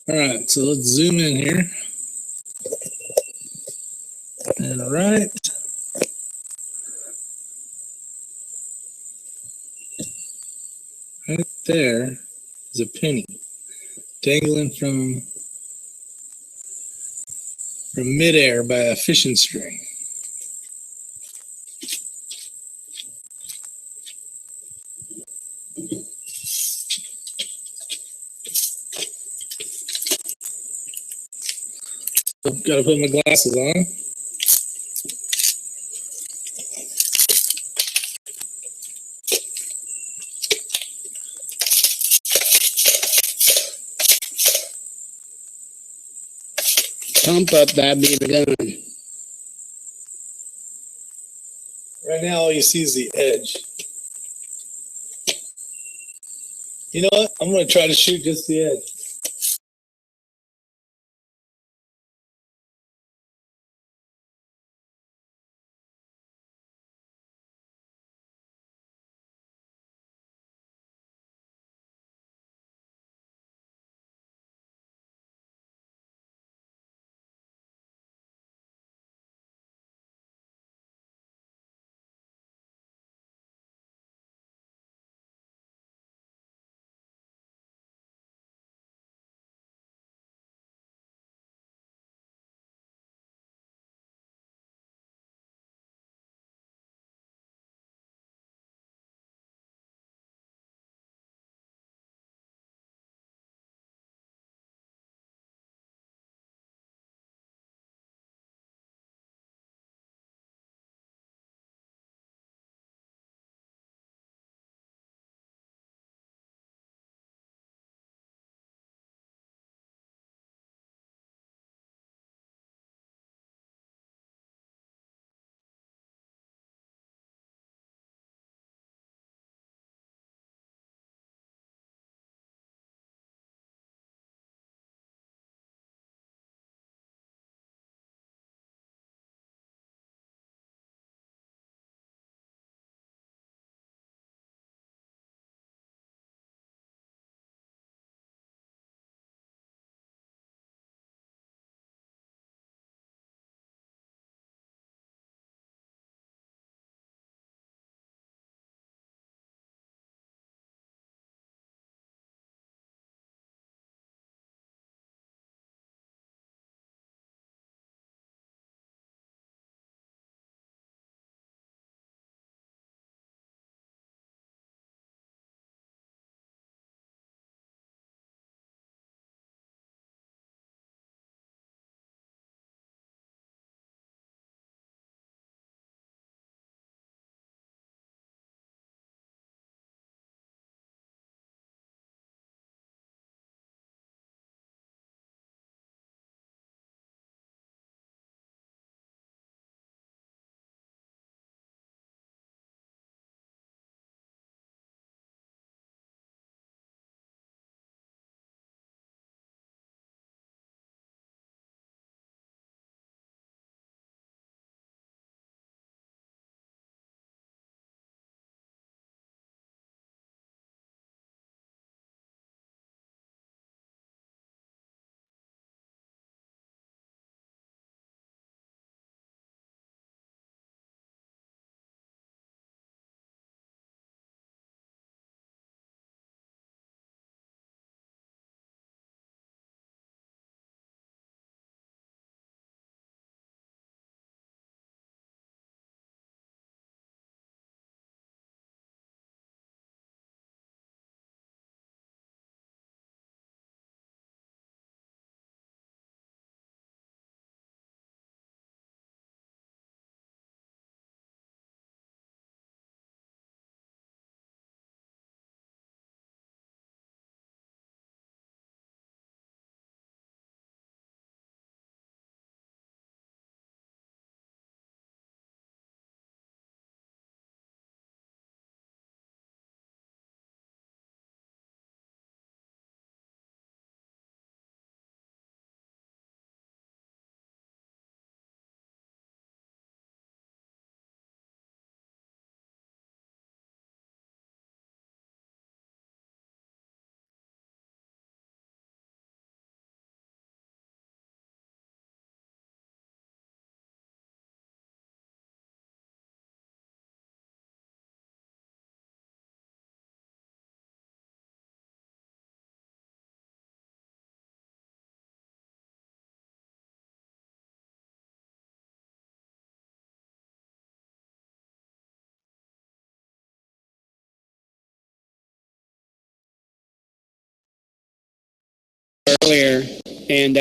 Speaker 2: All right, so let's zoom in here. And right there is a penny dangling from midair by a fishing string. I've got to put my glasses on.
Speaker 5: Pump up that BB gun.
Speaker 2: Right now, all you see is the edge. You know what? I'm going to try to shoot just the edge.
Speaker 5: earlier, and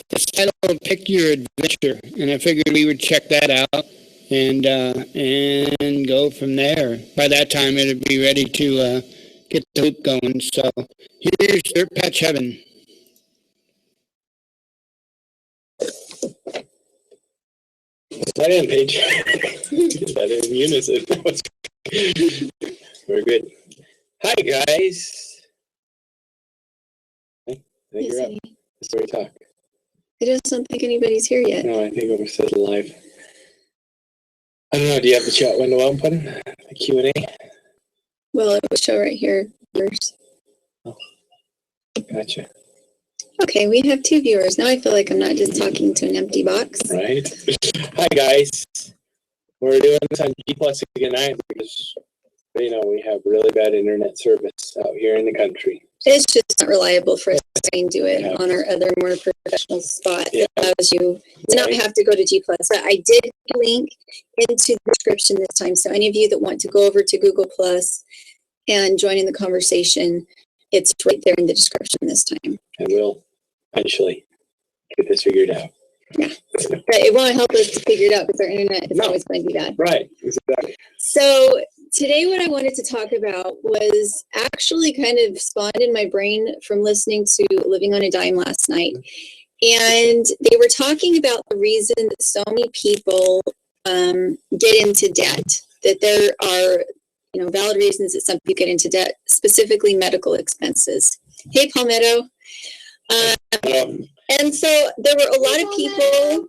Speaker 5: it's titled "Pick Your Adventure," and I figured we would check that out and go from there. By that time, it'd be ready to get the hoop going. So here's Dirt Patch Heaven.
Speaker 3: That in, Paige. That in unison. We're good. Hi, guys. I think you're up. Story talk.
Speaker 21: I just don't think anybody's here yet.
Speaker 3: No, I think it was said live. I don't know. Do you have the chat window open? The Q&A?
Speaker 21: Well, it will show right here first.
Speaker 3: Oh, gotcha.
Speaker 21: Okay, we have 2 viewers. Now I feel like I'm not just talking to an empty box.
Speaker 3: Right. Hi, guys. We're doing this on G+ again tonight because, you know, we have really bad internet service out here in the country.
Speaker 21: It's just not reliable for us to try and do it on our other more professional spot. It allows you to not have to go to G+. But I did link into the description this time. So any of you that want to go over to Google+ and join in the conversation, it's right there in the description this time.
Speaker 3: And we'll eventually get this figured out.
Speaker 21: Yeah, but it won't help us to figure it out because our internet is always going to be bad.
Speaker 3: Right, exactly.
Speaker 21: So today what I wanted to talk about was actually kind of spawned in my brain from listening to Living on a Dime last night. And they were talking about the reason that so many people get into debt, that there are, you know, valid reasons that some people get into debt, specifically medical expenses. Hey, Palmetto. And so there were a lot of people.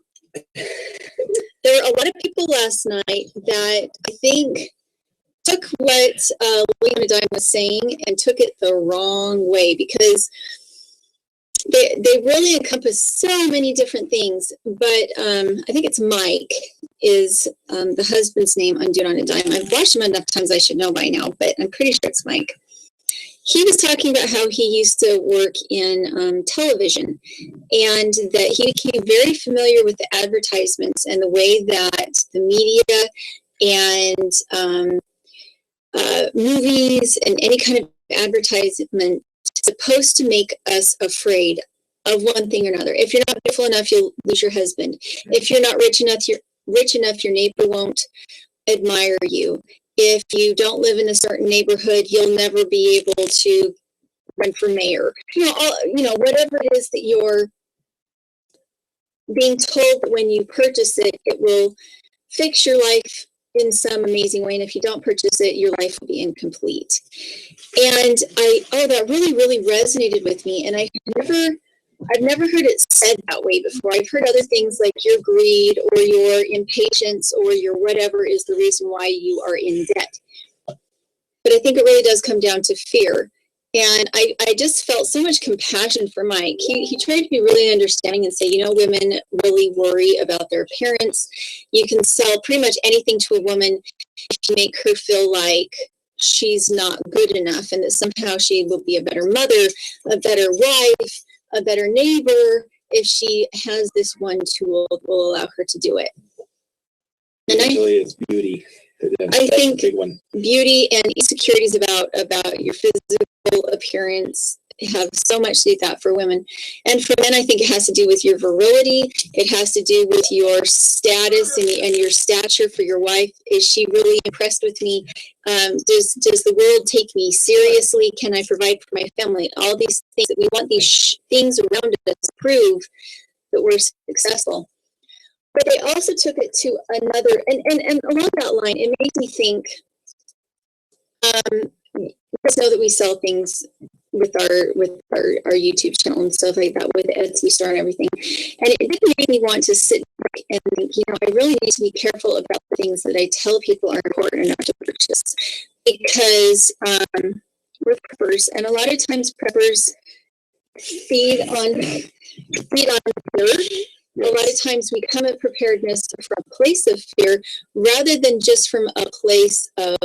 Speaker 21: There were a lot of people last night that I think took what Living on a Dime was saying and took it the wrong way, because they really encompass so many different things. But I think it's Mike is the husband's name on Dude on a Dime. I've watched him enough times I should know by now, but I'm pretty sure it's Mike. He was talking about how he used to work in television, and that he became very familiar with the advertisements and the way that the media and movies and any kind of advertisement is supposed to make us afraid of one thing or another. If you're not beautiful enough, you'll lose your husband. If you're not rich enough, your neighbor won't admire you. If you don't live in a certain neighborhood, you'll never be able to run for mayor. Whatever it is that you're being told that when you purchase it, it will fix your life in some amazing way. And if you don't purchase it, your life will be incomplete. And that really, really resonated with me. And I've never heard it said that way before. I've heard other things like your greed or your impatience or your whatever is the reason why you are in debt. But I think it really does come down to fear. And I just felt so much compassion for Mike. He tried to be really understanding and say, women really worry about their appearance. You can sell pretty much anything to a woman if you make her feel like she's not good enough and that somehow she will be a better mother, a better wife, a better neighbor if she has this one tool that will allow her to do it. And
Speaker 3: usually it's beauty.
Speaker 21: I think beauty and insecurities about your physical appearance have so much to do with that for women. And for men, I think it has to do with your virility. It has to do with your status and your stature for your wife. Is she really impressed with me? Does the world take me seriously? Can I provide for my family? All these things that we want these things around us to prove that we're successful. But they also took it to another, and along that line, it makes me think, you guys know that we sell things with our YouTube channel and stuff like that, with the Etsy store and everything. And it didn't make me want to sit back and think, I really need to be careful about the things that I tell people are important enough to purchase. Because we're preppers, and a lot of times preppers feed on fear. A lot of times we come at preparedness from a place of fear rather than just from a place of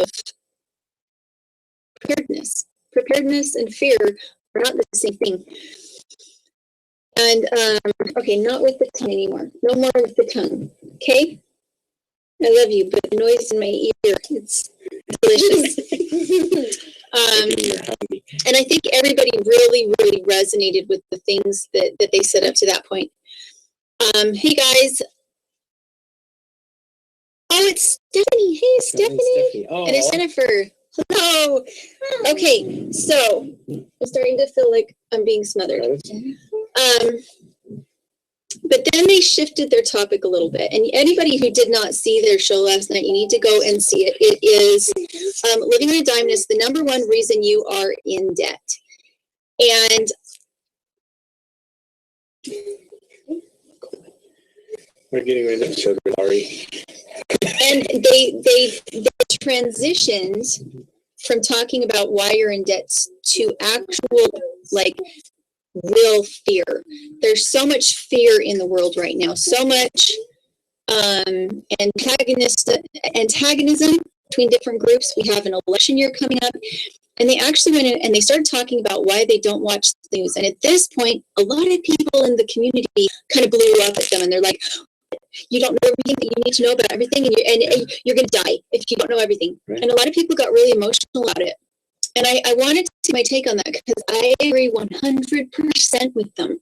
Speaker 21: preparedness. Preparedness and fear are not the same thing. And, okay, not with the tongue anymore. No more with the tongue. Okay? I love you, but the noise in my ear, it's delicious. And I think everybody really, really resonated with the things that they said up to that point. Hey guys. Oh, it's Stephanie. Hey, Stephanie.
Speaker 3: Oh,
Speaker 21: And it's Jennifer. Hello. Okay, so I'm starting to feel like I'm being smothered. But then they shifted their topic a little bit. And anybody who did not see their show last night, you need to go and see it. It is Living on a Dime is the #1 reason you are in debt. And
Speaker 3: we're getting rid of sugar, Laurie.
Speaker 21: And they transitioned from talking about why you're in debt to actual, like, real fear. There's so much fear in the world right now, so much antagonism between different groups. We have an election year coming up, and they actually went in and they started talking about why they don't watch the news. And at this point, a lot of people in the community kind of blew up at them, and they're like, you don't know everything that you need to know about everything, and you're going to die if you don't know everything. Right. And a lot of people got really emotional about it. And I wanted to see my take on that, because I agree 100% with them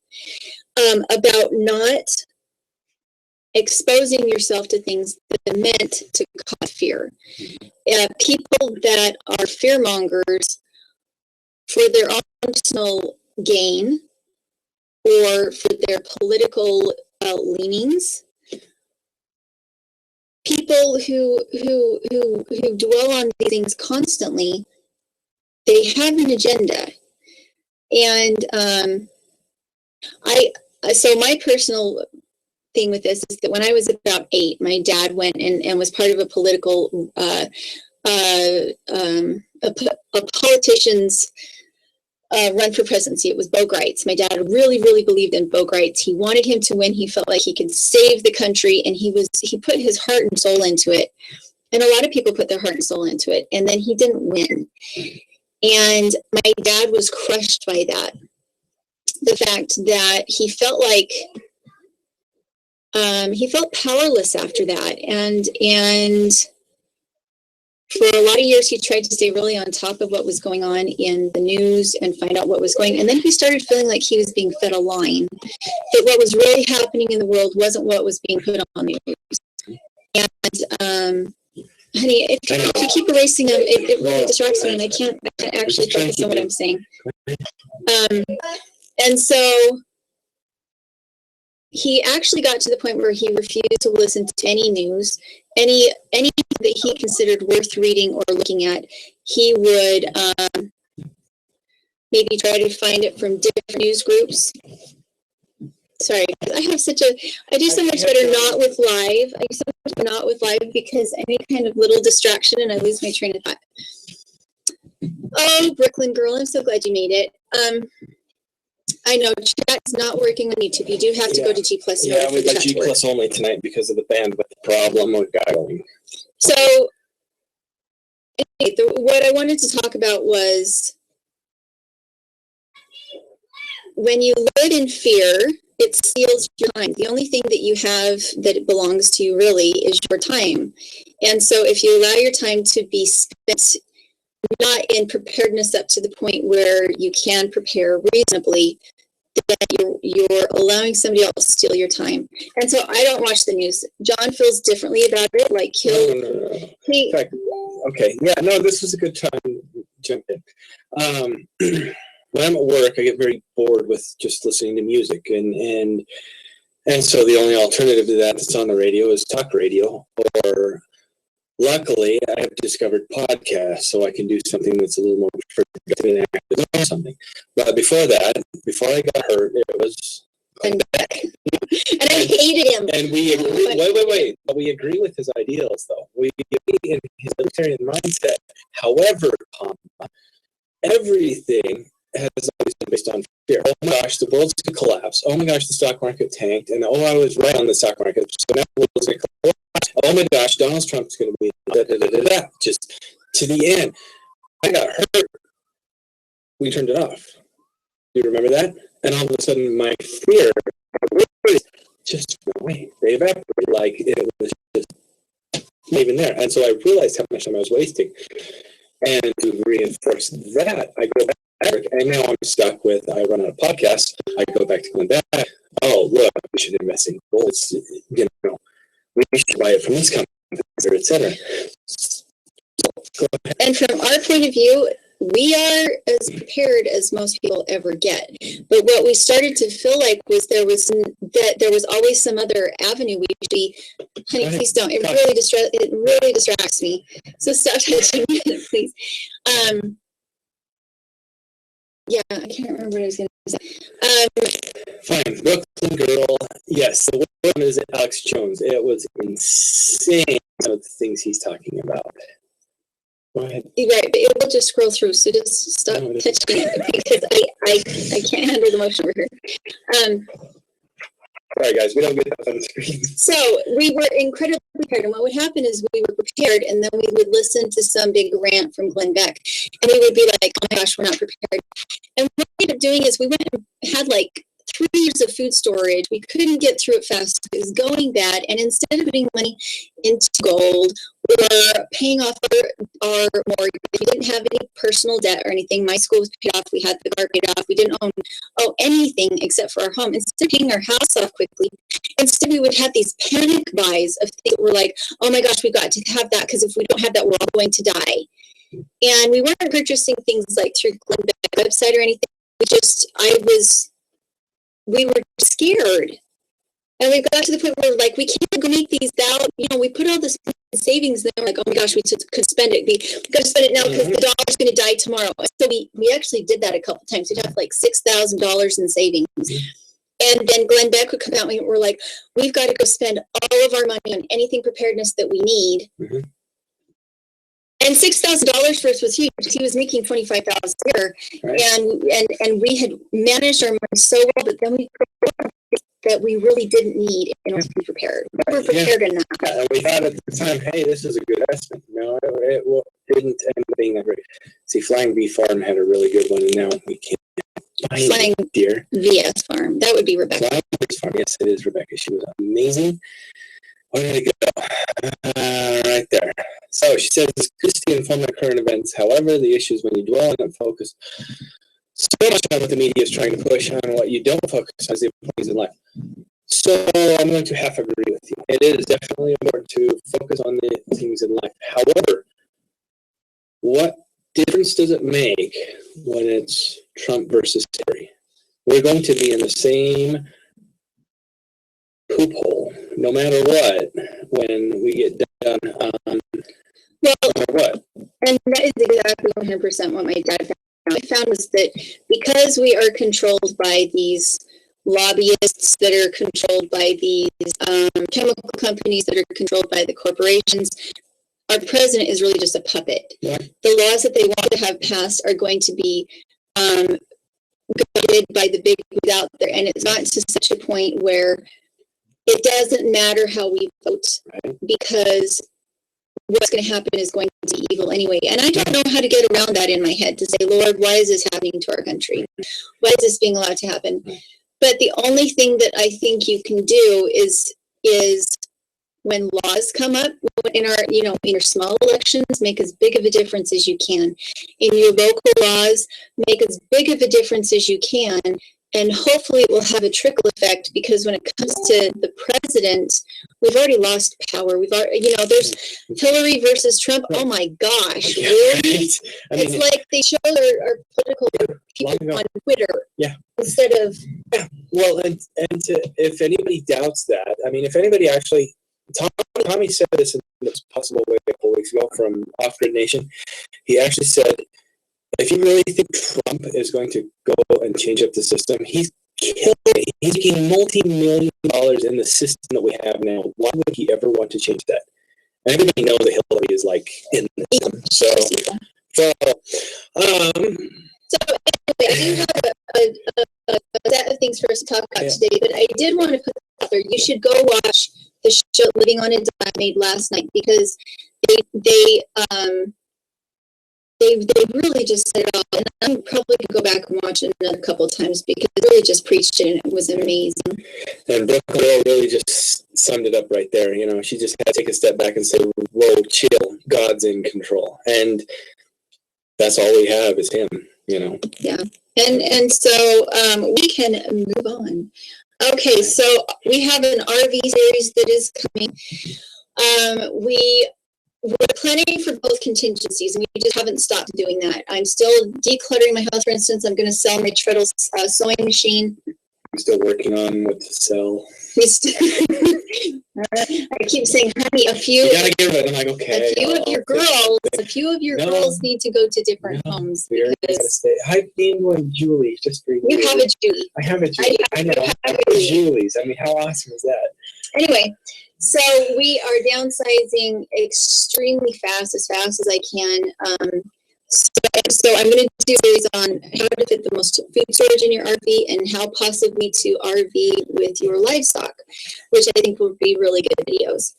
Speaker 21: about not exposing yourself to things that are meant to cause fear. People that are fear mongers for their own personal gain or for their political leanings, people who dwell on these things constantly, they have an agenda. And so my personal thing with this is that when I was about 8, my dad went and was part of a political a politician's run for presidency. It was Bogarts. My dad really, really believed in Bogarts. He wanted him to win. He felt like he could save the country, and he put his heart and soul into it. And a lot of people put their heart and soul into it, and then he didn't win. And my dad was crushed by that. The fact that he felt like he felt powerless after that. And for a lot of years, he tried to stay really on top of what was going on in the news and find out what was going on. And then he started feeling like he was being fed a line, that what was really happening in the world wasn't what was being put on the news. And honey, if you keep erasing them, it really distracts me, and I can't actually focus on what I'm saying. And so he actually got to the point where he refused to listen to any news, anything that he considered worth reading or looking at. He would maybe try to find it from different news groups. Sorry, I do so much better not with live. I do so much better not with live, because any kind of little distraction and I lose my train of thought. Oh, Brooklyn girl, I'm so glad you made it. I know chat's not working on YouTube. You do have to go to G+.
Speaker 3: Yeah, we got G+ only tonight because of the bandwidth problem we've got going.
Speaker 21: So, what I wanted to talk about was when you live in fear, it steals your time. The only thing that you have that belongs to you really is your time. And so if you allow your time to be spent not in preparedness up to the point where you can prepare reasonably, then you're allowing somebody else to steal your time. And so I don't watch the news. John feels differently about it. Like
Speaker 3: Okay, yeah, no, this was a good time to jump in. When I'm at work, I get very bored with just listening to music, and so the only alternative to that that's on the radio is talk radio. Or luckily, I have discovered podcasts, so I can do something that's a little more productive and active or something. But before that, before I got hurt, it was.
Speaker 21: And I hated him.
Speaker 3: And we agree. Wait. But we agree with his ideals, though. We agree in his libertarian mindset. However, everything has always been based on fear. Oh my gosh, the world's going to collapse. Oh my gosh, the stock market tanked. And oh, I was right on the stock market. So now the world's going to collapse. Oh my gosh, Donald Trump's going to be just to the end. I got hurt. We turned it off. You remember that? And all of a sudden, my fear just went away. They evaporated like it was just not even there. And so I realized how much time I was wasting. And to reinforce that, I go back and now I'm stuck with, I run out of podcasts, I go back to Glenn Beck. Oh, look, we should invest in gold. You know, we should buy it from this company, et cetera.
Speaker 21: And from our point of view, we are as prepared as most people ever get. But what we started to feel like was there was always some other avenue we should be. Honey, please don't. It really distracts me. So stop touching me, please. Yeah, I can't remember what I was going to say.
Speaker 3: Fine, Brooklyn Girl. Yes, the one is Alex Jones. It was insane, some of the things he's talking about. Go ahead.
Speaker 21: You're right, but it will just scroll through, so just stop touching it because I can't handle the motion over here.
Speaker 3: Sorry, guys, we don't get that on the screen.
Speaker 21: So we were incredibly prepared, and what would happen is we were prepared, and then we would listen to some big rant from Glenn Beck, and we would be like, "Oh my gosh, we're not prepared." And what we ended up doing is we went and had like 3 years of food storage. We couldn't get through it fast. It was going bad. And instead of putting money into gold or paying off our mortgage, we didn't have any personal debt or anything. My school was paid off. We had the car paid off. We didn't own anything except for our home. Instead of paying our house off quickly, instead we would have these panic buys of things that were like, oh my gosh, we've got to have that because if we don't have that, we're all going to die. And we weren't purchasing things like through Glenn Beck website or anything. We were scared. And we got to the point where like, we can't go make these out. You know, we put all this savings there. Like, oh my gosh, we could spend it. We got to spend it now because the dollar's going to die tomorrow. So we actually did that a couple times. We'd have like $6,000 in savings. And then Glenn Beck would come out and we're like, we've got to go spend all of our money on anything preparedness that we need. And $6,000 for us was huge. He was making $25,000 a year, and we had managed our money so well, but then we that we really didn't need in order to be prepared. We were prepared enough.
Speaker 3: Yeah, and we thought at the time, hey, this is a good investment. No, it didn't end up being that great. See, Flying Bee Farm had a really good one, and now we can't.
Speaker 21: Flying
Speaker 3: Deer
Speaker 21: VS Farm. That would be Rebecca.
Speaker 3: Flying VS Farm. Yes, it is Rebecca. She was amazing. Where did it go? Right there. So she says, it's good to stay informed on current events. However, the issue is when you dwell on and focus so much on what the media is trying to push on what you don't focus on is the importance in life. So I'm going to half agree with you. It is definitely important to focus on the things in life. However, what difference does it make when it's Trump versus Hillary? We're going to be in the same poop hole, no matter what, when we get done. What?
Speaker 21: And that is exactly 100% what my dad found. I found was that because we are controlled by these lobbyists that are controlled by these chemical companies that are controlled by the corporations, our president is really just a puppet.
Speaker 3: Yeah.
Speaker 21: The laws that they want to have passed are going to be guided by the big who's out there, and it's not to such a point where it doesn't matter how we vote, because what's going to happen is going to be evil anyway. And I don't know how to get around that in my head to say, Lord, why is this happening to our country? Why is this being allowed to happen? But the only thing that I think you can do is when laws come up in our small elections, make as big of a difference as you can. In your local laws, make as big of a difference as you can. And hopefully it will have a trickle effect, because when it comes to the president, we've already lost power. We've already, there's Hillary versus Trump. Oh my gosh, really? I mean, it's like they show our political people on Twitter instead of.
Speaker 3: Yeah. Well, and if anybody doubts that, I mean, if anybody actually, Tommy said this in this possible way a couple weeks ago from Off Grid Nation. He actually said, if you really think Trump is going to go and change up the system, he's killing it. He's making multi-million dollars in the system that we have now. Why would he ever want to change that? And everybody knows that Hillary is like in the system. So
Speaker 21: anyway, I do have a set of things for us to talk about today, but I did want to put out there, you should go watch the show Living on a Dime made last night, because they really just said it all, and I'm probably gonna go back and watch it another couple of times, because it really just preached it, and it was amazing.
Speaker 3: And Brooke really just summed it up right there. She just had to take a step back and say, whoa, chill, God's in control. And that's all we have is him. you know.
Speaker 21: Yeah. And so we can move on. Okay, so we have an RV series that is coming. We're planning for both contingencies, and we just haven't stopped doing that. I'm still decluttering my house. For instance, I'm going to sell my Treadle sewing machine.
Speaker 3: I'm still working on what to sell.
Speaker 21: I keep saying, honey, a few.
Speaker 3: You gotta get rid of them. I'm like, okay.
Speaker 21: A few of your girls need to go to different homes.
Speaker 3: Hi, Daniel and Julie. Just for you.
Speaker 21: You have a Julie.
Speaker 3: I have a Julie. I know. Julie's. I mean, how awesome is that?
Speaker 21: Anyway, so we are downsizing extremely fast as I can. So I'm going to do a series on how to fit the most food storage in your RV and how possibly to RV with your livestock, which I think will be really good videos.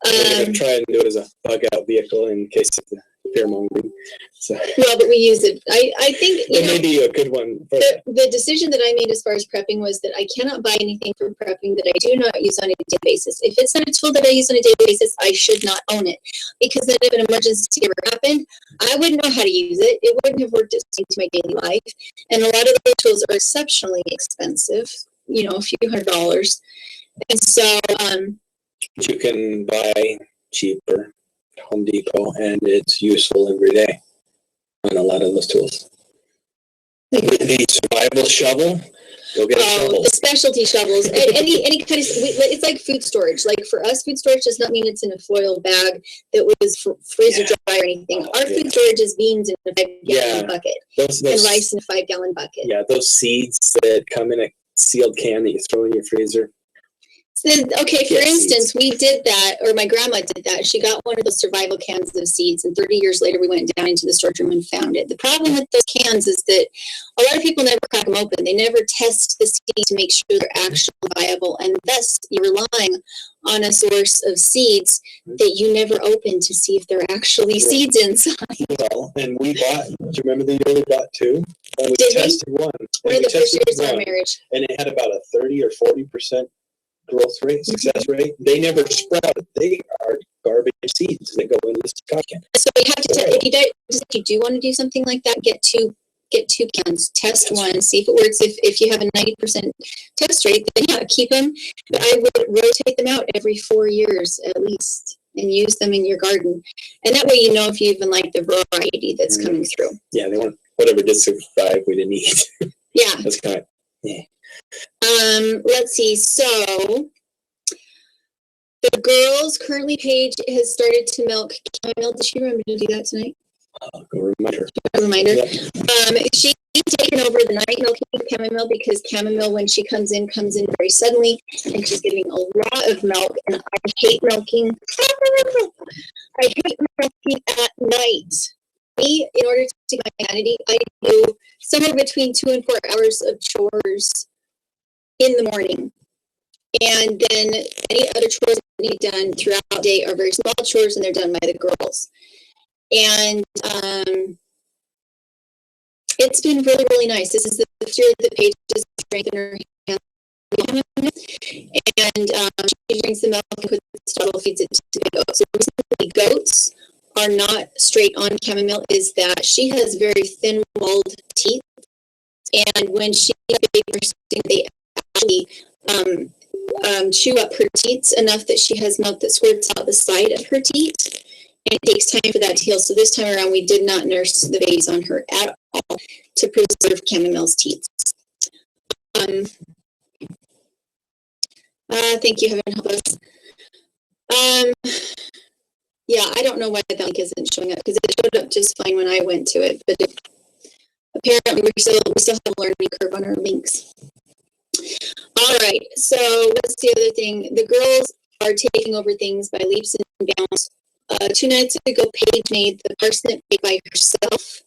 Speaker 3: I'm going to try and do it as a bug out vehicle in case of the fear mongering. So.
Speaker 21: Well, but we use it. I think
Speaker 3: it may be a good one. For
Speaker 21: the decision that I made as far as prepping was that I cannot buy anything for prepping that I do not use on a daily basis. If it's not a tool that I use on a daily basis, I should not own it, because then if an emergency ever happened, I wouldn't know how to use it. It wouldn't have worked its way to my daily life. And a lot of those tools are exceptionally expensive, you know, a few $100s. And so,
Speaker 3: you can buy cheaper Home Depot, and it's useful every day on a lot of those tools. The survival shovel, go get a shovel.
Speaker 21: The specialty shovels, any kind of, it's like food storage. Like for us, food storage does not mean it's in a foil bag that was freezer dry or anything. Our food storage is beans in a 5-gallon bucket and rice in a 5-gallon bucket.
Speaker 3: Yeah, those seeds that come in a sealed can that you throw in your freezer.
Speaker 21: Okay, for instance, we did that, or my grandma did that. She got one of those survival cans of seeds, and 30 years later, we went down into the storage room and found it. The problem with those cans is that a lot of people never crack them open. They never test the seed to make sure they're actually viable, and thus you're relying on a source of seeds that you never open to see if there are actually seeds inside.
Speaker 3: Well, and we bought, do you remember the year we bought two? And we tested one.
Speaker 21: One of the first years of our marriage.
Speaker 3: And it had about a 30 or 40% growth rate, success rate. They never sprouted. They are garbage seeds that go in this stock can.
Speaker 21: So you have to if you do want to do something like that, get two cans, test one, see if it works. If you have a 90% test rate, then yeah, keep them. But I would rotate them out every 4 years at least and use them in your garden. And that way you know if you even like the variety that's coming through.
Speaker 3: Yeah, they want whatever did survive we didn't eat.
Speaker 21: Yeah.
Speaker 3: That's kind of, yeah.
Speaker 21: Let's see. So the girls currently, Paige has started to milk chamomile. Did she remember to do that tonight?
Speaker 3: Go reminder.
Speaker 21: A reminder.
Speaker 3: Yep.
Speaker 21: She's taken over the night milking of chamomile because chamomile, when she comes in very suddenly, and she's getting a lot of milk. And I hate milking. I hate milking at night. Me, in order to take my sanity, I do somewhere between 2 and 4 hours of chores in the morning. And then any other chores that need done throughout the day are very small chores, and they're done by the girls. And it's been really, really nice. This is the first year that Paige has strengthened her hand. And she drinks the milk and puts bottle, feeds it to the goats. So recently, goats are not straight on chamomile, is that she has very thin-walled teeth. And when she is a big person, they actually chew up her teats enough that she has milk that squirts out the side of her teat. And it takes time for that to heal. So this time around, we did not nurse the babies on her at all to preserve chamomile's teats. Thank you, heaven help us. Yeah, I don't know why that link isn't showing up, because it showed up just fine when I went to it, but apparently we still have a learning curve on our links. All right, so what's the other thing? The girls are taking over things by leaps and bounds. 2 nights ago, Paige made the parsnip cake by herself,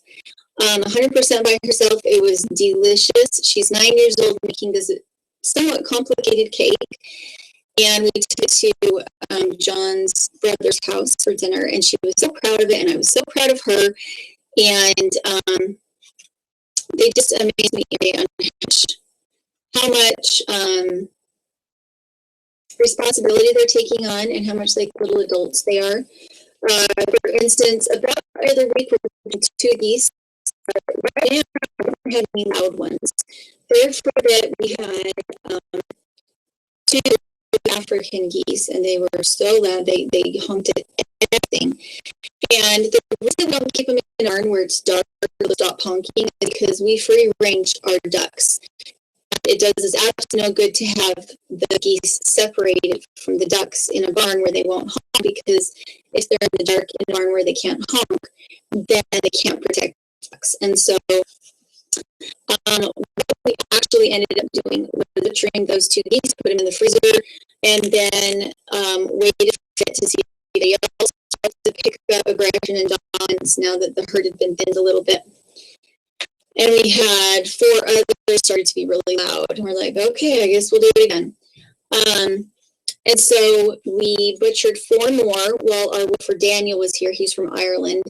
Speaker 21: 100% by herself. It was delicious. She's 9 years old, making this somewhat complicated cake. And we took it to John's brother's house for dinner, and she was so proud of it, and I was so proud of her. And they just amazed me how much responsibility they're taking on, and how much like little adults they are. For instance, about every other week, we're doing 2 geese right now we don't have any loud ones. There for a bit we had 2 African geese, and they were so loud they honked at everything. And the reason we don't keep them in our barn where it's dark to stop honking is because we free range our ducks. It does us absolutely no good to have the geese separated from the ducks in a barn where they won't honk, because if they're in the dark in a barn where they can't honk, then they can't protect ducks. And so what we actually ended up doing was butchering those 2 geese, put them in the freezer, and then waited for it to see if they also started to pick up aggression and dominance now that the herd had been thinned a little bit. And we had 4 others started to be really loud. And we're like, okay, I guess we'll do it again. And so we butchered 4 more while our woofer Daniel was here. He's from Ireland.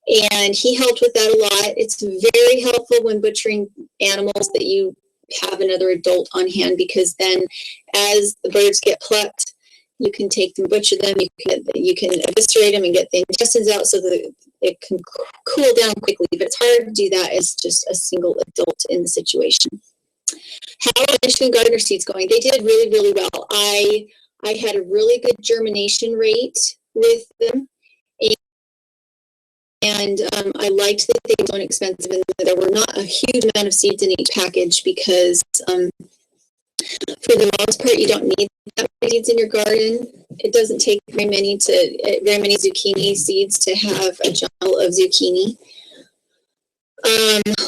Speaker 21: And he helped with that a lot. It's very helpful when butchering animals that you have another adult on hand, because then as the birds get plucked, you can take them, butcher them, you can eviscerate them and get the intestines out so that it can cool down quickly. But it's hard to do that as just a single adult in the situation. How are Michigan gardener seeds going? They did really, really well. I had a really good germination rate with them. And I liked that they weren't expensive and that there were not a huge amount of seeds in each package, because for the most part, you don't need that many seeds in your garden. It doesn't take very many zucchini seeds to have a jumble of zucchini.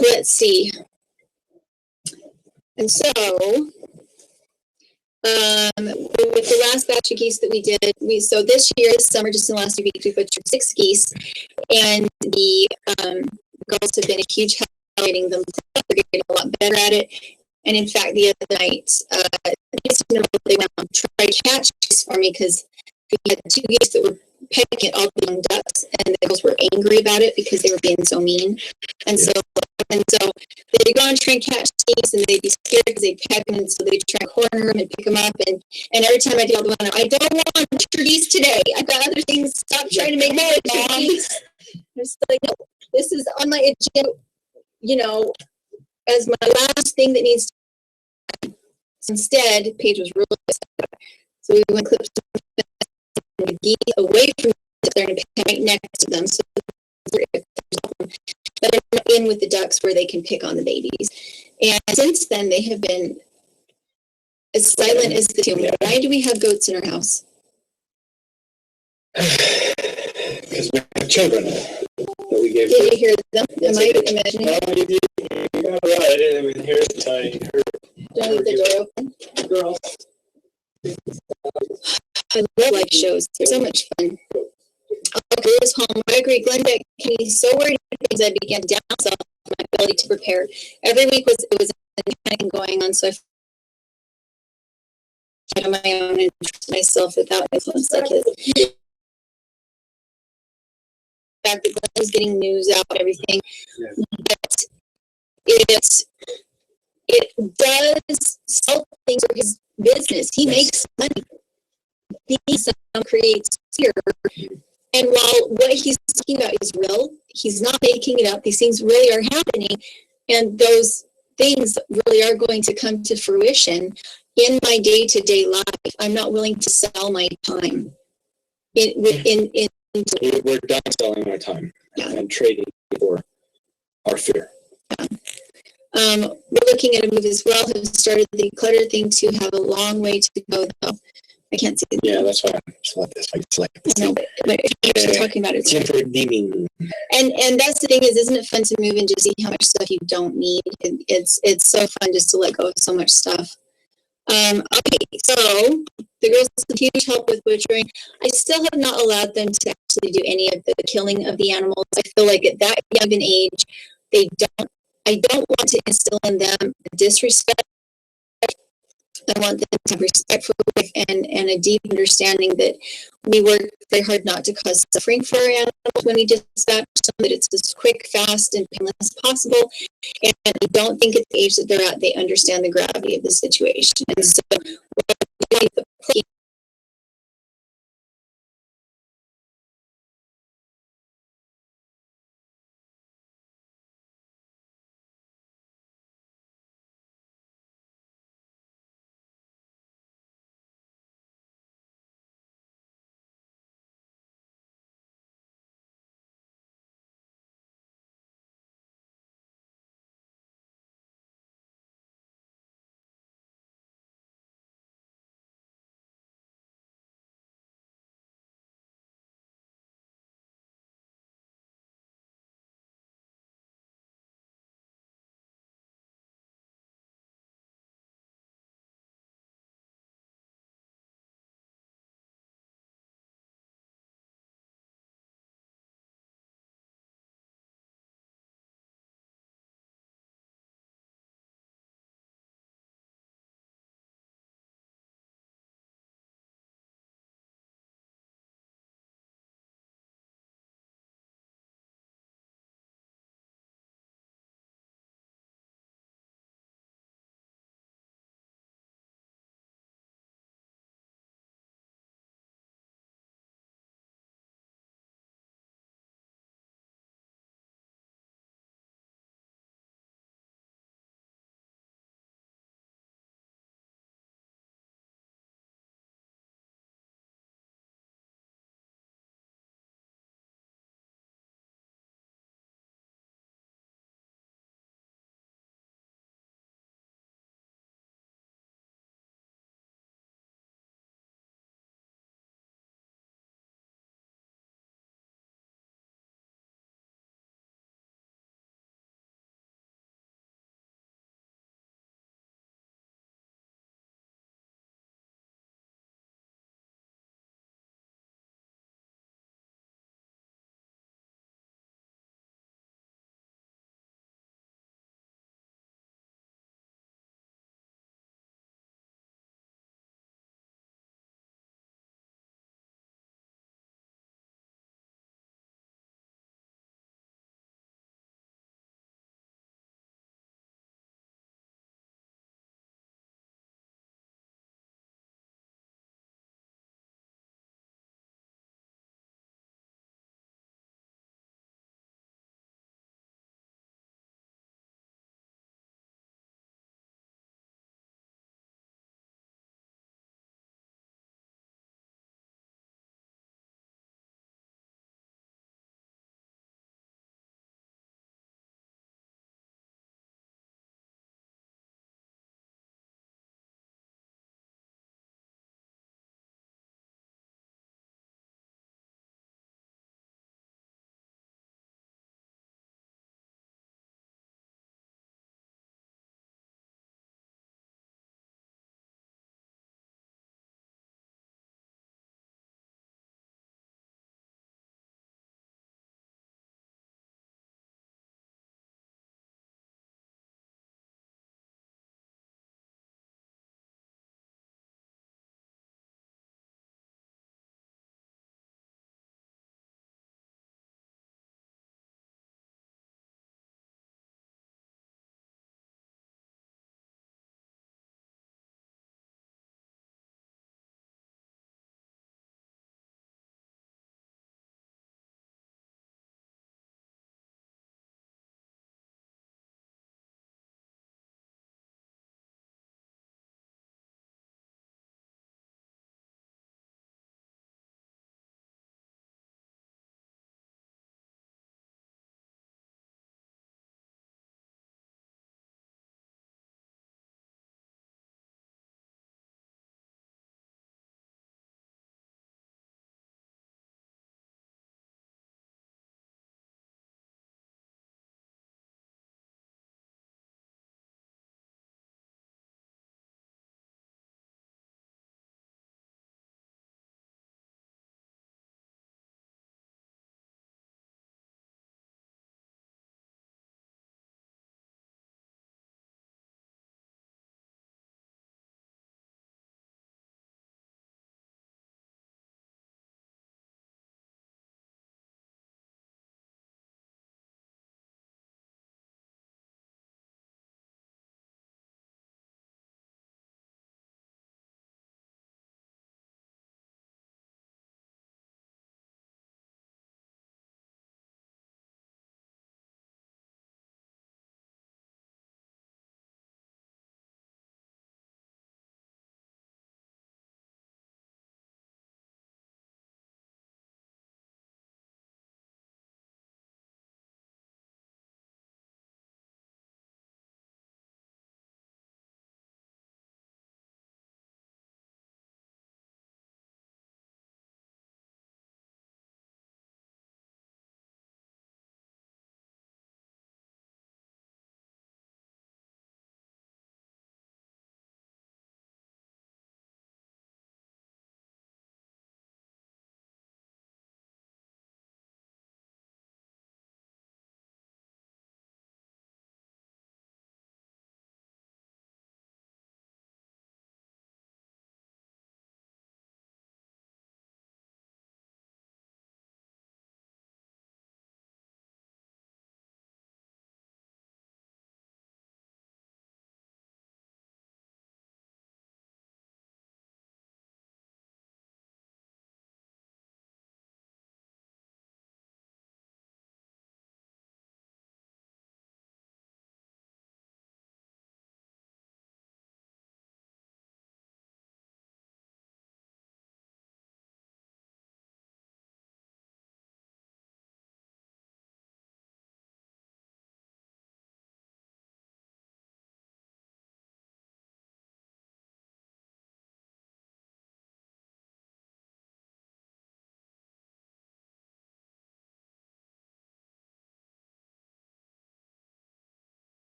Speaker 21: Let's see. And so, with the last batch of geese that we did, so this year, this summer, just in the last 2 weeks, we butchered 6 geese, and the girls have been a huge help getting them. They're getting a lot better at it. And in fact, the other night, they went on try to catch geese for me, because we had 2 geese that were pecking at all the young ducks, and the girls were angry about it because they were being so mean. And so they'd go and try and catch geese, and they'd be scared because they'd peck them, and so they'd try and corner them and pick them up. And every time I tell them, I don't want butcher geese today. I've got other things. Stop trying to make more geese. I'm just like, no, this is on my agenda, as my last thing that needs to happen. So instead, Paige was really upset. So we went clips the geese away from there and right next to them, so but I'm in with the ducks where they can pick on the babies. And since then, they have been as silent as the tomb. Why do we have goats in our house?
Speaker 3: Because we have children that we gave.
Speaker 21: Did you hear them? Am I imagining?
Speaker 3: No, you did. You got it right. I mean, here's the tiny.
Speaker 21: Do I leave the door open?
Speaker 3: Girl.
Speaker 21: I love live shows. They're so much fun. Okay, this home. I agree. Glenn Beck, he's so worried because I began to downsell my ability to prepare. Every week was anything going on, so I on my own and trust myself without influence like his. The fact that Glenn was getting news out and everything, but it does sell things for his business. He makes money. He creates fear. And while what he's talking about is real, he's not making it up. These things really are happening. And those things really are going to come to fruition in my day-to-day life. I'm not willing to sell my time.
Speaker 3: We're done selling our time and trading for our fear.
Speaker 21: Yeah. We're looking at a move as well. Have started the clutter thing to have a long way to go, though. I can't see.
Speaker 3: Yeah, that's why it's like this. It's like
Speaker 21: no, but actually talking about it.
Speaker 3: Redeeming.
Speaker 21: And that's the thing isn't it fun to move and just see how much stuff you don't need? It's so fun just to let go of so much stuff. Okay, so the girls have huge help with butchering. I still have not allowed them to actually do any of the killing of the animals. I feel like at that young an age, I don't want to instill in them disrespect. I want them to have respect for life and a deep understanding that we work very hard not to cause suffering for our animals when we dispatch them, that it's as quick, fast, and painless as possible. And I don't think at the age that they're at, they understand the gravity of the situation. And so, the